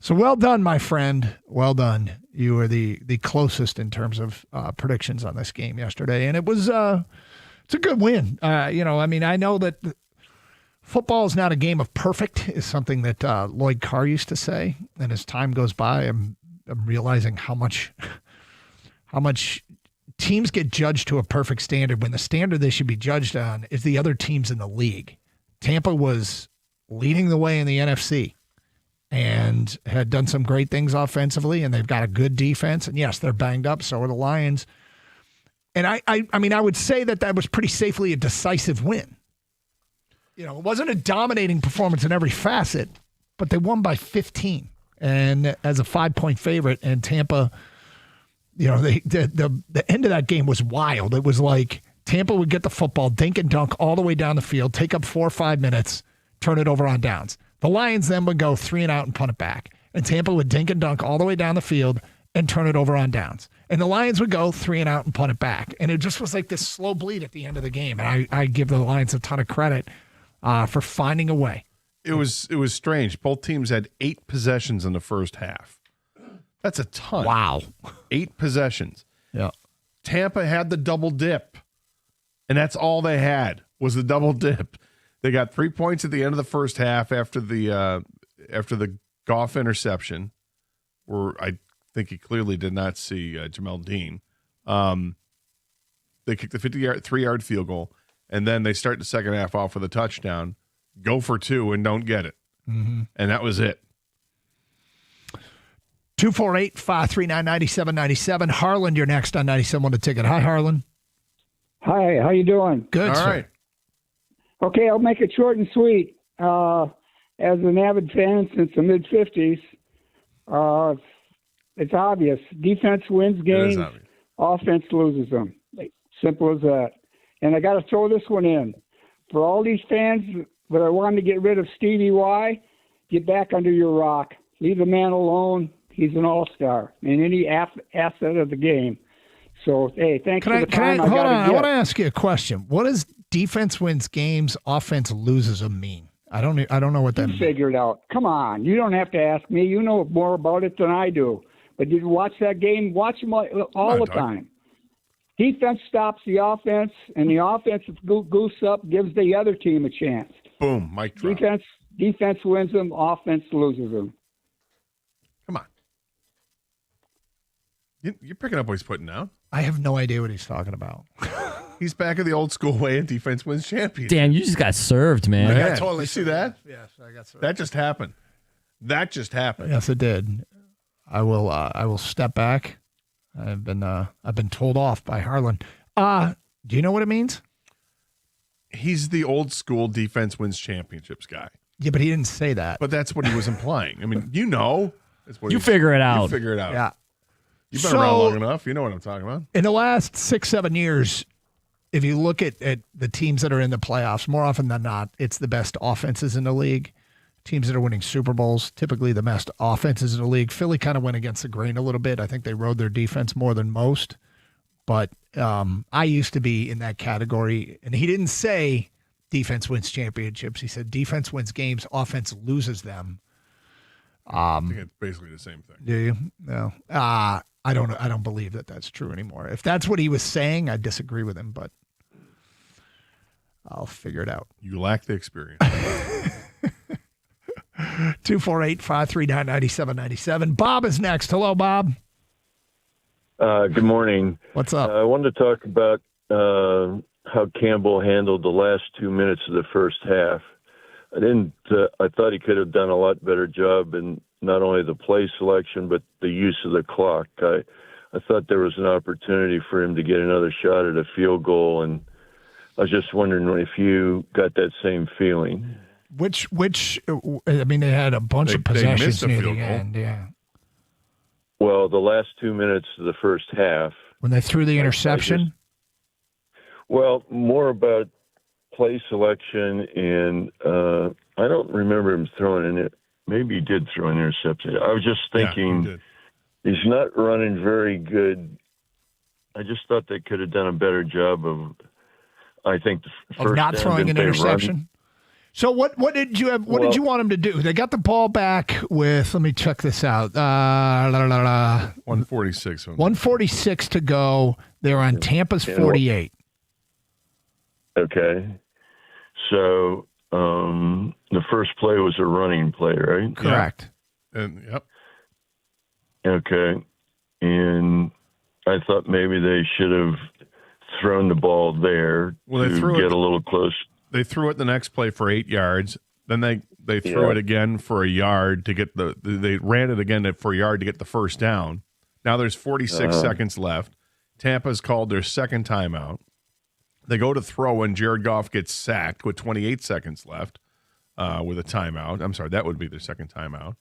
So well done, my friend. Well done. You were the closest in terms of predictions on this game yesterday, and it was it's a good win. I know that football is not a game of perfect, is something that Lloyd Carr used to say, and as time goes by, I'm realizing how much teams get judged to a perfect standard when the standard they should be judged on is the other teams in the league. Tampa was leading the way in the NFC and had done some great things offensively, and they've got a good defense. And yes, they're banged up, so are the Lions. And I would say that was pretty safely a decisive win. It wasn't a dominating performance in every facet, but they won by 15 and as a 5-point favorite. And Tampa, the end of that game was wild. It was like Tampa would get the football, dink and dunk all the way down the field, take up 4 or 5 minutes, turn it over on downs. The Lions then would go 3 and out and punt it back. And Tampa would dink and dunk all the way down the field and turn it over on downs. And the Lions would go 3 and out and punt it back. And it just was like this slow bleed at the end of the game. And I give the Lions a ton of credit for finding a way. It was strange. Both teams had 8 possessions in the first half. That's a ton. Wow. 8 possessions. Yeah. Tampa had the double dip, and that's all they had was the double dip. They got 3 points at the end of the first half after the Goff interception, where I think he clearly did not see Jamel Dean. They kicked the 53-yard field goal, and then they start the second half off with a touchdown, go for 2, and don't get it. Mm-hmm. And that was it. 248-539-9797. Harlan, you're next on 97 The Ticket. Hi, Harlan. Hi, how you doing? Good, All sir. right. Okay, I'll make it short and sweet. As an avid fan since the mid-'50s, it's obvious. Defense wins games, offense loses them. Simple as that. And I got to throw this one in. For all these fans that are wanting to get rid of Stevie Y, get back under your rock. Leave the man alone. He's an all-star and any asset of the game. So, hey, thanks for the time. Hold on. I want to ask you a question. What does defense wins games, offense loses them mean? I don't know what that means. Figure it out. Come on. You don't have to ask me. You know more about it than I do. But did you watch that game? Watch them all the time. Defense stops the offense, and the offensive goose up gives the other team a chance. Boom, mic drop. Defense wins them, offense loses them. Come on. You're picking up what he's putting down. I have no idea what he's talking about. He's back in the old school way, and defense wins championship. Damn, you just got served, man. Yeah, totally. See that? Yes, I got served. That just happened. Yes, it did. I will step back. I've been told off by Harlan. Do you know what it means? He's the old school defense wins championships guy. Yeah, but he didn't say that. But that's what he was implying. I mean, That's what you figure it out. You figure it out. Yeah. You've been around long enough. You know what I'm talking about. In the last 6-7 years, if you look at the teams that are in the playoffs, more often than not, it's the best offenses in the league. Teams that are winning Super Bowls, typically the best offenses in the league. Philly kind of went against the grain a little bit. I think they rode their defense more than most. But I used to be in that category. And he didn't say defense wins championships. He said defense wins games, offense loses them. I think it's basically the same thing. Do you? No. I don't believe that that's true anymore. If that's what he was saying, I disagree with him, but I'll figure it out. You lack the experience. 248-539-9797. Bob is next. Hello, Bob. Good morning. What's up? I wanted to talk about how Campbell handled the last 2 minutes of the first half. I thought he could have done a lot better job in not only the play selection, but the use of the clock. I thought there was an opportunity for him to get another shot at a field goal, and I was just wondering if you got that same feeling. Which I mean, they had a bunch of possessions missed a near field the goal. end. Yeah, Well, the last 2 minutes of the first half. when they threw the interception. Well, more about play selection, and I don't remember him throwing it. Maybe he did throw an interception. I was just thinking he's not running very good. I just thought they could have done a better job of, I think, the first Of not down, throwing an didn't they interception. run? So what did you have? What did you want them to do? They got the ball back with. Let me check this out. 146. 146 to go. They're on Tampa's 48. Okay. So the first play was a running play, right? Correct. And yep. Okay. And I thought maybe they should have thrown the ball there Well, they to threw get it- a little close. They threw it the next play for 8 yards. Then they threw Yeah. it again for a yard to get they ran it again for a yard to get the first down. Now there's 46 seconds left. Tampa's called their second timeout. They go to throw and Jared Goff gets sacked with 28 seconds left with a timeout. I'm sorry, that would be their second timeout.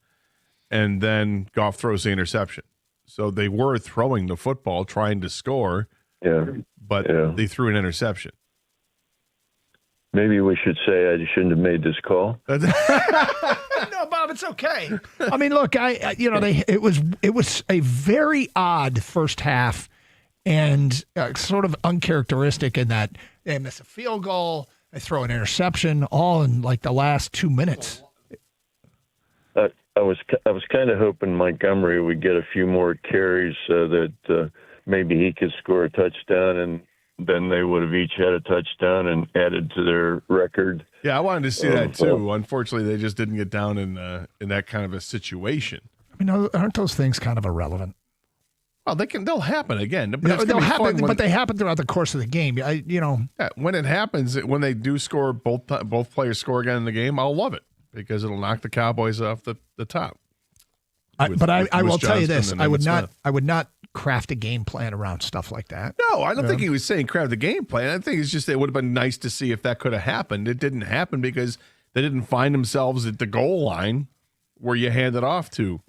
And then Goff throws the interception. So they were throwing the football, trying to score, but they threw an interception. Maybe we should say I shouldn't have made this call. No, Bob, it's okay. I mean, look, it was a very odd first half and sort of uncharacteristic in that they miss a field goal, they throw an interception, all in like the last 2 minutes. I was kind of hoping Montgomery would get a few more carries so that maybe he could score a touchdown, and then they would have each had a touchdown and added to their record. Yeah, I wanted to see that too. Unfortunately, they just didn't get down in that kind of a situation. I mean, aren't those things kind of irrelevant? Well, they'll happen again. But They'll happen, but they happen throughout the course of the game. When it happens, when they do score, both players score again in the game, I'll love it because it'll knock the Cowboys off the top. I will tell you Johnston this: and I would Emmitt Smith. not craft a game plan around stuff like that. No, I don't think he was saying craft the game plan. I think it's just it would have been nice to see if that could have happened. It didn't happen because they didn't find themselves at the goal line where you hand it off to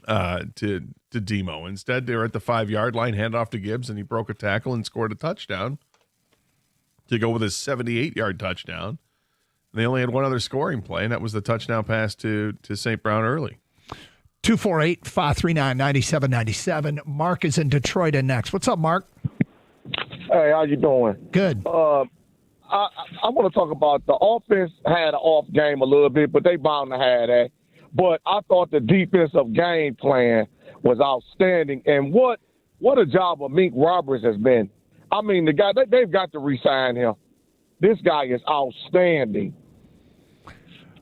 Demo. Instead, they were at the 5-yard line, hand off to Gibbs, and he broke a tackle and scored a touchdown to go with his 78-yard touchdown. And they only had one other scoring play, and that was the touchdown pass to St. Brown early. 248-539-9797. Mark is in Detroit and next. What's up, Mark? Hey, how you doing? Good. I want to talk about the offense had an off game a little bit, but they bound to have that. But I thought the defensive game plan was outstanding. And what a job of Mink Roberts has been. I mean, the guy, they've got to re-sign him. This guy is outstanding.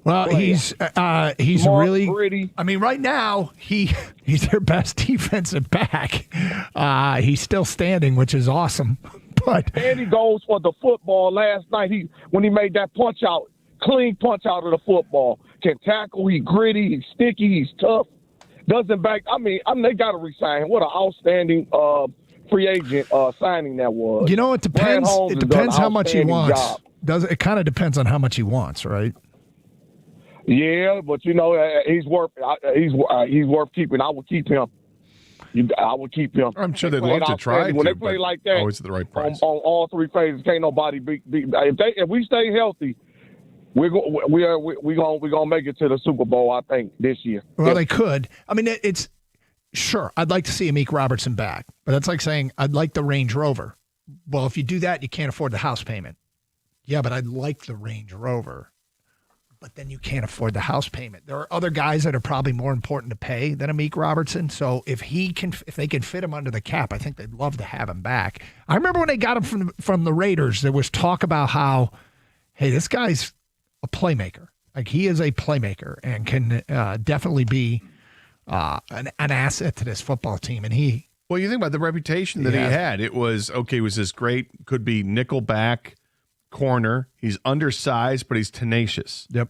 Well, he's Mark really. Gritty. I mean, right now he's their best defensive back. He's still standing, which is awesome. But and he goes for the football last night. When he made that clean punch out of the football, can tackle. He's gritty. He's sticky. He's tough. Doesn't back. I mean, they got to resign him. What an outstanding free agent signing that was. You know, it depends. It depends how much he wants. Job. It kind of depends on how much he wants, right? Yeah, but he's worth keeping. I would keep him. I would keep him. I'm sure they'd love to try when to, they play but like that. always at the right price. On all three phases, can't nobody beat. If we stay healthy, we're gonna make it to the Super Bowl. I think this year. Well, they could. I mean, it's sure. I'd like to see Amik Robertson back, but that's like saying I'd like the Range Rover. Well, if you do that, you can't afford the house payment. Yeah, but I'd like the Range Rover. But then you can't afford the house payment. There are other guys that are probably more important to pay than Amik Robertson. So if they can fit him under the cap, I think they'd love to have him back. I remember when they got him from the Raiders, there was talk about how, hey, this guy's a playmaker. Like he is a playmaker and can definitely be an asset to this football team. And well, you think about the reputation that he had. It was was this great? Could be nickel back. Corner. He's undersized, but he's tenacious. Yep.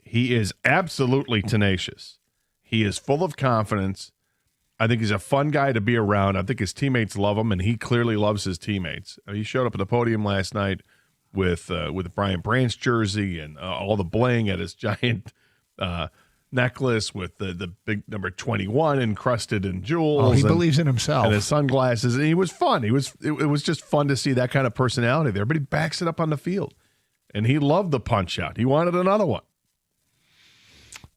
He is absolutely tenacious. He is full of confidence. I think he's a fun guy to be around. I think his teammates love him, and he clearly loves his teammates. He showed up at the podium last night with Brian Branch jersey and all the bling at his giant necklace with the big number 21 encrusted in jewels. Oh, he believes in himself. And his sunglasses. And he was fun. It was just fun to see that kind of personality there. But he backs it up on the field. And he loved the punch out. He wanted another one.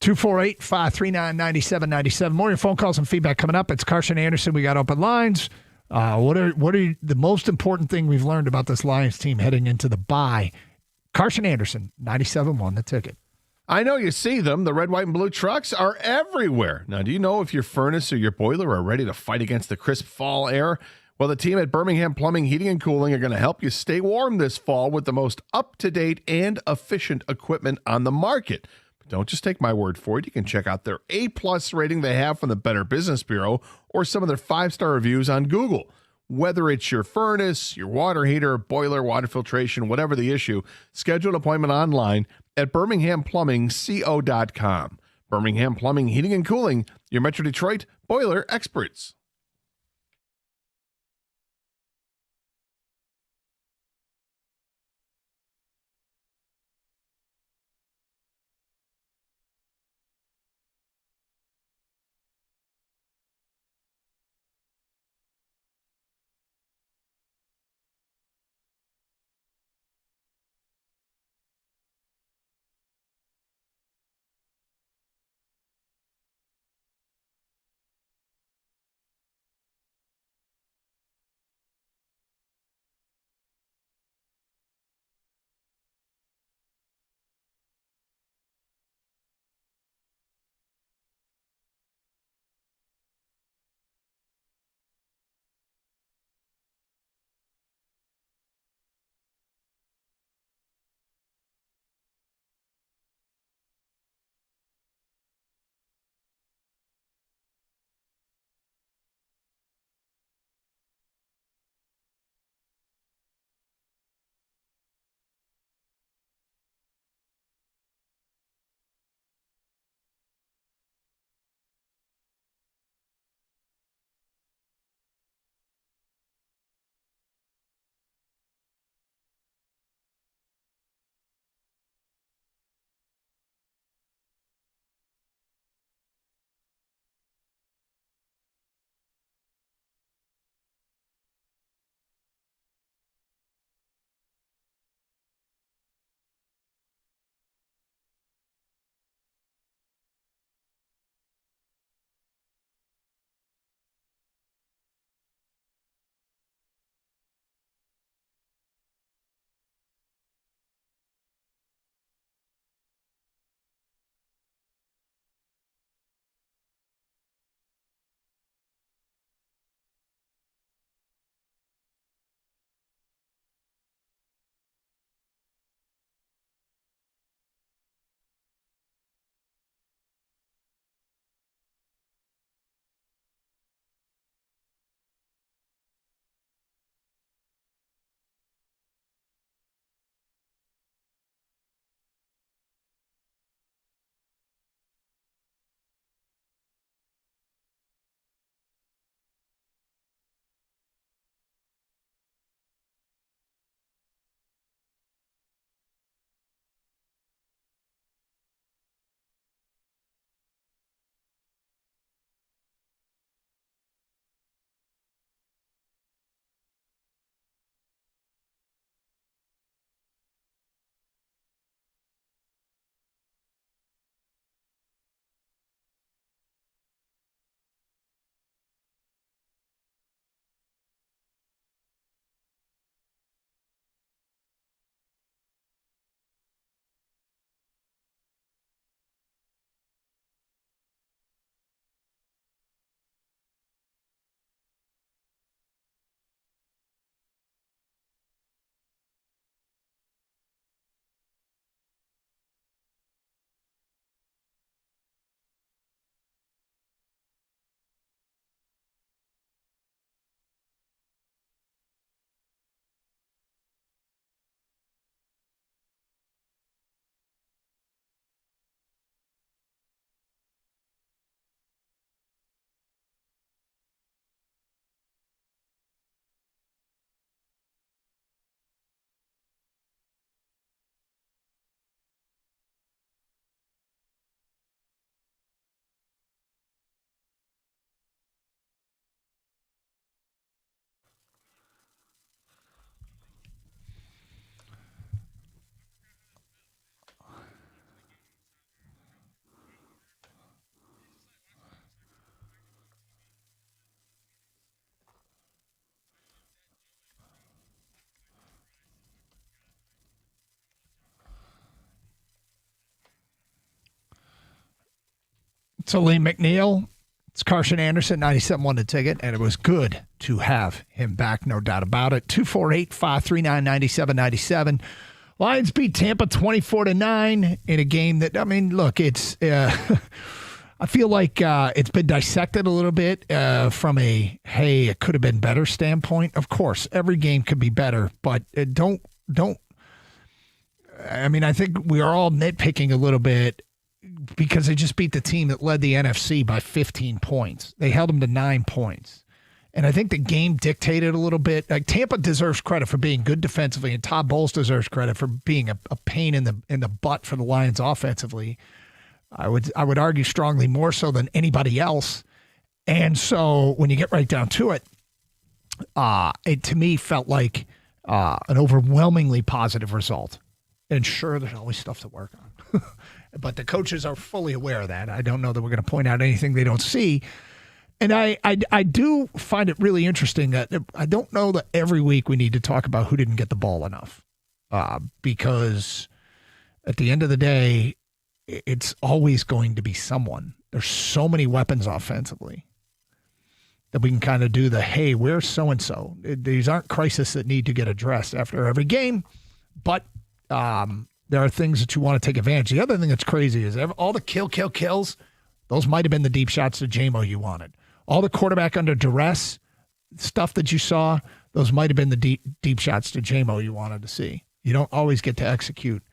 248-539-9797. More of your phone calls and feedback coming up. It's Carson Anderson. We got open lines. What are the most important thing we've learned about this Lions team heading into the bye? Carson Anderson, 97.1 The Ticket. I know you see them. The red, white, and blue trucks are everywhere. Now, do you know if your furnace or your boiler are ready to fight against the crisp fall air? Well, the team at Birmingham Plumbing, Heating, and Cooling are going to help you stay warm this fall with the most up-to-date and efficient equipment on the market. But don't just take my word for it. You can check out their A-plus rating they have from the Better Business Bureau or some of their 5-star reviews on Google. Whether it's your furnace, your water heater, boiler, water filtration, whatever the issue, schedule an appointment online at birminghamplumbingco.com. Birmingham Plumbing, Heating, and Cooling, your Metro Detroit boiler experts. So Lee McNeil, it's Carson Anderson, 97.1 The Ticket, and it was good to have him back, no doubt about it. 248-539-9797. Lions beat Tampa 24-9 in a game that, I mean, look, it's I feel like it's been dissected a little bit from a, hey, it could have been better standpoint. Of course, every game could be better, but don't. I mean, I think we are all nitpicking a little bit because they just beat the team that led the NFC by 15 points. They held them to 9 points. And I think the game dictated a little bit. Like Tampa deserves credit for being good defensively, and Todd Bowles deserves credit for being a pain in the butt for the Lions offensively. I would argue strongly more so than anybody else. And so when you get right down to it, it to me felt like an overwhelmingly positive result. And sure, there's always stuff to work on. But the coaches are fully aware of that. I don't know that we're going to point out anything they don't see. And I do find it really interesting that I don't know that every week we need to talk about who didn't get the ball enough. Because at the end of the day, it's always going to be someone. There's so many weapons offensively that we can kind of do the, hey, where's so-and-so? These aren't crises that need to get addressed after every game, but there are things that you want to take advantage of. The other thing that's crazy is all the kills, those might have been the deep shots to J-Mo you wanted. All the quarterback under duress stuff that you saw, those might have been the deep shots to J-Mo you wanted to see. You don't always get to execute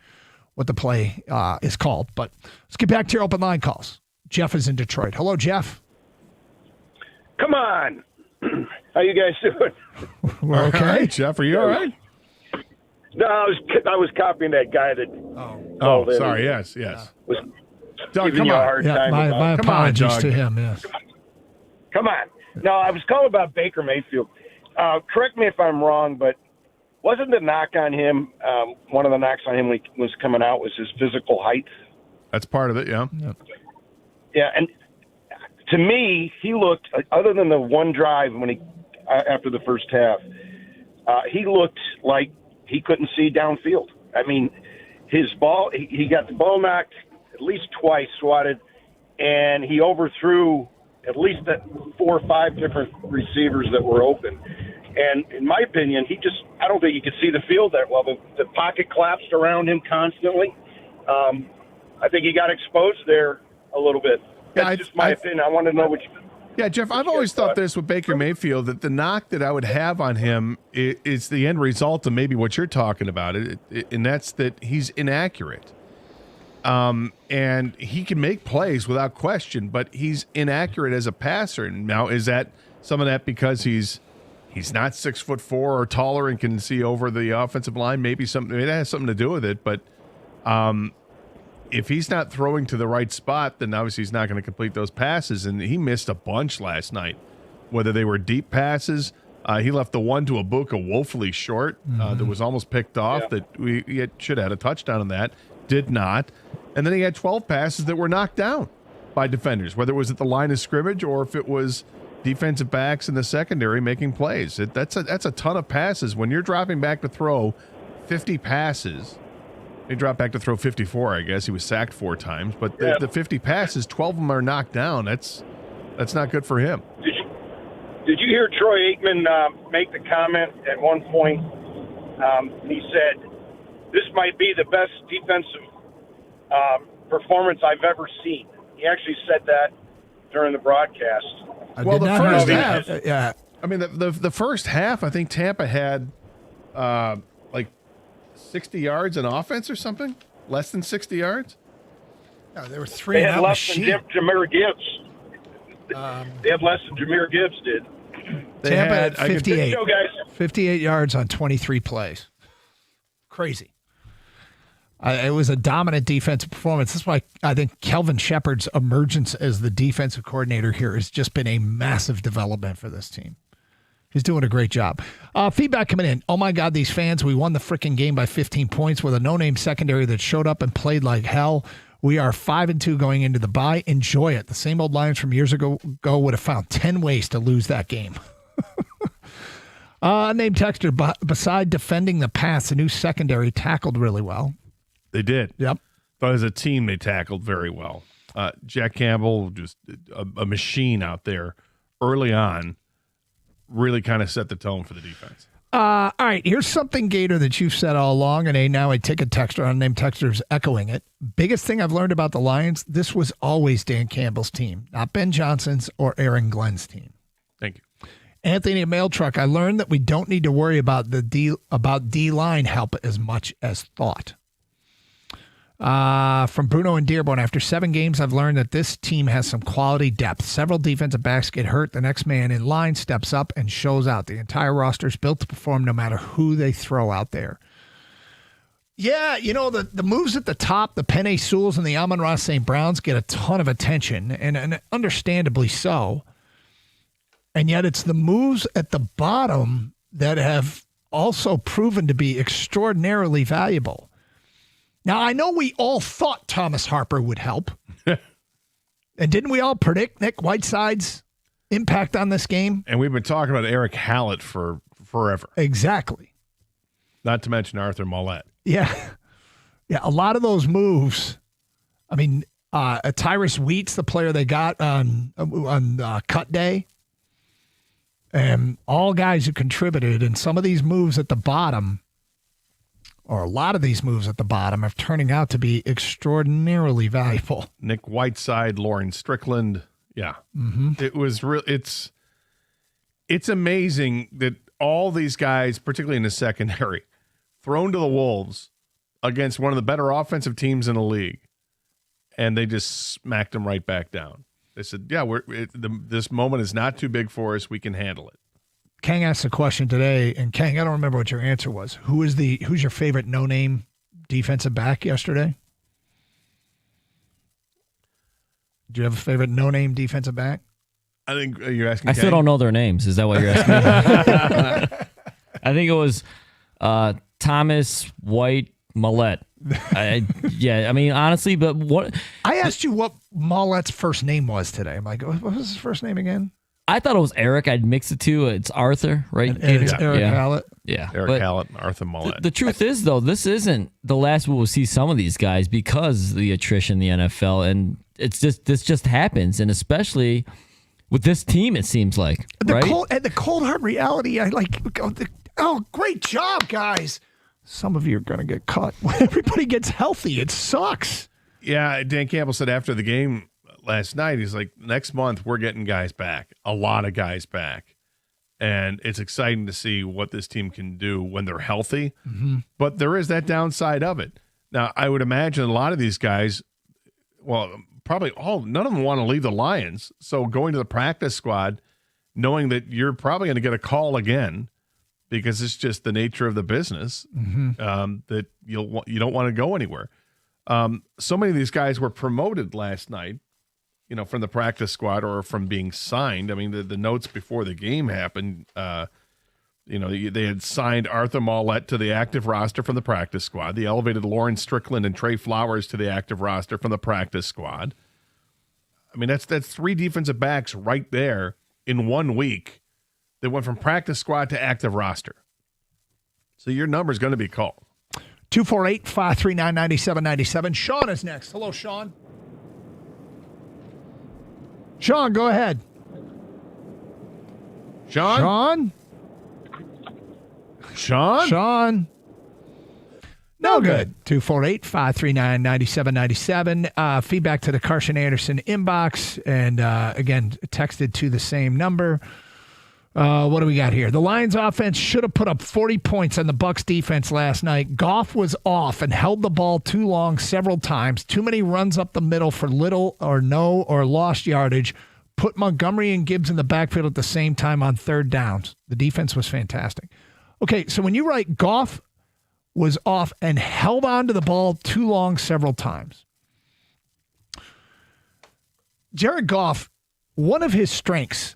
what the play is called. But let's get back to your open line calls. Jeff is in Detroit. Hello, Jeff. Come on. How you guys doing? We're okay. All right, Jeff, are you all right? No, I was copying that guy that. Oh, sorry. Yes. Was Doug, giving come you a on. hard Yeah, time. my apologies to him, yes. Come on. No, I was calling about Baker Mayfield. Correct me if I'm wrong, but wasn't the knock on him, one of the knocks on him when he was coming out was his physical height? That's part of it, yeah. Yeah, and to me, he looked, other than the one drive when after the first half, he looked like he couldn't see downfield. I mean, his ball, he got the ball knocked at least twice, swatted, and he overthrew at least 4 or 5 different receivers that were open. And in my opinion, I don't think he could see the field that well. The pocket collapsed around him constantly. I think he got exposed there a little bit. That's just my opinion. I want to know what you think. Yeah, Jeff, I've always thought this with Baker Mayfield, that the knock that I would have on him is the end result of maybe what you're talking about, and that's that he's inaccurate. And he can make plays without question, but he's inaccurate as a passer. Now, is that some of that because he's not 6'4" or taller and can see over the offensive line? Maybe that has something to do with it, but if he's not throwing to the right spot, then obviously he's not going to complete those passes. And he missed a bunch last night, whether they were deep passes. He left the one to Ibuka woefully short that was almost picked off, that he should have had a touchdown on that. Did not. And then he had 12 passes that were knocked down by defenders, whether it was at the line of scrimmage or if it was defensive backs in the secondary making plays. That's a ton of passes. When you're dropping back to throw 50 passes, he dropped back to throw 54, I guess. He was sacked 4 times. But the 50 passes, 12 of them are knocked down. That's not good for him. Did you hear Troy Aikman make the comment at one point? He said, this might be the best defensive performance I've ever seen. He actually said that during the broadcast. Well, the first half, I mean, the first half, I think Tampa had like 60 yards in offense or something, less than 60 yards. No, there were 3. They had less than Jahmyr Gibbs. They had less than Jahmyr Gibbs did. Tampa had 58. Go, guys. 58 yards on 23 plays. Crazy. It was a dominant defensive performance. That's why I think Kelvin Shepard's emergence as the defensive coordinator here has just been a massive development for this team. He's doing a great job. Feedback coming in. Oh, my God, these fans. We won the freaking game by 15 points with a no-name secondary that showed up and played like hell. We are 5-2 going into the bye. Enjoy it. The same old Lions from years ago would have found 10 ways to lose that game. Named texter, beside defending the pass, the new secondary tackled really well. They did. Yep. But as a team, they tackled very well. Jack Campbell, just a machine out there early on, really kind of set the tone for the defense. All right, here's something, Gator, that you've said all along, and now a ticket texter, unnamed texter's echoing it. Biggest thing I've learned about the Lions, this was always Dan Campbell's team, not Ben Johnson's or Aaron Glenn's team. Thank you. Anthony Mail Truck, I learned that we don't need to worry about D-line help as much as thought. From Bruno and Dearborn, after 7 games, I've learned that this team has some quality depth. Several defensive backs get hurt. The next man in line steps up and shows out. The entire roster is built to perform no matter who they throw out there. Yeah, the moves at the top, the Penei Sewells and the Amon-Ra St. Browns get a ton of attention, and understandably so. And yet it's the moves at the bottom that have also proven to be extraordinarily valuable. Now, I know we all thought Thomas Harper would help. And didn't we all predict Nick Whiteside's impact on this game? And we've been talking about Eric Hallett for forever. Exactly. Not to mention Arthur Mollett. Yeah. Yeah, a lot of those moves. I mean, Tyrus Wheat's the player they got on cut day. And all guys who contributed. And some of these moves at the bottom, or a lot of these moves at the bottom, are turning out to be extraordinarily valuable. Nick Whiteside, Lauren Strickland. Yeah. Mm-hmm. It was it's amazing that all these guys, particularly in the secondary, thrown to the Wolves against one of the better offensive teams in the league, and they just smacked them right back down. They said, yeah, this moment is not too big for us. We can handle it. Kang asked a question today, and Kang, I don't remember what your answer was. Who's your favorite no-name defensive back yesterday? Do you have a favorite no-name defensive back? I think you're asking. I still don't know their names. Is that what you're asking? I think it was Thomas White Mollett. Honestly, but what I asked you what Mollett's first name was today. I'm like, what was his first name again? I thought it was Eric. I'd mix the two. It's Arthur, right? And it's Eric Hallett. Yeah. Eric Hallett and Arthur Mollett. The truth is, though, this isn't the last we will see some of these guys because of the attrition in the NFL. And this just happens. And especially with this team, it seems like. The cold hard reality, great job, guys. Some of you are going to get cut. When everybody gets healthy, it sucks. Yeah, Dan Campbell said after the game last night, he's like, next month we're getting guys back, a lot of guys back. And it's exciting to see what this team can do when they're healthy. Mm-hmm. But there is that downside of it. Now, I would imagine a lot of these guys, well, probably none of them want to leave the Lions. So going to the practice squad, knowing that you're probably going to get a call again, because it's just the nature of the business, that you don't want to go anywhere. So many of these guys were promoted last night, from the practice squad or from being signed. I mean, the notes before the game happened, they had signed Arthur Mollett to the active roster from the practice squad. They elevated Lauren Strickland and Trey Flowers to the active roster from the practice squad. I mean, that's 3 defensive backs right there in 1 week. They went from practice squad to active roster. So your number is going to be called. 248-539-9797. Sean is next. Hello, Sean. Sean, go ahead. Sean? Sean? No good. 248-539-9797. Feedback to the Carson Anderson inbox. And again, texted to the same number. What do we got here? The Lions offense should have put up 40 points on the Bucs defense last night. Goff was off and held the ball too long several times. Too many runs up the middle for little or no or lost yardage. Put Montgomery and Gibbs in the backfield at the same time on third downs. The defense was fantastic. Okay, so when you write Goff was off and held on to the ball too long several times. Jared Goff, one of his strengths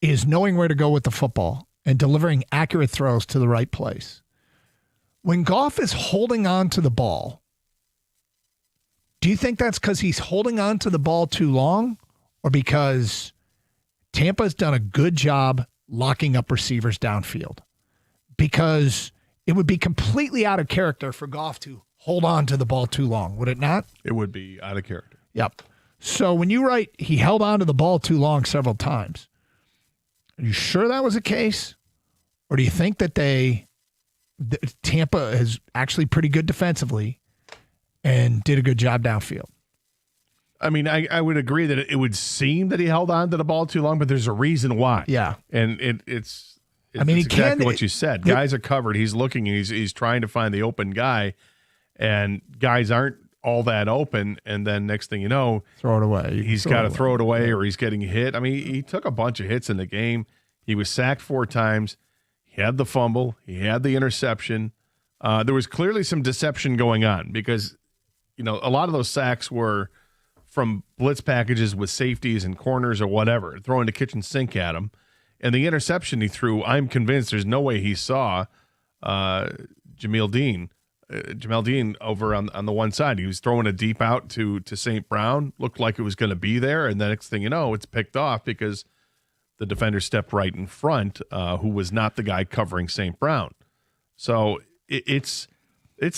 is knowing where to go with the football and delivering accurate throws to the right place. When Goff is holding on to the ball, do you think that's because he's holding on to the ball too long or because Tampa's done a good job locking up receivers downfield? Because it would be completely out of character for Goff to hold on to the ball too long, would it not? It would be out of character. Yep. So when you write he held on to the ball too long several times, are you sure that was the case? Or do you think that Tampa is actually pretty good defensively and did a good job downfield? I mean, I would agree that it would seem that he held on to the ball too long, but there's a reason why. Yeah. And it's I mean, exactly what you said. Guys are covered. He's looking, and he's trying to find the open guy, and guys aren't all that open. And then next thing you know, throw it away. He's got to throw it away, or he's getting hit. I mean, he took a bunch of hits in the game. He was sacked 4 times. He had the fumble. He had the interception. There was clearly some deception going on because, a lot of those sacks were from blitz packages with safeties and corners or whatever, throwing the kitchen sink at him. And the interception he threw, I'm convinced there's no way he saw Jamel Dean over on the one side. He was throwing a deep out to St. Brown, looked like it was going to be there, and the next thing you know, it's picked off because the defender stepped right in front, who was not the guy covering St. Brown. So it's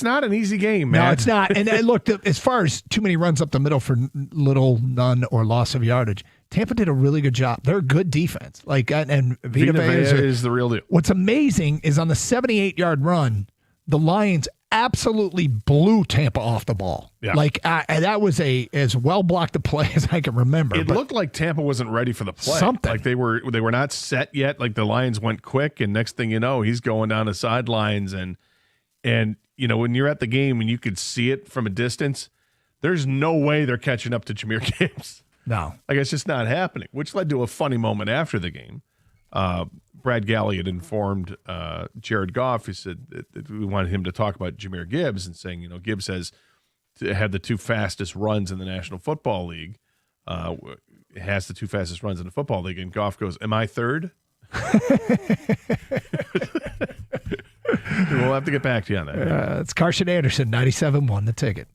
not an easy game, man. No, it's not. And look, as far as too many runs up the middle for little, none, or loss of yardage, Tampa did a really good job. They're a good defense. And Vita Vea is the real deal. What's amazing is on the 78-yard run, the Lions absolutely blew Tampa off the ball. Yeah. That was as well blocked a play as I can remember. It looked like Tampa wasn't ready for the play. Something. Like they were not set yet. Like the Lions went quick, and next thing you know, he's going down the sidelines and when you're at the game and you could see it from a distance, there's no way they're catching up to Jahmyr Gibbs. No. Like, it's just not happening, which led to a funny moment after the game. Brad Galley had informed Jared Goff. He said that we wanted him to talk about Jahmyr Gibbs and saying, Gibbs had the 2 fastest runs in the National Football League. Has the 2 fastest runs in the football league. And Goff goes, am I third? We'll have to get back to you on that. It's Carson Anderson, 97.1 The Ticket.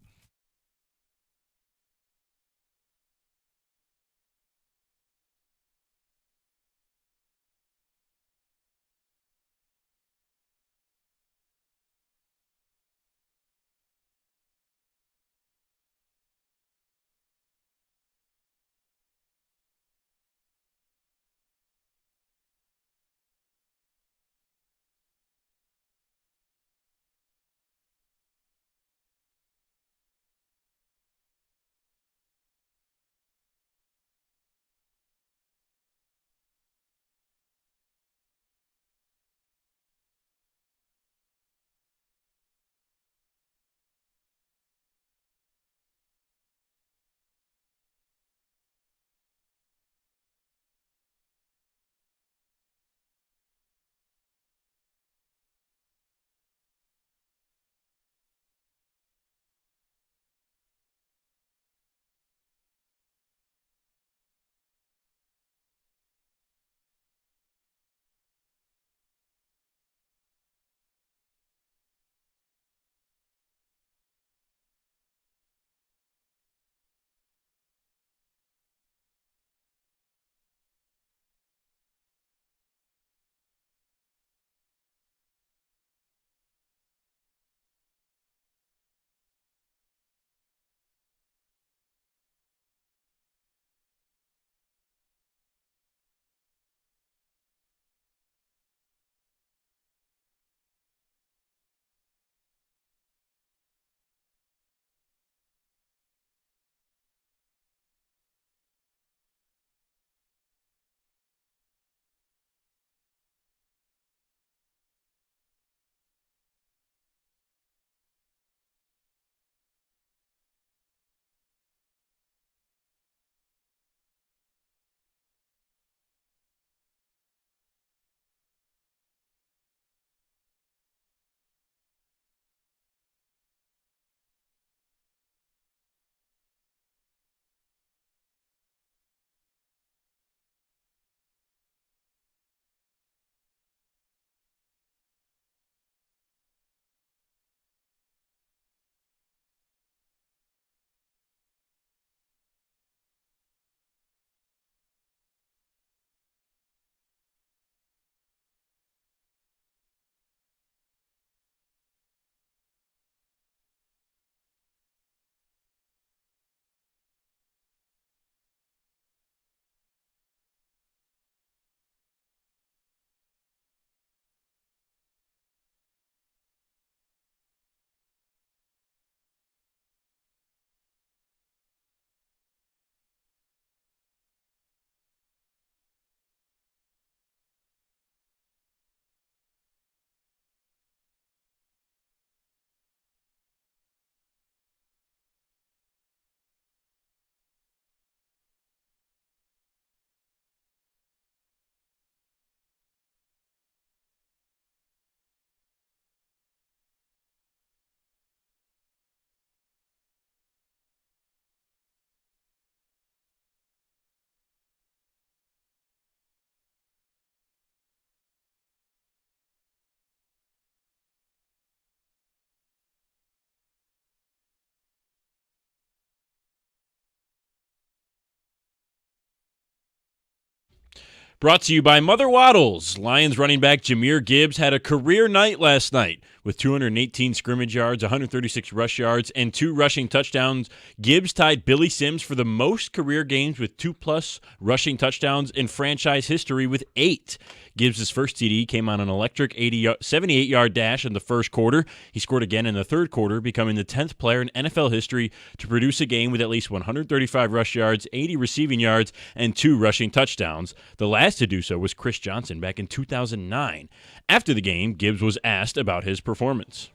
Brought to you by Mother Waddles. Lions running back Jahmyr Gibbs had a career night last night with 218 scrimmage yards, 136 rush yards, and 2 rushing touchdowns. Gibbs tied Billy Sims for the most career games with 2+ rushing touchdowns in franchise history with 8. Gibbs' first TD came on an electric 78-yard dash in the first quarter. He scored again in the third quarter, becoming the 10th player in NFL history to produce a game with at least 135 rush yards, 80 receiving yards, and 2 rushing touchdowns. The last to do so was Chris Johnson back in 2009. After the game, Gibbs was asked about his performance.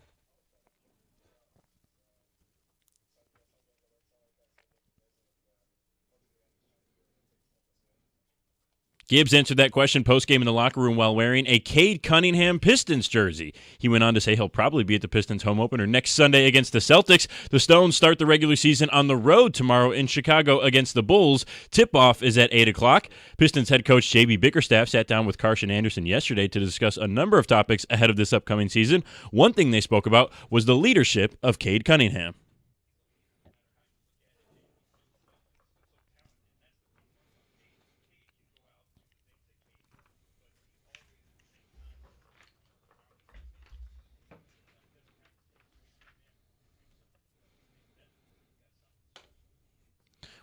Gibbs answered that question postgame in the locker room while wearing a Cade Cunningham Pistons jersey. He went on to say he'll probably be at the Pistons home opener next Sunday against the Celtics. The Stones start the regular season on the road tomorrow in Chicago against the Bulls. Tip-off is at 8 o'clock. Pistons head coach J.B. Bickerstaff sat down with Carson Anderson yesterday to discuss a number of topics ahead of this upcoming season. One thing they spoke about was the leadership of Cade Cunningham.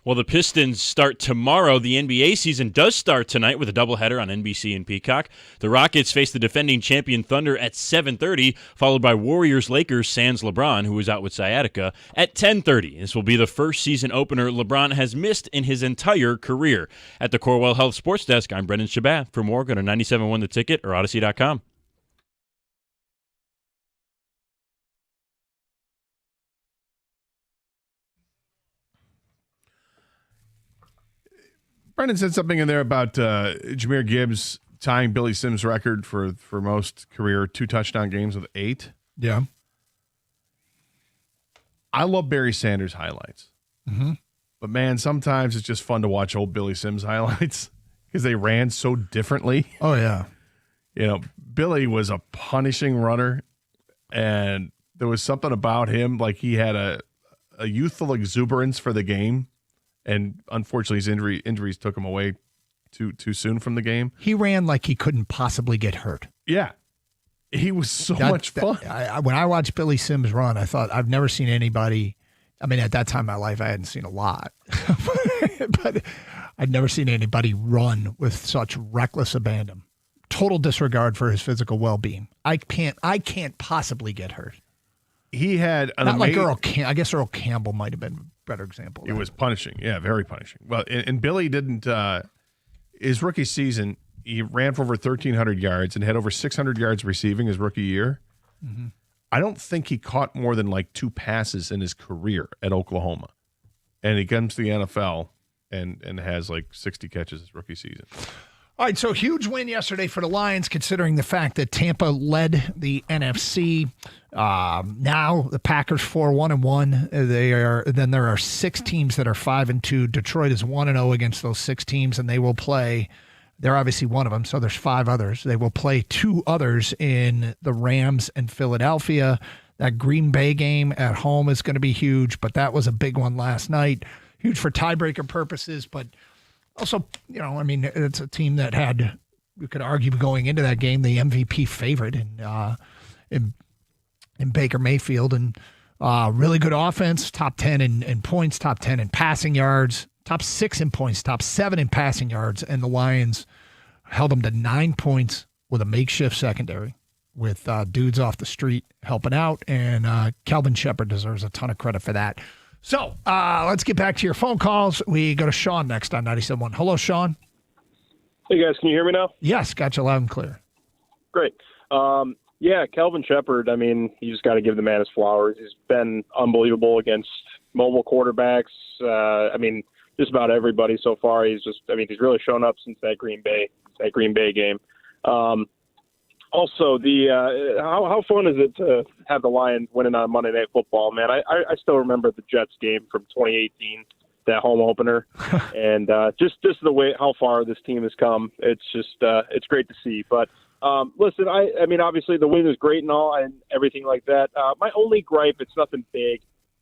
Well, the Pistons start tomorrow. The NBA season does start tonight with a doubleheader on NBC and Peacock. The Rockets face the defending champion Thunder at 7:30, followed by Warriors-Lakers sans LeBron, who is out with sciatica, at 10:30. This will be the first season opener LeBron has missed in his entire career. At the Corewell Health Sports Desk, I'm Brendan Shabat. For more, go to 97.1 The Ticket or Odyssey.com. Brendan said something in there about Jahmyr Gibbs tying Billy Sims' record for most career 2 touchdown games with 8. Yeah. I love Barry Sanders highlights. Mm-hmm. But, man, sometimes it's just fun to watch old Billy Sims highlights because they ran so differently. Oh, yeah. You know, Billy was a punishing runner, and there was something about him, like he had a youthful exuberance for the game. And unfortunately, his injuries took him away too soon from the game. He ran like he couldn't possibly get hurt. Yeah. He was so much fun. When I watched Billy Sims run, I thought, I've never seen anybody. I mean, at that time in my life, I hadn't seen a lot. But I'd never seen anybody run with such reckless abandon. Total disregard for his physical well-being. I can't possibly get hurt. He had not like Earl. I guess Earl Campbell might have been a better example. It was punishing, yeah, very punishing. Well, and Billy didn't. His rookie season, he ran for over 1,300 yards and had over 600 yards receiving his rookie year. Mm-hmm. I don't think he caught more than like 2 passes in his career at Oklahoma, and he comes to the NFL and has like 60 catches his rookie season. All right, so huge win yesterday for the Lions, considering the fact that Tampa led the NFC. Now the Packers 4-1-1. Then there are 6 teams that are 5-2. Detroit is 1-0 against those 6 teams, and they will play. They're obviously one of them, so there's 5 others. They will play 2 others in the Rams and Philadelphia. That Green Bay game at home is going to be huge, but that was a big one last night. Huge for tiebreaker purposes, but also, you know, I mean, it's a team that had, you could argue going into that game, the MVP favorite in Baker Mayfield, and really good offense, top 10 in points, top 10 in passing yards, top 6 in points, top 7 in passing yards, and the Lions held them to 9 points with a makeshift secondary with dudes off the street helping out, and Kelvin Shepard deserves a ton of credit for that. So let's get back to your phone calls. We go to Sean next on 97.1. Hello, Sean. Hey, guys. Can you hear me now? Yes, got you loud and clear. Great. Yeah, Kelvin Shepard, I mean, you just got to give the man his flowers. He's been unbelievable against mobile quarterbacks. I mean, just about everybody so far. He's really shown up since that Green Bay game. Also, how fun is it to have the Lions winning on Monday Night Football, man? I still remember the Jets game from 2018, that home opener, and just the way how far this team has come. It's just it's great to see. But listen, I mean, obviously the win is great and all, and everything like that. My only gripe, it's nothing big.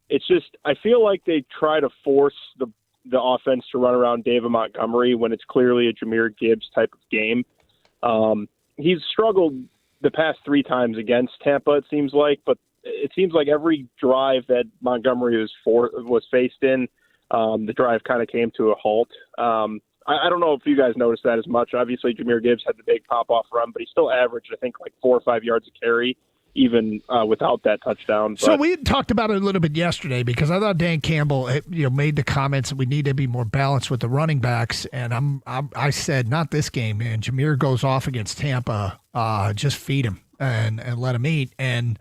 It's just I feel like they try to force the the offense to run around David Montgomery when it's clearly a Jahmyr Gibbs type of game. He's struggled the past 3 times against Tampa, it seems like, but it seems like every drive that Montgomery was faced in, the drive kind of came to a halt. I don't know if you guys noticed that as much. Obviously, Jahmyr Gibbs had the big pop-off run, but he still averaged, I think, like 4 or 5 yards a carry, even without that touchdown. So we had talked about it a little bit yesterday because I thought Dan Campbell, made the comments that we need to be more balanced with the running backs, and I said, not this game, man. Jahmyr goes off against Tampa, just feed him and let him eat. And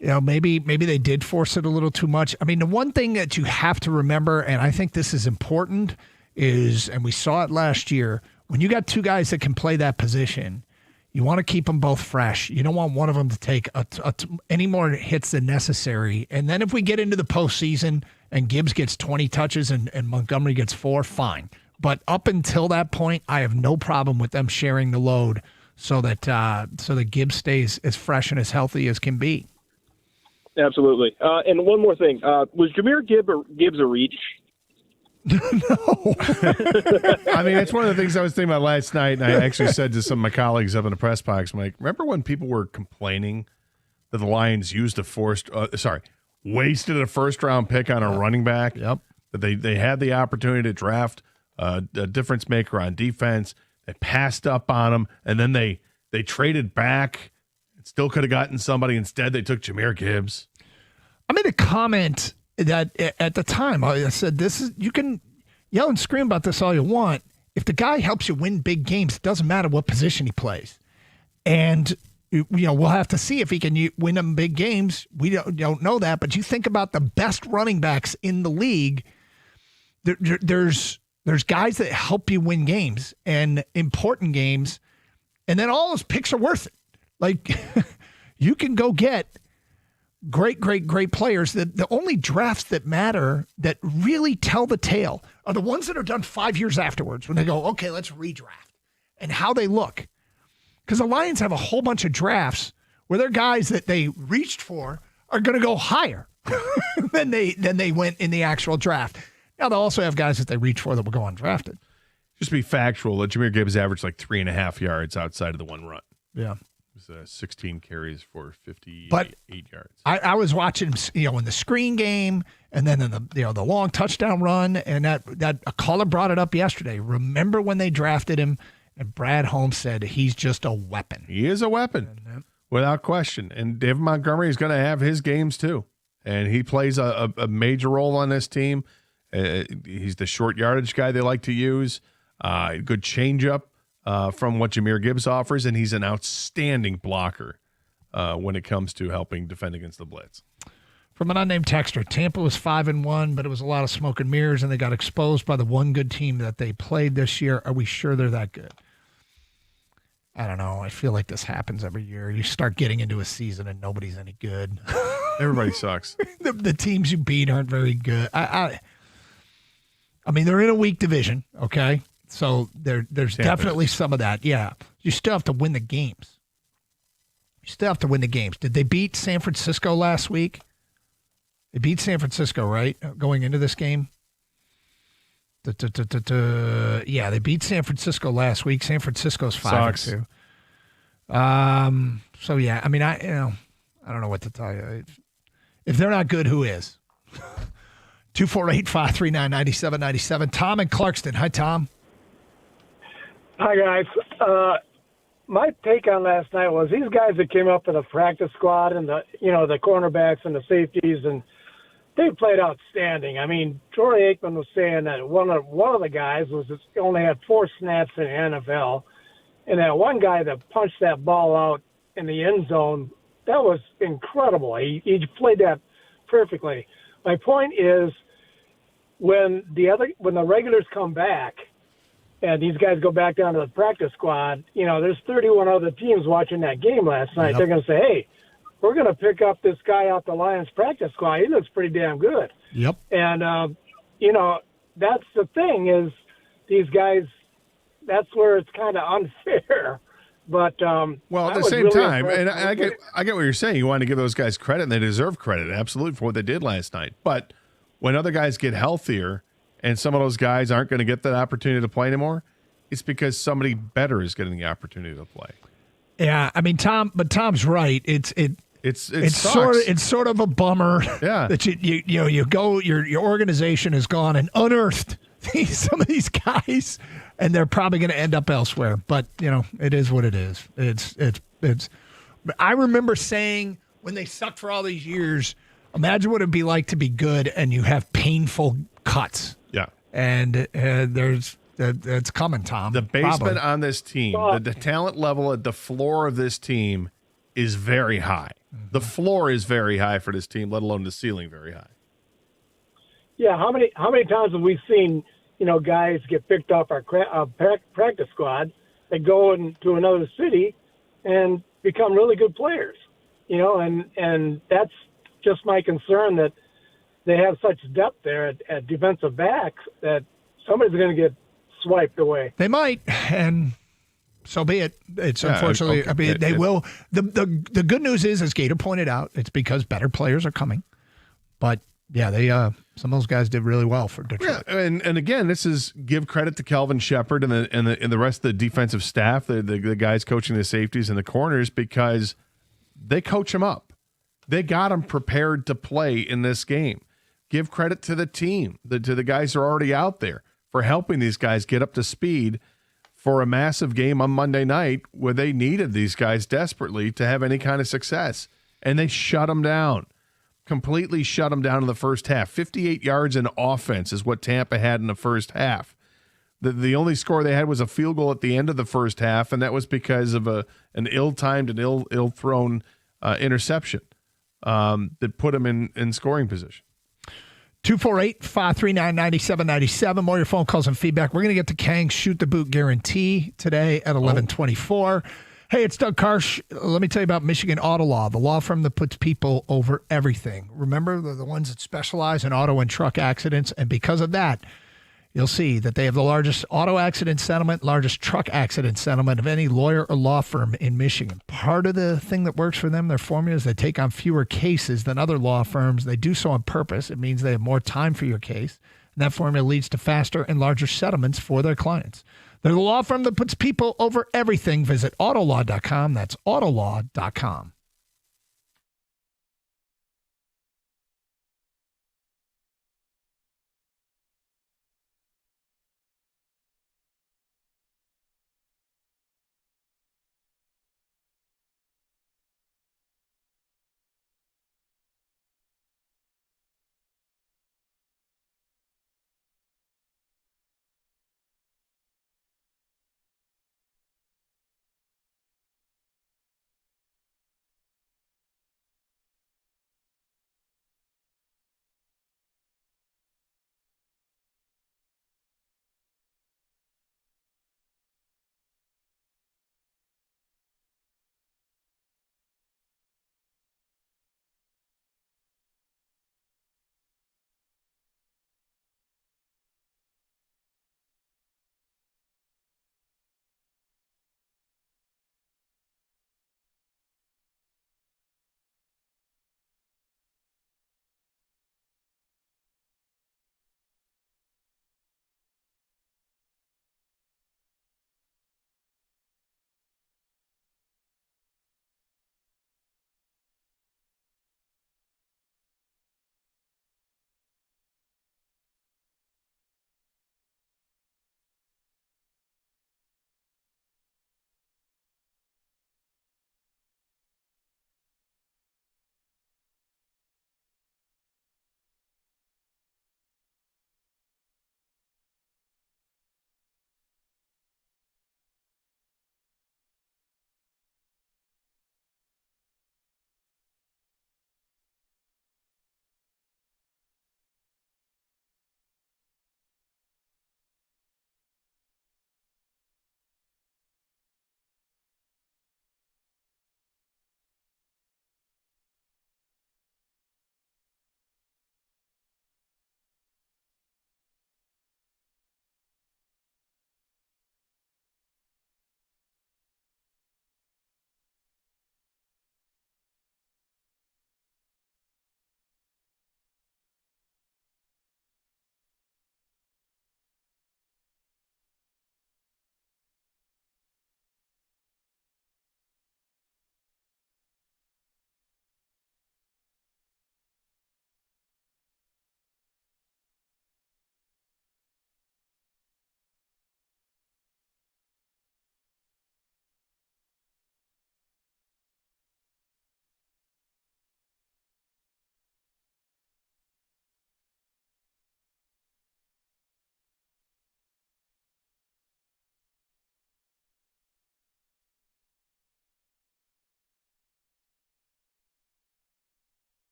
maybe they did force it a little too much. I mean, the one thing that you have to remember, and I think this is important, is, and we saw it last year, when you got 2 guys that can play that position, you want to keep them both fresh. You don't want one of them to take any more hits than necessary. And then if we get into the postseason and Gibbs gets 20 touches and Montgomery gets 4, fine. But up until that point, I have no problem with them sharing the load so that Gibbs stays as fresh and as healthy as can be. Absolutely. And one more thing. Was Jahmyr Gibbs a reach? No. I mean, it's one of the things I was thinking about last night, and I actually said to some of my colleagues up in the press box, I'm like, remember when people were complaining that the Lions wasted a first-round pick on a running back? Yep. That they had the opportunity to draft a difference maker on defense. They passed up on him, and then they traded back. Still could have gotten somebody. Instead, they took Jahmyr Gibbs. I made a comment that at the time I said, you can yell and scream about this all you want. If the guy helps you win big games, it doesn't matter what position he plays. And we'll have to see if he can win them big games. We don't know that, but you think about the best running backs in the league. There's guys that help you win games and important games, and then all those picks are worth it. Like you can go get great players. The only drafts that matter, that really tell the tale, are the ones that are done 5 years afterwards when they go, okay, let's redraft, and how they look. Because the Lions have a whole bunch of drafts where their guys that they reached for are going to go higher than they went in the actual draft. Now they'll also have guys that they reach for that will go undrafted. Just to be factual, Jahmyr Gibbs averaged like 3.5 yards outside of the one run. Yeah. 16 carries for 58 yards. I was watching him, in the screen game, and then in the long touchdown run, and that a caller brought it up yesterday. Remember when they drafted him, and Brad Holmes said he's just a weapon. He is a weapon, without question. And David Montgomery is going to have his games too, and he plays a major role on this team. He's the short yardage guy they like to use. Good changeup. From what Jahmyr Gibbs offers, and he's an outstanding blocker when it comes to helping defend against the blitz. From an unnamed texter, Tampa was 5-1, but it was a lot of smoke and mirrors, and they got exposed by the one good team that they played this year. Are we sure they're that good? I don't know. I feel like this happens every year. You start getting into a season and nobody's any good. Everybody sucks. The teams you beat aren't very good. I mean, they're in a weak division, okay? So there's definitely some of that. Yeah. You still have to win the games. Did they beat San Francisco last week? They beat San Francisco, right? Going into this game? Yeah, they beat San Francisco last week. San Francisco's 5-2. So yeah, I mean, I don't know what to tell you. If they're not good, who is? 248-539-9797. Tom in Clarkston. Hi, Tom. Hi, guys. My take on last night was these guys that came up in the practice squad and the cornerbacks and the safeties, and they played outstanding. I mean, Troy Aikman was saying that one of the guys only had 4 snaps in the NFL, and that one guy that punched that ball out in the end zone, that was incredible. He played that perfectly. My point is, when the regulars come back and these guys go back down to the practice squad, there's 31 other teams watching that game last night. Yep. They're going to say, hey, we're going to pick up this guy out the Lions practice squad. He looks pretty damn good. Yep. And, that's the thing is these guys, that's where it's kind of unfair. But well, at the same time, and I get what you're saying. You want to give those guys credit, and they deserve credit, absolutely, for what they did last night. But when other guys get healthier and some of those guys aren't going to get that opportunity to play anymore, it's because somebody better is getting the opportunity to play. Yeah, I mean, Tom's right. It's sort of a bummer. Yeah. That you go, your organization has gone and unearthed some of these guys, and they're probably going to end up elsewhere. But it is what it is. It's. I remember saying when they sucked for all these years, imagine what it'd be like to be good and you have painful cuts. Yeah. And that's coming, Tom. The basement probably. on this team, the talent level at the floor of this team is very high. The floor is very high for this team, let alone the ceiling very high. Yeah, how many times have we seen guys get picked off our practice squad that go into another city and become really good players? And that's just my concern, that they have such depth there at defensive backs that somebody's going to get swiped away. They might, and so be it. It's unfortunately, okay. I mean, they will. The good news is, as Gator pointed out, it's because better players are coming. But yeah, they some of those guys did really well for Detroit. Yeah, and again, this is give credit to Kelvin Shepard and the rest of the defensive staff, the guys coaching the safeties and the corners, because they coach them up. They got them prepared to play in this game. Give credit to the team, to the guys who are already out there, for helping these guys get up to speed for a massive game on Monday night where they needed these guys desperately to have any kind of success. And they shut them down, completely shut them down in the first half. 58 yards in offense is what Tampa had in the first half. The only score they had was a field goal at the end of the first half, and that was because of an ill-timed and ill-thrown interception that put them in scoring position. 248-539-9797. More of your phone calls and feedback. We're going to get to Kang's Shoot the Boot guarantee today at 11:24. Hey, it's Doug Karsch. Let me tell you about Michigan Auto Law, the law firm that puts people over everything. Remember, they're the ones that specialize in auto and truck accidents, and because of that, you'll see that they have the largest auto accident settlement, largest truck accident settlement of any lawyer or law firm in Michigan. Part of the thing that works for them, their formula, is they take on fewer cases than other law firms. They do so on purpose. It means they have more time for your case, and that formula leads to faster and larger settlements for their clients. They're the law firm that puts people over everything. Visit autolaw.com. That's autolaw.com.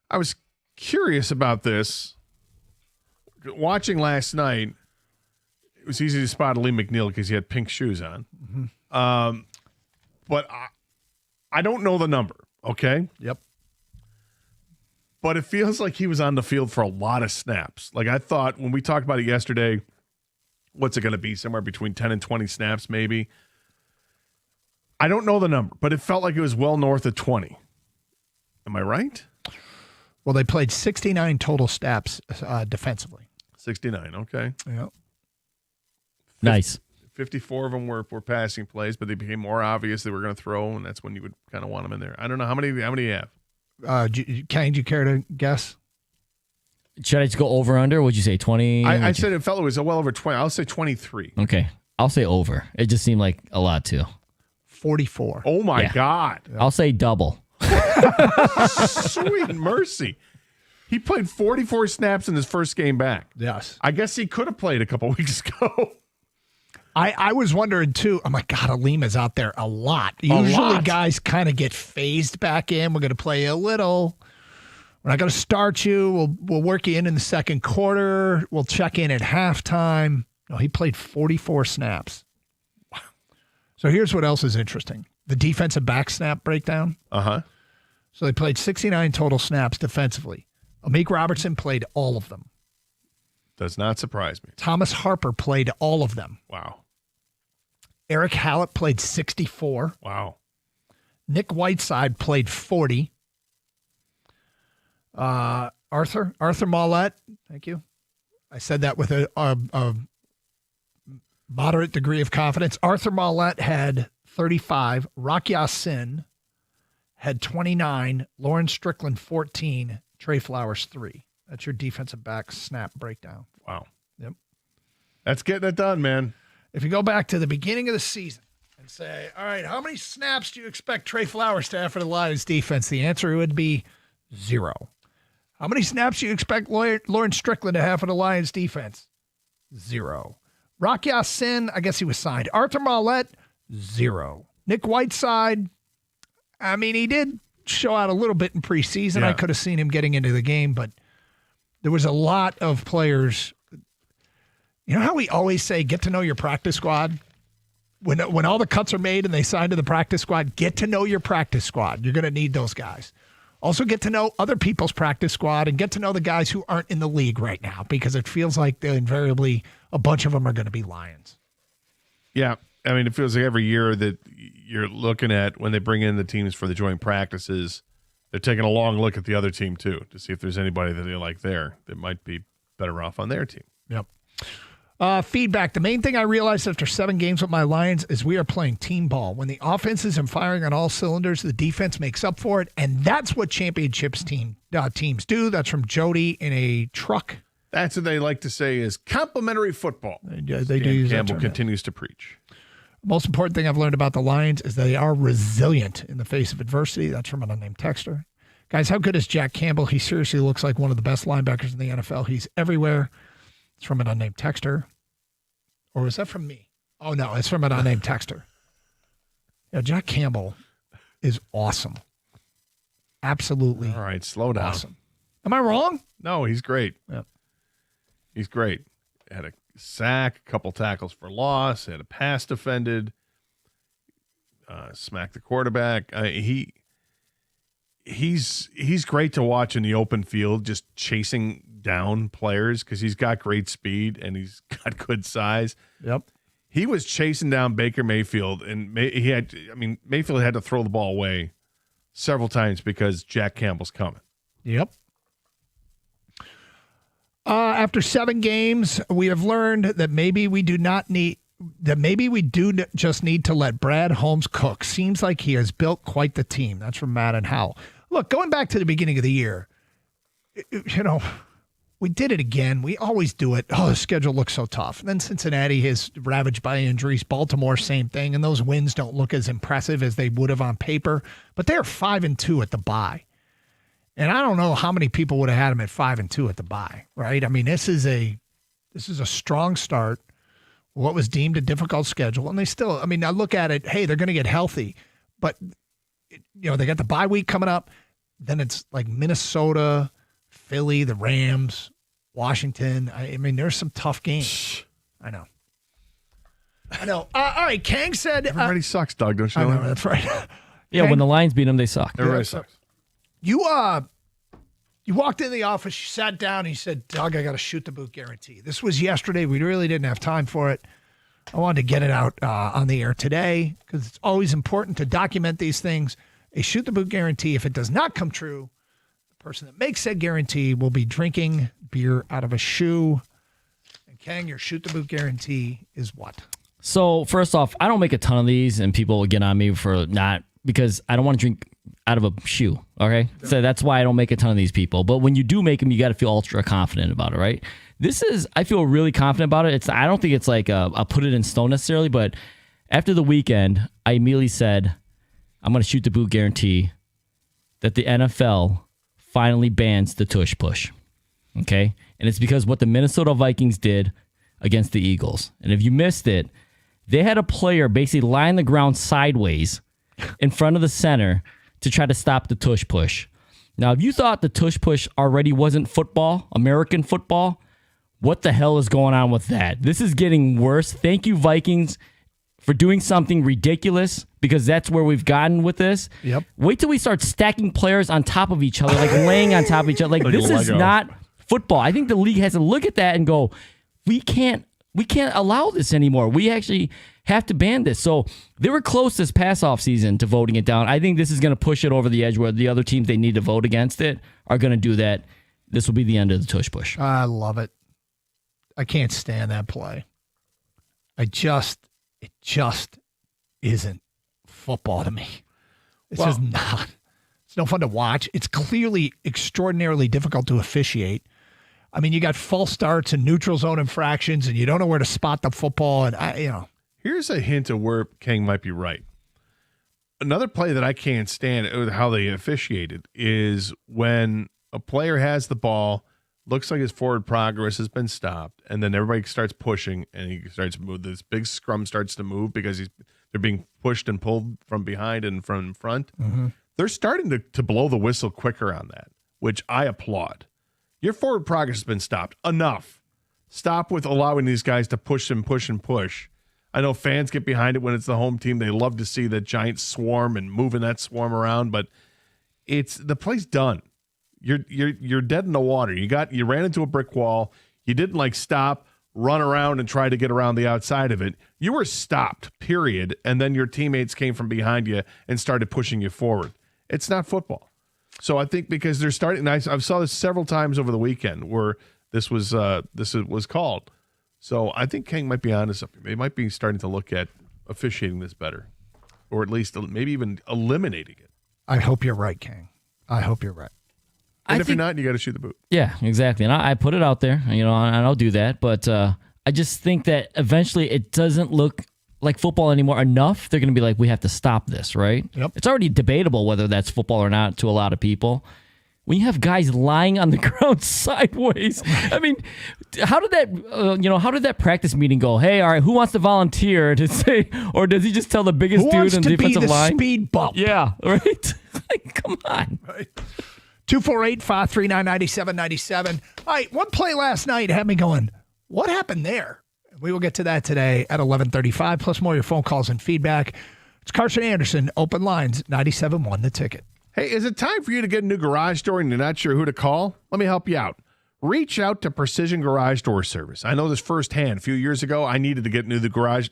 I was curious about this. Watching last night, it was easy to spot Lee McNeil because he had pink shoes on. Mm-hmm. But I don't know the number, okay? Yep. But it feels like he was on the field for a lot of snaps. Like I thought when we talked about it yesterday, what's it going to be? Somewhere between 10 and 20 snaps maybe. I don't know the number, but it felt like it was well north of 20. Am I right? Well, they played 69 total snaps defensively. 69, okay. Yeah. Nice. 54 of them were passing plays, but they became more obvious they were going to throw, and that's when you would kind of want them in there. I don't know. How many do you have? Kane, do you care to guess? Should I just go over under? Would you say 20? I said it felt it was well over 20. I'll say 23. Okay. I'll say over. It just seemed like a lot too. 44. Oh, my God. I'll say double. Sweet mercy. He played 44 snaps in his first game back. Yes. I guess he could have played a couple weeks ago. I was wondering, too. Oh, my God, Alima's out there a lot. Usually guys kind of get phased back in. We're going to play a little. We're not going to start you. We'll work you in the second quarter. We'll check in at halftime. No, he played 44 snaps. Wow. So here's what else is interesting. The defensive back snap breakdown. Uh-huh. So they played 69 total snaps defensively. Amik Robertson played all of them. Does not surprise me. Thomas Harper played all of them. Wow. Eric Hallett played 64. Wow. Nick Whiteside played 40. Arthur Maulet, thank you. I said that with a moderate degree of confidence. Arthur Maulet had 35. Rock Ya-Sin had 29. Lauren Strickland, 14. Trey Flowers, 3. That's your defensive back snap breakdown. Wow. Yep. That's getting it done, man. If you go back to the beginning of the season and say, all right, how many snaps do you expect Trey Flowers to have for the Lions defense? The answer would be 0. How many snaps do you expect Lauren Strickland to have for the Lions defense? 0. Rock Ya-Sin, I guess he was signed. Arthur Maulet, 0. Nick Whiteside, I mean, he did show out a little bit in preseason. Yeah. I could have seen him getting into the game, but there was a lot of players. You know how we always say, get to know your practice squad? When all the cuts are made and they sign to the practice squad, get to know your practice squad. You're going to need those guys. Also get to know other people's practice squad and get to know the guys who aren't in the league right now, because it feels like invariably a bunch of them are going to be Lions. Yeah. I mean, it feels like every year that you're looking at when they bring in the teams for the joint practices, they're taking a long look at the other team too to see if there's anybody that they like there that might be better off on their team. Yep. Feedback. The main thing I realized after 7 games with my Lions is we are playing team ball. When the offense isn't firing on all cylinders, the defense makes up for it, and that's what championships teams do. That's from Jody in a truck. That's what they like to say is complimentary football. They do use that Campbell term. continues to preach. Most important thing I've learned about the Lions is they are resilient in the face of adversity. That's from an unnamed texter. Guys, how good is Jack Campbell? He seriously looks like one of the best linebackers in the NFL. He's everywhere. It's from an unnamed texter. Or was that from me? Oh, no, it's from an unnamed texter. Yeah, Jack Campbell is awesome. Absolutely. All right, slow down. Awesome. Am I wrong? No, he's great. Yeah. He's great. Had a sack, a couple tackles for loss, had a pass defended, smacked the quarterback. He's great to watch in the open field, just chasing down players because he's got great speed and he's got good size. Yep. He was chasing down Baker Mayfield, and Mayfield had to throw the ball away several times because Jack Campbell's coming. Yep. After 7 games, we have learned that maybe we do just need to let Brad Holmes cook. Seems like he has built quite the team. That's from Matt and Howell. Look, going back to the beginning of the year, we did it again. We always do it. Oh, the schedule looks so tough. And then Cincinnati is ravaged by injuries. Baltimore, same thing. And those wins don't look as impressive as they would have on paper. But they're 5-2 at the bye. And I don't know how many people would have had them at 5-2 at the bye, right? I mean, this is a strong start. What was deemed a difficult schedule, and they still. I mean, I look at it. Hey, they're going to get healthy, but they got the bye week coming up. then it's like Minnesota, Philly, the Rams, Washington. I mean, there's some tough games. I know. All right, Kang said... Everybody sucks, Doug, don't you know? I know, that's right. Yeah, Kang, when the Lions beat them, they suck. Everybody sucks. You walked in the office, you sat down, and you said, Doug, I got a shoot the boot guarantee. This was yesterday. We really didn't have time for it. I wanted to get it out on the air today because it's always important to document these things. A shoot the boot guarantee, if it does not come true, the person that makes said guarantee will be drinking beer out of a shoe. And Kang, your shoot the boot guarantee is what? So first off, I don't make a ton of these, and people will get on me for not, because I don't want to drink out of a shoe. Okay, so that's why I don't make a ton of these people. But when you do make them, you got to feel ultra confident about it, right? I feel really confident about it. I don't think it's like I'll put it in stone necessarily, but after the weekend, I immediately said, I'm going to shoot the boot guarantee that the NFL finally bans the tush push. Okay, and it's because what the Minnesota Vikings did against the Eagles. And if you missed it, they had a player basically lie on the ground sideways in front of the center to try to stop the tush push. Now, if you thought the tush push already wasn't football, American football, what the hell is going on with that? This is getting worse. Thank you, Vikings, for doing something ridiculous, because that's where we've gotten with this. Yep. Wait till we start stacking players on top of each other, like laying on top of each other. Like this is not football. I think the league has to look at that and go, we can't allow this anymore. We actually have to ban this. So they were close this past offseason to voting it down. I think this is going to push it over the edge where the other teams they need to vote against it are going to do that. This will be the end of the tush push. I love it. I can't stand that play. It just isn't football to me. It's just not. It's no fun to watch. It's clearly extraordinarily difficult to officiate. I mean, you got false starts and neutral zone infractions, and you don't know where to spot the football. And here's a hint of where King might be right. Another play that I can't stand how they officiated is when a player has the ball, looks like his forward progress has been stopped, and then everybody starts pushing, and he starts to move. This big scrum starts to move because they're being pushed and pulled from behind and from front. Mm-hmm. They're starting to blow the whistle quicker on that, which I applaud. Your forward progress has been stopped. Enough. Stop with allowing these guys to push and push and push. I know fans get behind it when it's the home team. They love to see the giant swarm and moving that swarm around, but the play's done. You're dead in the water. You ran into a brick wall. You didn't stop, run around and try to get around the outside of it. You were stopped, period, and then your teammates came from behind you and started pushing you forward. It's not football. So I think because they're starting, I saw this several times over the weekend where this was called. So I think King might be onto something. They might be starting to look at officiating this better, or at least maybe even eliminating it. I hope you're right, King. I hope you're right. And if you're not, you got to shoot the boot. Yeah, exactly. And I put it out there, and I'll do that. But I just think that eventually it doesn't look like football anymore enough. They're going to be like, we have to stop this, right? Yep. It's already debatable whether that's football or not to a lot of people. When you have guys lying on the ground sideways, I mean, how did that practice meeting go? Hey, all right, who wants to volunteer to say, or does he just tell the biggest dude in the defensive line? Speed bump. Yeah, right. Come on. Right. 248-539-9797. All right, one play last night had me going, what happened there? We will get to that today at 11:35, plus more of your phone calls and feedback. It's Carson Anderson, Open Lines, 97.1 The Ticket. Hey, is it time for you to get a new garage door and you're not sure who to call? Let me help you out. Reach out to Precision Garage Door Service. I know this firsthand. A few years ago, I needed to get new garage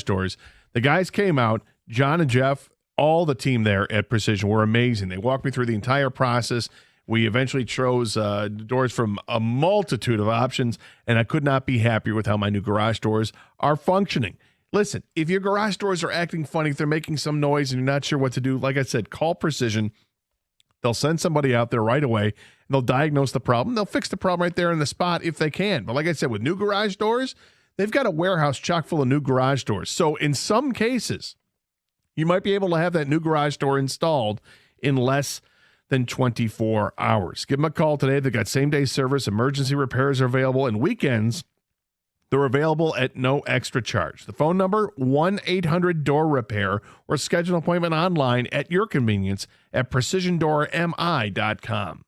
doors. The guys came out, John and Jeff, all the team there at Precision were amazing. They walked me through the entire process. We eventually chose doors from a multitude of options, and I could not be happier with how my new garage doors are functioning. Listen, if your garage doors are acting funny, if they're making some noise and you're not sure what to do, like I said, call Precision. They'll send somebody out there right away, and they'll diagnose the problem. They'll fix the problem right there in the spot if they can. But like I said, with new garage doors, they've got a warehouse chock full of new garage doors. So in some cases, you might be able to have that new garage door installed in less than 24 hours. Give them a call today. They've got same-day service. Emergency repairs are available. And weekends, They're available at no extra charge. The phone number, 1-800-DOOR-REPAIR, or schedule an appointment online at your convenience at precisiondoormi.com.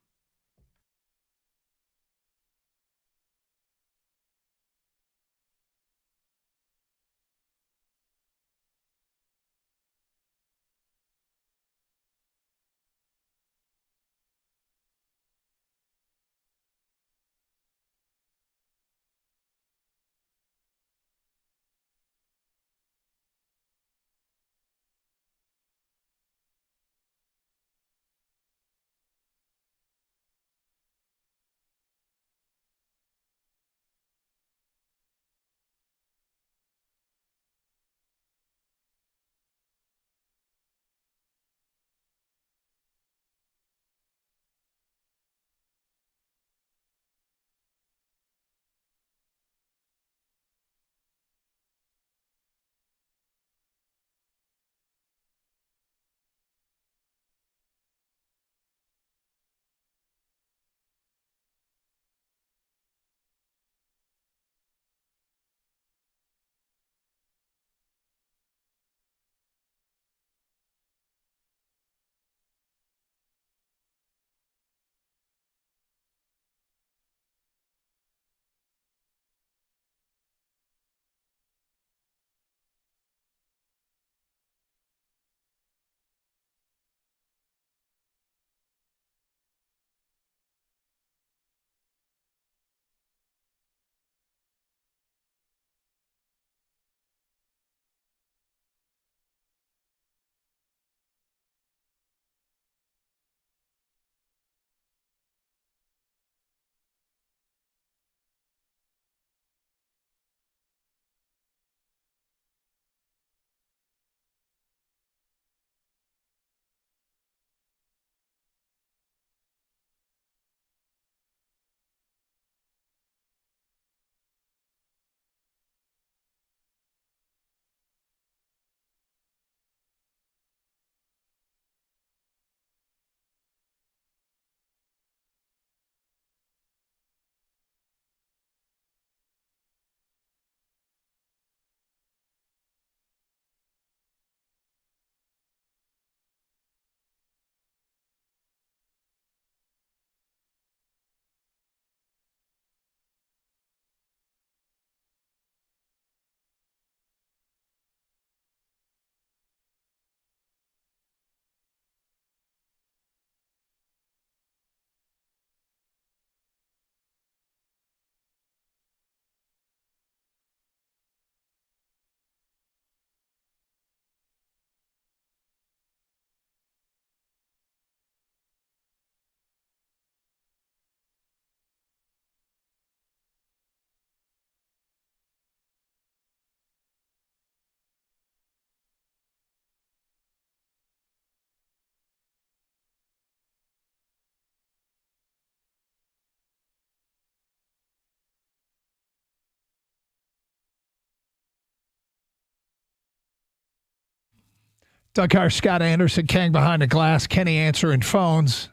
Doug Carr, Scott Anderson, Kang behind the glass, Kenny answering phones,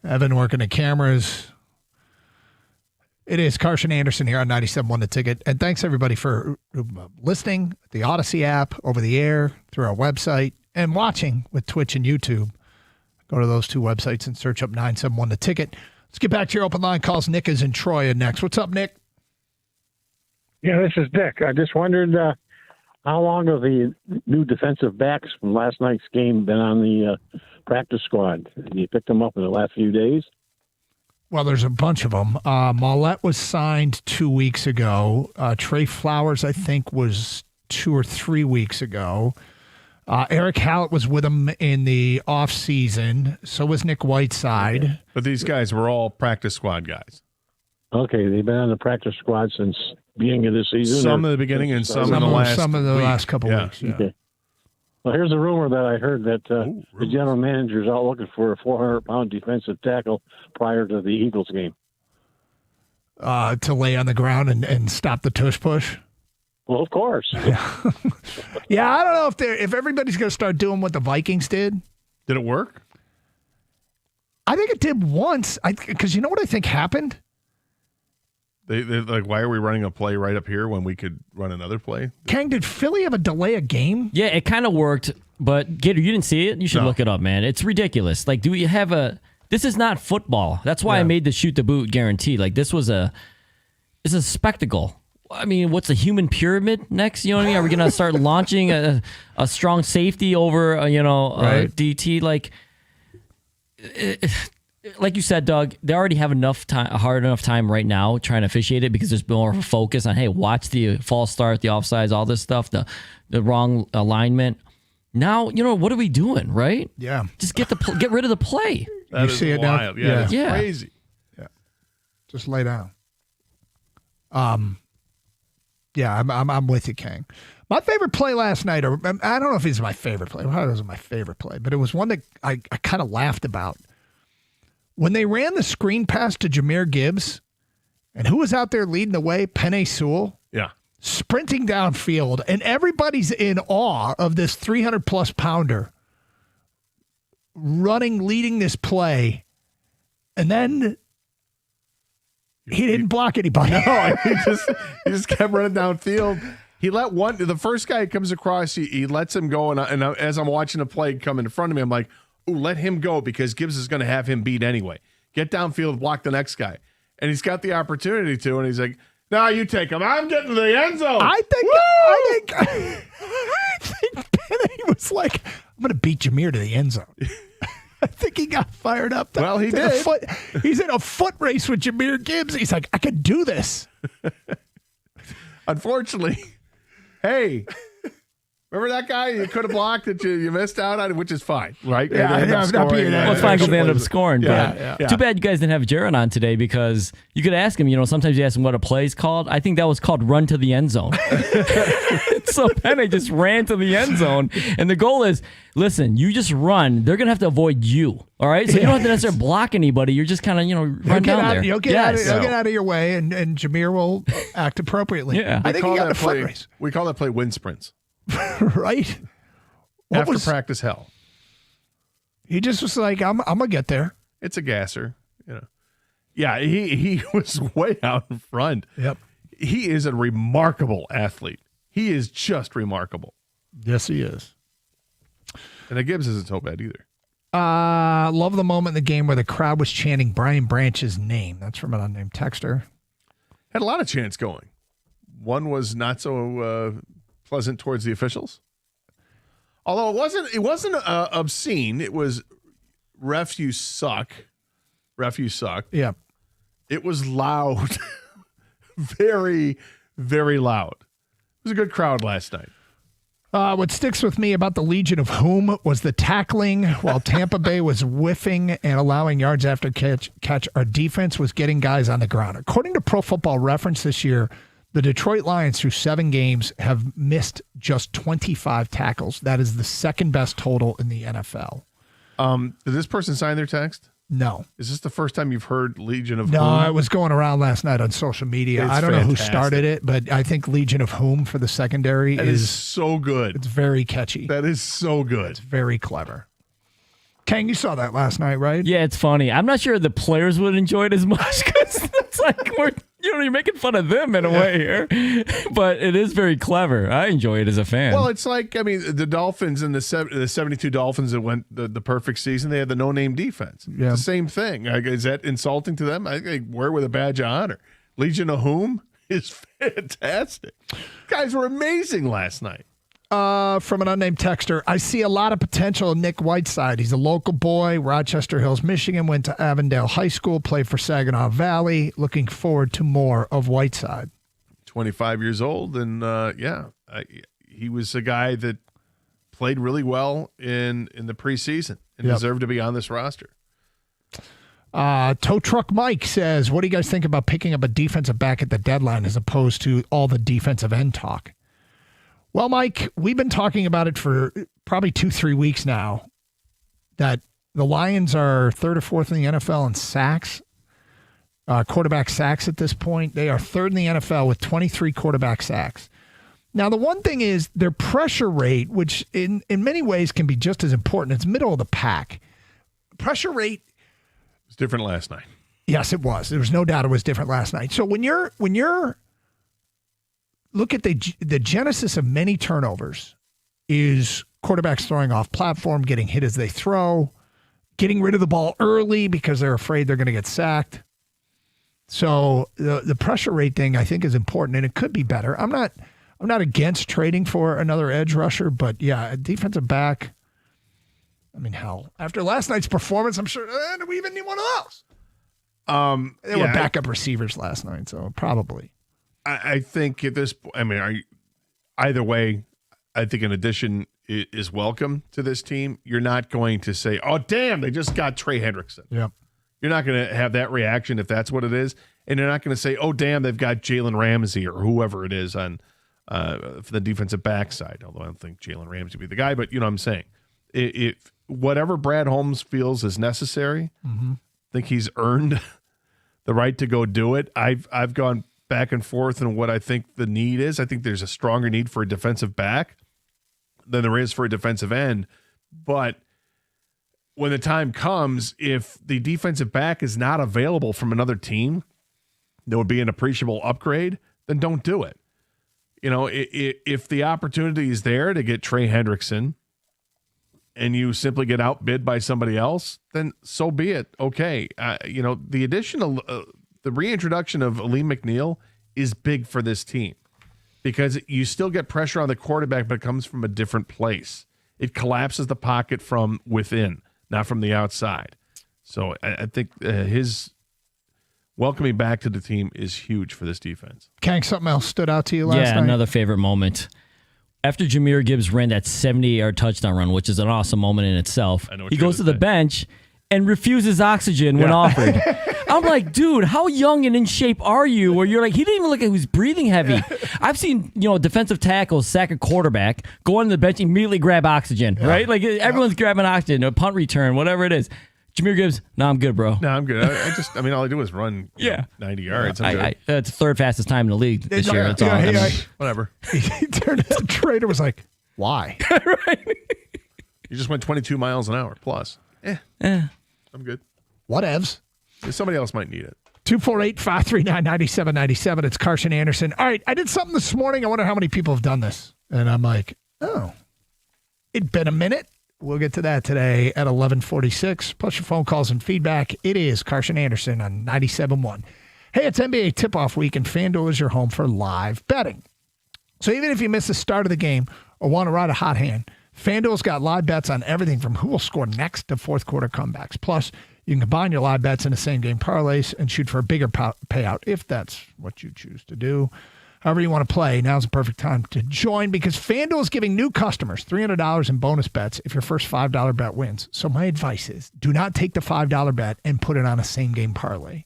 Evan working the cameras. It is Carson Anderson here on 97.1 The Ticket. And thanks, everybody, for listening, the Odyssey app, over the air, through our website, and watching with Twitch and YouTube. Go to those two websites and search up 97.1 The Ticket. Let's get back to your open line calls. Nick is in Troy next. What's up, Nick? Yeah, this is Nick. I just wondered how long have the new defensive backs from last night's game been on the practice squad? You picked them up in the last few days? Well, there's a bunch of them. Mollett was signed 2 weeks ago. Trey Flowers, I think, was 2 or 3 weeks ago. Eric Hallett was with him in the offseason. So was Nick Whiteside. But these guys were all practice squad guys. Okay, they've been on the practice squad since beginning of the season. Some in the beginning and some in the last couple weeks. Yeah. Okay. Well, here's a rumor that I heard that the general manager is out looking for a 400-pound defensive tackle prior to the Eagles game. To lay on the ground and stop the tush push. Well, of course. Yeah, I don't know if everybody's going to start doing what the Vikings did. Did it work? I think it did once. Because you know what I think happened? They're like, why are we running a play right up here when we could run another play? Kang, did Philly have a delay a game? Yeah, it kind of worked, but Gator, you didn't see it? You should look it up, man. It's ridiculous. Like, do we have this is not football. That's why I made the shoot the boot guarantee. Like, this was it's a spectacle. I mean, what's a human pyramid next? You know what I mean? Are we going to start launching a strong safety over, DT? Like you said, Doug, they already have a hard enough time right now trying to officiate it because there's more of a focus on, hey, watch the false start, the offsides, all this stuff, the wrong alignment. Now, what are we doing, right? Yeah. Just get rid of the play. That is see it wild. now? Yeah, it's Yeah. crazy. Yeah. Just lay down. Yeah, I'm with you, Kang. My favorite play last night, or I don't know if it's my favorite play. Well, it wasn't my favorite play, but it was one that I kind of laughed about. When they ran the screen pass to Jahmyr Gibbs, and who was out there leading the way? Penei Sewell. Yeah. Sprinting downfield, and everybody's in awe of this 300-plus pounder leading this play, and then he didn't block anybody. No, he just kept running downfield. He let the first guy that comes across, he lets him go, and as I'm watching the play come in front of me, I'm like, ooh, let him go because Gibbs is going to have him beat anyway. Get downfield, block the next guy. And he's got the opportunity to, and he's like, no, you take him. I'm getting to the end zone. I think Penei was like, I'm going to beat Jahmyr to the end zone. I think he got fired up. Well, he did. He's in a foot race with Jahmyr Gibbs. He's like, I could do this. Unfortunately, hey, remember that guy you could have blocked that you missed out on, which is fine, right? Yeah, it's fine because they ended up scoring. Yeah. Too bad you guys didn't have Jaron on today because you could ask him, sometimes you ask him what a play is called. I think that was called run to the end zone. So Penei just ran to the end zone. And the goal is, listen, you just run. They're going to have to avoid you. All right? So you don't have to necessarily block anybody. You're just kind of, run down there. You'll get out of your way, and Jahmyr will act appropriately. Yeah. I think he got the foot race. We call that play wind sprints. Right? After practice hell. He just was like, I'm going to get there. It's a gasser. Yeah, he was way out in front. Yep. He is a remarkable athlete. He is just remarkable. Yes, he is. And the Gibbs isn't so bad either. Love the moment in the game where the crowd was chanting Brian Branch's name. That's from an unnamed texter. Had a lot of chants going. One was not so pleasant towards the officials. Although it wasn't obscene. It was ref, you suck. Ref, you suck. Yeah. It was loud. Very, very loud. It was a good crowd last night. What sticks with me about the Legion of Whom was the tackling while Tampa Bay was whiffing and allowing yards after catch. Our defense was getting guys on the ground. According to Pro Football Reference this year, the Detroit Lions through 7 games have missed just 25 tackles. That is the second best total in the NFL. Did this person sign their text? No. Is this the first time you've heard Legion of No, Whom? it was going around last night on social media. It's I don't know who fantastic. started it, but I think Legion of Whom for the secondary That is so good. It's very catchy. That is so good. It's very clever. Kang, you saw that last night, right? Yeah, it's funny. I'm not sure the players would enjoy it as much because it's like you're making fun of them in a way here. But it is very clever. I enjoy it as a fan. Well, it's like, the Dolphins and the 72 Dolphins that went the perfect season, they had the no-name defense. Yeah. It's the same thing. Is that insulting to them? I think they wear it with a badge of honor. Legion of Whom is fantastic. Guys were amazing last night. From an unnamed texter, I see a lot of potential in Nick Whiteside. He's a local boy, Rochester Hills, Michigan, went to Avondale High School, played for Saginaw Valley. Looking forward to more of Whiteside. 25 years old, and he was a guy that played really well in the preseason and deserved to be on this roster. Tow Truck Mike says, what do you guys think about picking up a defensive back at the deadline as opposed to all the defensive end talk? Well, Mike, we've been talking about it for probably 2-3 weeks now, that the Lions are 3rd or 4th in the NFL in sacks, quarterback sacks at this point. They are 3rd in the NFL with 23 quarterback sacks. Now, the one thing is their pressure rate, which in many ways can be just as important. It's middle of the pack. Pressure rate. It's different last night. Yes, it was. There was no doubt it was different last night. So when you're look at the genesis of many turnovers is quarterbacks throwing off platform, getting hit as they throw, getting rid of the ball early because they're afraid they're going to get sacked. So the pressure rate thing I think is important, and it could be better. I'm not against trading for another edge rusher, but yeah, a defensive back. I mean, hell, after last night's performance, I'm sure do we even need one of those? They were backup receivers last night, so probably. I think at this point, I mean, either way, I think an addition is welcome to this team. You're not going to say, oh, damn, they just got Trey Hendrickson. Yep. You're not going to have that reaction if that's what it is. And you're not going to say, oh, damn, they've got Jalen Ramsey or whoever it is on for the defensive backside, although I don't think Jalen Ramsey would be the guy. But you know what I'm saying. If whatever Brad Holmes feels is necessary, I think he's earned the right to go do it. I've gone back and forth on what I think the need is. I think there's a stronger need for a defensive back than there is for a defensive end. But when the time comes, if the defensive back is not available from another team, there would be an appreciable upgrade, then don't do it. You know, if the opportunity is there to get Trey Hendrickson and you simply get outbid by somebody else, then so be it. Okay. You know, the additional, the reintroduction of Aleem McNeil is big for this team because you still get pressure on the quarterback, but it comes from a different place. It collapses the pocket from within, not from the outside. So I think his welcoming back to the team is huge for this defense. Kank, something else stood out to you last night? Yeah, another favorite moment. After Jahmyr Gibbs ran that 70-yard touchdown run, which is an awesome moment in itself, he goes to the bench and refuses oxygen when offered. I'm like, dude, how young and in shape are you? Where you're like, he didn't even look like he was breathing heavy. I've seen, defensive tackles sack a quarterback, go on the bench, immediately grab oxygen, right? Like everyone's grabbing oxygen, a punt return, whatever it is. Jahmyr Gibbs, no, I'm good, bro. No, I'm good. I mean, all I do is run 90 yards. It's the third fastest time in the league this year. That's all. Whatever. He turned to the trader, was like, why? You just went 22 miles an hour plus. I'm good. Whatevs. Somebody else might need it. 248-539-9797. It's Carson Anderson. All right, I did something this morning. I wonder how many people have done this. And I'm like, oh, it'd been a minute. We'll get to that today at 11:46. Plus your phone calls and feedback. It is Carson Anderson on 97.1. Hey, it's NBA tip-off week, and FanDuel is your home for live betting. So even if you miss the start of the game or want to ride a hot hand, FanDuel's got live bets on everything from who will score next to fourth quarter comebacks. Plus, you can combine your live bets into same-game parlays and shoot for a bigger payout if that's what you choose to do. However you want to play, now's the perfect time to join because FanDuel is giving new customers $300 in bonus bets if your first $5 bet wins. So my advice is do not take the $5 bet and put it on a same-game parlay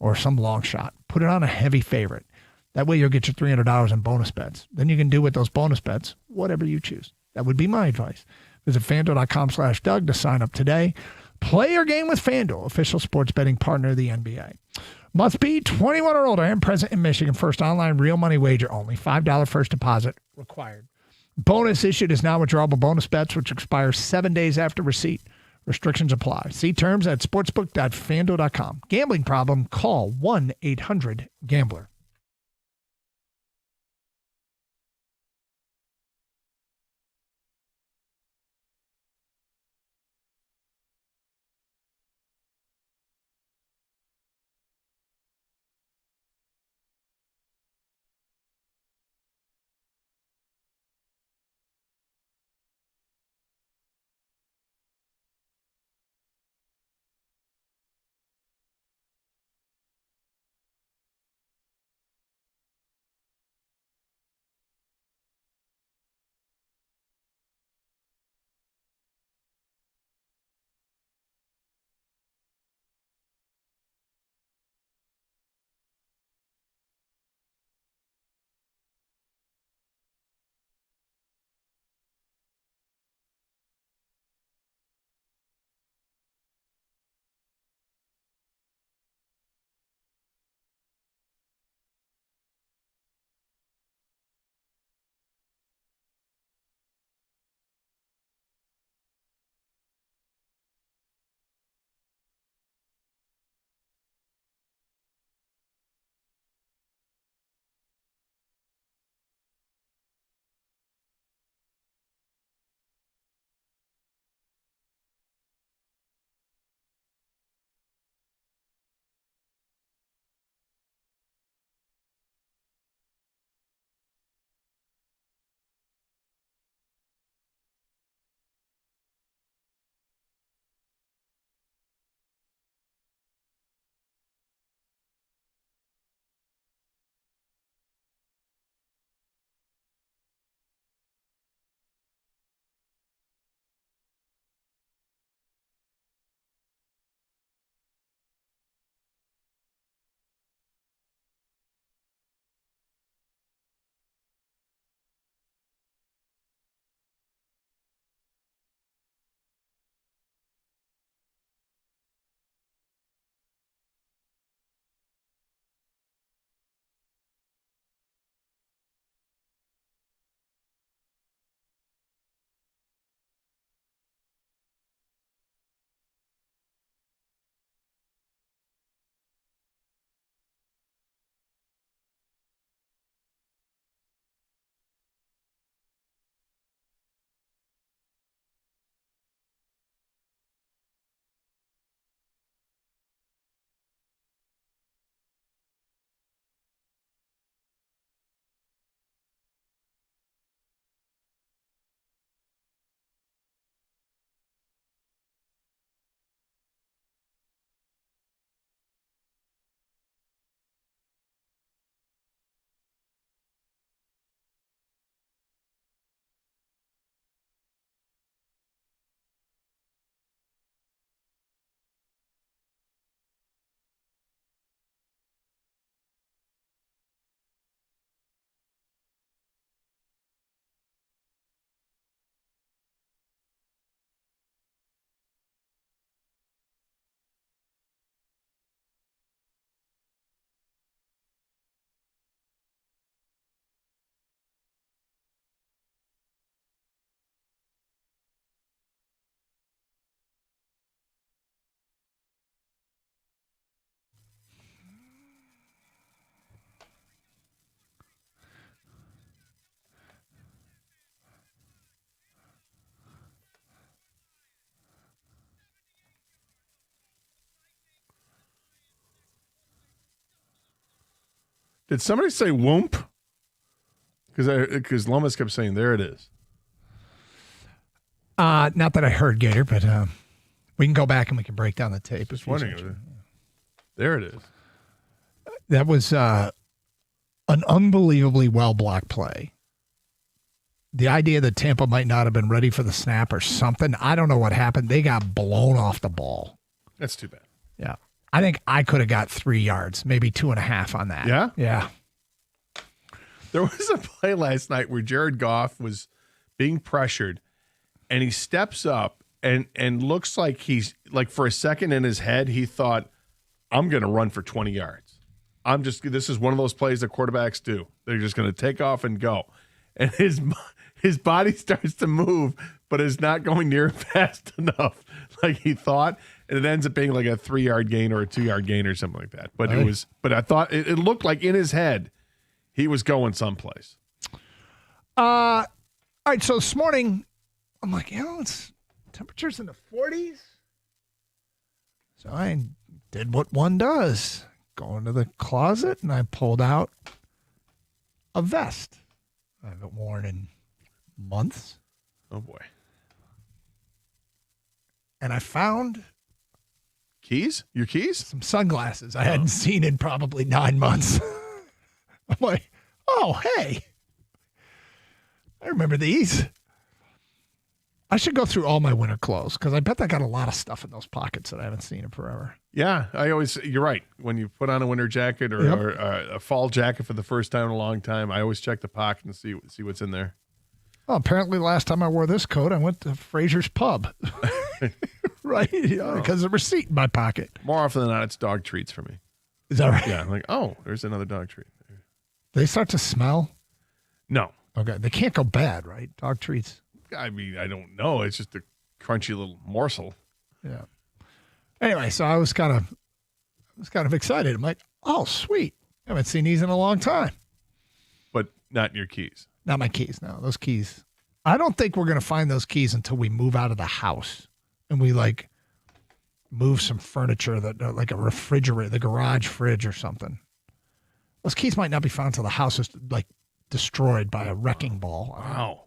or some long shot. Put it on a heavy favorite. That way you'll get your $300 in bonus bets. Then you can do with those bonus bets whatever you choose. That would be my advice. Visit FanDuel.com/Doug to sign up today. Play your game with FanDuel, official sports betting partner of the NBA. Must be 21 or older and present in Michigan. First online real money wager only. $5 first deposit required. Bonus issued is now withdrawable bonus bets, which expire 7 days after receipt. Restrictions apply. See terms at sportsbook.fanduel.com. Gambling problem? Call 1-800-GAMBLER. Did somebody say whoomp? Because Lomas kept saying, there it is. Not that I heard, Gator, but we can go back and we can break down the tape. Just wondering. There it is. That was an unbelievably well-blocked play. The idea that Tampa might not have been ready for the snap or something, I don't know what happened. They got blown off the ball. That's too bad. Yeah. I think I could have got 3 yards, maybe 2.5 on that. Yeah? Yeah. There was a play last night where Jared Goff was being pressured, and he steps up and looks like he's, like for a second in his head, he thought, I'm going to run for 20 yards. This is one of those plays that quarterbacks do. They're just going to take off and go. And his body starts to move, but is not going near fast enough like he thought. And it ends up being like a 3-yard gain or a 2-yard gain or something like that. But I thought it looked like in his head he was going someplace. All right, so this morning I'm like, it's temperatures in the 40s. So I did what one does. Go into the closet and I pulled out a vest. I haven't worn in months. Oh, boy. And I found... Keys? Your keys? Some sunglasses I hadn't seen in probably 9 months. I'm like, oh, hey. I remember these. I should go through all my winter clothes because I bet I got a lot of stuff in those pockets that I haven't seen in forever. Yeah, you're right. When you put on a winter jacket or a fall jacket for the first time in a long time, I always check the pocket and see what's in there. Well, apparently the last time I wore this coat, I went to Fraser's Pub. Right? Because of the receipt in my pocket. More often than not, it's dog treats for me. Is that right? Yeah, I'm like, oh, there's another dog treat. They start to smell? No. Okay, they can't go bad, right? Dog treats. I mean, I don't know. It's just a crunchy little morsel. Yeah. Anyway, so I was kind of excited. I'm like, oh, sweet. I haven't seen these in a long time. But not your keys. Not my keys. No, those keys. I don't think we're going to find those keys until we move out of the house and we move some furniture that like a refrigerator, the garage fridge or something. Those keys might not be found until the house is destroyed by a wrecking ball. Wow.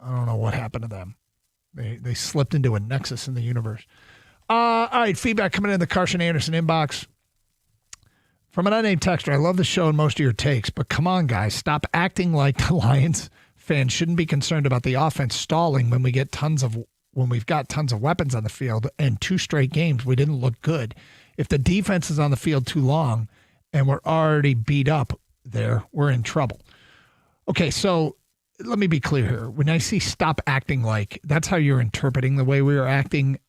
I don't know what happened to them. They slipped into a nexus in the universe. All right, feedback coming in the Carson Anderson inbox. From an unnamed texter, I love the show and most of your takes, but come on, guys, stop acting like the Lions fans shouldn't be concerned about the offense stalling when we've got tons of weapons on the field and 2 straight games we didn't look good. If the defense is on the field too long and we're already beat up there, we're in trouble. Okay, so let me be clear here. When I see stop acting like, that's how you're interpreting the way we are acting.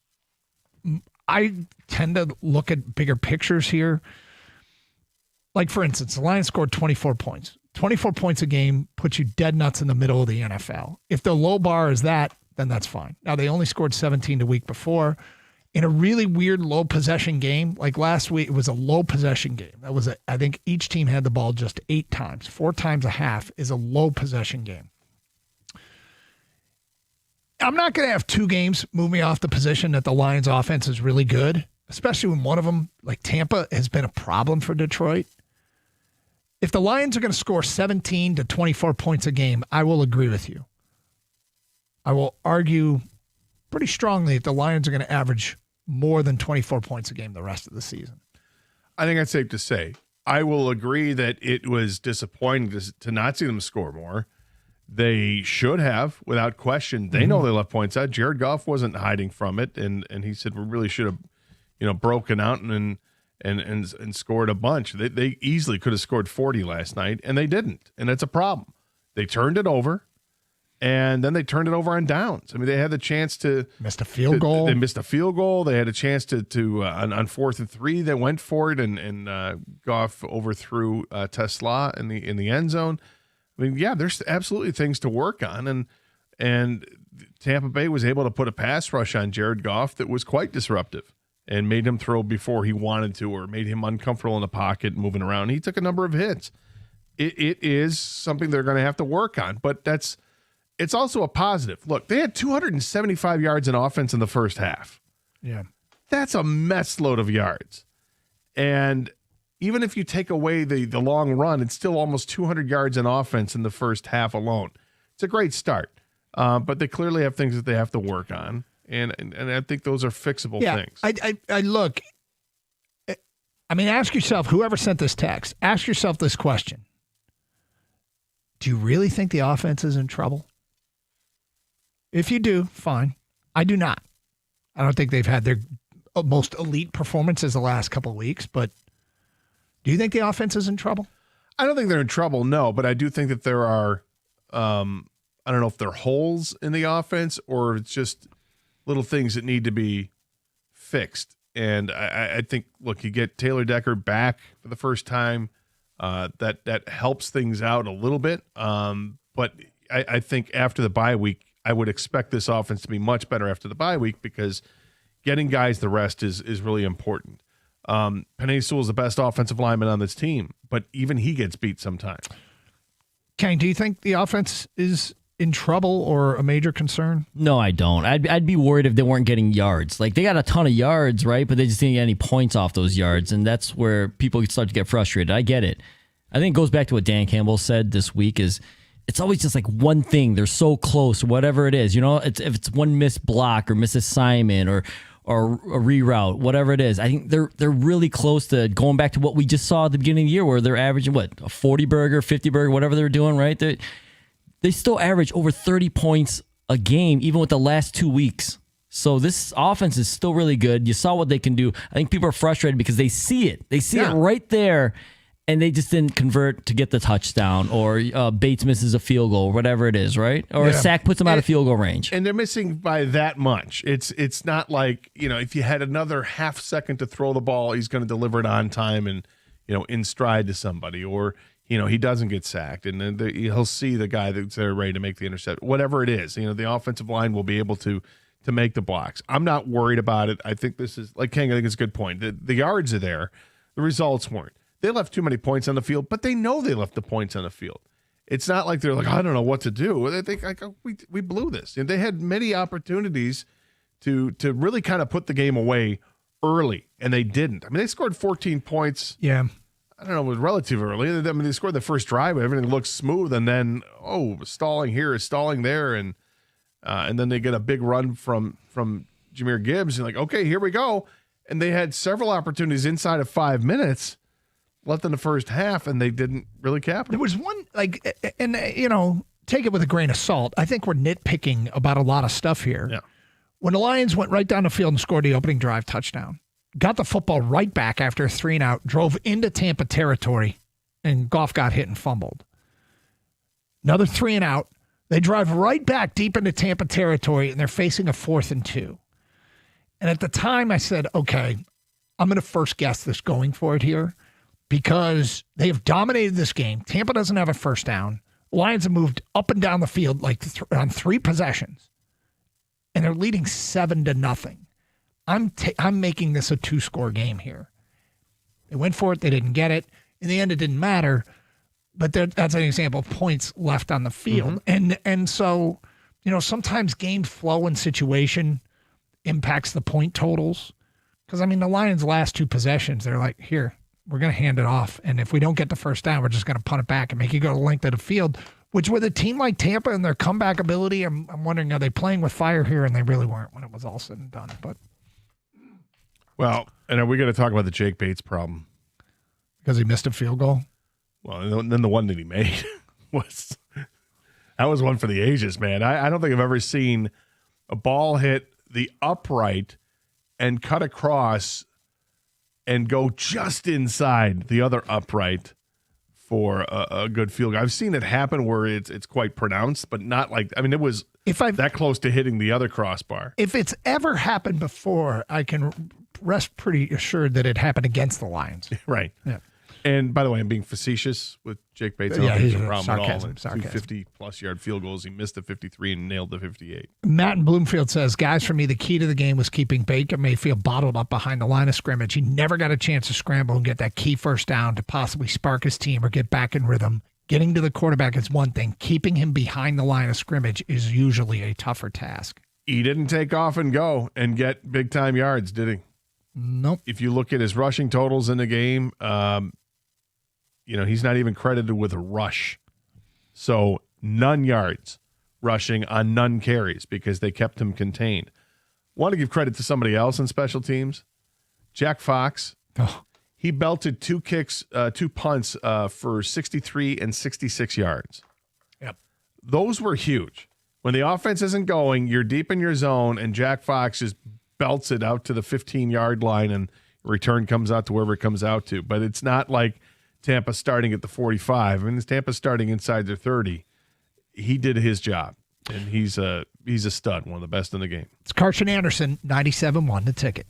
I tend to look at bigger pictures here. Like, for instance, the Lions scored 24 points. 24 points a game puts you dead nuts in the middle of the NFL. If the low bar is that, then that's fine. Now, they only scored 17 the week before. In a really weird low possession game, like last week, it was a low possession game. I think each team had the ball just 8 times. 4 times a half is a low possession game. I'm not going to have 2 games move me off the position that the Lions offense is really good, especially when one of them, like Tampa, has been a problem for Detroit. If the Lions are going to score 17 to 24 points a game, I will agree with you. I will argue pretty strongly that the Lions are going to average more than 24 points a game the rest of the season. I think that's safe to say. I will agree that it was disappointing to not see them score more. They should have, without question. They know they left points out. Jared Goff wasn't hiding from it, and he said we really should have, broken out and scored a bunch. They easily could have scored 40 last night, and they didn't, and that's a problem. They turned it over, and then they turned it over on downs. I mean, they had the chance to missed a field goal. They missed a field goal. They had a chance to on 4th and 3. They went for it, and Goff overthrew Tesla in the end zone. I mean, yeah, there's absolutely things to work on, and Tampa Bay was able to put a pass rush on Jared Goff that was quite disruptive and made him throw before he wanted to, or made him uncomfortable in the pocket moving around. He took a number of hits. It is something they're going to have to work on, but it's also a positive. Look, they had 275 yards in offense in the first half. Yeah. That's a mess load of yards. And even if you take away the long run, it's still almost 200 yards in offense in the first half alone. It's a great start, but they clearly have things that they have to work on, and I think those are fixable things. I look. I mean, ask yourself, whoever sent this text, ask yourself this question. Do you really think the offense is in trouble? If you do, fine. I do not. I don't think they've had their most elite performances the last couple of weeks, but do you think the offense is in trouble? I don't think they're in trouble, no, but I do think that there are, I don't know if they're holes in the offense or it's just little things that need to be fixed. And I think, look, you get Taylor Decker back for the first time. That helps things out a little bit. But I think after the bye week, I would expect this offense to be much better after the bye week because getting guys the rest is really important. Penei Sewell is the best offensive lineman on this team, but even he gets beat sometimes. Kane, do you think the offense is in trouble or a major concern? No, I don't. I'd be worried if they weren't getting yards. Like, they got a ton of yards, right? But they just didn't get any points off those yards, and that's where people start to get frustrated. I get it. I think it goes back to what Dan Campbell said this week is it's always just like one thing. They're so close, whatever it is. You know, if it's one missed block or misassignment or a reroute, whatever it is. I think they're really close to going back to what we just saw at the beginning of the year where they're averaging, a 40-burger, 50-burger, whatever they're doing, right? They still average over 30 points a game, even with the last 2 weeks. So this offense is still really good. You saw what they can do. I think people are frustrated because they see it. They see it right there, and they just didn't convert to get the touchdown, or Bates misses a field goal, whatever it is, right? Or a sack puts them out of field goal range. And they're missing by that much. It's not like, if you had another half second to throw the ball, he's going to deliver it on time and, in stride to somebody, or he doesn't get sacked, and then he'll see the guy that's there ready to make the intercept. Whatever it is, the offensive line will be able to make the blocks. I'm not worried about it. I think this is, like King, I think it's a good point. The yards are there. The results weren't. They left too many points on the field, but they know they left the points on the field. It's not like they're like, I don't know what to do. They think, like, we blew this. And they had many opportunities to really kind of put the game away early, and they didn't. I mean, they scored 14 points. Yeah. I don't know, it was relatively early. I mean, they scored the first drive, everything looked smooth, and then stalling here, stalling there, and then they get a big run from Jahmyr Gibbs, and like, okay, here we go. And they had several opportunities inside of 5 minutes left in the first half, and they didn't really capitalize. There was one, and take it with a grain of salt. I think we're nitpicking about a lot of stuff here. Yeah. When the Lions went right down the field and scored the opening drive touchdown, got the football right back after a 3-and-out, drove into Tampa territory, and Goff got hit and fumbled. Another 3-and-out. They drive right back deep into Tampa territory, and they're facing a 4th and 2. And at the time, I said, okay, I'm going to first guess this going for it here because they have dominated this game. Tampa doesn't have a first down. Lions have moved up and down the field on 3 possessions, and they're leading 7-0. I'm making this a 2-score game here. They went for it. They didn't get it. In the end, it didn't matter. But that's an example of points left on the field. Mm-hmm. And so, sometimes game flow and situation impacts the point totals. Because, the Lions' last 2 possessions, they're like, here, we're going to hand it off. And if we don't get the first down, we're just going to punt it back and make you go the length of the field. Which with a team like Tampa and their comeback ability, I'm wondering, are they playing with fire here? And they really weren't when it was all said and done. But well, and are we going to talk about the Jake Bates problem? Because he missed a field goal? Well, and then the one that he made was one for the ages, man. I don't think I've ever seen a ball hit the upright and cut across and go just inside the other upright for a good field goal. I've seen it happen where it's quite pronounced, but not like, it was that close to hitting the other crossbar. If it's ever happened before, I can rest pretty assured that it happened against the Lions. Right. Yeah. And by the way, I'm being facetious with Jake Bates. Yeah, he's a a problem sarcasm, at all. 2 50-plus yard field goals. He missed the 53 and nailed the 58. Matt in Bloomfield says, guys, for me, the key to the game was keeping Baker Mayfield bottled up behind the line of scrimmage. He never got a chance to scramble and get that key first down to possibly spark his team or get back in rhythm. Getting to the quarterback is one thing. Keeping him behind the line of scrimmage is usually a tougher task. He didn't take off and go and get big-time yards, did he? Nope. If you look at his rushing totals in the game, he's not even credited with a rush. So none yards rushing on none carries because they kept him contained. Want to give credit to somebody else in special teams. Jack Fox. Oh. He belted 2 punts for 63 and 66 yards. Yep. Those were huge. When the offense isn't going, you're deep in your zone, and Jack Fox just belts it out to the 15-yard line, and return comes out to wherever it comes out to. But it's not like Tampa starting at the 45. I mean, it's Tampa starting inside their 30. He did his job, and he's a stud, one of the best in the game. It's Carson Anderson, 97.1 The Ticket.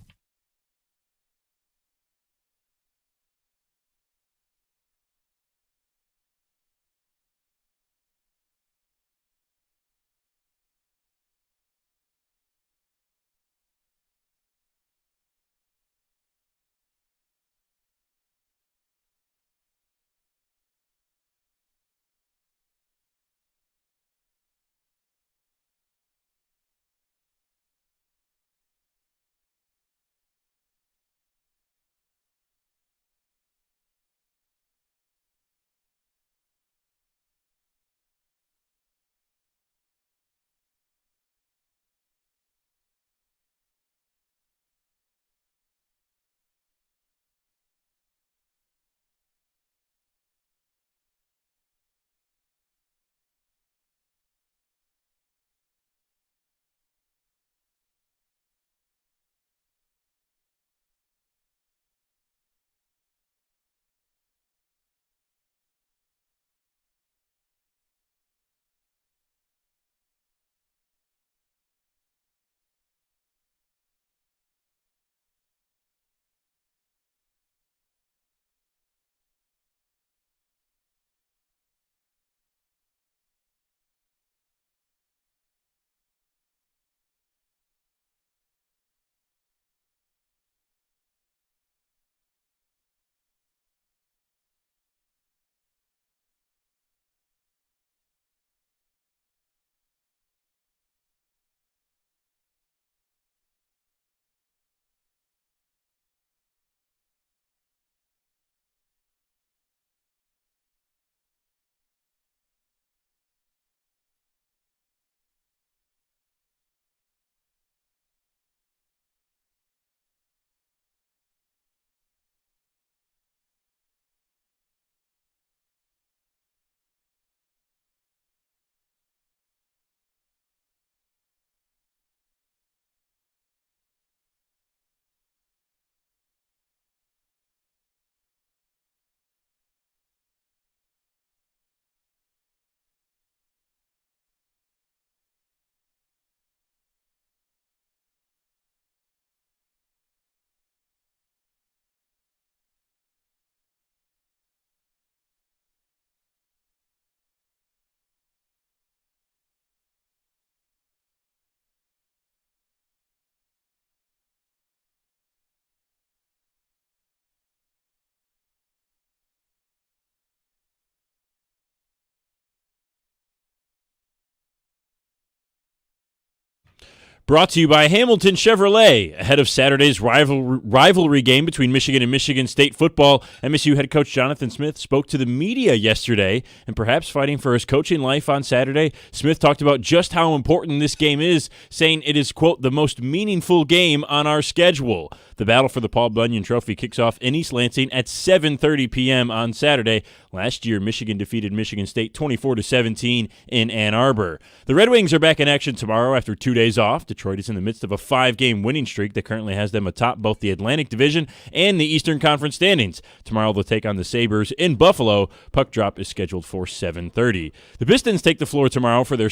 Brought to you by Hamilton Chevrolet. Ahead of Saturday's rivalry game between Michigan and Michigan State football, MSU head coach Jonathan Smith spoke to the media yesterday, and perhaps fighting for his coaching life on Saturday, Smith talked about just how important this game is, saying it is, quote, the most meaningful game on our schedule. The battle for the Paul Bunyan Trophy kicks off in East Lansing at 7:30 p.m. on Saturday. Last year, Michigan defeated Michigan State 24-17 in Ann Arbor. The Red Wings are back in action tomorrow after 2 days off. Detroit is in the midst of a 5-game winning streak that currently has them atop both the Atlantic Division and the Eastern Conference standings. Tomorrow they'll take on the Sabres in Buffalo. Puck drop is scheduled for 7:30. The Pistons take the floor tomorrow for their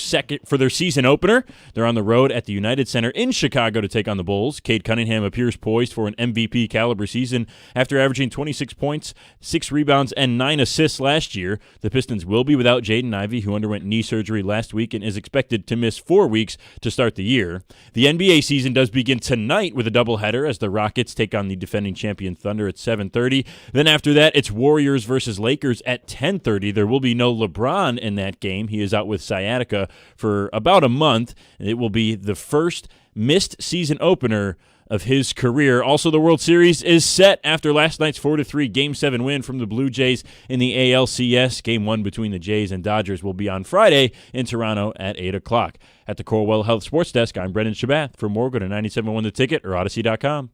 season opener. They're on the road at the United Center in Chicago to take on the Bulls. Cade Cunningham appears poised for an MVP caliber season after averaging 26 points, 6 rebounds, and 9 assists last year. The Pistons will be without Jaden Ivey, who underwent knee surgery last week and is expected to miss 4 weeks to start the year. The NBA season does begin tonight with a doubleheader as the Rockets take on the defending champion Thunder at 7:30. Then after that, it's Warriors versus Lakers at 10:30. There will be no LeBron in that game. He is out with sciatica for about a month. It will be the first missed season opener of his career. Also, the World Series is set after last night's 4-3 Game 7 win from the Blue Jays in the ALCS. Game 1 between the Jays and Dodgers will be on Friday in Toronto at 8 o'clock. At the Corewell Health Sports Desk, I'm Brendan Shabath. For more, go to 97.1 The Ticket or Odyssey.com.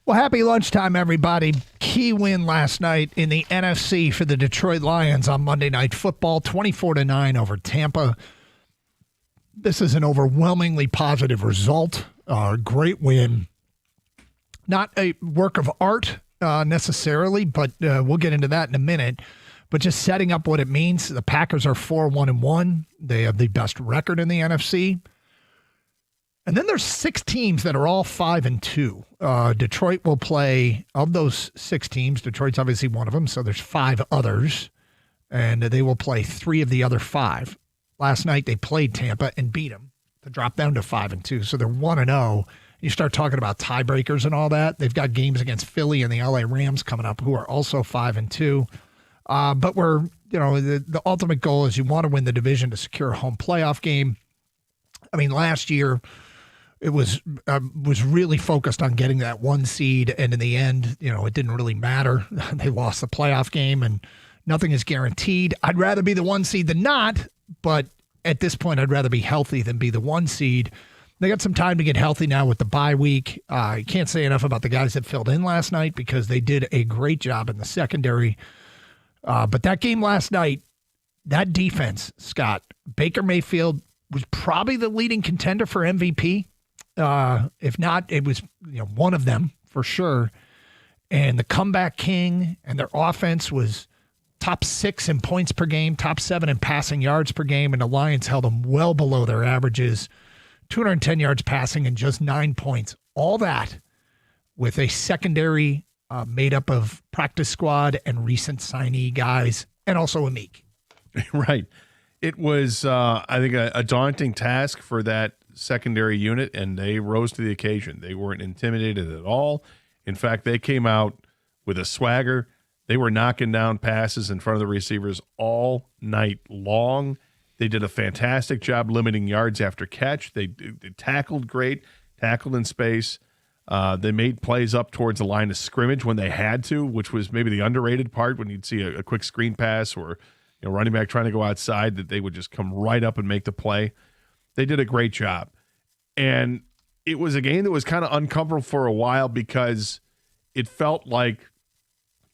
Well, happy lunchtime, everybody. Key win last night in the NFC for the Detroit Lions on Monday Night Football, 24-9 over Tampa. This is an overwhelmingly positive result. Great win. Not a work of art necessarily, but we'll get into that in a minute. But just setting up what it means. The Packers are 4-1-1. They have the best record in the NFC. And then there's 6 teams that are all 5-2. Detroit will play, of those 6 teams, Detroit's obviously one of them, so there's 5 others, and they will play 3 of the other 5. Last night they played Tampa and beat them to drop down to 5-2, so they're 1-0. You start talking about tiebreakers and all that. They've got games against Philly and the LA Rams coming up, who are also 5-2. But the ultimate goal is you want to win the division to secure a home playoff game. I mean, last year, it was really focused on getting that 1 seed, and in the end, it didn't really matter. They lost the playoff game, and nothing is guaranteed. I'd rather be the 1 seed than not, but at this point, I'd rather be healthy than be the 1 seed. They got some time to get healthy now with the bye week. I can't say enough about the guys that filled in last night because they did a great job in the secondary. But that game last night, that defense, Scott, Baker Mayfield was probably the leading contender for MVP. If not, it was one of them for sure. And the comeback king and their offense was top 6 in points per game, top 7 in passing yards per game, and the Lions held them well below their averages, 210 yards passing and just 9 points. All that with a secondary made up of practice squad and recent signee guys, and also Amik. Right. It was, I think, a daunting task for that secondary unit, and they rose to the occasion. They weren't intimidated at all. In fact, they came out with a swagger. They were knocking down passes in front of the receivers all night long. They did a fantastic job limiting yards after catch. They tackled great, tackled in space. They made plays up towards the line of scrimmage when they had to, which was maybe the underrated part, when you'd see a quick screen pass or running back trying to go outside, that they would just come right up and make the play. They did a great job. And it was a game that was kind of uncomfortable for a while because it felt like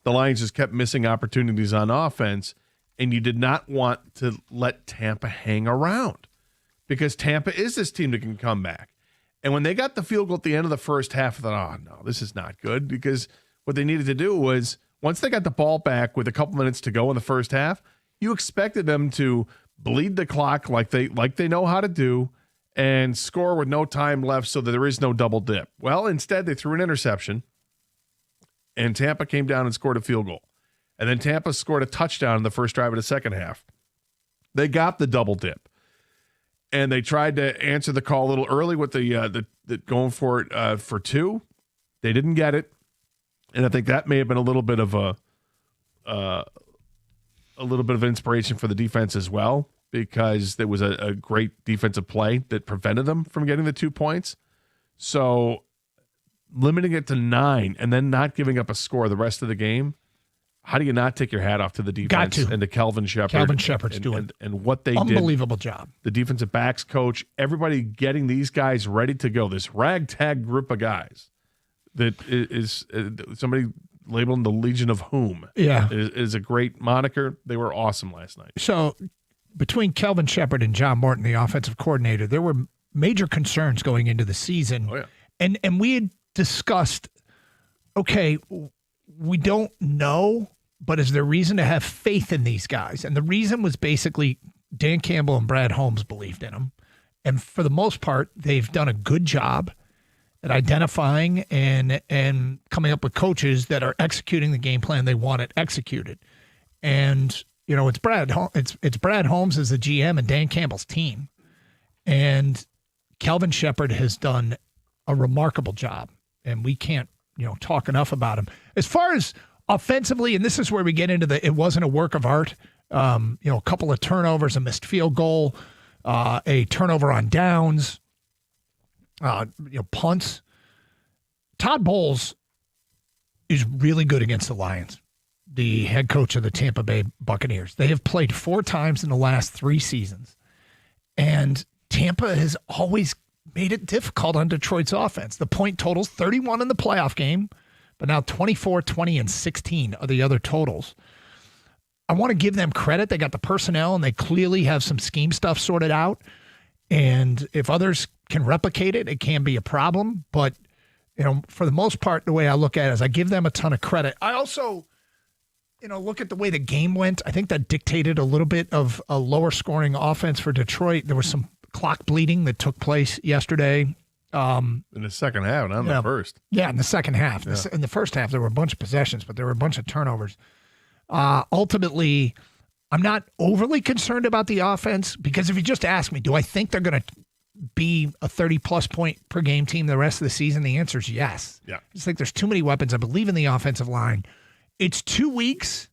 the Lions just kept missing opportunities on offense, and you did not want to let Tampa hang around because Tampa is this team that can come back. And when they got the field goal at the end of the first half, I thought, oh, no, this is not good, because what they needed to do was, once they got the ball back with a couple minutes to go in the first half, you expected them to bleed the clock like they know how to do and score with no time left so that there is no double dip. Well, instead, they threw an interception, and Tampa came down and scored a field goal. And then Tampa scored a touchdown in the first drive of the second half. They got the double dip, and they tried to answer the call a little early with the going for it for 2. They didn't get it, and I think that may have been a little bit of inspiration for the defense as well, because there was a great defensive play that prevented them from getting the 2 points. So limiting it to 9 and then not giving up a score the rest of the game, how do you not take your hat off to the defense and to Kelvin Shepherd? Kelvin Shepherd's doing and what they did. Unbelievable job. The defensive backs coach, everybody getting these guys ready to go. This ragtag group of guys that is somebody labeled the Legion of Whom. Yeah. Is a great moniker. They were awesome last night. So between Kelvin Shepherd and John Morton, the offensive coordinator, there were major concerns going into the season. Oh, yeah. And we had discussed, okay, we don't know, but is there reason to have faith in these guys? And the reason was basically Dan Campbell and Brad Holmes believed in them. And for the most part, they've done a good job at identifying and coming up with coaches that are executing the game plan they want it executed. And, it's Brad Holmes as the GM and Dan Campbell's team. And Kelvin Shepherd has done a remarkable job, and we can't, talk enough about him. As far as offensively, and this is where we get into it wasn't a work of art. A couple of turnovers, a missed field goal, a turnover on downs, punts. Todd Bowles is really good against the Lions, the head coach of the Tampa Bay Buccaneers. They have played 4 times in the last 3 seasons, and Tampa has always made it difficult on Detroit's offense. The point totals 31 in the playoff game, but now 24, 20, and 16 are the other totals. I want to give them credit. They got the personnel, and they clearly have some scheme stuff sorted out. And if others can replicate it, it can be a problem. But, for the most part, the way I look at it is I give them a ton of credit. I also, look at the way the game went. I think that dictated a little bit of a lower scoring offense for Detroit. There was some clock bleeding that took place yesterday. In the second half, not in the first. Yeah, in the second half. Yeah. In the first half, there were a bunch of possessions, but there were a bunch of turnovers. Ultimately, I'm not overly concerned about the offense because if you just ask me, do I think they're going to be a 30-plus point per game team the rest of the season? The answer is yes. Yeah. I just think there's too many weapons. I believe in the offensive line. It's 2 weeks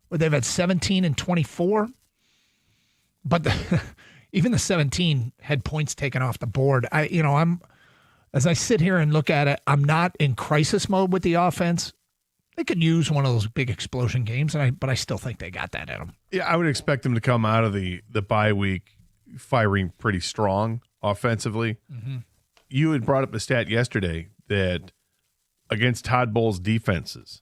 where they've had 17 and 24, but even the 17 had points taken off the board. As I sit here and look at it, I'm not in crisis mode with the offense. They could use one of those big explosion games, but I still think they got that in them. Yeah, I would expect them to come out of the bye week firing pretty strong offensively. Mm-hmm. You had brought up the stat yesterday that against Todd Bowles' defenses,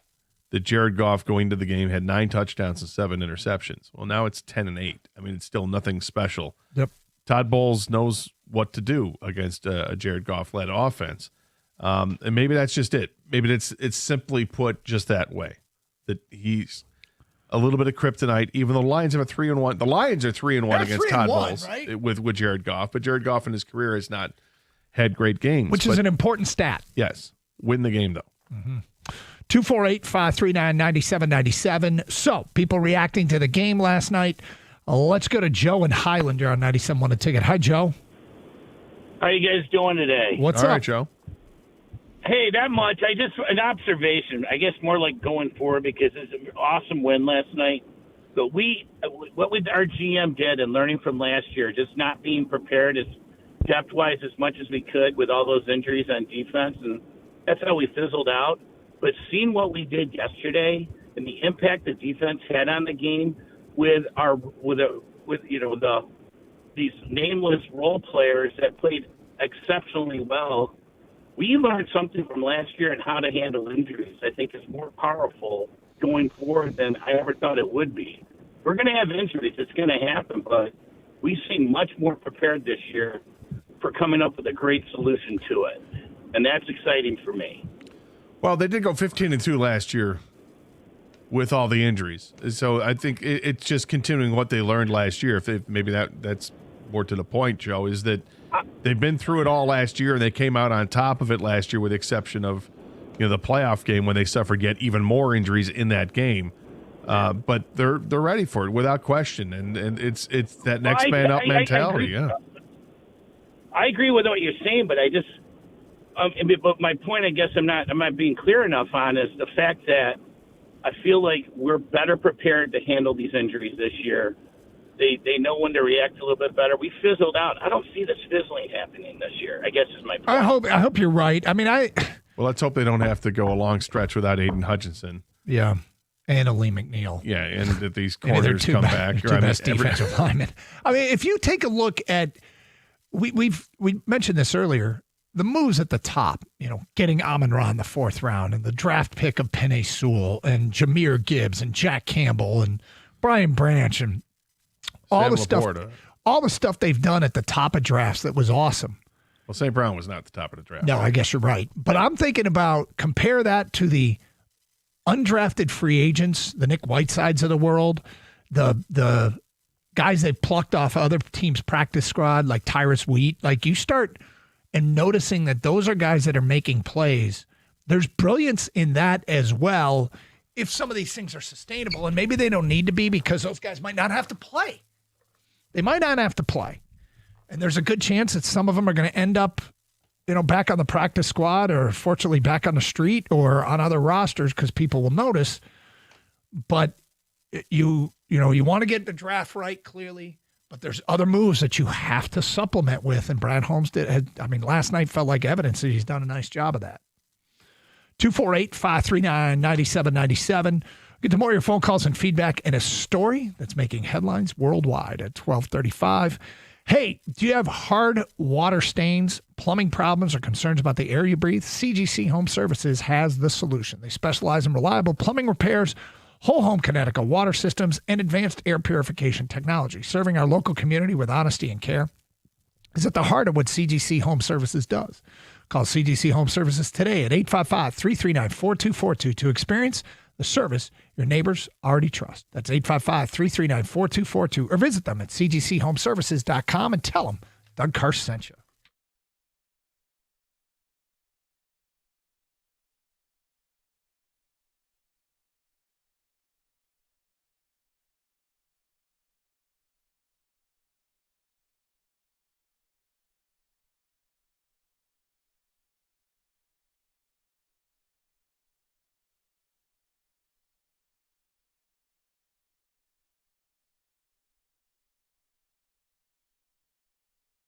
that Jared Goff going to the game had 9 touchdowns and 7 interceptions. Well, now it's 10 and 8. I mean, it's still nothing special. Yep. Todd Bowles knows what to do against a Jared Goff-led offense. And maybe that's just it. Maybe it's simply put just that way, that he's a little bit of kryptonite. Even though the Lions have a 3-1, the Lions are 3-1 against Todd Bowles, right? with Jared Goff. But Jared Goff in his career has not had great games, which is an important stat. Yes, win the game though. Mm-hmm. 248-539-9797. So people reacting to the game last night. Let's go to Joe in Highlander on 97.1 A Ticket. Hi, Joe. How you guys doing today? What's All up? right, Joe. Hey, that much. An observation. I guess more like going forward because it's an awesome win last night. But our GM did and learning from last year, just not being prepared as depth-wise as much as we could with all those injuries on defense, and that's how we fizzled out. But seeing what we did yesterday and the impact the defense had on the game with these nameless role players that played exceptionally well, we learned something from last year and how to handle injuries. I think is more powerful going forward than I ever thought it would be. We're going to have injuries. It's going to happen, but we seem much more prepared this year for coming up with a great solution to it, and that's exciting for me. Well, they did go 15-2 last year with all the injuries. So I think it's just continuing what they learned last year. Maybe that's more to the point, Joe, is that they've been through it all last year, and they came out on top of it last year with the exception of the playoff game when they suffered yet even more injuries in that game. But they're ready for it without question, and it's that next man up mentality. I agree with what you're saying, but I just but my point, I guess I'm not being clear enough on is the fact that I feel like we're better prepared to handle these injuries this year. They know when to react a little bit better. We fizzled out. I don't see this fizzling happening this year, I guess is my point. I hope you're right. I mean, well, let's hope they don't have to go a long stretch without Aiden Hutchinson. Yeah. And Lee McNeil. Yeah, and that these corners come back. Two best defensive linemen. I mean, if you take a look at, we mentioned this earlier, the moves at the top, getting Amon-Ra in the 4th round and the draft pick of Penei Sewell and Jahmyr Gibbs and Jack Campbell and Brian Branch and all the stuff they've done at the top of drafts that was awesome. Well, St. Brown was not at the top of the draft. No, I guess you're right. But I'm thinking about compare that to the undrafted free agents, the Nick Whitesides of the world, the guys they plucked off other teams' practice squad like Tyrus Wheat. Like you start and noticing that those are guys that are making plays. There's brilliance in that as well if some of these things are sustainable, and maybe they don't need to be because those guys might not have to play. They might not have to play. And there's a good chance that some of them are going to end up back on the practice squad or fortunately back on the street or on other rosters because people will notice. But you want to get the draft right, clearly, but there's other moves that you have to supplement with. And Brad Holmes last night felt like evidence that he's done a nice job of that. 248-539-9797. Get to more of your phone calls and feedback and a story that's making headlines worldwide at 12:35. Hey, do you have hard water stains, plumbing problems, or concerns about the air you breathe? CGC Home Services has the solution. They specialize in reliable plumbing repairs, whole home Connecticut water systems, and advanced air purification technology. Serving our local community with honesty and care is at the heart of what CGC Home Services does. Call CGC Home Services today at 855-339-4242 to experience the service your neighbors already trust. That's 855-339-4242 or visit them at cgchomeservices.com and tell them Doug Karsch sent you.